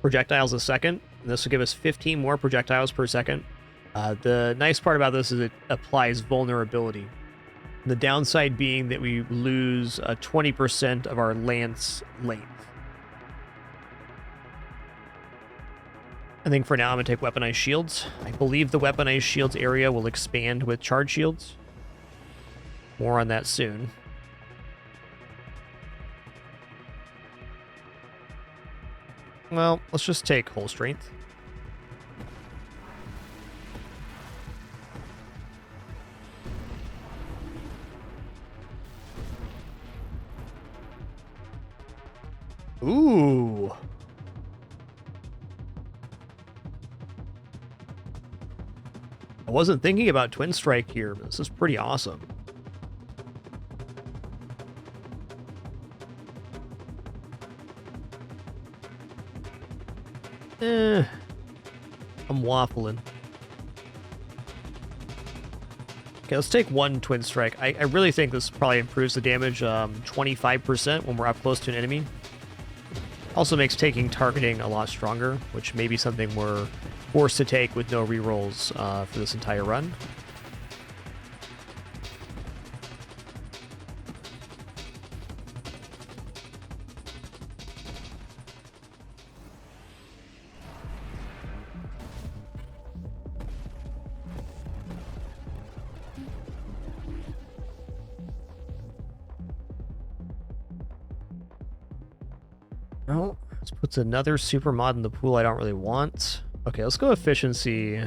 projectiles a second. And this will give us 15 more projectiles per second. The nice part about this is it applies vulnerability. The downside being that we lose 20% of our lance length. I think for now I'm going to take weaponized shields. I believe the weaponized shields area will expand with charge shields. More on that soon. Well, let's just take whole strength. Ooh. I wasn't thinking about Twin Strike here, but this is pretty awesome. I'm waffling. Okay, let's take 1 Twin Strike. I really think this probably improves the damage 25% when we're up close to an enemy. Also makes taking targeting a lot stronger, which may be something we're forced to take with no rerolls for this entire run. Oh, this puts another super mod in the pool I don't really want. Okay, let's go efficiency.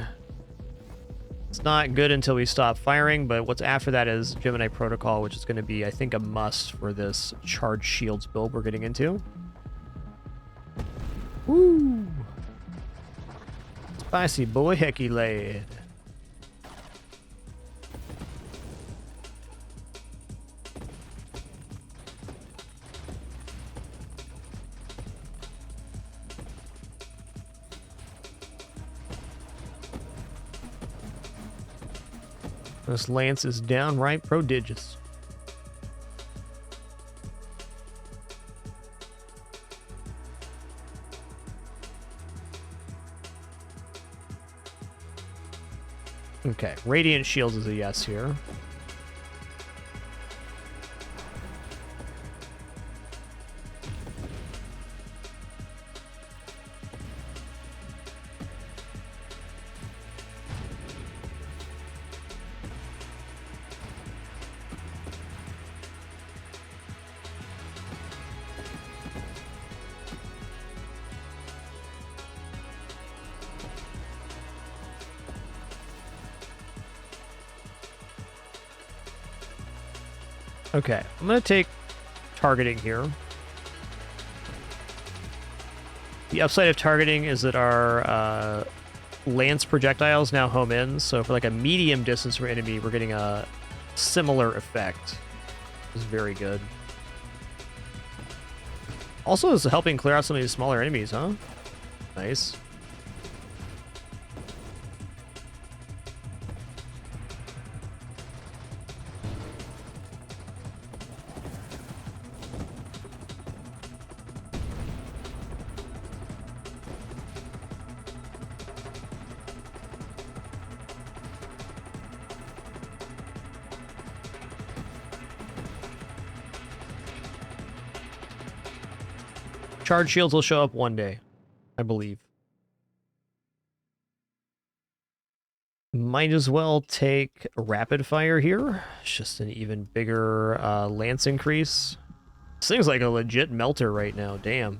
It's not good until we stop firing, but what's after that is Gemini Protocol, which is going to be, I think, a must for this charge shields build we're getting into. Woo! Spicy boy, hecky lad. This lance is downright prodigious. Okay, Radiant Shields is a yes here. Okay, I'm going to take targeting here. The upside of targeting is that our lance projectiles now home in, so for like a medium distance from enemy, we're getting a similar effect. It's very good. Also, is helping clear out some of these smaller enemies, huh? Nice. Charge shields will show up one day, I believe. Might as well take rapid fire here. It's just an even bigger lance increase. This thing's like a legit melter right now, damn.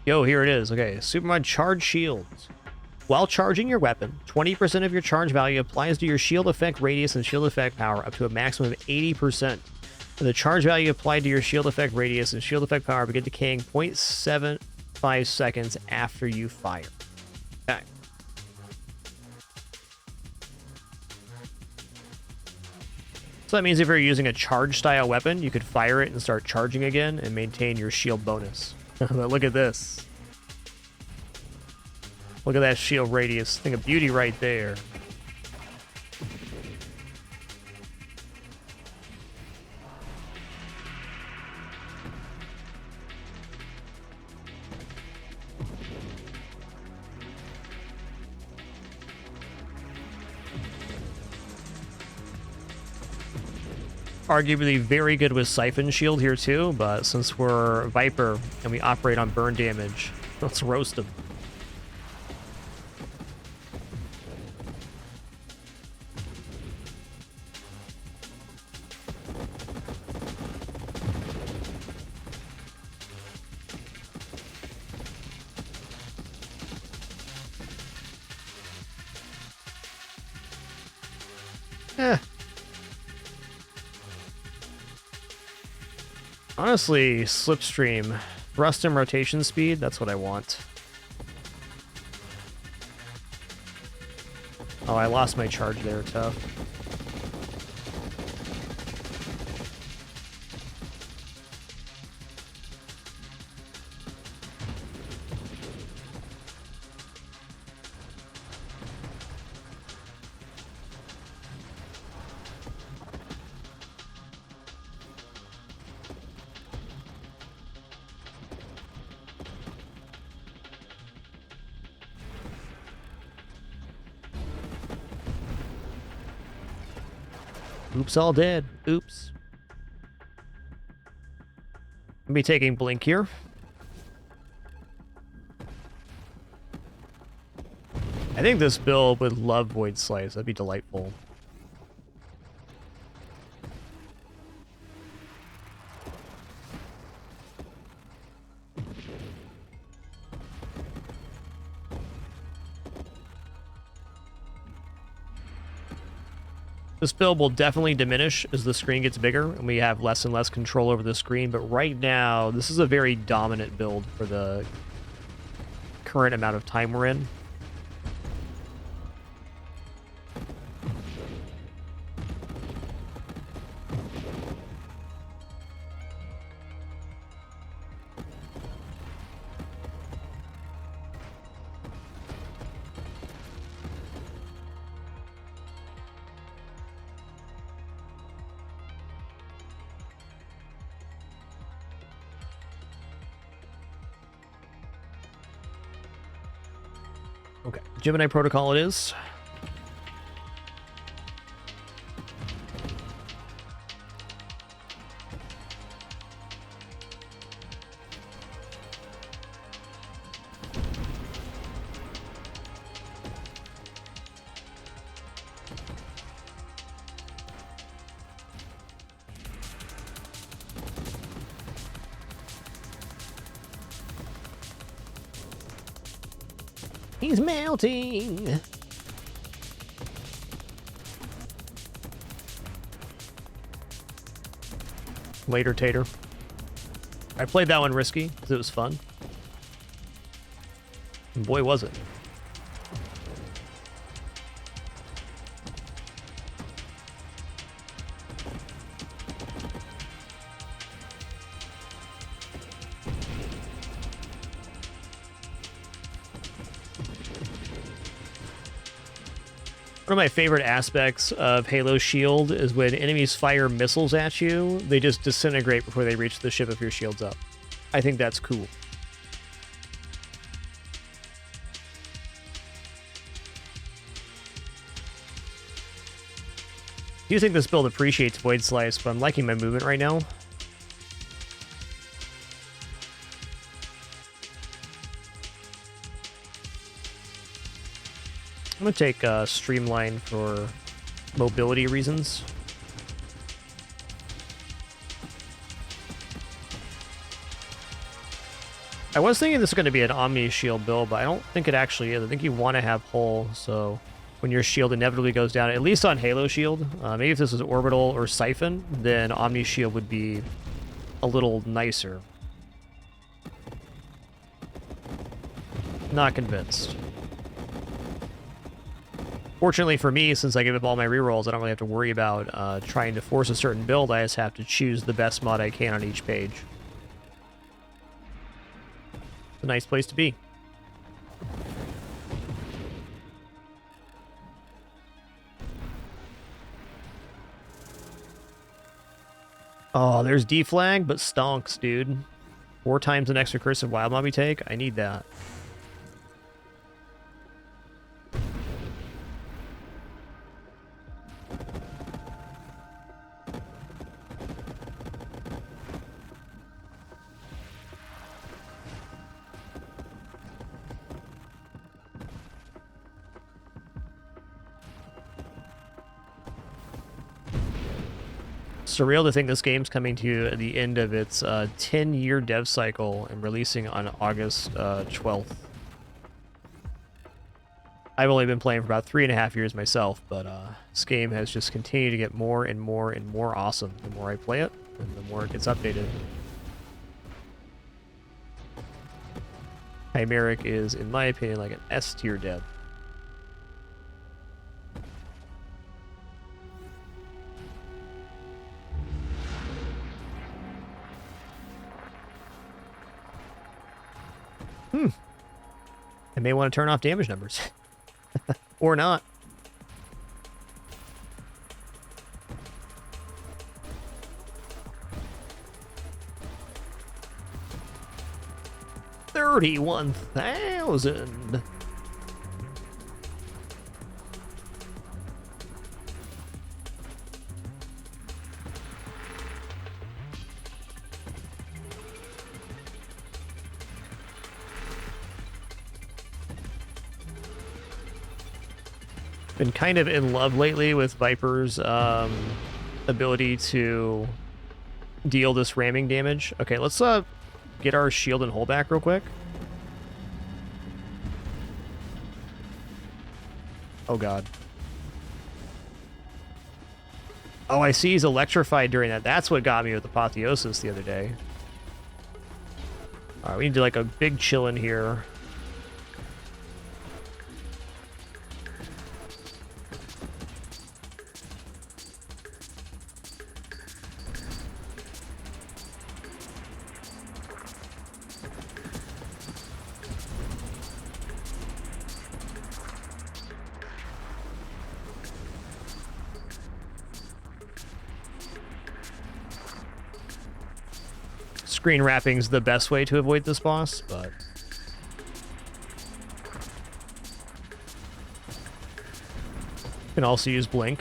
Yo, here it is. Okay, Supermod Charge Shields. While charging your weapon, 20% of your charge value applies to your shield effect radius and shield effect power up to a maximum of 80%. And the charge value applied to your shield effect radius and shield effect power begin decaying 0.75 seconds after you fire. Okay. So that means if you're using a charge style weapon, you could fire it and start charging again and maintain your shield bonus. But look at this. Look at that shield radius. Thing of beauty right there. Arguably very good with Siphon Shield here too, but since we're Viper and we operate on burn damage, let's roast them. Honestly, Slipstream. Thrust and rotation speed, that's what I want. Oh, I lost my charge there, tough. Oops, all dead. Oops. I'll be taking Blink here. I think this build would love Void Slice. That'd be delightful. This build will definitely diminish as the screen gets bigger and we have less and less control over the screen, but right now, this is a very dominant build for the current amount of time we're in. Okay, Gemini Protocol it is. He's melting. Later, Tater. I played that one risky because it was fun. And boy, was it. One of my favorite aspects of Halo Shield is when enemies fire missiles at you, they just disintegrate before they reach the ship if your shield's up. I think that's cool. I do think this build appreciates Void Slice, but I'm liking my movement right now. I'm going to take Streamline for mobility reasons. I was thinking this is going to be an Omni Shield build, but I don't think it actually is. I think you want to have Hull, so when your shield inevitably goes down, at least on Halo Shield, maybe if this was Orbital or Siphon, then Omni Shield would be a little nicer. Not convinced. Fortunately for me, since I give up all my rerolls, I don't really have to worry about trying to force a certain build. I just have to choose the best mod I can on each page. It's a nice place to be. Oh, there's deflag, but stonks, dude. 4 times an extra cursive wild mob you take? I need that. Surreal to think this game's coming to the end of its 10-year dev cycle and releasing on August 12th. I've only been playing for about 3.5 years myself, but this game has just continued to get more and more and more awesome the more I play it and the more it gets updated. Chimeric is, in my opinion, like an S-tier dev. I may want to turn off damage numbers. Or not. $31,000. Been kind of in love lately with Viper's ability to deal this ramming damage. Okay, let's get our shield and hold back real quick. Oh god. Oh, I see he's electrified during that. That's what got me with Apotheosis the other day. Alright, we need to do like a big chill in here. Screen wrapping's the best way to avoid this boss, but you can also use blink.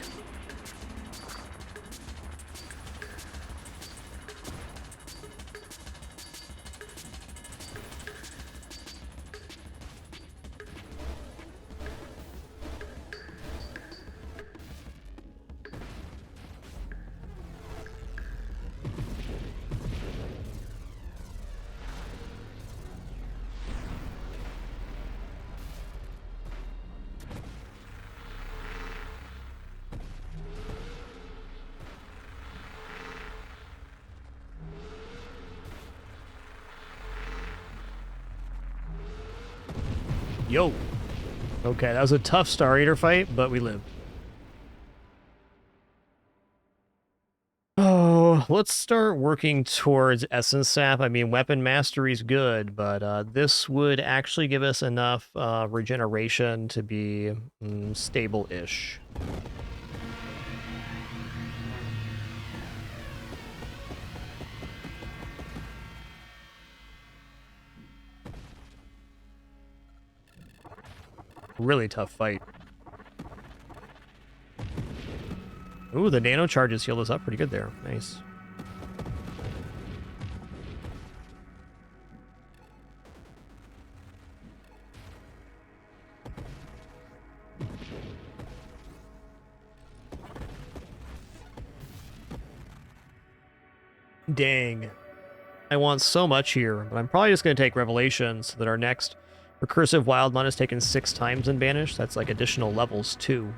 Yo. Okay, that was a tough Star Eater fight, but we lived. Oh, let's start working towards Essence Sap. I mean, Weapon Mastery is good, but this would actually give us enough regeneration to be stable-ish. Really tough fight. Ooh, the nano charges healed us up pretty good there. Nice. Dang. I want so much here, but I'm probably just going to take Revelation so that our next recursive wild mon is taken 6 times in Banish. That's like additional levels too.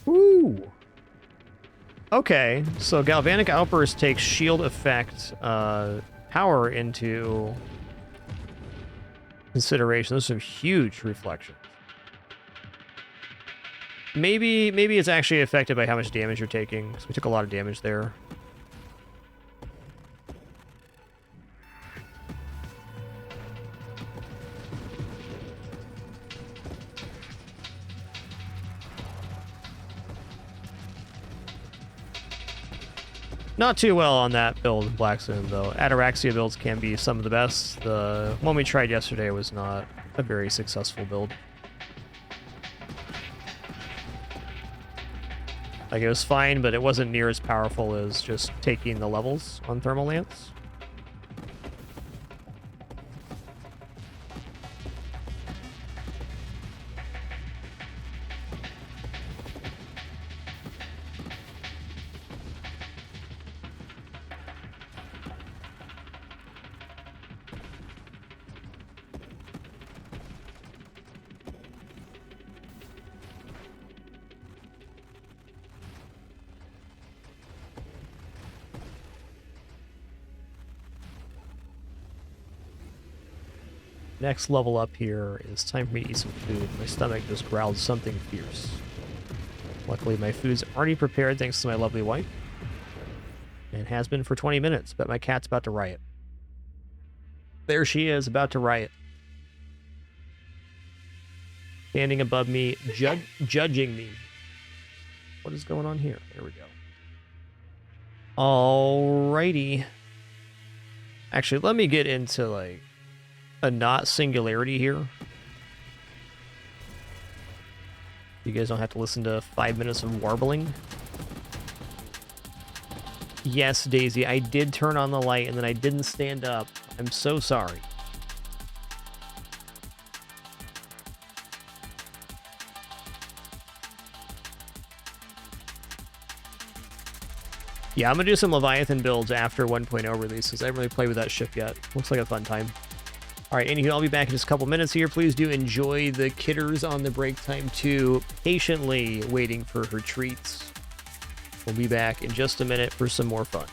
Ooh. Okay, so Galvanic Outburst takes shield effect power into consideration. Those are some huge reflections. Maybe it's actually affected by how much damage you're taking, because we took a lot of damage there. Not too well on that build, Blackstone, though. Ataraxia builds can be some of the best. The one we tried yesterday was not a very successful build. Like, it was fine, but it wasn't near as powerful as just taking the levels on Thermal Lance. Next level up here is time for me to eat some food. My stomach just growled something fierce. Luckily, my food's already prepared thanks to my lovely wife. And has been for 20 minutes, but my cat's about to riot. There she is, about to riot. Standing above me, judging me. What is going on here? There we go. Alrighty. Actually, let me get into, like, a not singularity here. You guys don't have to listen to 5 minutes of warbling. Yes, Daisy, I did turn on the light and then I didn't stand up. I'm so sorry. Yeah, I'm gonna do some Leviathan builds after 1.0 release because I haven't really played with that ship yet. Looks like a fun time. All right, anywho, I'll be back in just a couple minutes here. Please do enjoy the kidders on the break time too, patiently waiting for her treats. We'll be back in just a minute for some more fun.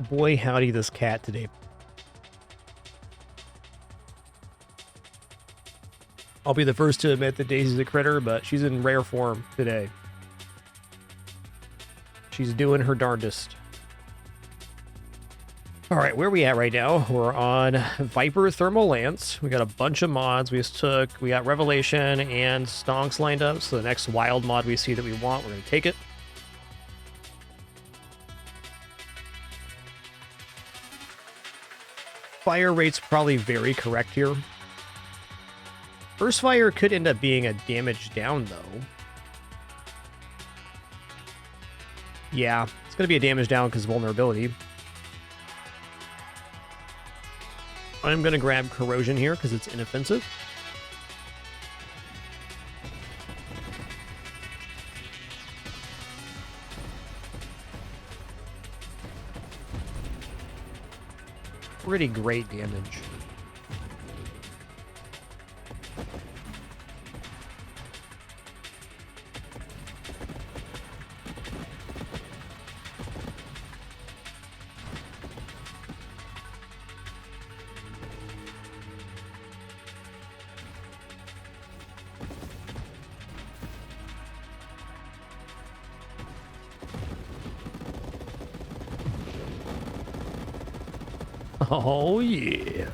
Boy, howdy, this cat today. I'll be the first to admit that Daisy's a critter, but she's in rare form today. She's doing her darndest. All right, where are we at right now? We're on Viper Thermal Lance. We got a bunch of mods we got Revelation and Stonks lined up. So the next wild mod we see that we want, we're going to take it. Fire rate's probably very correct here. First fire could end up being a damage down, though. Yeah, it's going to be a damage down because vulnerability. I'm going to grab Corrosion here because it's inoffensive. Pretty great damage. Oh, yeah.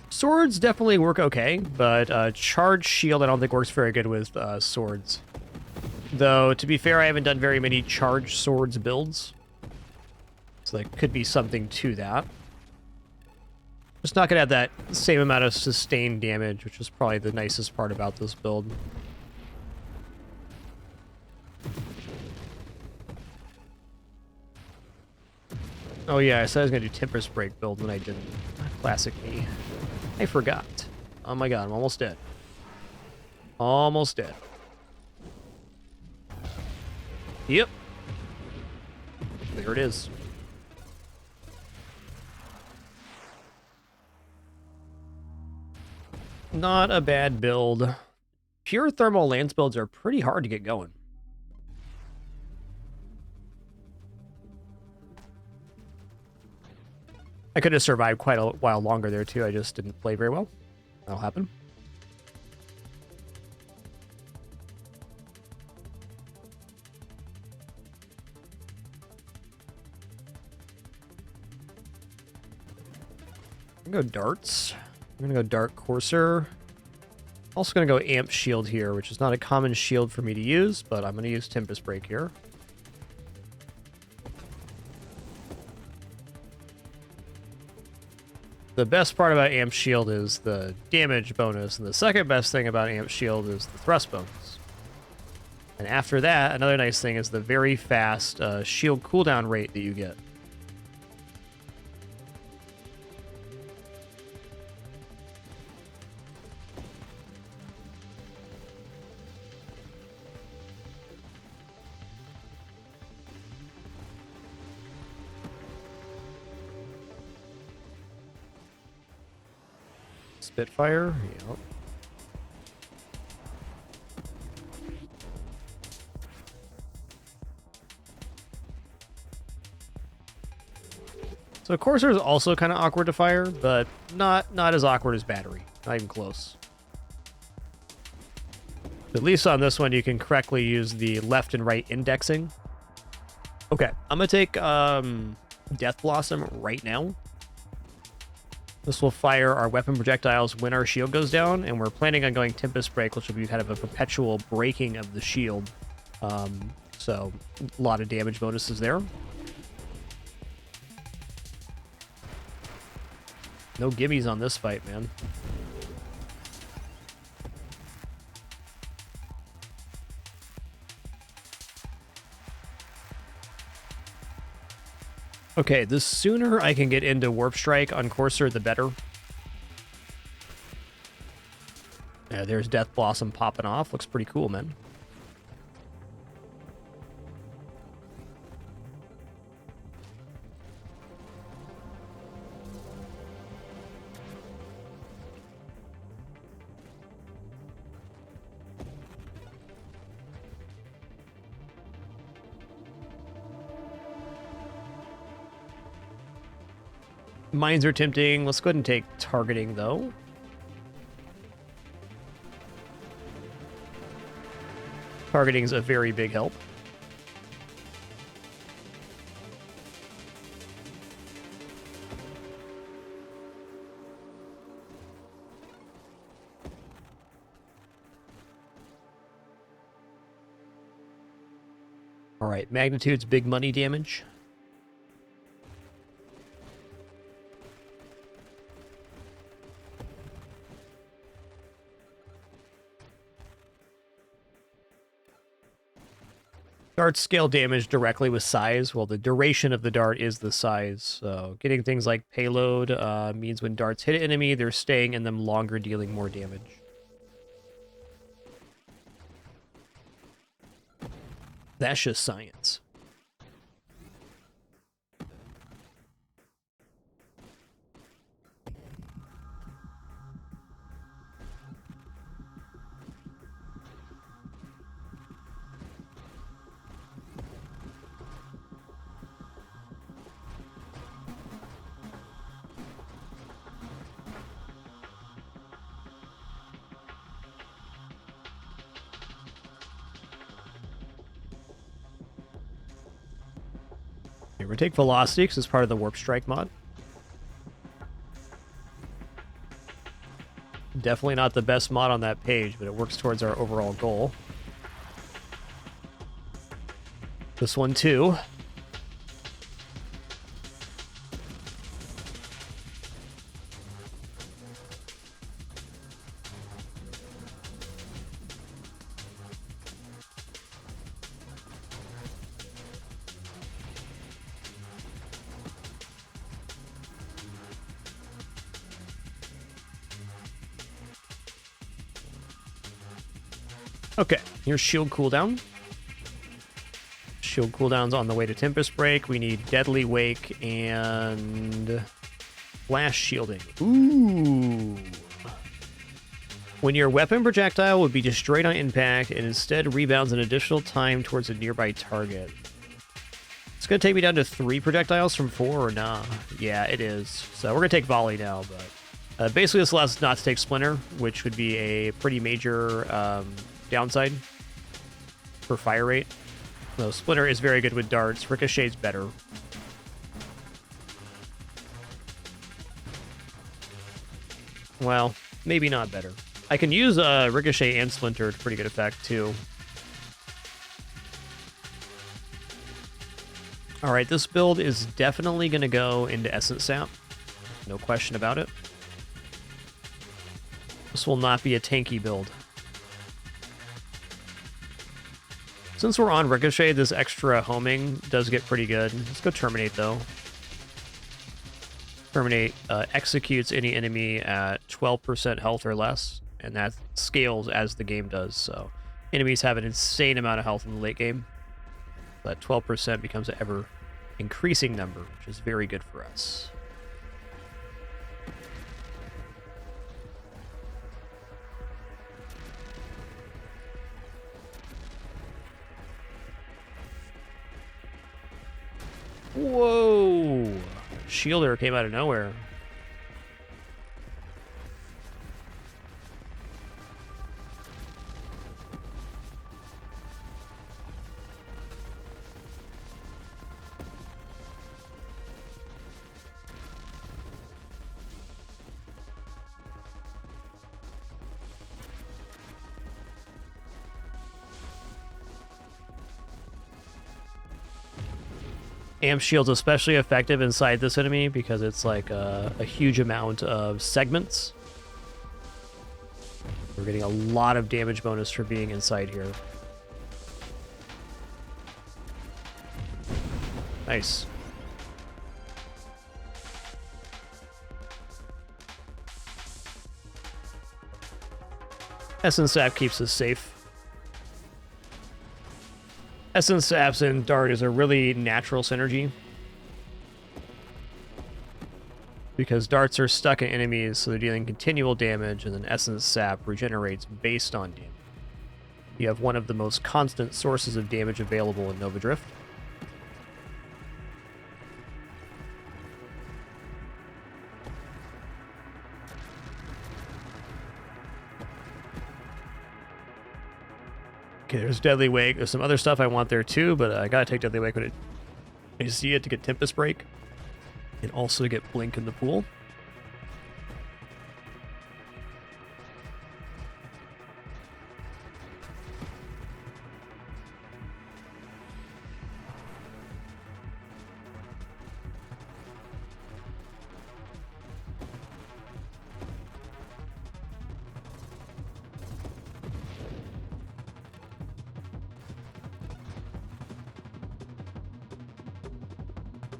Swords definitely work okay, but charge shield I don't think works very good with swords. Though, to be fair, I haven't done very many charge swords builds. So there could be something to that. Just not going to have that same amount of sustained damage, which is probably the nicest part about this build. Oh yeah, I said I was going to do Tempest Break build when I didn't. Classic me. I forgot. Oh my god, I'm almost dead. Almost dead. Yep. There it is. Not a bad build. Pure thermal lance builds are pretty hard to get going. I could have survived quite a while longer there too, I just didn't play very well. That'll happen. I'm gonna go darts. I'm gonna go Dark Courser. Also gonna go Amp Shield here, which is not a common shield for me to use, but I'm gonna use Tempest Break here. The best part about Amp Shield is the damage bonus, and the second best thing about Amp Shield is the thrust bonus. And after that, another nice thing is the very fast shield cooldown rate that you get. Spitfire, yep. So Courser is also kind of awkward to fire, but not as awkward as Battery. Not even close. At least on this one, you can correctly use the left and right indexing. Okay, I'm gonna take Death Blossom right now. This will fire our weapon projectiles when our shield goes down, and we're planning on going Tempest Break, which will be kind of a perpetual breaking of the shield. So, a lot of damage bonuses there. No gimmies on this fight, man. Okay, the sooner I can get into Warp Strike on Courser, the better. Yeah, there's Death Blossom popping off. Looks pretty cool, man. Mines are tempting. Let's go ahead and take targeting, though. Targeting is a very big help. All right, magnitude's big money damage. Darts scale damage directly with size. Well, the duration of the dart is the size. So getting things like payload means when darts hit an enemy, they're staying in them longer, dealing more damage. That's just science. We're going to take velocity because it's part of the warp strike mod. Definitely not the best mod on that page, but it works towards our overall goal. This one too. Okay, here's shield cooldown. Shield cooldown's on the way to Tempest Break. We need Deadly Wake and Flash Shielding. Ooh. When your weapon projectile would be destroyed on impact, it instead rebounds an additional time towards a nearby target. It's going to take me down to 3 projectiles from 4, or nah? Yeah, it is. So we're going to take Volley now, but basically this allows us not to take Splinter, which would be a pretty major downside for fire rate. So Splinter is very good with darts. Ricochet's better. Well, maybe not better. I can use Ricochet and Splinter to pretty good effect, too. Alright, this build is definitely going to go into Essence Sap. No question about it. This will not be a tanky build. Since we're on Ricochet, this extra homing does get pretty good. Let's go Terminate, though. Terminate executes any enemy at 12% health or less, and that scales as the game does, so enemies have an insane amount of health in the late game. That 12% becomes an ever-increasing number, which is very good for us. Whoa! Shielder came out of nowhere. Amp Shield's especially effective inside this enemy because it's like a huge amount of segments. We're getting a lot of damage bonus for being inside here. Nice. Essence Sap keeps us safe. Essence Saps and Dart is a really natural synergy. Because darts are stuck in enemies, so they're dealing continual damage, and then Essence Sap regenerates based on damage. You have one of the most constant sources of damage available in Nova Drift. Okay, there's Deadly Wake. There's some other stuff I want there too, but I gotta take Deadly Wake when I see it to get Tempest Break. And also to get Blink in the pool.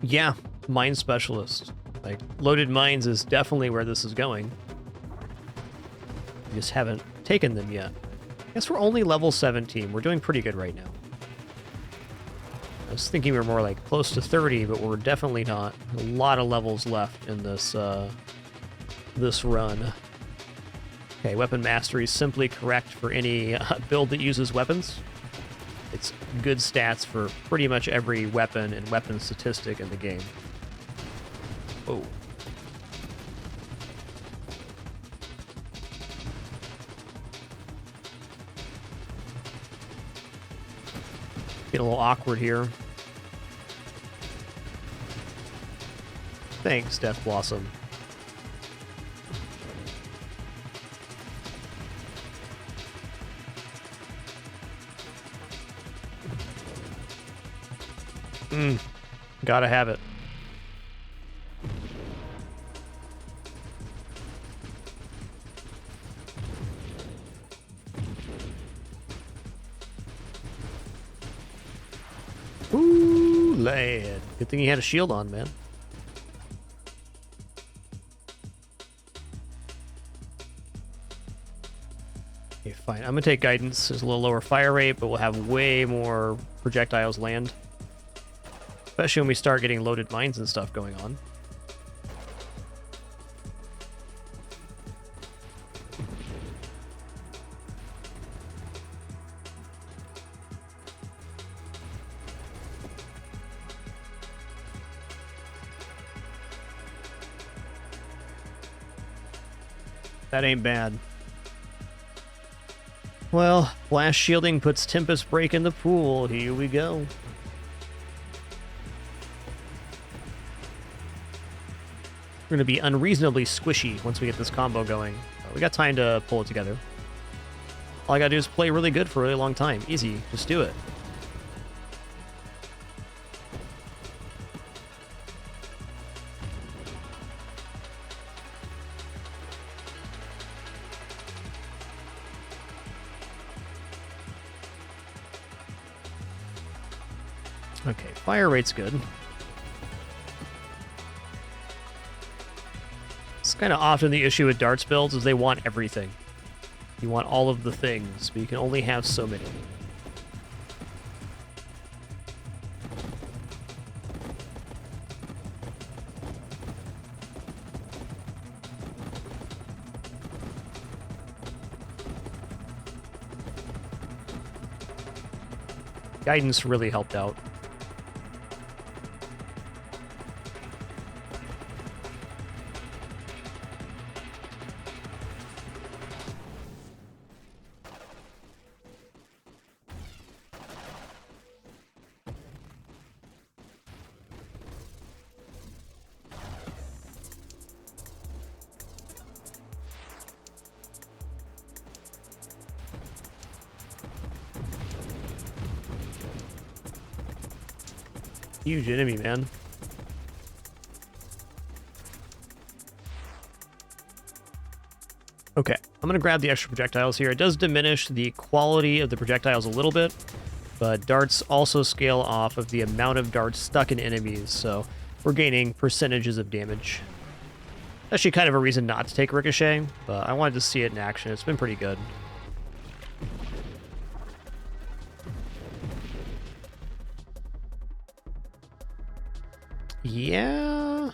Yeah, Mine Specialist. Like, loaded mines is definitely where this is going. We just haven't taken them yet. I guess we're only level 17. We're doing pretty good right now. I was thinking we were more like close to 30, but we're definitely not. A lot of levels left in this this run. Okay, Weapon Mastery is simply correct for any build that uses weapons. It's good stats for pretty much every weapon and weapon statistic in the game. Oh. Get a little awkward here. Thanks, Death Blossom. Gotta have it. Ooh, lad. Good thing he had a shield on, man. Okay, fine. I'm gonna take Guidance. There's a little lower fire rate, but we'll have way more projectiles land. Especially when we start getting loaded mines and stuff going on. That ain't bad. Well, Blast Shielding puts Tempest Break in the pool. Here we go. We're going to be unreasonably squishy once we get this combo going. We got time to pull it together. All I got to do is play really good for a really long time. Easy. Just do it. Okay, fire rate's good. It's kind of often the issue with darts builds is they want everything. You want all of the things, but you can only have so many. Guidance really helped out. Huge enemy, man. Okay, I'm going to grab the extra projectiles here. It does diminish the quality of the projectiles a little bit, but darts also scale off of the amount of darts stuck in enemies, so we're gaining percentages of damage. Actually kind of a reason not to take Ricochet, but I wanted to see it in action. It's been pretty good. Yeah.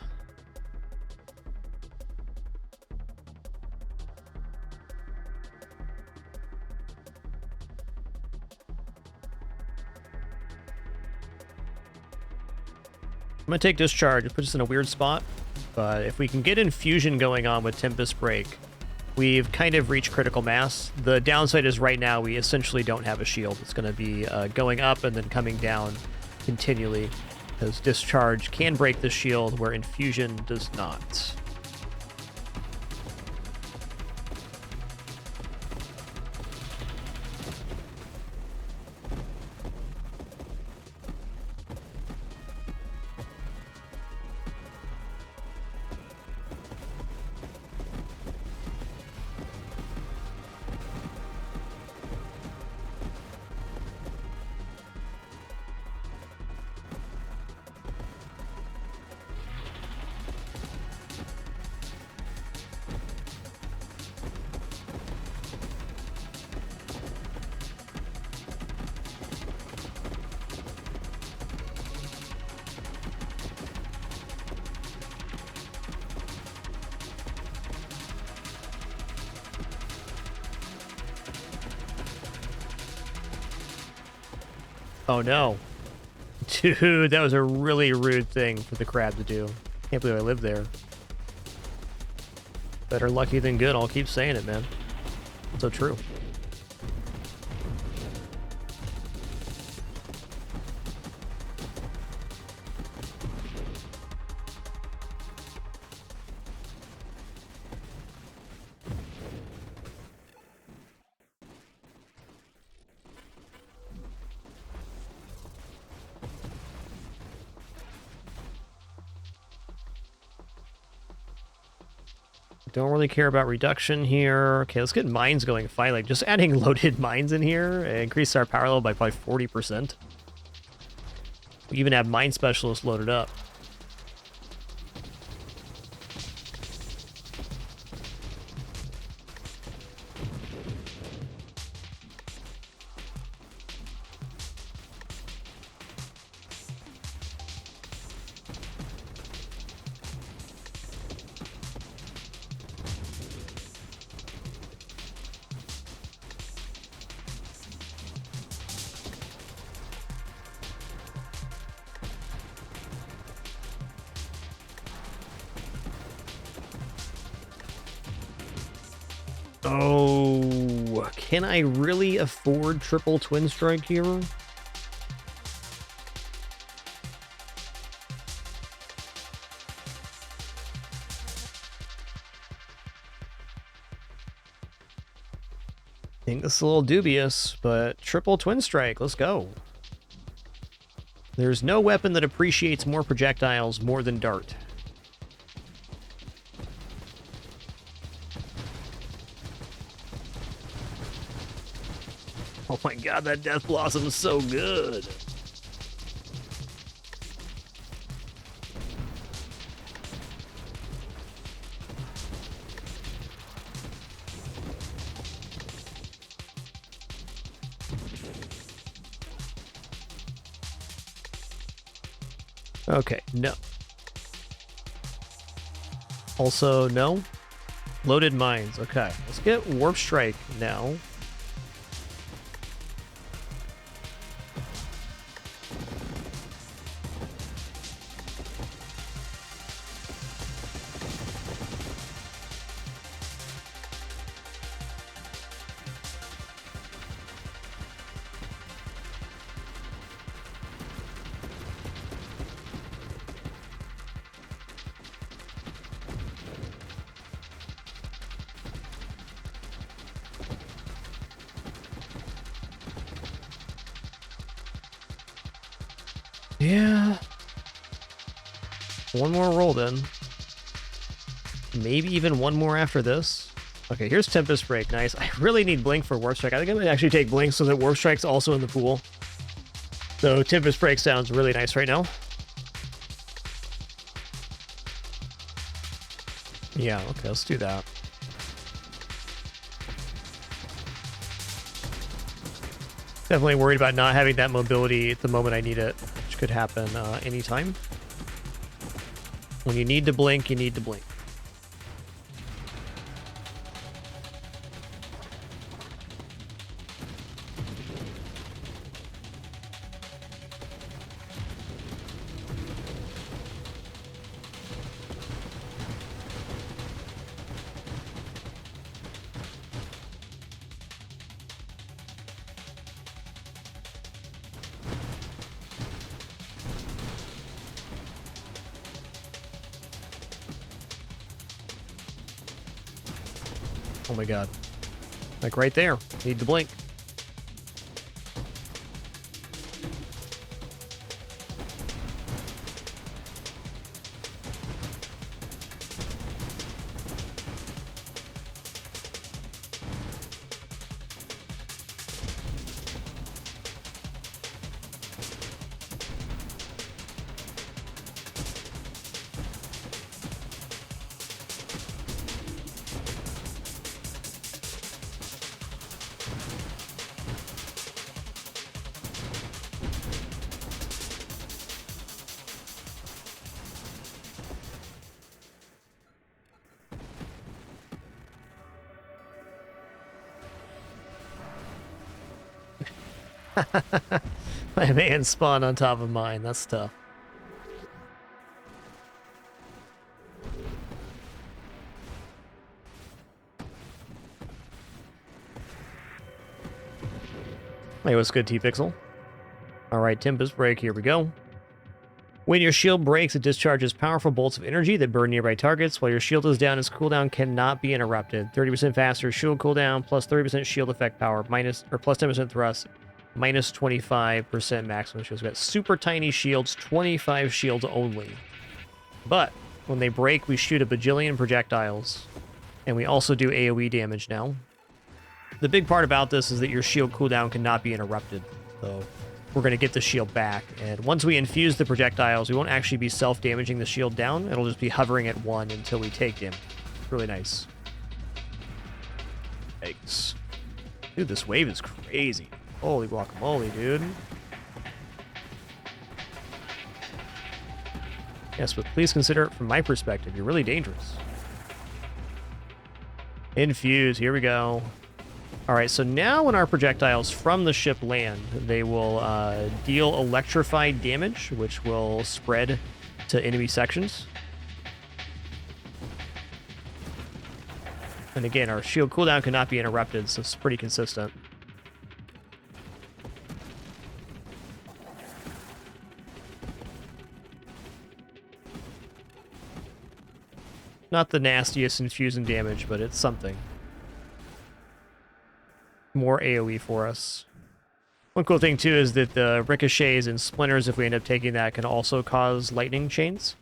I'm going to take Discharge. It puts us in a weird spot, but if we can get Infusion going on with Tempest Break, we've kind of reached critical mass. The downside is right now we essentially don't have a shield. It's going to be going up and then coming down continually, because discharge can break the shield where infusion does not. Oh no. Dude, that was a really rude thing for the crab to do. Can't believe I live there. Better lucky than good, I'll keep saying it, man. So true. Don't really care about reduction here. Okay, let's get mines going finally. Just adding loaded mines in here increase our power level by probably 40%. We even have mine specialists loaded up. Oh, can I really afford triple twin strike here? I think this is a little dubious, but triple twin strike, let's go. There's no weapon that appreciates more projectiles more than dart. Oh my god, that Death Blossom is so good. Okay, no. Also, no. Loaded mines. Okay, let's get Warp Strike now. Yeah. One more roll then. Maybe even one more after this. Okay, here's Tempest Break. Nice. I really need Blink for Warp Strike. I think I'm going to actually take Blink so that Warp Strike's also in the pool. So Tempest Break sounds really nice right now. Yeah, okay, let's do that. Definitely worried about not having that mobility at the moment I need it, which could happen anytime. When you need to blink, you need to blink. Oh my god. Like right there. Need to blink. My man spawned on top of mine. That's tough. Hey, what's good, T-Pixel? Alright, Tempest Break, here we go. When your shield breaks, it discharges powerful bolts of energy that burn nearby targets. While your shield is down, its cooldown cannot be interrupted. 30% faster shield cooldown, plus 30% shield effect power, plus 10% thrust, minus 25% maximum shields. We've got super tiny shields, 25 shields only. But when they break, we shoot a bajillion projectiles. And we also do AoE damage now. The big part about this is that your shield cooldown cannot be interrupted. So we're going to get the shield back. And once we infuse the projectiles, we won't actually be self-damaging the shield down. It'll just be hovering at 1 until we take damage. Really nice. Yikes. Dude, this wave is crazy. Holy guacamole, dude. Yes, but please consider it from my perspective. You're really dangerous. Infuse. Here we go. Alright, so now when our projectiles from the ship land, they will deal electrified damage, which will spread to enemy sections. And again, our shield cooldown cannot be interrupted, so it's pretty consistent. Not the nastiest infusing damage, but it's something. More AoE for us. One cool thing too is that the ricochets and splinters, if we end up taking that, can also cause lightning chains.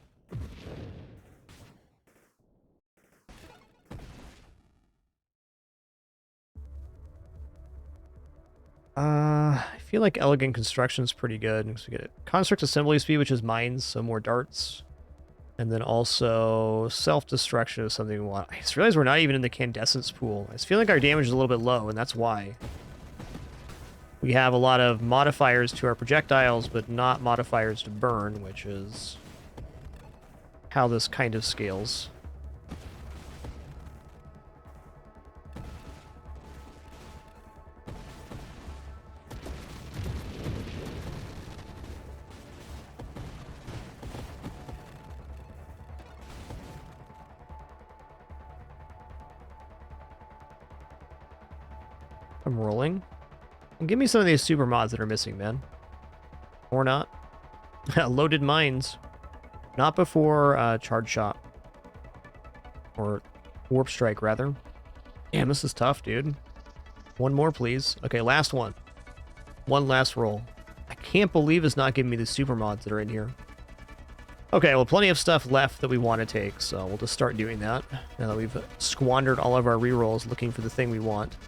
I feel like elegant construction is pretty good. So we get construct assembly speed, which is mines, so more darts. And then also self-destruction is something we want. I just realized we're not even in the Candescence pool. I just feel like our damage is a little bit low, and that's why. We have a lot of modifiers to our projectiles, but not modifiers to burn, which is how this kind of scales. I'm rolling. And give me some of these super mods that are missing, man. Or not. Loaded mines. Not before Charge Shot. Or Warp Strike, rather. Damn, this is tough, dude. One more, please. Okay, last one. One last roll. I can't believe it's not giving me the super mods that are in here. Okay, well, plenty of stuff left that we want to take, so we'll just start doing that. Now that we've squandered all of our rerolls looking for the thing we want.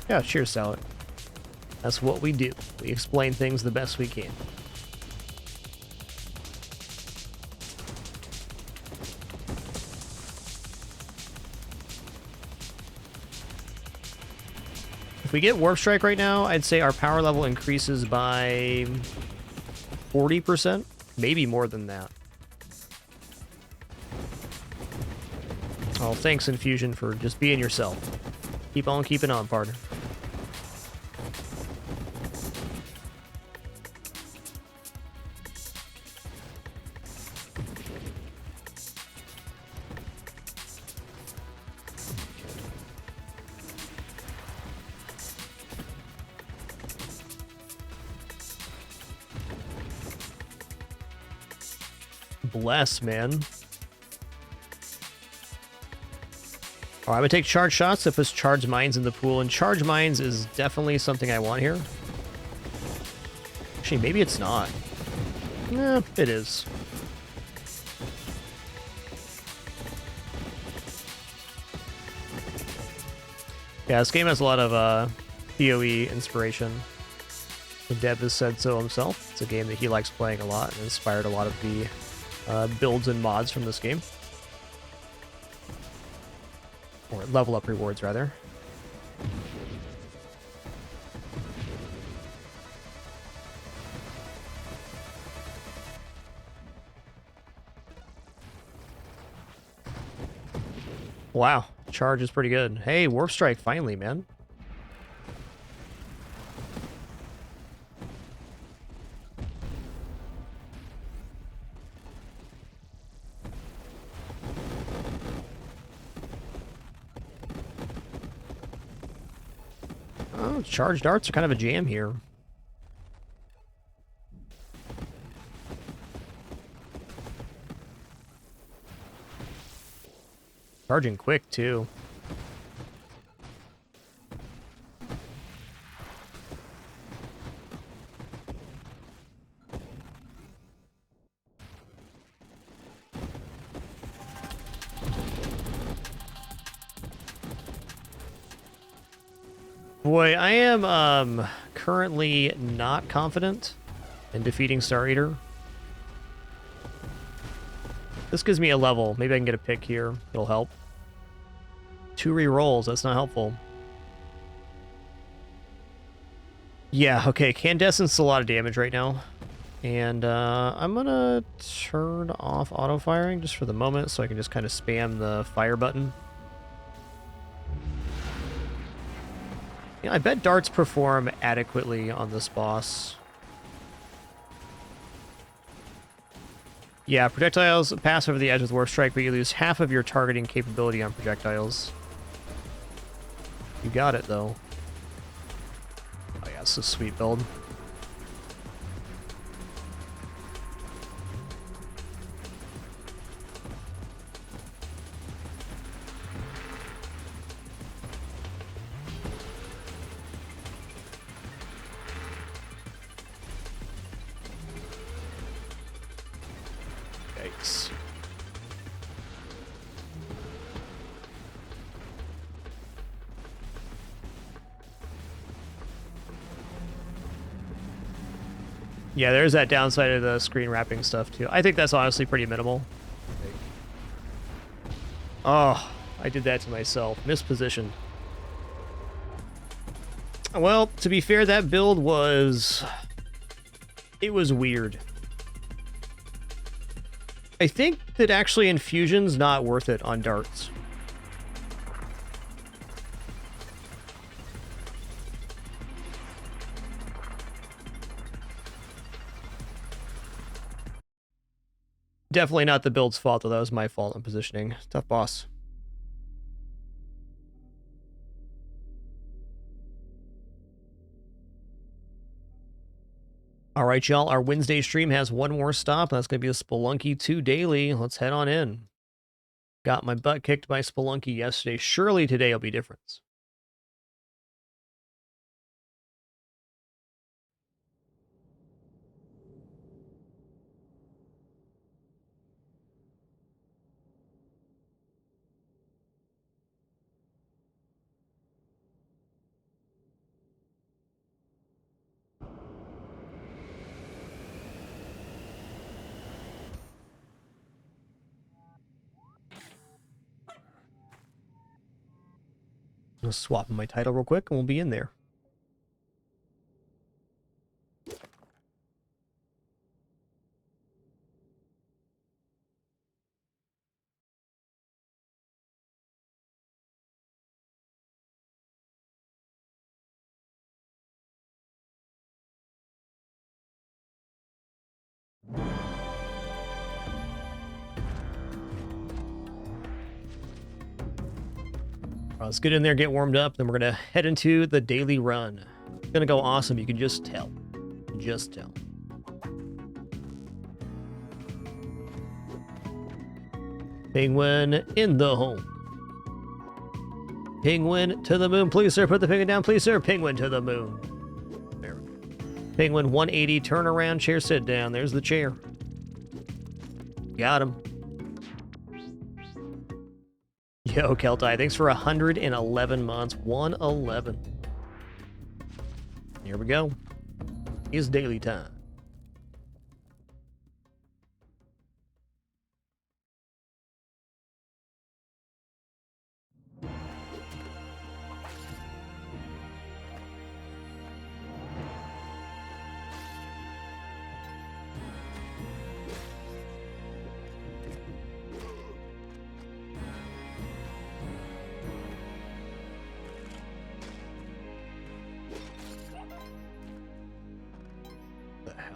Yeah, cheers, Salad. That's what we do. We explain things the best we can. If we get Warp Strike right now, I'd say our power level increases by 40%, maybe more than that. Oh, thanks, Infusion, for just being yourself. Keep on keeping on, partner. Bless, man. All right, I'm gonna take charge shots. That puts charge mines in the pool, and charge mines is definitely something I want here. Actually, maybe it's not. Nah, it is. Yeah, this game has a lot of PoE inspiration. The dev has said so himself. It's a game that he likes playing a lot and inspired a lot of the builds and mods from this game. Or level up rewards, rather. Wow, charge is pretty good. Hey, Warp Strike, finally, man. Oh, charge darts are kind of a jam here. Charging quick, too. Boy, I am currently not confident in defeating Star Eater. This gives me a level. Maybe I can get a pick here. It'll help. 2 re-rolls. That's not helpful. Yeah, okay. Candescent's a lot of damage right now. And I'm going to turn off auto-firing just for the moment so I can just kind of spam the fire button. Yeah, I bet darts perform adequately on this boss. Yeah, projectiles pass over the edge with Warp Strike, but you lose half of your targeting capability on projectiles. You got it, though. Oh yeah, it's a sweet build. Yikes. Yeah, there's that downside of the screen wrapping stuff, too. I think that's honestly pretty minimal. Oh, I did that to myself. Mispositioned. Well, to be fair, that build was... It was weird. I think that actually Infusion's not worth it on darts. Definitely not the build's fault, though. That was my fault in positioning. Tough boss. All right, y'all. Our Wednesday stream has one more stop. That's going to be a Spelunky 2 daily. Let's head on in. Got my butt kicked by Spelunky yesterday. Surely today will be different. I'll swap my title real quick and we'll be in there. Let's get in there, get warmed up, then we're going to head into the daily run. It's going to go awesome. You can just tell. Just tell. Penguin in the home. Penguin to the moon, please, sir. Put the penguin down, please, sir. Penguin to the moon. There we go. Penguin 180, turn around, chair, sit down. There's the chair. Got him. Yo, Keltai, thanks for 111 months. 111. Here we go. It's daily time.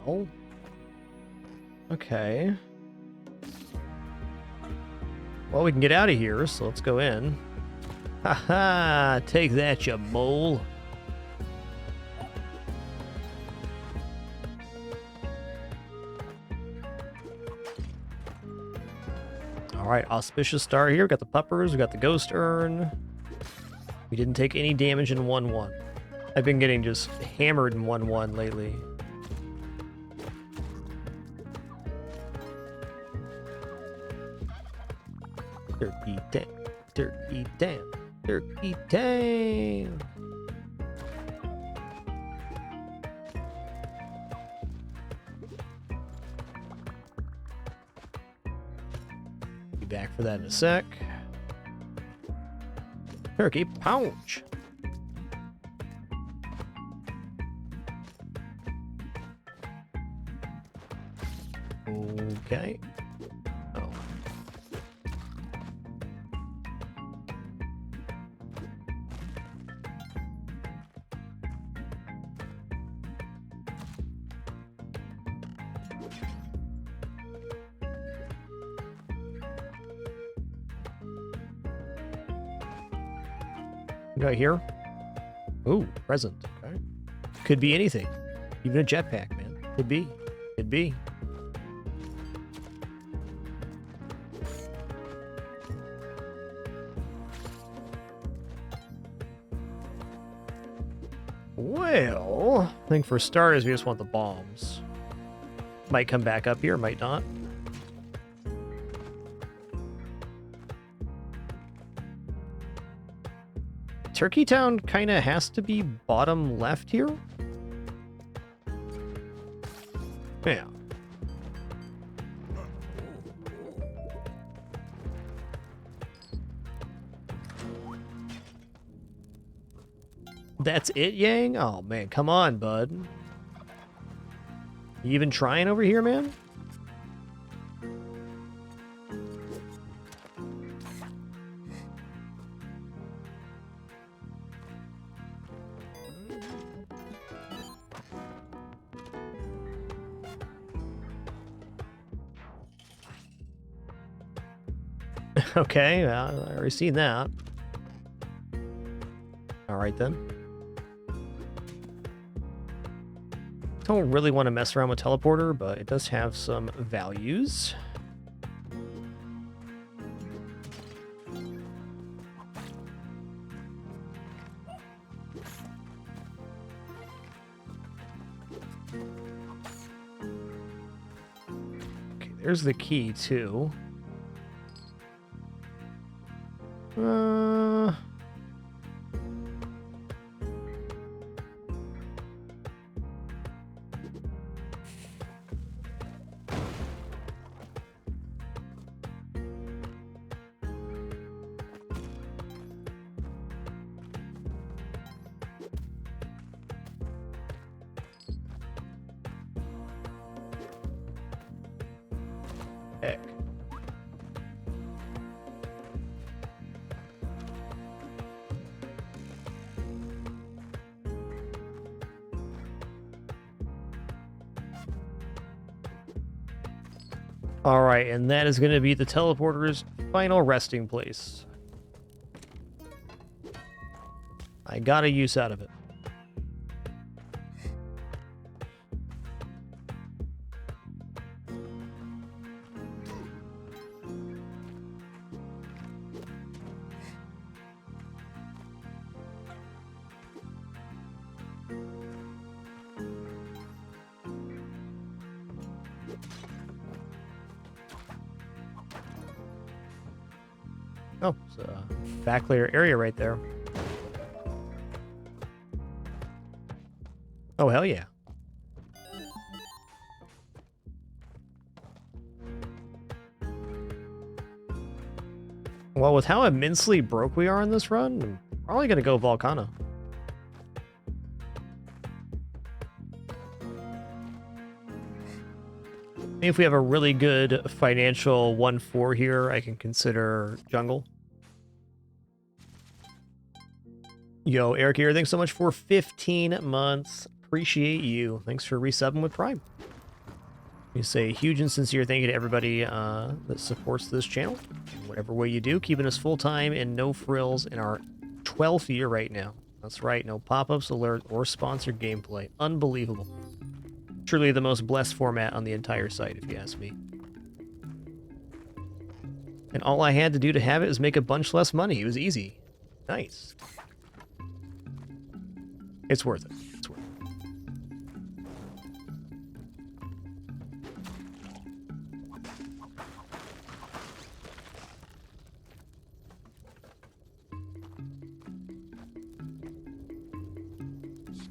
Oh. Okay. Well, we can get out of here, so let's go in. Haha, take that, you mole. All right, auspicious start here. We got the puppers, we got the ghost urn. We didn't take any damage in 1-1. I've been getting just hammered in 1-1 lately. Turkey damn, turkey damn, turkey damn. Be back for that in a sec. Turkey pouch. Okay. Oh. Right here. Ooh, present. Okay. Could be anything. Even a jetpack, man. Could be. Could be. Well, I think for starters, we just want the bombs. Might come back up here, might not. Turkey Town kind of has to be bottom left here. Yeah. That's it, Yang? Oh, man, come on, bud. You even trying over here, man? Okay, well, I already seen that. All right, then. Don't really want to mess around with teleporter, but it does have some values. Okay, there's the key, too. Heck. All right, and that is going to be the teleporter's final resting place. I got a use out of it. Oh, it's a backlit area right there. Oh, hell yeah. Well, with how immensely broke we are in this run, I'm probably going to go Volcano. If we have a really good financial 1-4 here, I can consider Jungle. Yo, Eric here, thanks so much for 15 months. Appreciate you. Thanks for resubbing with Prime. We say a huge and sincere thank you to everybody that supports this channel. In whatever way you do, keeping us full-time and no frills in our 12th year right now. That's right, no pop-ups, alert, or sponsored gameplay. Unbelievable. Truly the most blessed format on the entire site, if you ask me. And all I had to do to have it was make a bunch less money. It was easy. Nice. It's worth it. It's worth it.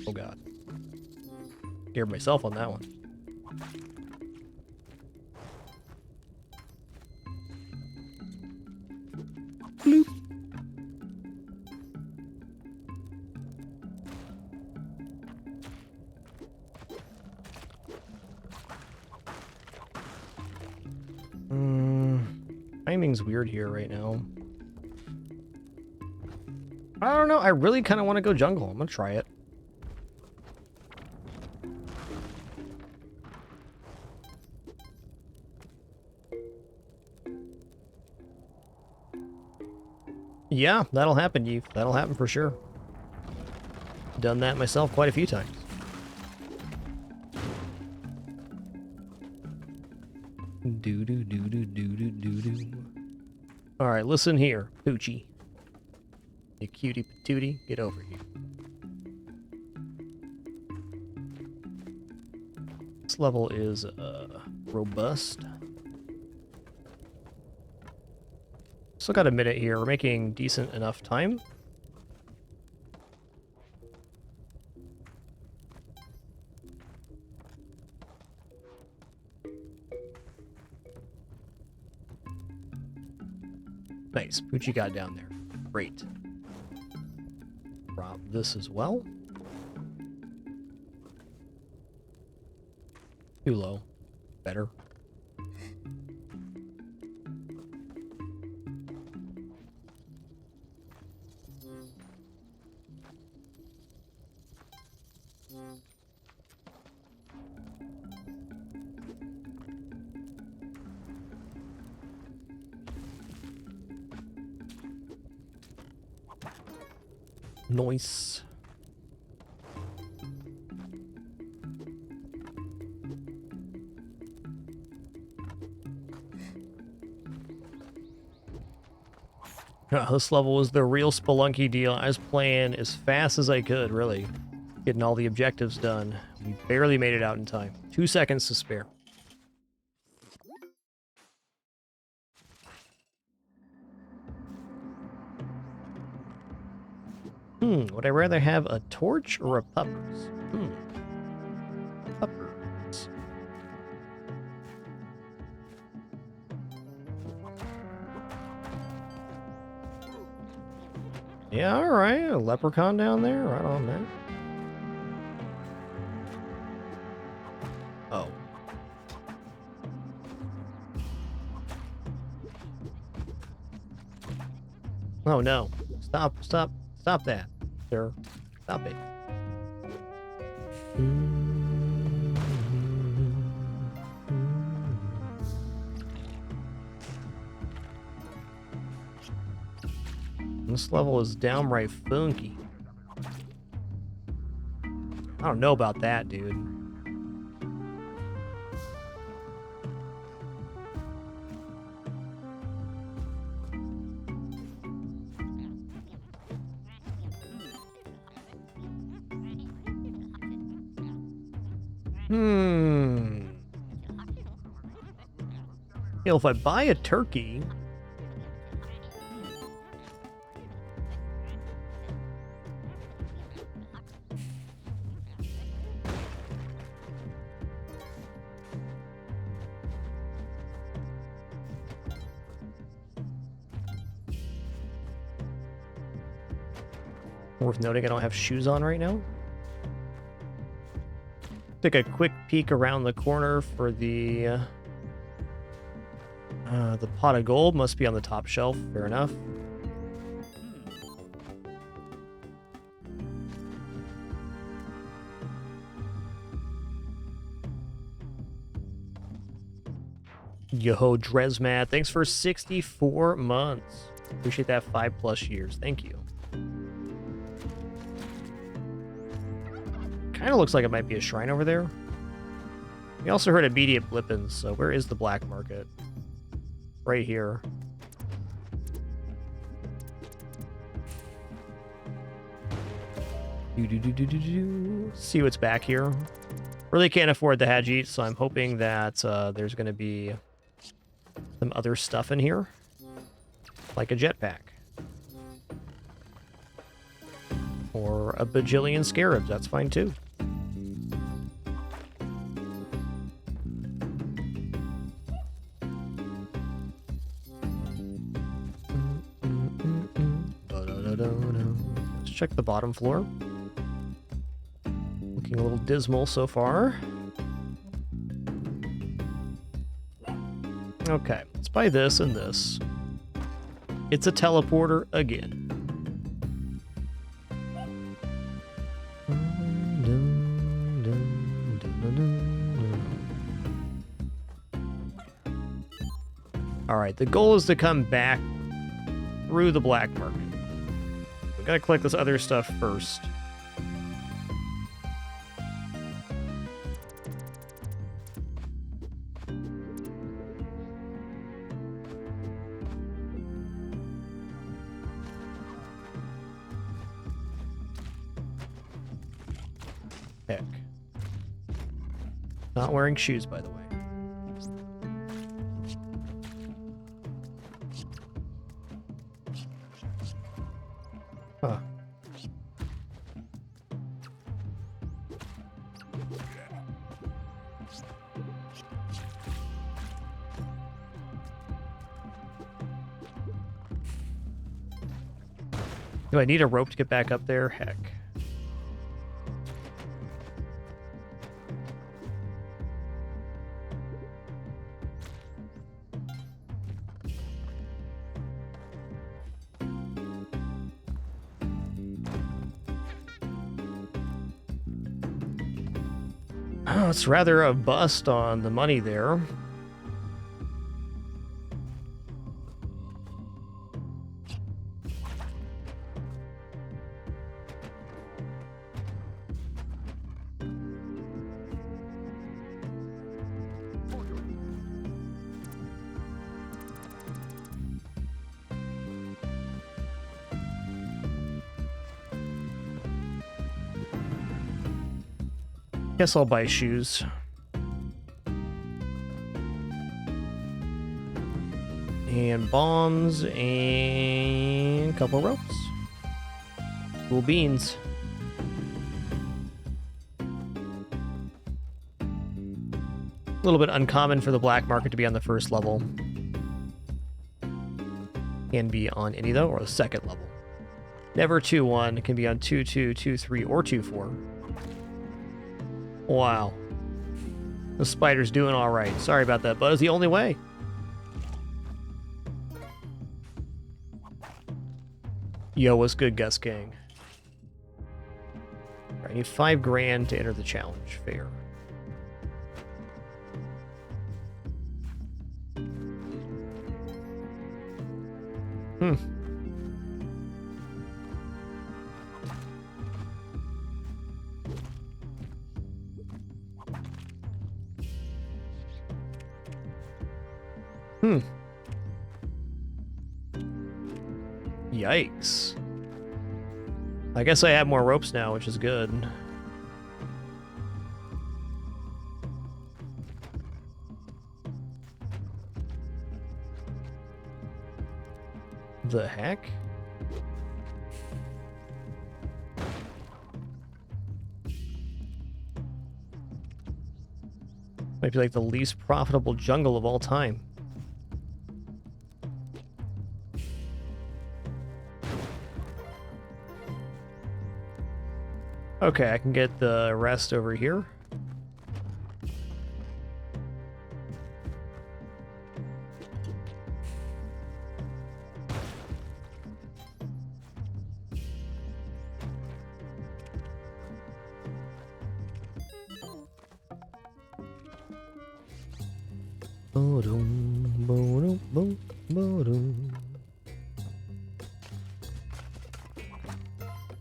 Oh god. Scared myself on that one. Bloop. Timing's weird here right now. I don't know. I really kind of want to go jungle. I'm gonna try it. Yeah, that'll happen, you. That'll happen for sure. Done that myself quite a few times. Do do do do do do do do. All right, listen here, Poochie. You cutie patootie, get over here. This level is robust. Still got a minute here. We're making decent enough time. Nice. Poochie got down there. Great. Drop this as well. Too low. Better. Nice. This level was the real Spelunky deal. I was playing as fast as I could, really. Getting all the objectives done. We barely made it out in time. 2 seconds to spare. Would I rather have a torch or a puppers? Puppers. Yeah, alright. A leprechaun down there? Right on, man. Oh. Oh no. Stop that. Sir. Stop it. This level is downright funky. I don't know about that, dude. You know, if I buy a turkey, Worth noting I don't have shoes on right now. Take a quick peek around the corner for the pot of gold. Must be on the top shelf. Fair enough. Yo, Dresmat, thanks for 64 months. Appreciate that 5+ years. Thank you. Kind of looks like it might be a shrine over there. We also heard immediate blippins, so where is the black market? Right here. See what's back here. Really can't afford the Hajit, so I'm hoping that there's going to be some other stuff in here. Like a jetpack. Or a bajillion scarabs, that's fine too. Let's check the bottom floor. Looking a little dismal so far. Okay, let's buy this and this. It's a teleporter again. Alright, the goal is to come back through the black market. We gotta collect this other stuff first. Heck. Not wearing shoes, by the way. Huh. Do I need a rope to get back up there? Heck. Oh, it's rather a bust on the money there. Guess I'll buy shoes. And bombs and a couple ropes. Cool beans. A little bit uncommon for the black market to be on the first level. Can be on any though, or the second level. Never 2-1. It can be on 2-2, 2-3, or 2-4. Wow. The spider's doing all right. Sorry about that, but it's the only way. Yo, what's good, Gus Gang? All right, I need 5 grand to enter the challenge. Fair. Yikes. I guess I have more ropes now, which is good. The heck? Might be like the least profitable jungle of all time. Okay, I can get the rest over here.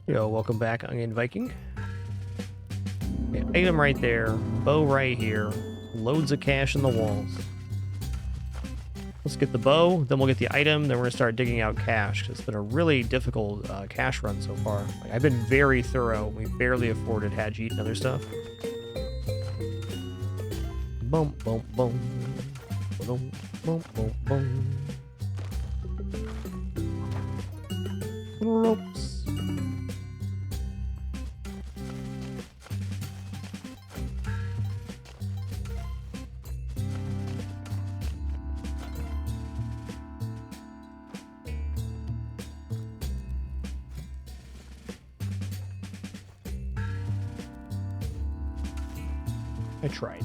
Yo, welcome back, Onion Viking. Okay, item right there, bow right here, loads of cash in the walls. Let's get the bow, then we'll get the item, then we're gonna start digging out cash, because it's been a really difficult cash run so far. Like, I've been very thorough. We barely afforded Hajit and other stuff. Boom, boom, boom. Boom, boom, boom, boom. Ropes. I tried.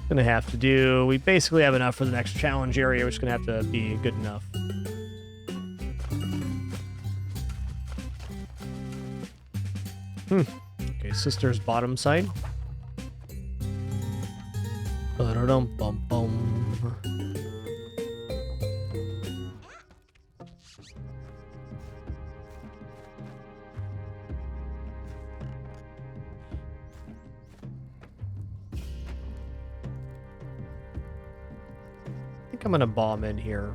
Gonna have to do... We basically have enough for the next challenge area. We're just gonna have to be good enough. Okay, sister's bottom side. Ba-da-dum-bum-bum. I think I'm gonna bomb in here.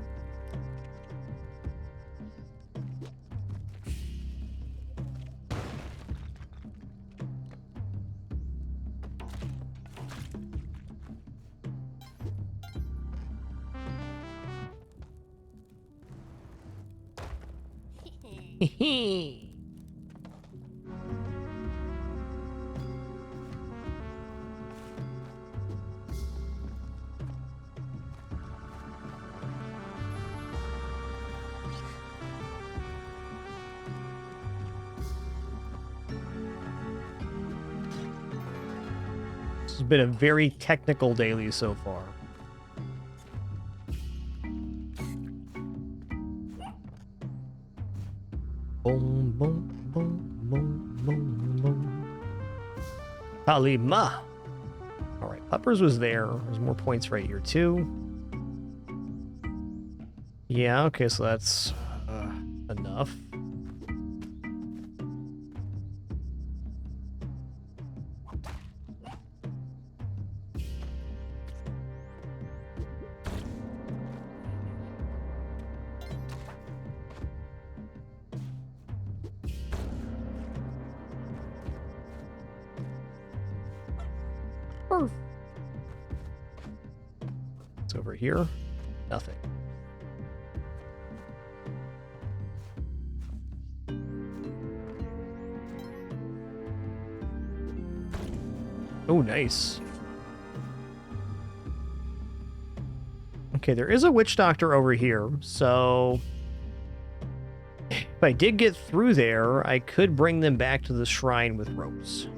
This has been a very technical daily so far. Boom, boom, boom, boom, boom, boom. Halima. All right, Puppers was there. There's more points right here too. Yeah, okay, so that's enough. It's over here. Nothing. Oh, nice. Okay, there is a witch doctor over here, so if I did get through there, I could bring them back to the shrine with ropes.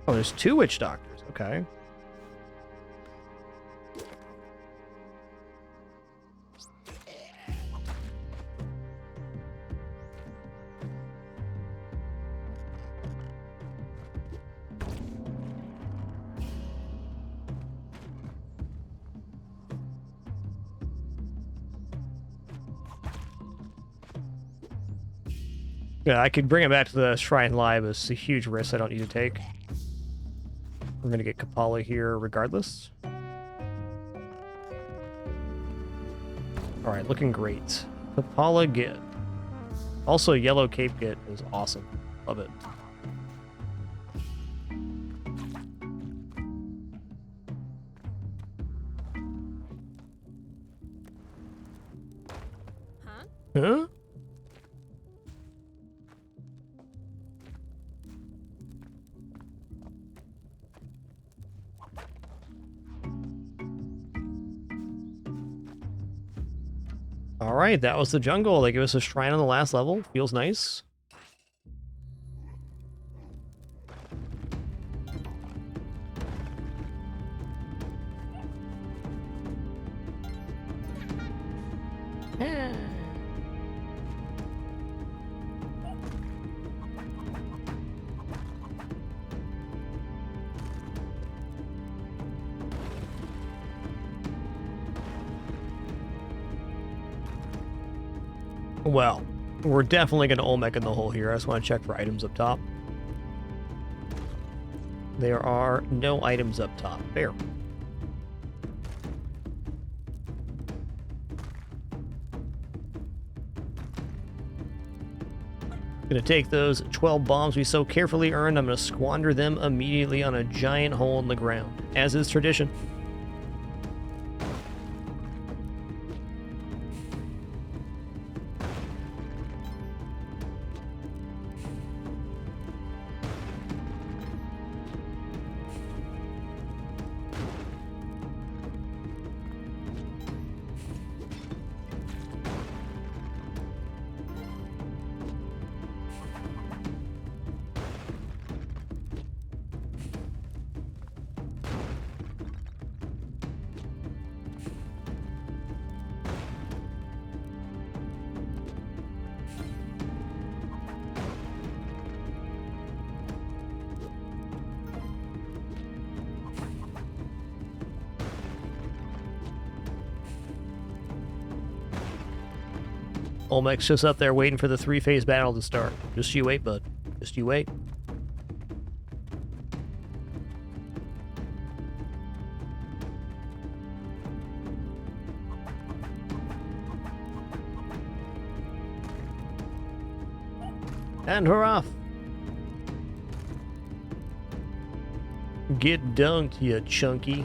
Oh, there's two witch doctors. Okay. Yeah, I could bring it back to the shrine live, but it's a huge risk I don't need to take. We're going to get Kapala here regardless. Alright, looking great. Kapala Git. Also, Yellow Cape Git is awesome. Love it. Huh? All right, that was the jungle. They give us a shrine on the last level. Feels nice. Well, we're definitely going to Olmec in the hole here. I just want to check for items up top. There are no items up top. Fair. Gonna take those 12 bombs we so carefully earned. I'm gonna squander them immediately on a giant hole in the ground, as is tradition. Olmec's just up there waiting for the three-phase battle to start. Just you wait, bud. Just you wait. And we're off. Get dunked, you chunky.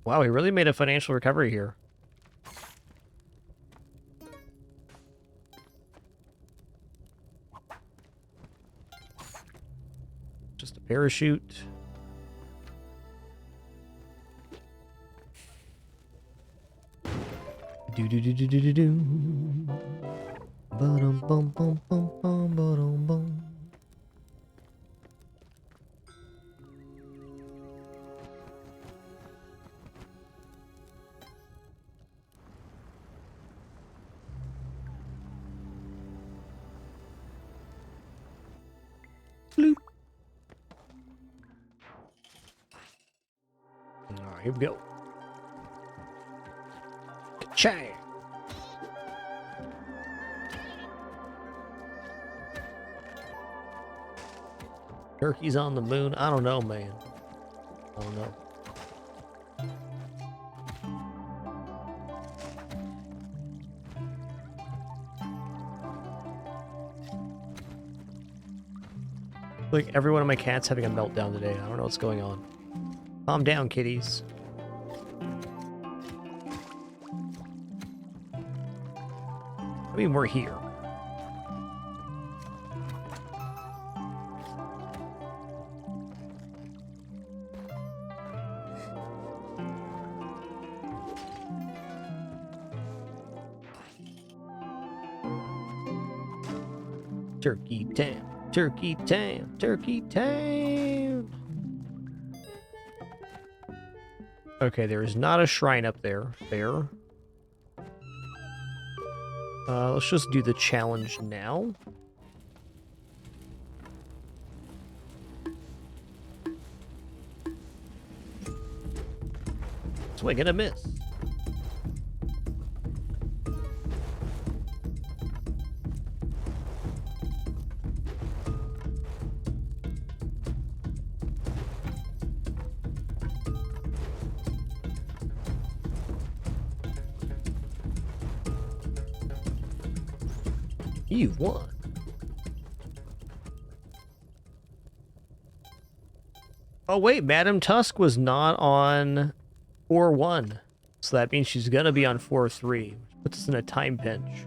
Wow, we really made a financial recovery here. Just a parachute. Do do do do do do do. Ba-dum bum bum bum bum ba-dum bum. Bloop. Alright, here we go. Ka-chang! Turkeys on the moon? I don't know, man. I don't know. Like, every one of my cats having a meltdown today. I don't know what's going on. Calm down, kitties. I mean, we're here. Turkey Town, Turkey Town, Turkey Town. Okay, there is not a shrine up there. Fair. Let's just do the challenge now. Swing and a miss. You've won. Oh wait, Madam Tusk was not on 4-1. So that means she's gonna be on 4-3, which puts us in a time pinch.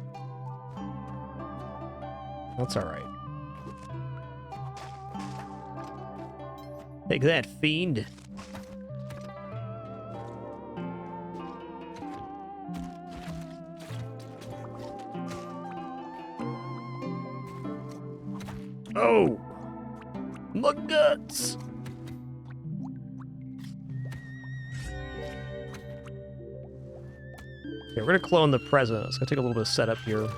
That's alright. Take that, fiend. Oh! My guts! Okay, we're gonna clone the president. It's gonna take a little bit of setup here.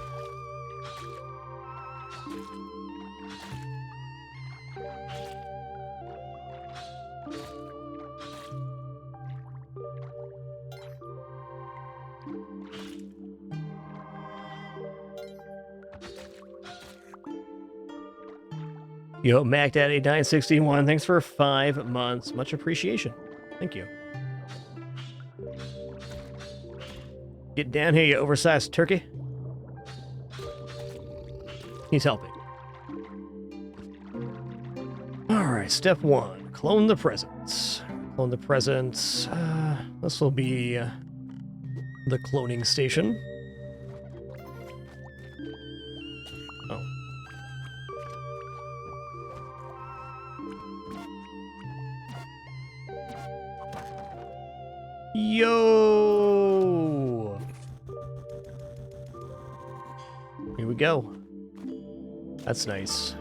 Yo, Mac Daddy 961, thanks for 5 months. Much appreciation. Thank you. Get down here, you oversized turkey. He's helping. Alright, step 1. Clone the presents. Clone the presents. This will be the cloning station. Oh. Yo! Here we go. That's nice.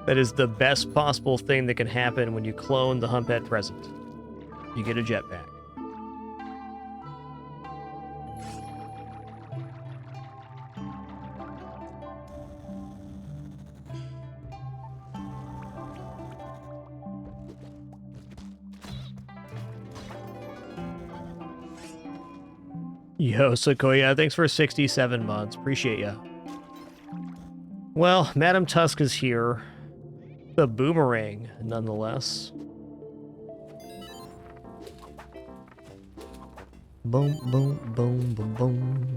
That is the best possible thing that can happen when you clone the Humphead present. You get a jetpack. Yo, Sequoia, thanks for 67 months. Appreciate ya. Well, Madam Tusk is here. The boomerang, nonetheless. Boom, boom, boom, boom, boom.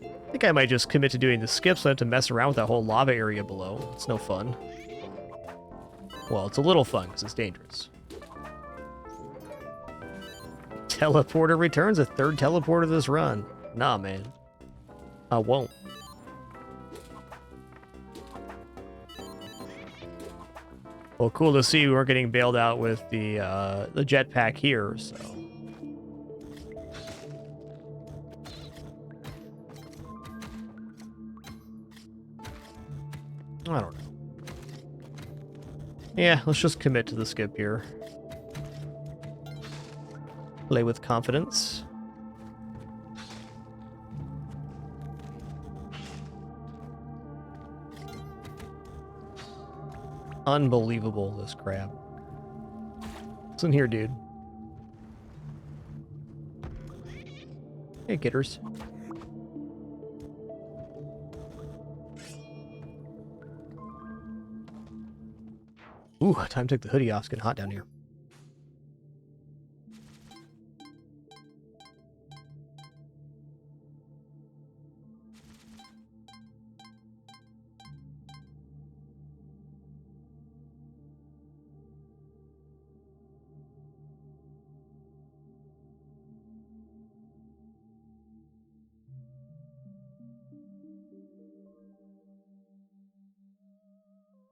I think I might just commit to doing the skips so I don't have to mess around with that whole lava area below. It's no fun. Well, it's a little fun because it's dangerous. Teleporter returns, a third teleporter this run. Nah, man. I won't. Well, cool to see we weren't getting bailed out with the jetpack here, so. I don't know. Yeah, let's just commit to the skip here. Play with confidence. Unbelievable, this crab. What's in here, dude? Hey, getters. Ooh, time to take the hoodie off. It's getting hot down here.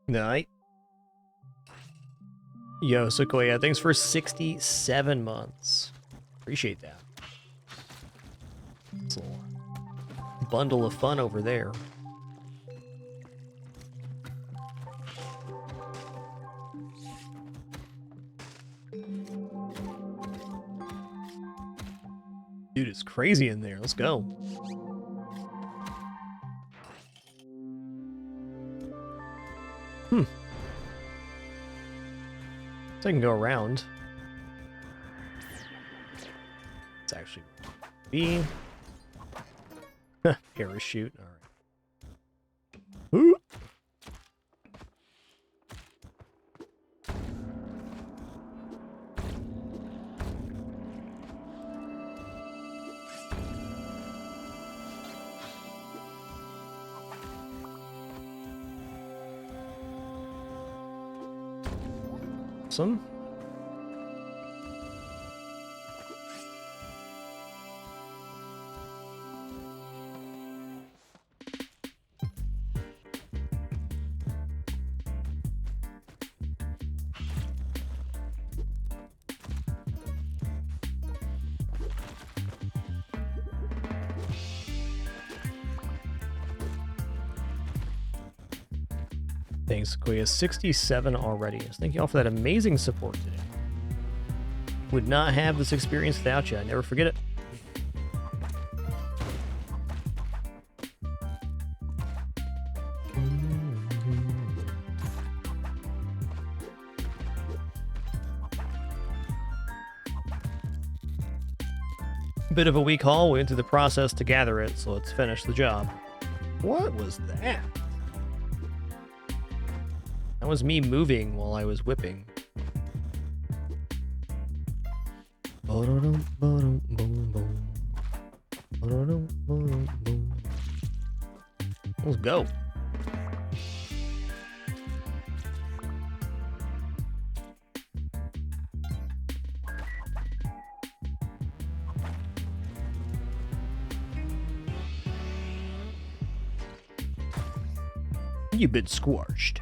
Night. Yo, Sequoia, thanks for 67 months. Appreciate that. It's a little bundle of fun over there. Dude, it's crazy in there. Let's go. So I can go around. It's actually B. Parachute. All right. Ooh. Awesome. Thanks, Sequoia. 67 already. Thank you all for that amazing support today. Would not have this experience without you. I never forget it. Bit of a weak haul. We went through the process to gather it, so let's finish the job. What was that? That was me moving while I was whipping. Let's go. You've been squashed.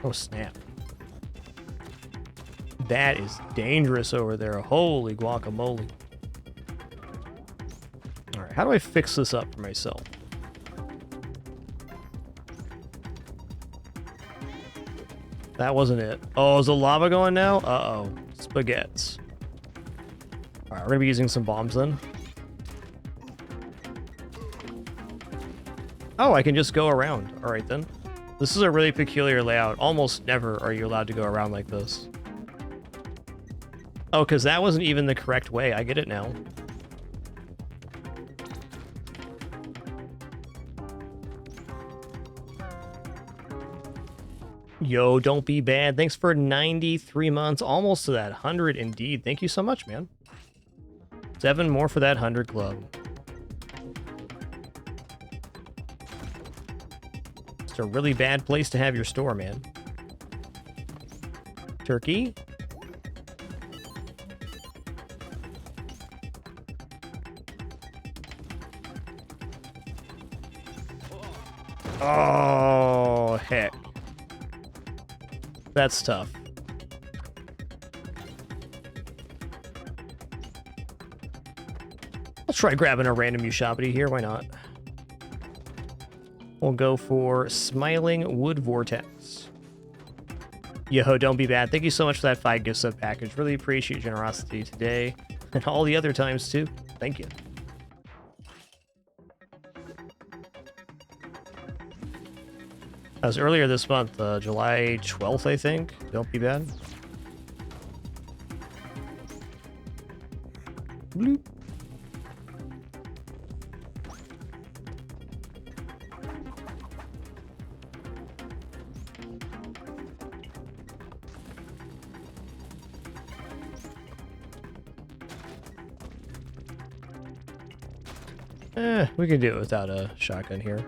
Oh, snap. That is dangerous over there. Holy guacamole. All right, how do I fix this up for myself? That wasn't it. Oh, is the lava going now? Uh-oh. Spaghettis. All right, we're going to be using some bombs then. Oh, I can just go around. All right, then. This is a really peculiar layout. Almost never are you allowed to go around like this. Oh, because that wasn't even the correct way. I get it now. Yo, don't be bad. Thanks for 93 months. Almost to that 100 indeed. Thank you so much, man. 7 more for that 100 club. It's a really bad place to have your store, man. Turkey. Oh, heck. That's tough. Let's try grabbing a random Ushabti here. Why not? We'll go for Smiling Wood Vortex. Yo, don't be bad. Thank you so much for that 5 gift sub package. Really appreciate your generosity today and all the other times too. Thank you. That was earlier this month, July 12th, I think. Don't be bad. Bloop. We can do it without a shotgun here.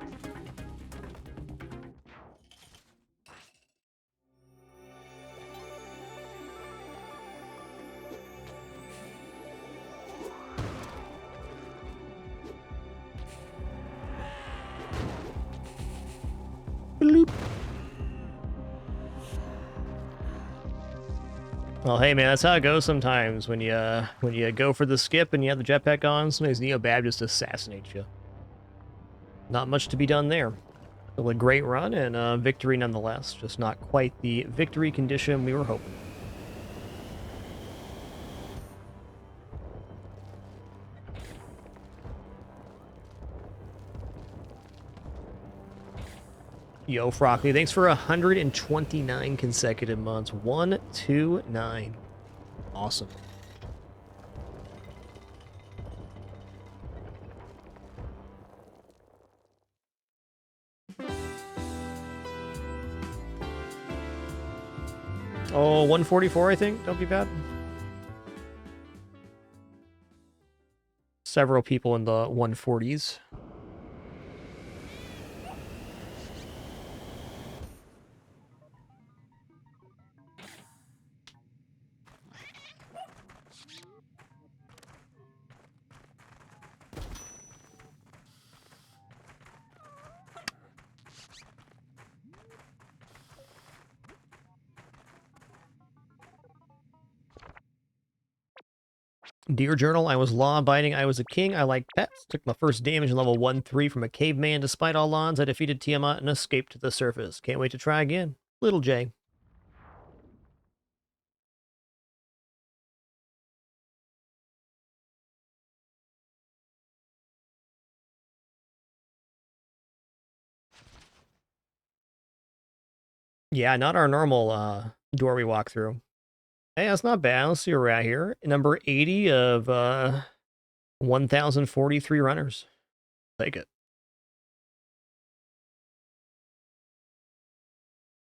Bloop. Well, hey man, that's how it goes sometimes when you go for the skip and you have the jetpack on. Sometimes Neo-Bab just assassinates you. Not much to be done there. Still a great run and victory nonetheless. Just not quite the victory condition we were hoping. Yo, Frockley, thanks for 129 consecutive months. 129. Awesome. Oh, 144, I think. Don't be bad. Several people in the 140s. Dear Journal, I was law-abiding, I was a king, I like pets, took my first damage in level 1-3 from a caveman. Despite all odds, I defeated Tiamat and escaped to the surface. Can't wait to try again. Little J. Yeah, not our normal door we walk through. Hey, that's not bad. Let's see where we're at here. Number 80 of 1,043 runners. Take it.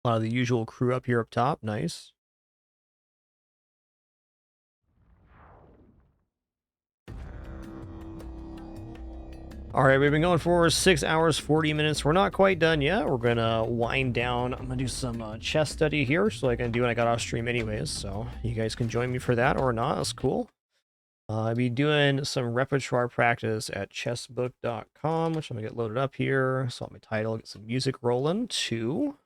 A lot of the usual crew up here up top. Nice. All right, we've been going for 6 hours, 40 minutes. We're not quite done yet. We're going to wind down. I'm going to do some chess study here, so I can do when I got off stream anyways. So you guys can join me for that or not. That's cool. I'll be doing some repertoire practice at chessbook.com, which I'm going to get loaded up here. So my title, get some music rolling too.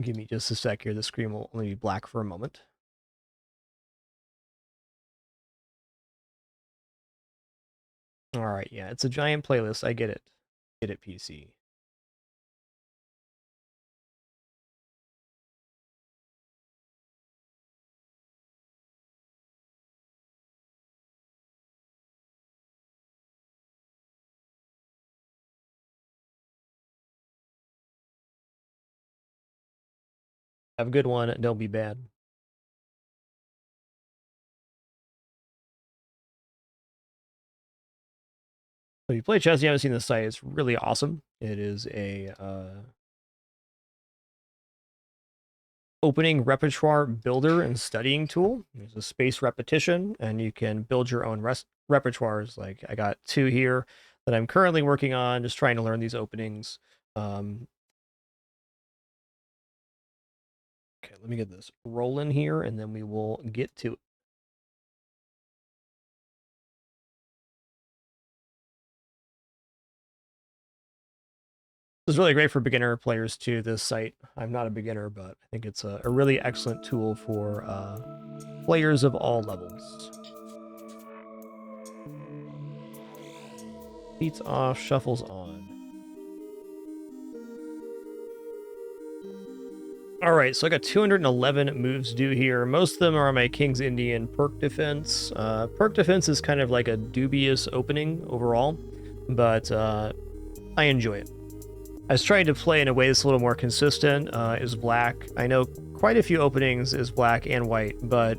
Give me just a sec here. The screen will only be black for a moment. All right, yeah, it's a giant playlist. I get it. Get it, PC. Have a good one. Don't be bad. So if you play chess, you haven't seen the site, it's really awesome. It is a opening repertoire builder and studying tool. There's a space repetition, and you can build your own repertoires. Like I got 2 here that I'm currently working on, just trying to learn these openings. Okay, let me get this rolling here, and then we will get to it. This is really great for beginner players too, this site. I'm not a beginner, but I think it's a really excellent tool for players of all levels. Beats off, shuffles on. All right, so I got 211 moves due here. Most of them are on my King's Indian perk defense. Perk defense is kind of like a dubious opening overall, but I enjoy it. I was trying to play in a way that's a little more consistent. Is black. I know quite a few openings is black and white, but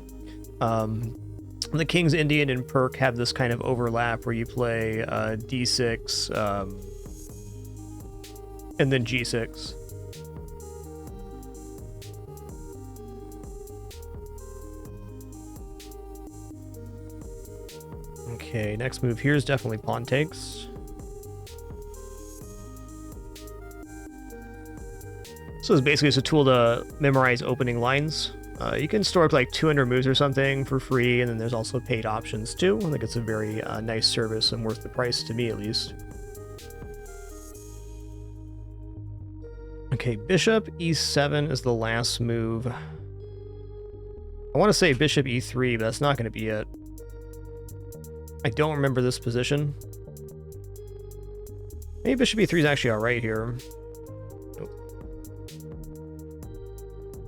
the King's Indian and perk have this kind of overlap where you play D6 and then G6. Okay, next move here is definitely pawn takes. So it's basically just a tool to memorize opening lines. You can store up like 200 moves or something for free, and then there's also paid options too. I think it's a very nice service and worth the price to me at least. Okay, bishop e7 is the last move. I want to say bishop e3, but that's not going to be it. I don't remember this position. Maybe bishop e3 is actually alright here.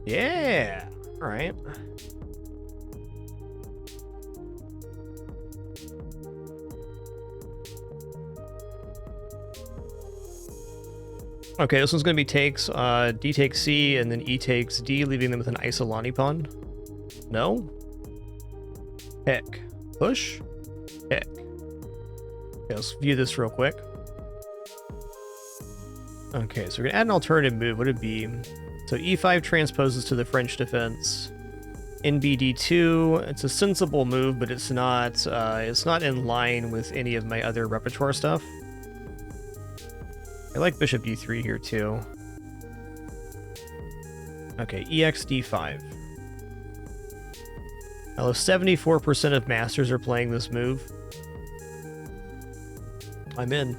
Yeah! Alright. Okay, this one's going to be takes D takes C and then E takes D, leaving them with an Isolani pawn. No? Pick. Push. Pick. Okay, let's view this real quick. Okay, so we're gonna add an alternative move. What would it be? So e5 transposes to the French defense. NBD2, it's a sensible move, but it's not in line with any of my other repertoire stuff. I like bishop d3 here too. Okay, EX d5. Although 74% of masters are playing this move, I'm in.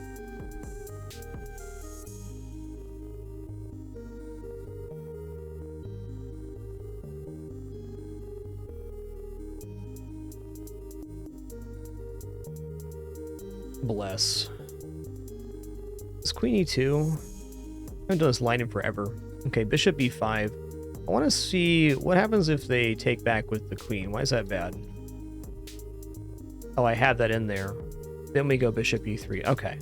Bless. Is queen e2? I haven't done this line in forever. Okay, bishop b5. I want to see what happens if they take back with the queen. Why is that bad? Oh, I have that in there. Then we go bishop e3. Okay.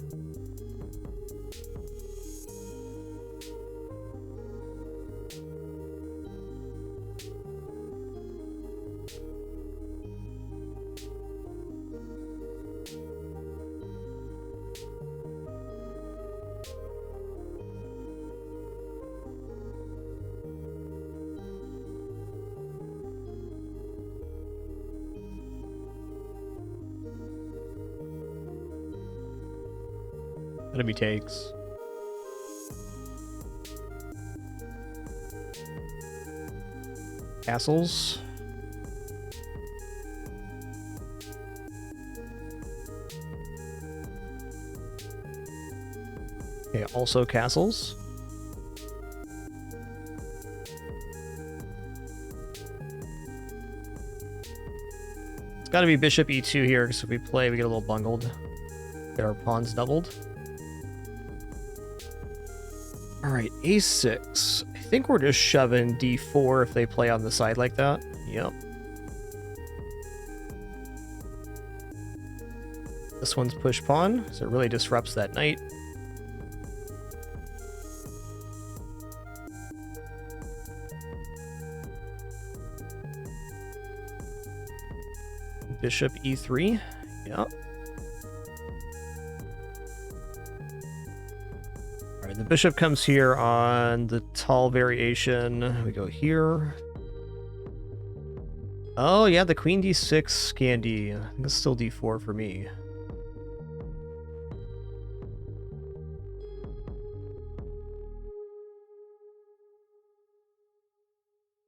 Enemy takes. Castles. Okay, also castles. It's got to be bishop e2 here, because if we play, we get a little bungled. Get our pawns doubled. Alright, a6. I think we're just shoving d4 if they play on the side like that. Yep. This one's push pawn, so it really disrupts that knight. Bishop e3. Yep. Alright, the bishop comes here on the tall variation. We go here. Oh, yeah, the queen d6 Scandi. I think it's still d4 for me.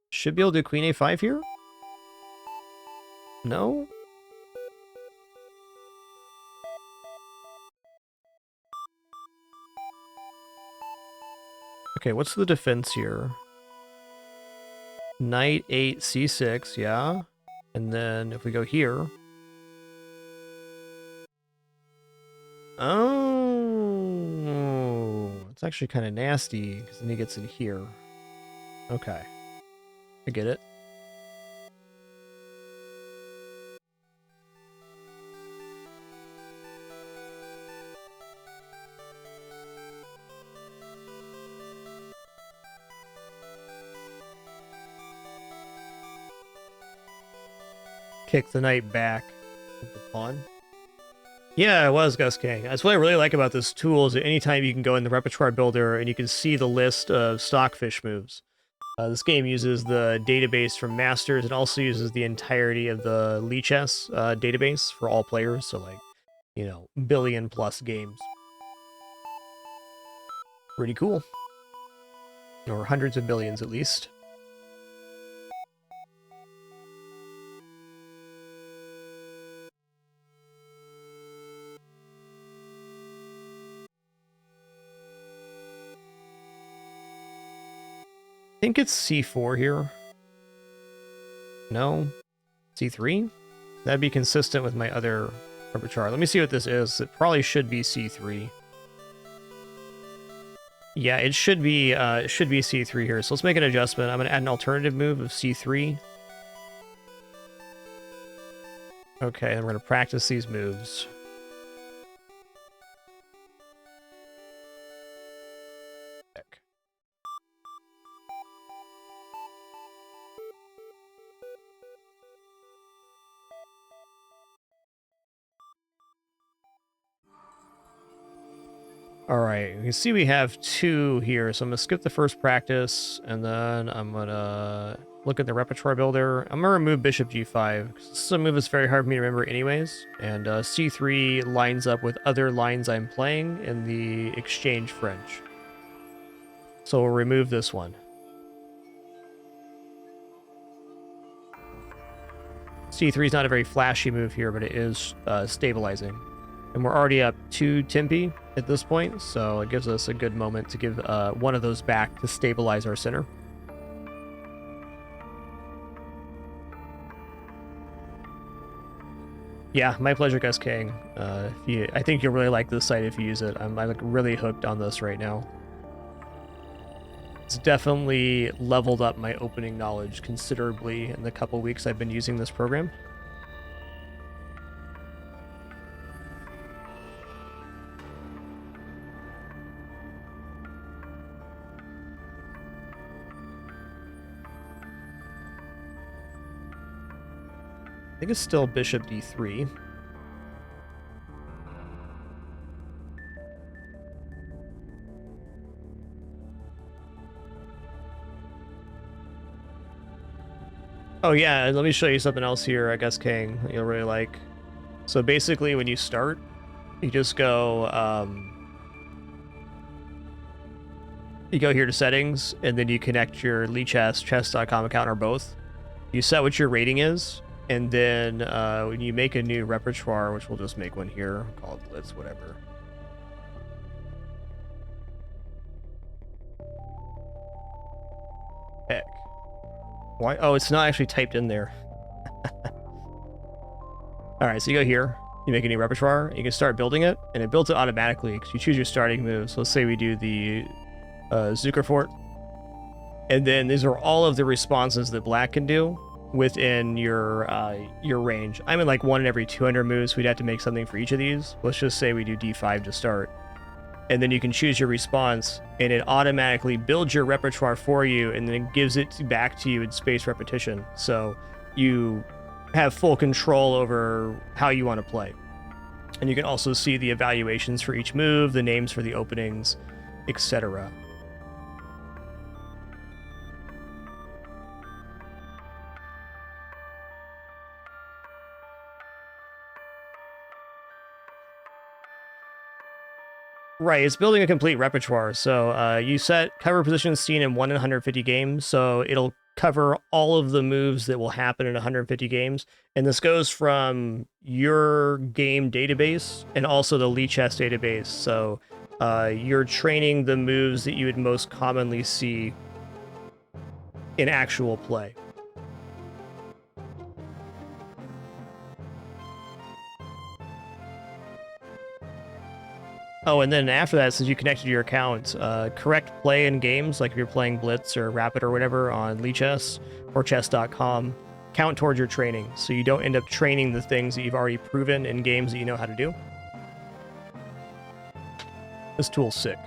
Should be able to do queen a5 here? No? Okay, what's the defense here? Knight 8 c6, yeah. And then if we go here... Oh, it's actually kind of nasty, because then he gets in here. Okay. I get it. Kick the knight back with the pawn. Yeah, it was Gus King. That's what I really like about this tool is that anytime you can go in the repertoire builder and you can see the list of stockfish moves. This game uses the database from Masters. It also uses the entirety of the Lichess database for all players. So like, you know, billion plus games. Pretty cool. Or hundreds of billions at least. I think it's c4 here. No? c3? That'd be consistent with my other repertoire. Let me see what this is. It probably should be c3. Yeah, it should be c3 here. So let's make an adjustment. I'm going to add an alternative move of c3. Okay, and we're going to practice these moves. All right, you can see we have 2 here, so I'm gonna skip the first practice, and then I'm gonna look at the repertoire builder. I'm gonna remove bishop g5, because this is a move that's very hard for me to remember anyways, and c3 lines up with other lines I'm playing in the exchange French. So we'll remove this one. c3 is not a very flashy move here, but it is stabilizing. And we're already up 2 Tempi at this point, so it gives us a good moment to give one of those back to stabilize our center. Yeah, my pleasure, Gus King. I think you'll really like this site if you use it. I'm like really hooked on this right now. It's definitely leveled up my opening knowledge considerably in the couple weeks I've been using this program. I think it's still bishop d3. Oh yeah, let me show you something else here, I guess, King, that you'll really like. So basically, when you start, you just go, you go here to settings, and then you connect your Lichess, chess.com account, or both. You set what your rating is, and then when you make a new repertoire, which we'll just make one here, call it Blitz, whatever. Heck. Why? Oh, it's not actually typed in there. All right, so you go here, you make a new repertoire, you can start building it, and it builds it automatically because you choose your starting moves. So let's say we do the Zuckerfort, and then these are all of the responses that black can do within your range. I'm in like 1 in every 200 moves. We'd have to make something for each of these. Let's just say we do d5 to start. And then you can choose your response, and it automatically builds your repertoire for you, and then gives it back to you in spaced repetition. So you have full control over how you want to play. And you can also see the evaluations for each move, the names for the openings, etc. Right, it's building a complete repertoire. So you set cover positions seen in 1 in 150 games, so it'll cover all of the moves that will happen in 150 games. And this goes from your game database and also the Lichess database. So you're training the moves that you would most commonly see in actual play. Oh, and then after that, since you connected to your account, correct play in games, like if you're playing Blitz or Rapid or whatever on Lichess or chess.com, count towards your training, so you don't end up training the things that you've already proven in games that you know how to do. This tool's sick.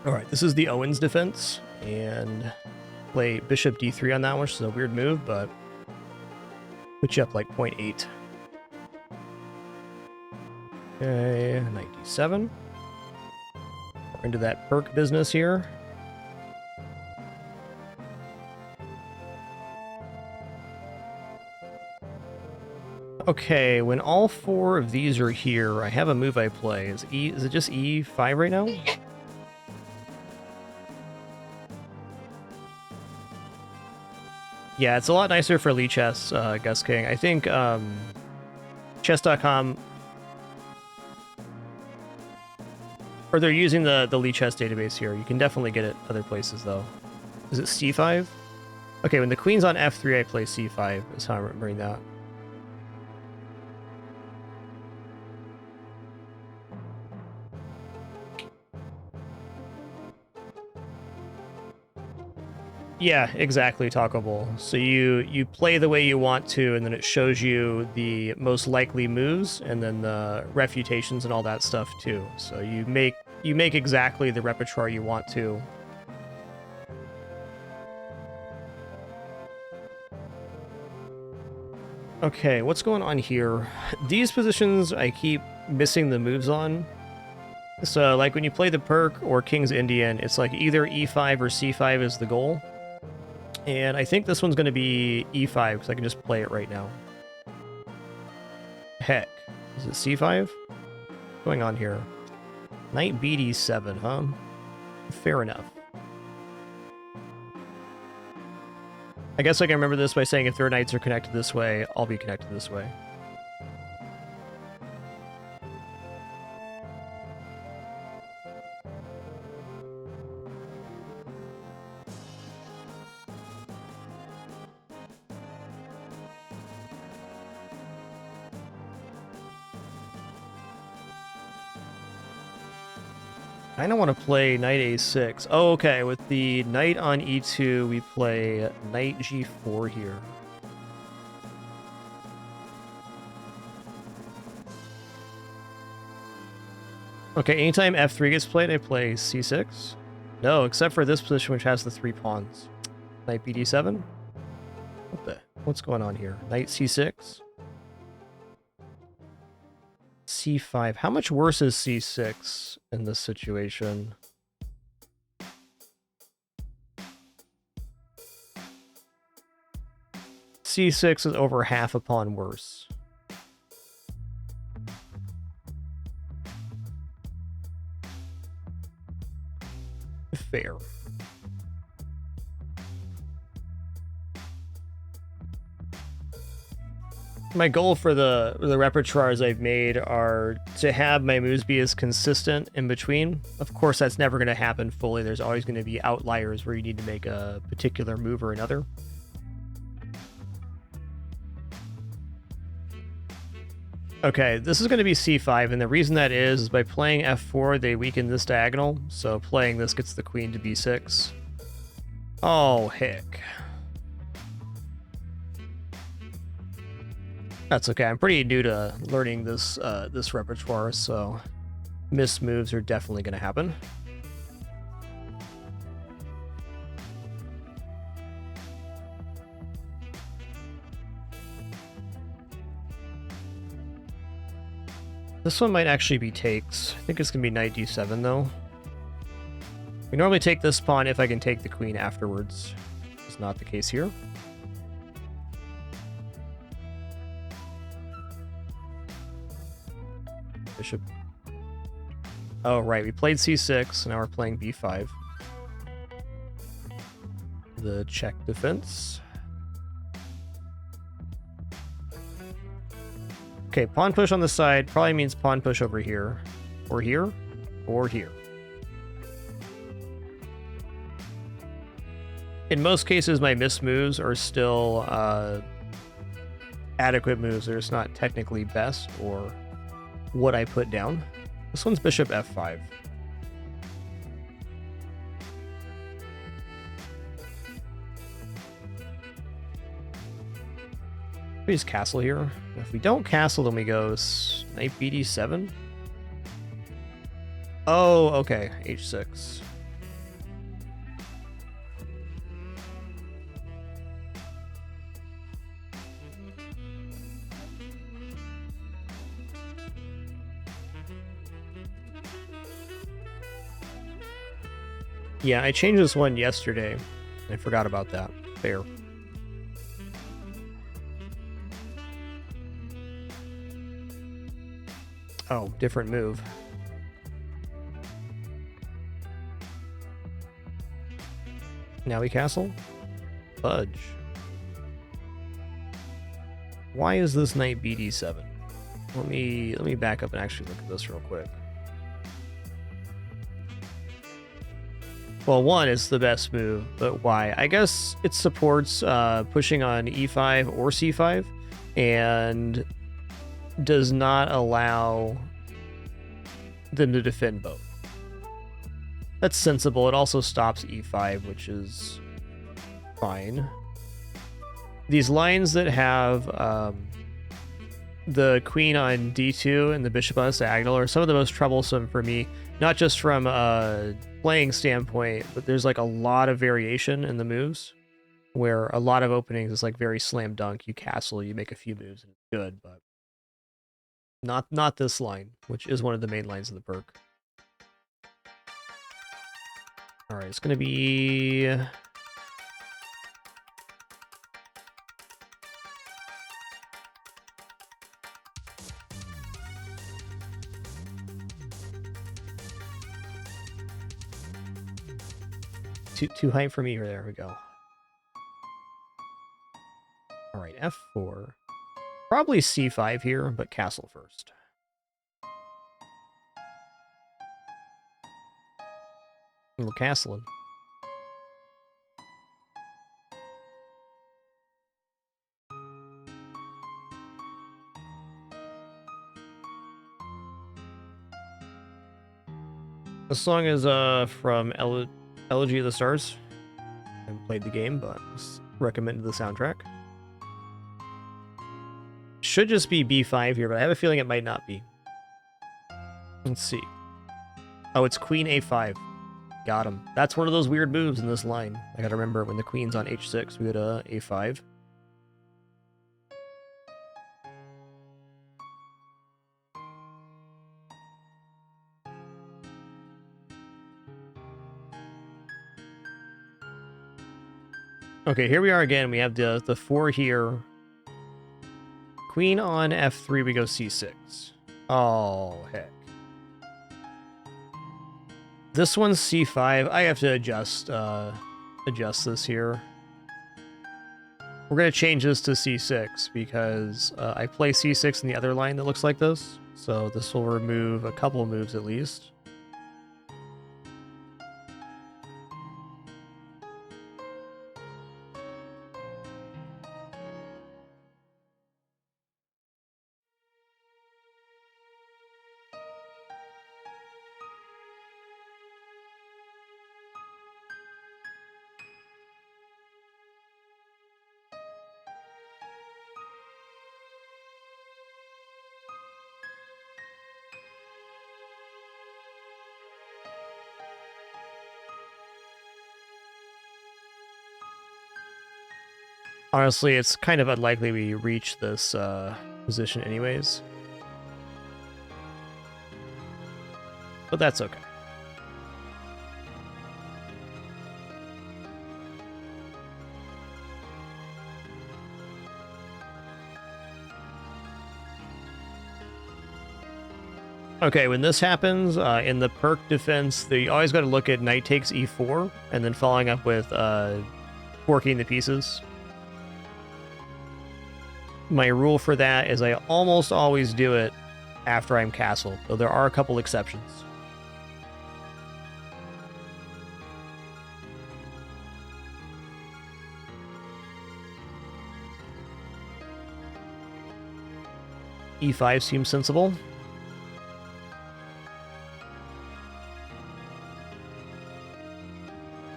All right, this is the Owens defense, and play bishop d3 on that one, which is a weird move, but put you up like 0.8. Okay, knight d7. We're into that perk business here. Okay, when all 4 of these are here, I have a move I play. Is it just e5 right now? Yeah, it's a lot nicer for Lichess, Gus King. I think chess.com, or they're using the Lichess database here. You can definitely get it other places, though. Is it c5? Okay, when the queen's on f3, I play c5, is how I'm remembering that. Yeah, exactly, Talkable. So you play the way you want to, and then it shows you the most likely moves, and then the refutations and all that stuff too. So you make exactly the repertoire you want to. Okay, what's going on here? These positions I keep missing the moves on. So, like, when you play the perk or King's Indian, it's like either E5 or C5 is the goal. And I think this one's going to be E5, because I can just play it right now. Heck. Is it C5? What's going on here? Knight BD7, huh? Fair enough. I guess I can remember this by saying if their knights are connected this way, I'll be connected this way. I don't want to play knight a6. Oh, okay. With the knight on e2, we play knight g4 here. Okay, anytime f3 gets played, I play c6. No, except for this position, which has the 3 pawns. Knight bd7. What's going on here? Knight c6. C5. How much worse is C6 in this situation? C6 is over half a pawn worse. Fair. My goal for the repertoires I've made are to have my moves be as consistent in between. Of course, that's never going to happen fully. There's always going to be outliers where you need to make a particular move or another. Okay, this is going to be c5, and the reason that is by playing f4, they weaken this diagonal, so playing this gets the queen to b6. Oh, heck. That's okay. I'm pretty new to learning this this repertoire, so missed moves are definitely going to happen. This one might actually be takes. I think it's going to be knight d7, though. We normally take this pawn if I can take the queen afterwards. It's not the case here. Bishop. Oh, right. We played c6, now we're playing b5. The check defense. Okay, pawn push on the side probably means pawn push over here. Or here. Or here. In most cases, my missed moves are still adequate moves. They're just not technically best or what I put down. This one's bishop f5. We just castle here. If we don't castle, then we go knight bd7. Oh, okay. h6. Yeah, I changed this one yesterday. I forgot about that. Fair. Oh, different move. Now we castle? Fudge. Why is this knight bd7? Let me back up and actually look at this real quick. Well, one, it's the best move, but why? I guess it supports pushing on e5 or c5, and does not allow them to defend both. That's sensible. It also stops e5, which is fine. These lines that have the queen on d2 and the bishop on this diagonal are some of the most troublesome for me, not just from a playing standpoint, but there's like a lot of variation in the moves. where a lot of openings is like very slam dunk. You castle, you make a few moves, and it's good, but not this line, which is one of the main lines of the perk. All right, it's gonna be too high for me here. There we go. All right, F4. Probably C5 here, but castle first. And we're castling. This song is from Elegy of the Stars. I haven't played the game, but recommended the soundtrack. Should just be B5 here, but I have a feeling it might not be. Let's see. Oh, it's Queen A5. Got him. That's one of those weird moves in this line. I gotta remember when the queen's on H6, we go to A5. Okay, here we are again. We have the 4 here. Queen on F3, we go C6. Oh, heck. This one's C5. I have to adjust this here. We're going to change this to C6 because I play C6 in the other line that looks like this. So this will remove a couple moves at least. Honestly, it's kind of unlikely we reach this position anyways. But that's okay. Okay, when this happens, in the perk defense, you always got to look at knight takes e4, and then following up with forking the pieces. My rule for that is I almost always do it after I'm castled, though there are a couple exceptions. E5 seems sensible.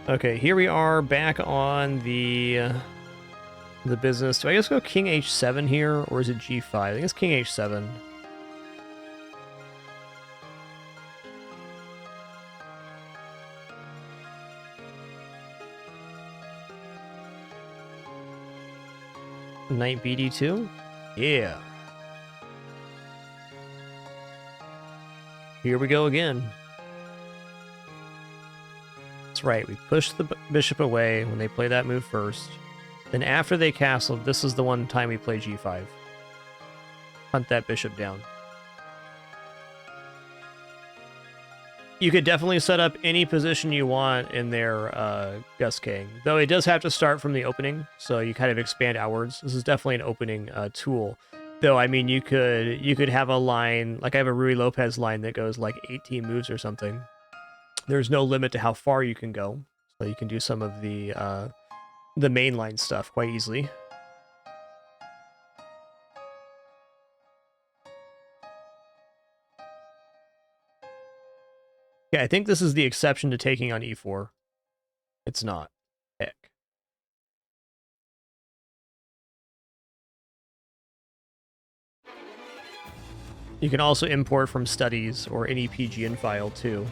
Okay, here we are back on the business. Do I just go King H7 here, or is it G5? I think it's King H7. Knight BD2? Yeah. Here we go again. That's right, we push the bishop away when they play that move first. Then after they castle, this is the one time we play G5. Hunt that bishop down. You could definitely set up any position you want in their Gus King, though it does have to start from the opening, so you kind of expand outwards. This is definitely an opening tool. Though, I mean, you could have a line, like I have a Rui Lopez line that goes like 18 moves or something. There's no limit to how far you can go, so you can do some of the mainline stuff quite easily. Yeah, I think this is the exception to taking on e4. It's not. Heck. You can also import from studies or any PGN file too.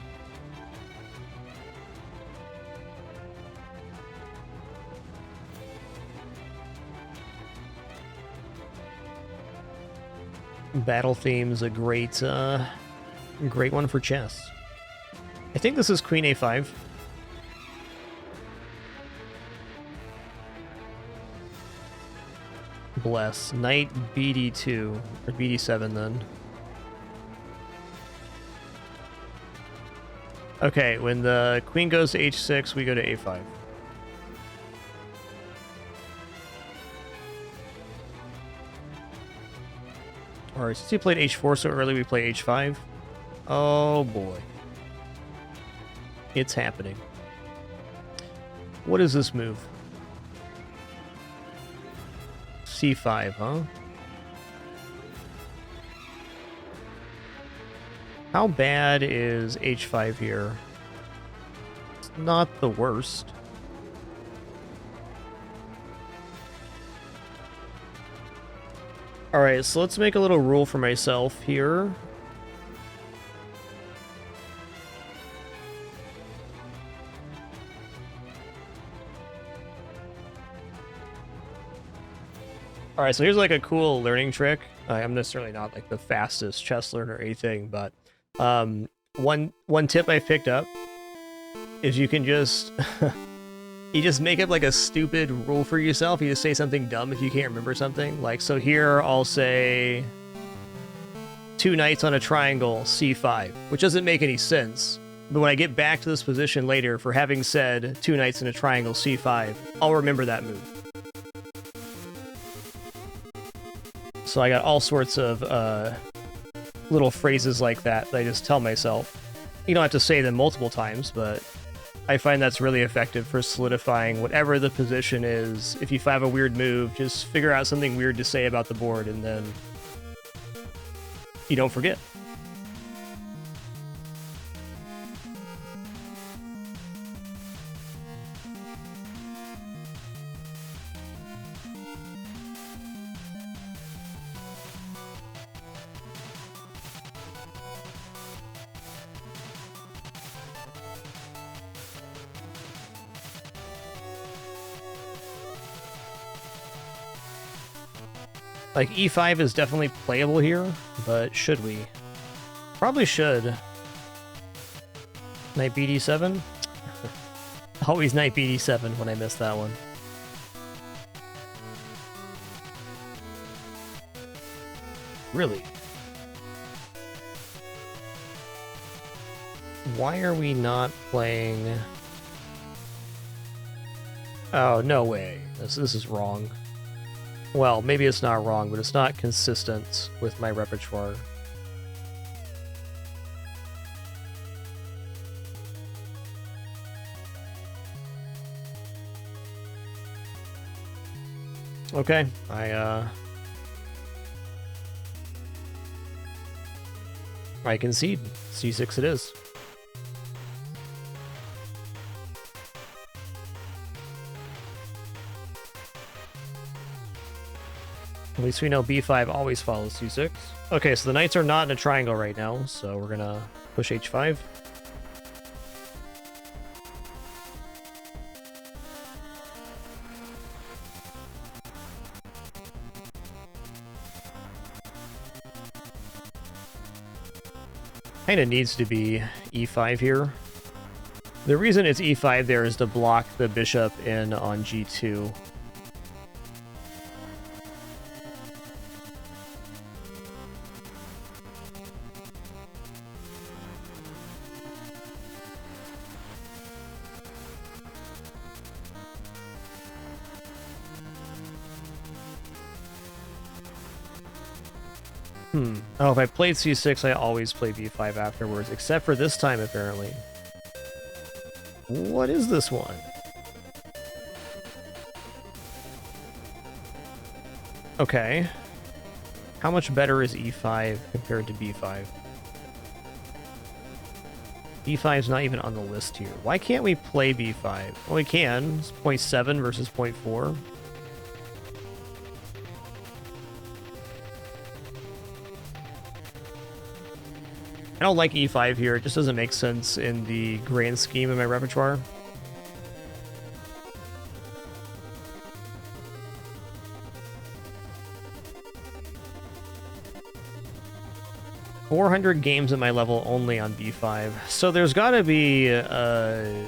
Battle theme's a great great one for chess. I think this is Queen A5. Bless. Knight BD2 or BD7 then. Okay, when the queen goes to H6, we go to A5. Alright, since he played H4 so early, we play H5. Oh boy. It's happening. What is this move? C5, huh? How bad is H5 here? It's not the worst. Alright, so let's make a little rule for myself here. Alright, so here's like a cool learning trick. I'm necessarily not like the fastest chess learner or anything, but one tip I picked up is you can just you just make up like a stupid rule for yourself. You just say something dumb if you can't remember something. Like, so here I'll say 2 knights on a triangle, C5, which doesn't make any sense. But when I get back to this position later for having said 2 knights in a triangle, C5, I'll remember that move. So I got all sorts of little phrases like that I just tell myself. You don't have to say them multiple times, but I find that's really effective for solidifying whatever the position is. If you have a weird move, just figure out something weird to say about the board, and then you don't forget. Like, E5 is definitely playable here, but should we? Probably should. Knight BD7? Always Knight BD7 when I miss that one. Really? Why are we not playing... Oh, no way. This is wrong. Well, maybe it's not wrong, but it's not consistent with my repertoire. Okay, I concede. C6 it is. At least we know B5 always follows C6. Okay, so the knights are not in a triangle right now, so we're gonna push H5. Kinda needs to be E5 here. The reason it's E5 there is to block the bishop in on G2. Oh, if I played C6, I always play B5 afterwards, except for this time, apparently. What is this one? Okay. How much better is E5 compared to B5? B5 is not even on the list here. Why can't we play B5? Well, we can. It's 0.7 versus 0.4. I don't like E5 here. It just doesn't make sense in the grand scheme of my repertoire. 400 games at my level only on b5. So there's got to be a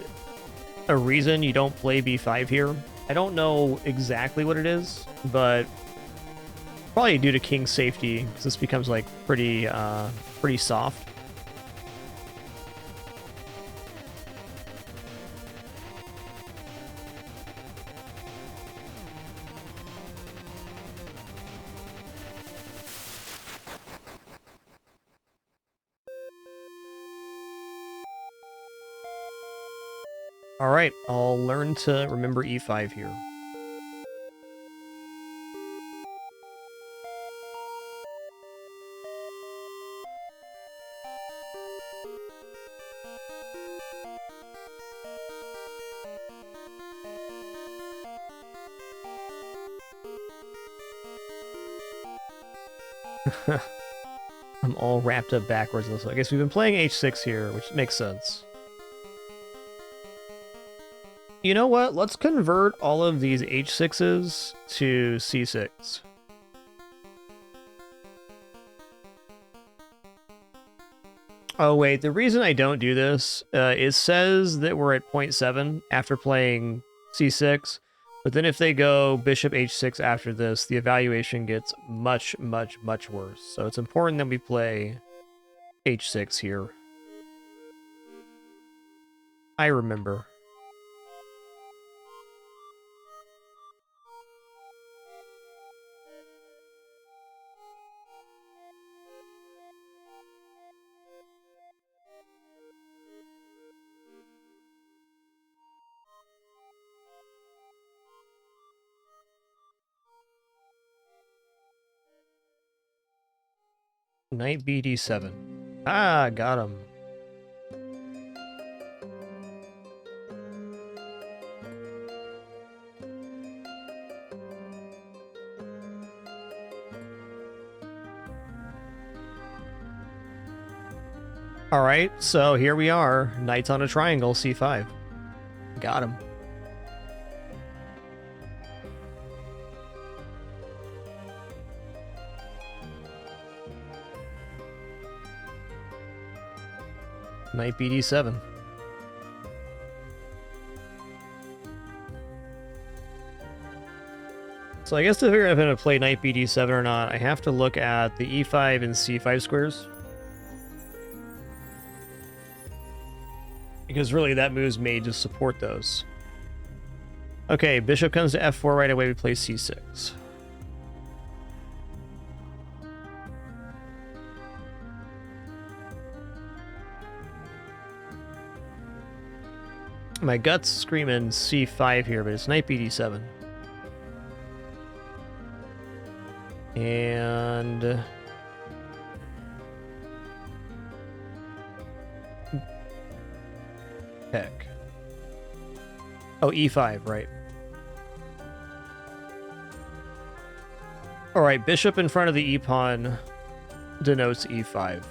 reason you don't play b5 here. I don't know exactly what it is, but probably due to king's safety, because this becomes like pretty soft. All right, I'll learn to remember e5 here. I'm all wrapped up backwards in this. I guess we've been playing h6 here, which makes sense. You know what? Let's convert all of these h6s to c6. Oh wait, the reason I don't do this, it says that we're at 0.7 after playing c6, but then if they go bishop h6 after this, the evaluation gets much, much, much worse. So it's important that we play h6 here. I remember. Knight bd7. Ah, got him. All right, so here we are. Knights on a triangle, c5. Got him. Knight bd7. So I guess to figure out if I'm going to play knight bd7 or not, I have to look at the e5 and c5 squares. Because really that move's made to support those. Okay, bishop comes to f4 right away, we play c6. My gut's screaming c5 here, but it's knight bd7. And heck. Oh, e5, right. All right, bishop in front of the e-pawn denotes e5.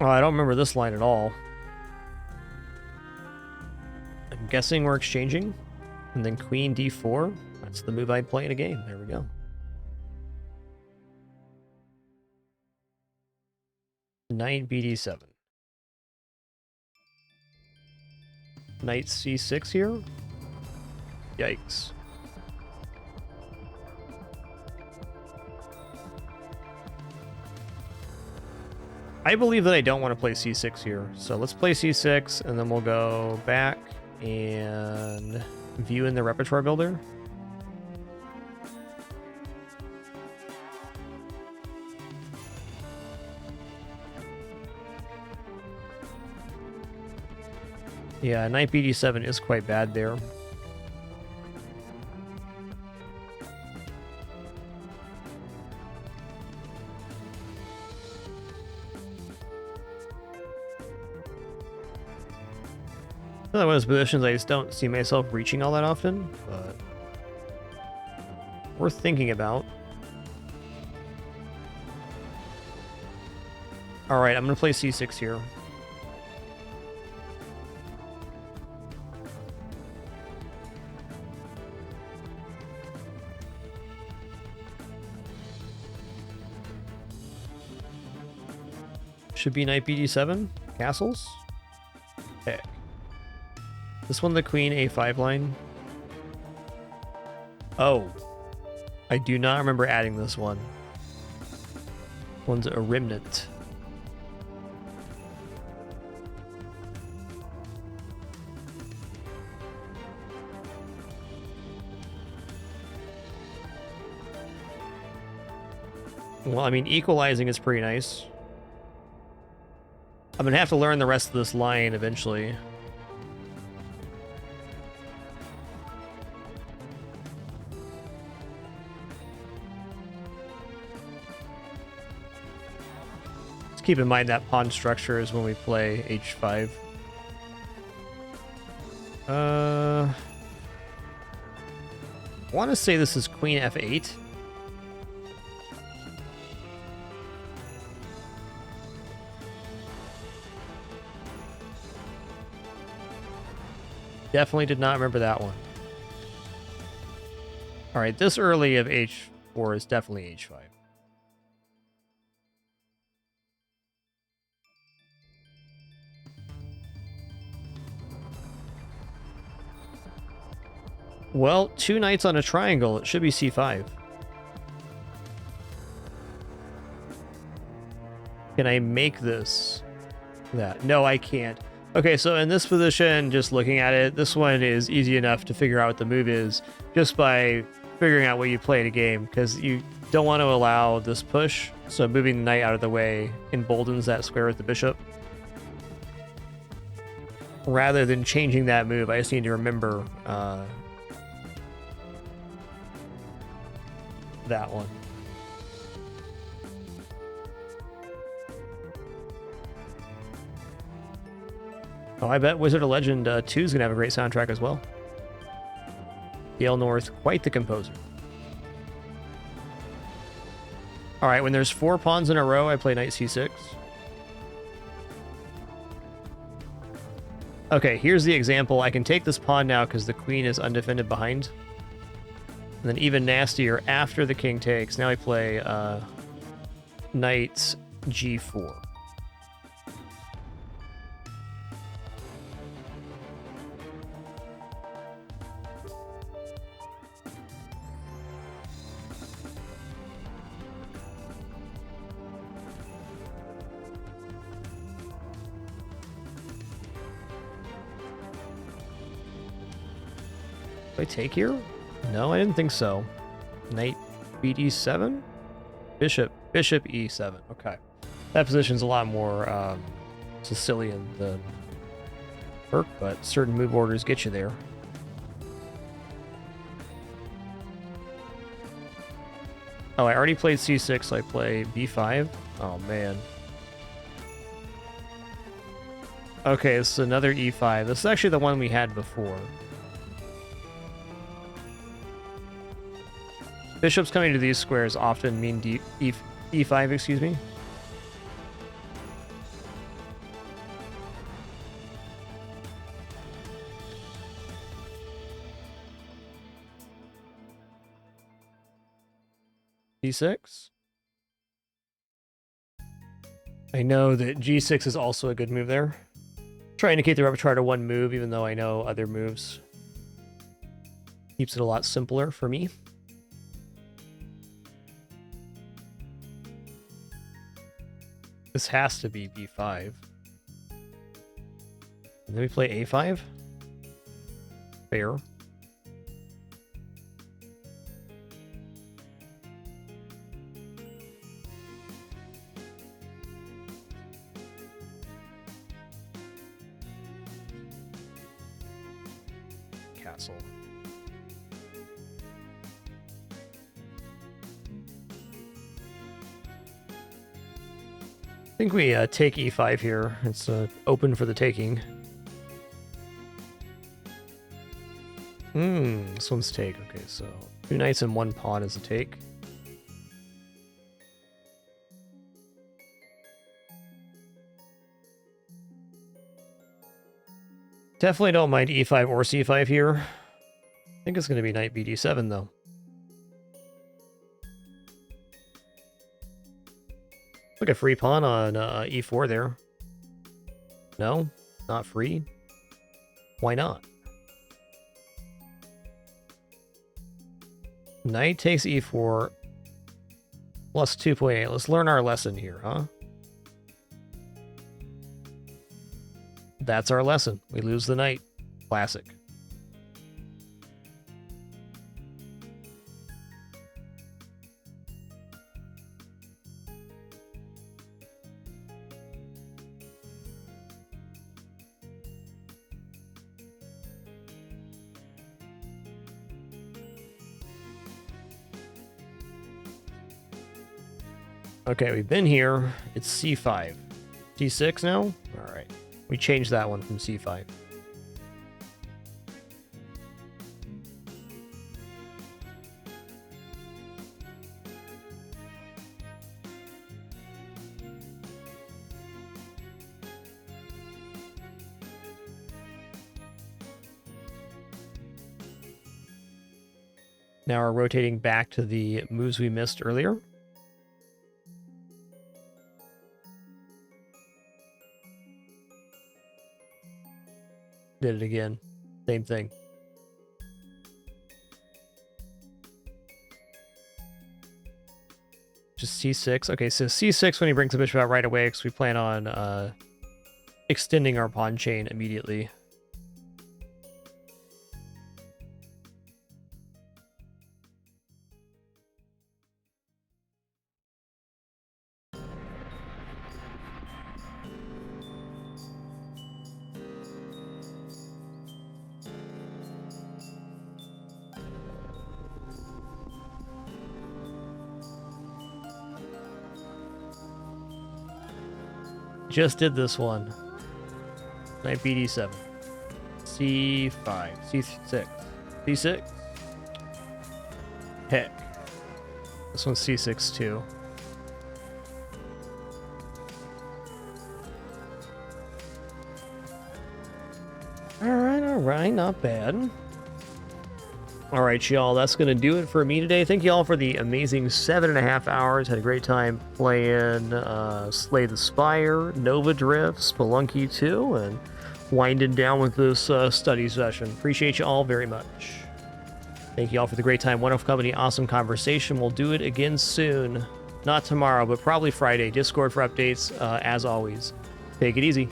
Oh, I don't remember this line at all. I'm guessing we're exchanging. And then queen d4. That's the move I'd play in a game. There we go. Knight bd7. Knight c6 here. Yikes. I believe that I don't want to play c6 here. So let's play c6, and then we'll go back and view in the repertoire builder. Yeah, knight bd7 is quite bad there. Another one of those positions I just don't see myself reaching all that often, but worth thinking about. All right, I'm going to play c6 here. should be knight bd7. Castles. Okay. This one, the queen a5 line. Oh. I do not remember adding this one. One's a remnant. Well, I mean, equalizing is pretty nice. I'm gonna have to learn the rest of this line eventually. Just keep in mind that pawn structure is when we play h5. I want to say this is queen f8. Definitely did not remember that one. All right, this early of h4 is definitely h5. Well, 2 knights on a triangle. It should be c5. Can I make this that? No, I can't. Okay, so in this position, just looking at it, this one is easy enough to figure out what the move is just by figuring out what you play in a game, because you don't want to allow this push. So moving the knight out of the way emboldens that square with the bishop. Rather than changing that move, I just need to remember that one. Oh, I bet Wizard of Legend 2 is going to have a great soundtrack as well. Gale North, quite the composer. All right, when there's 4 pawns in a row, I play knight c6. Okay, here's the example. I can take this pawn now because the queen is undefended behind. And then even nastier, after the king takes, now I play knight g4. Do I take here? No, I didn't think so. Knight bd7? Bishop e7. Okay. That position's a lot more Sicilian than Turk, but certain move orders get you there. Oh, I already played c6, so I play b5. Oh, man. Okay, this is another e5. This is actually the one we had before. Bishops coming to these squares often mean e5, excuse me. d6. I know that g6 is also a good move there. Trying to keep the repertoire to one move, even though I know other moves. Keeps it a lot simpler for me. This has to be b5. And then we play a5. Fair. Castle. I think we take e5 here. It's open for the taking. This one's take. Okay, so 2 knights and 1 pawn is a take. Definitely don't mind e5 or c5 here. I think it's going to be knight bd7 though. Like a free pawn on e4 there. No, not free. Why not? Knight takes e4 plus 2.8. Let's learn our lesson here, huh? That's our lesson. We lose the knight. Classic. Okay, we've been here. It's c5. c6 now? All right. We changed that one from c5. Now we're rotating back to the moves we missed earlier. Did it again. Same thing. Just c6. Okay, so c6 when he brings the bishop out right away, because we plan on extending our pawn chain immediately. Just did this one. Knight bd7. c5. c6. c6. Heck. This one's c6 too. Alright, not bad. Alright, y'all, that's going to do it for me today. Thank you all for the amazing 7.5 hours. Had a great time playing Slay the Spire, Nova Drift, Spelunky 2, and winding down with this study session. Appreciate you all very much. Thank you all for the great time, wonderful company, awesome conversation. We'll do it again soon. Not tomorrow, but probably Friday. Discord for updates, as always. Take it easy.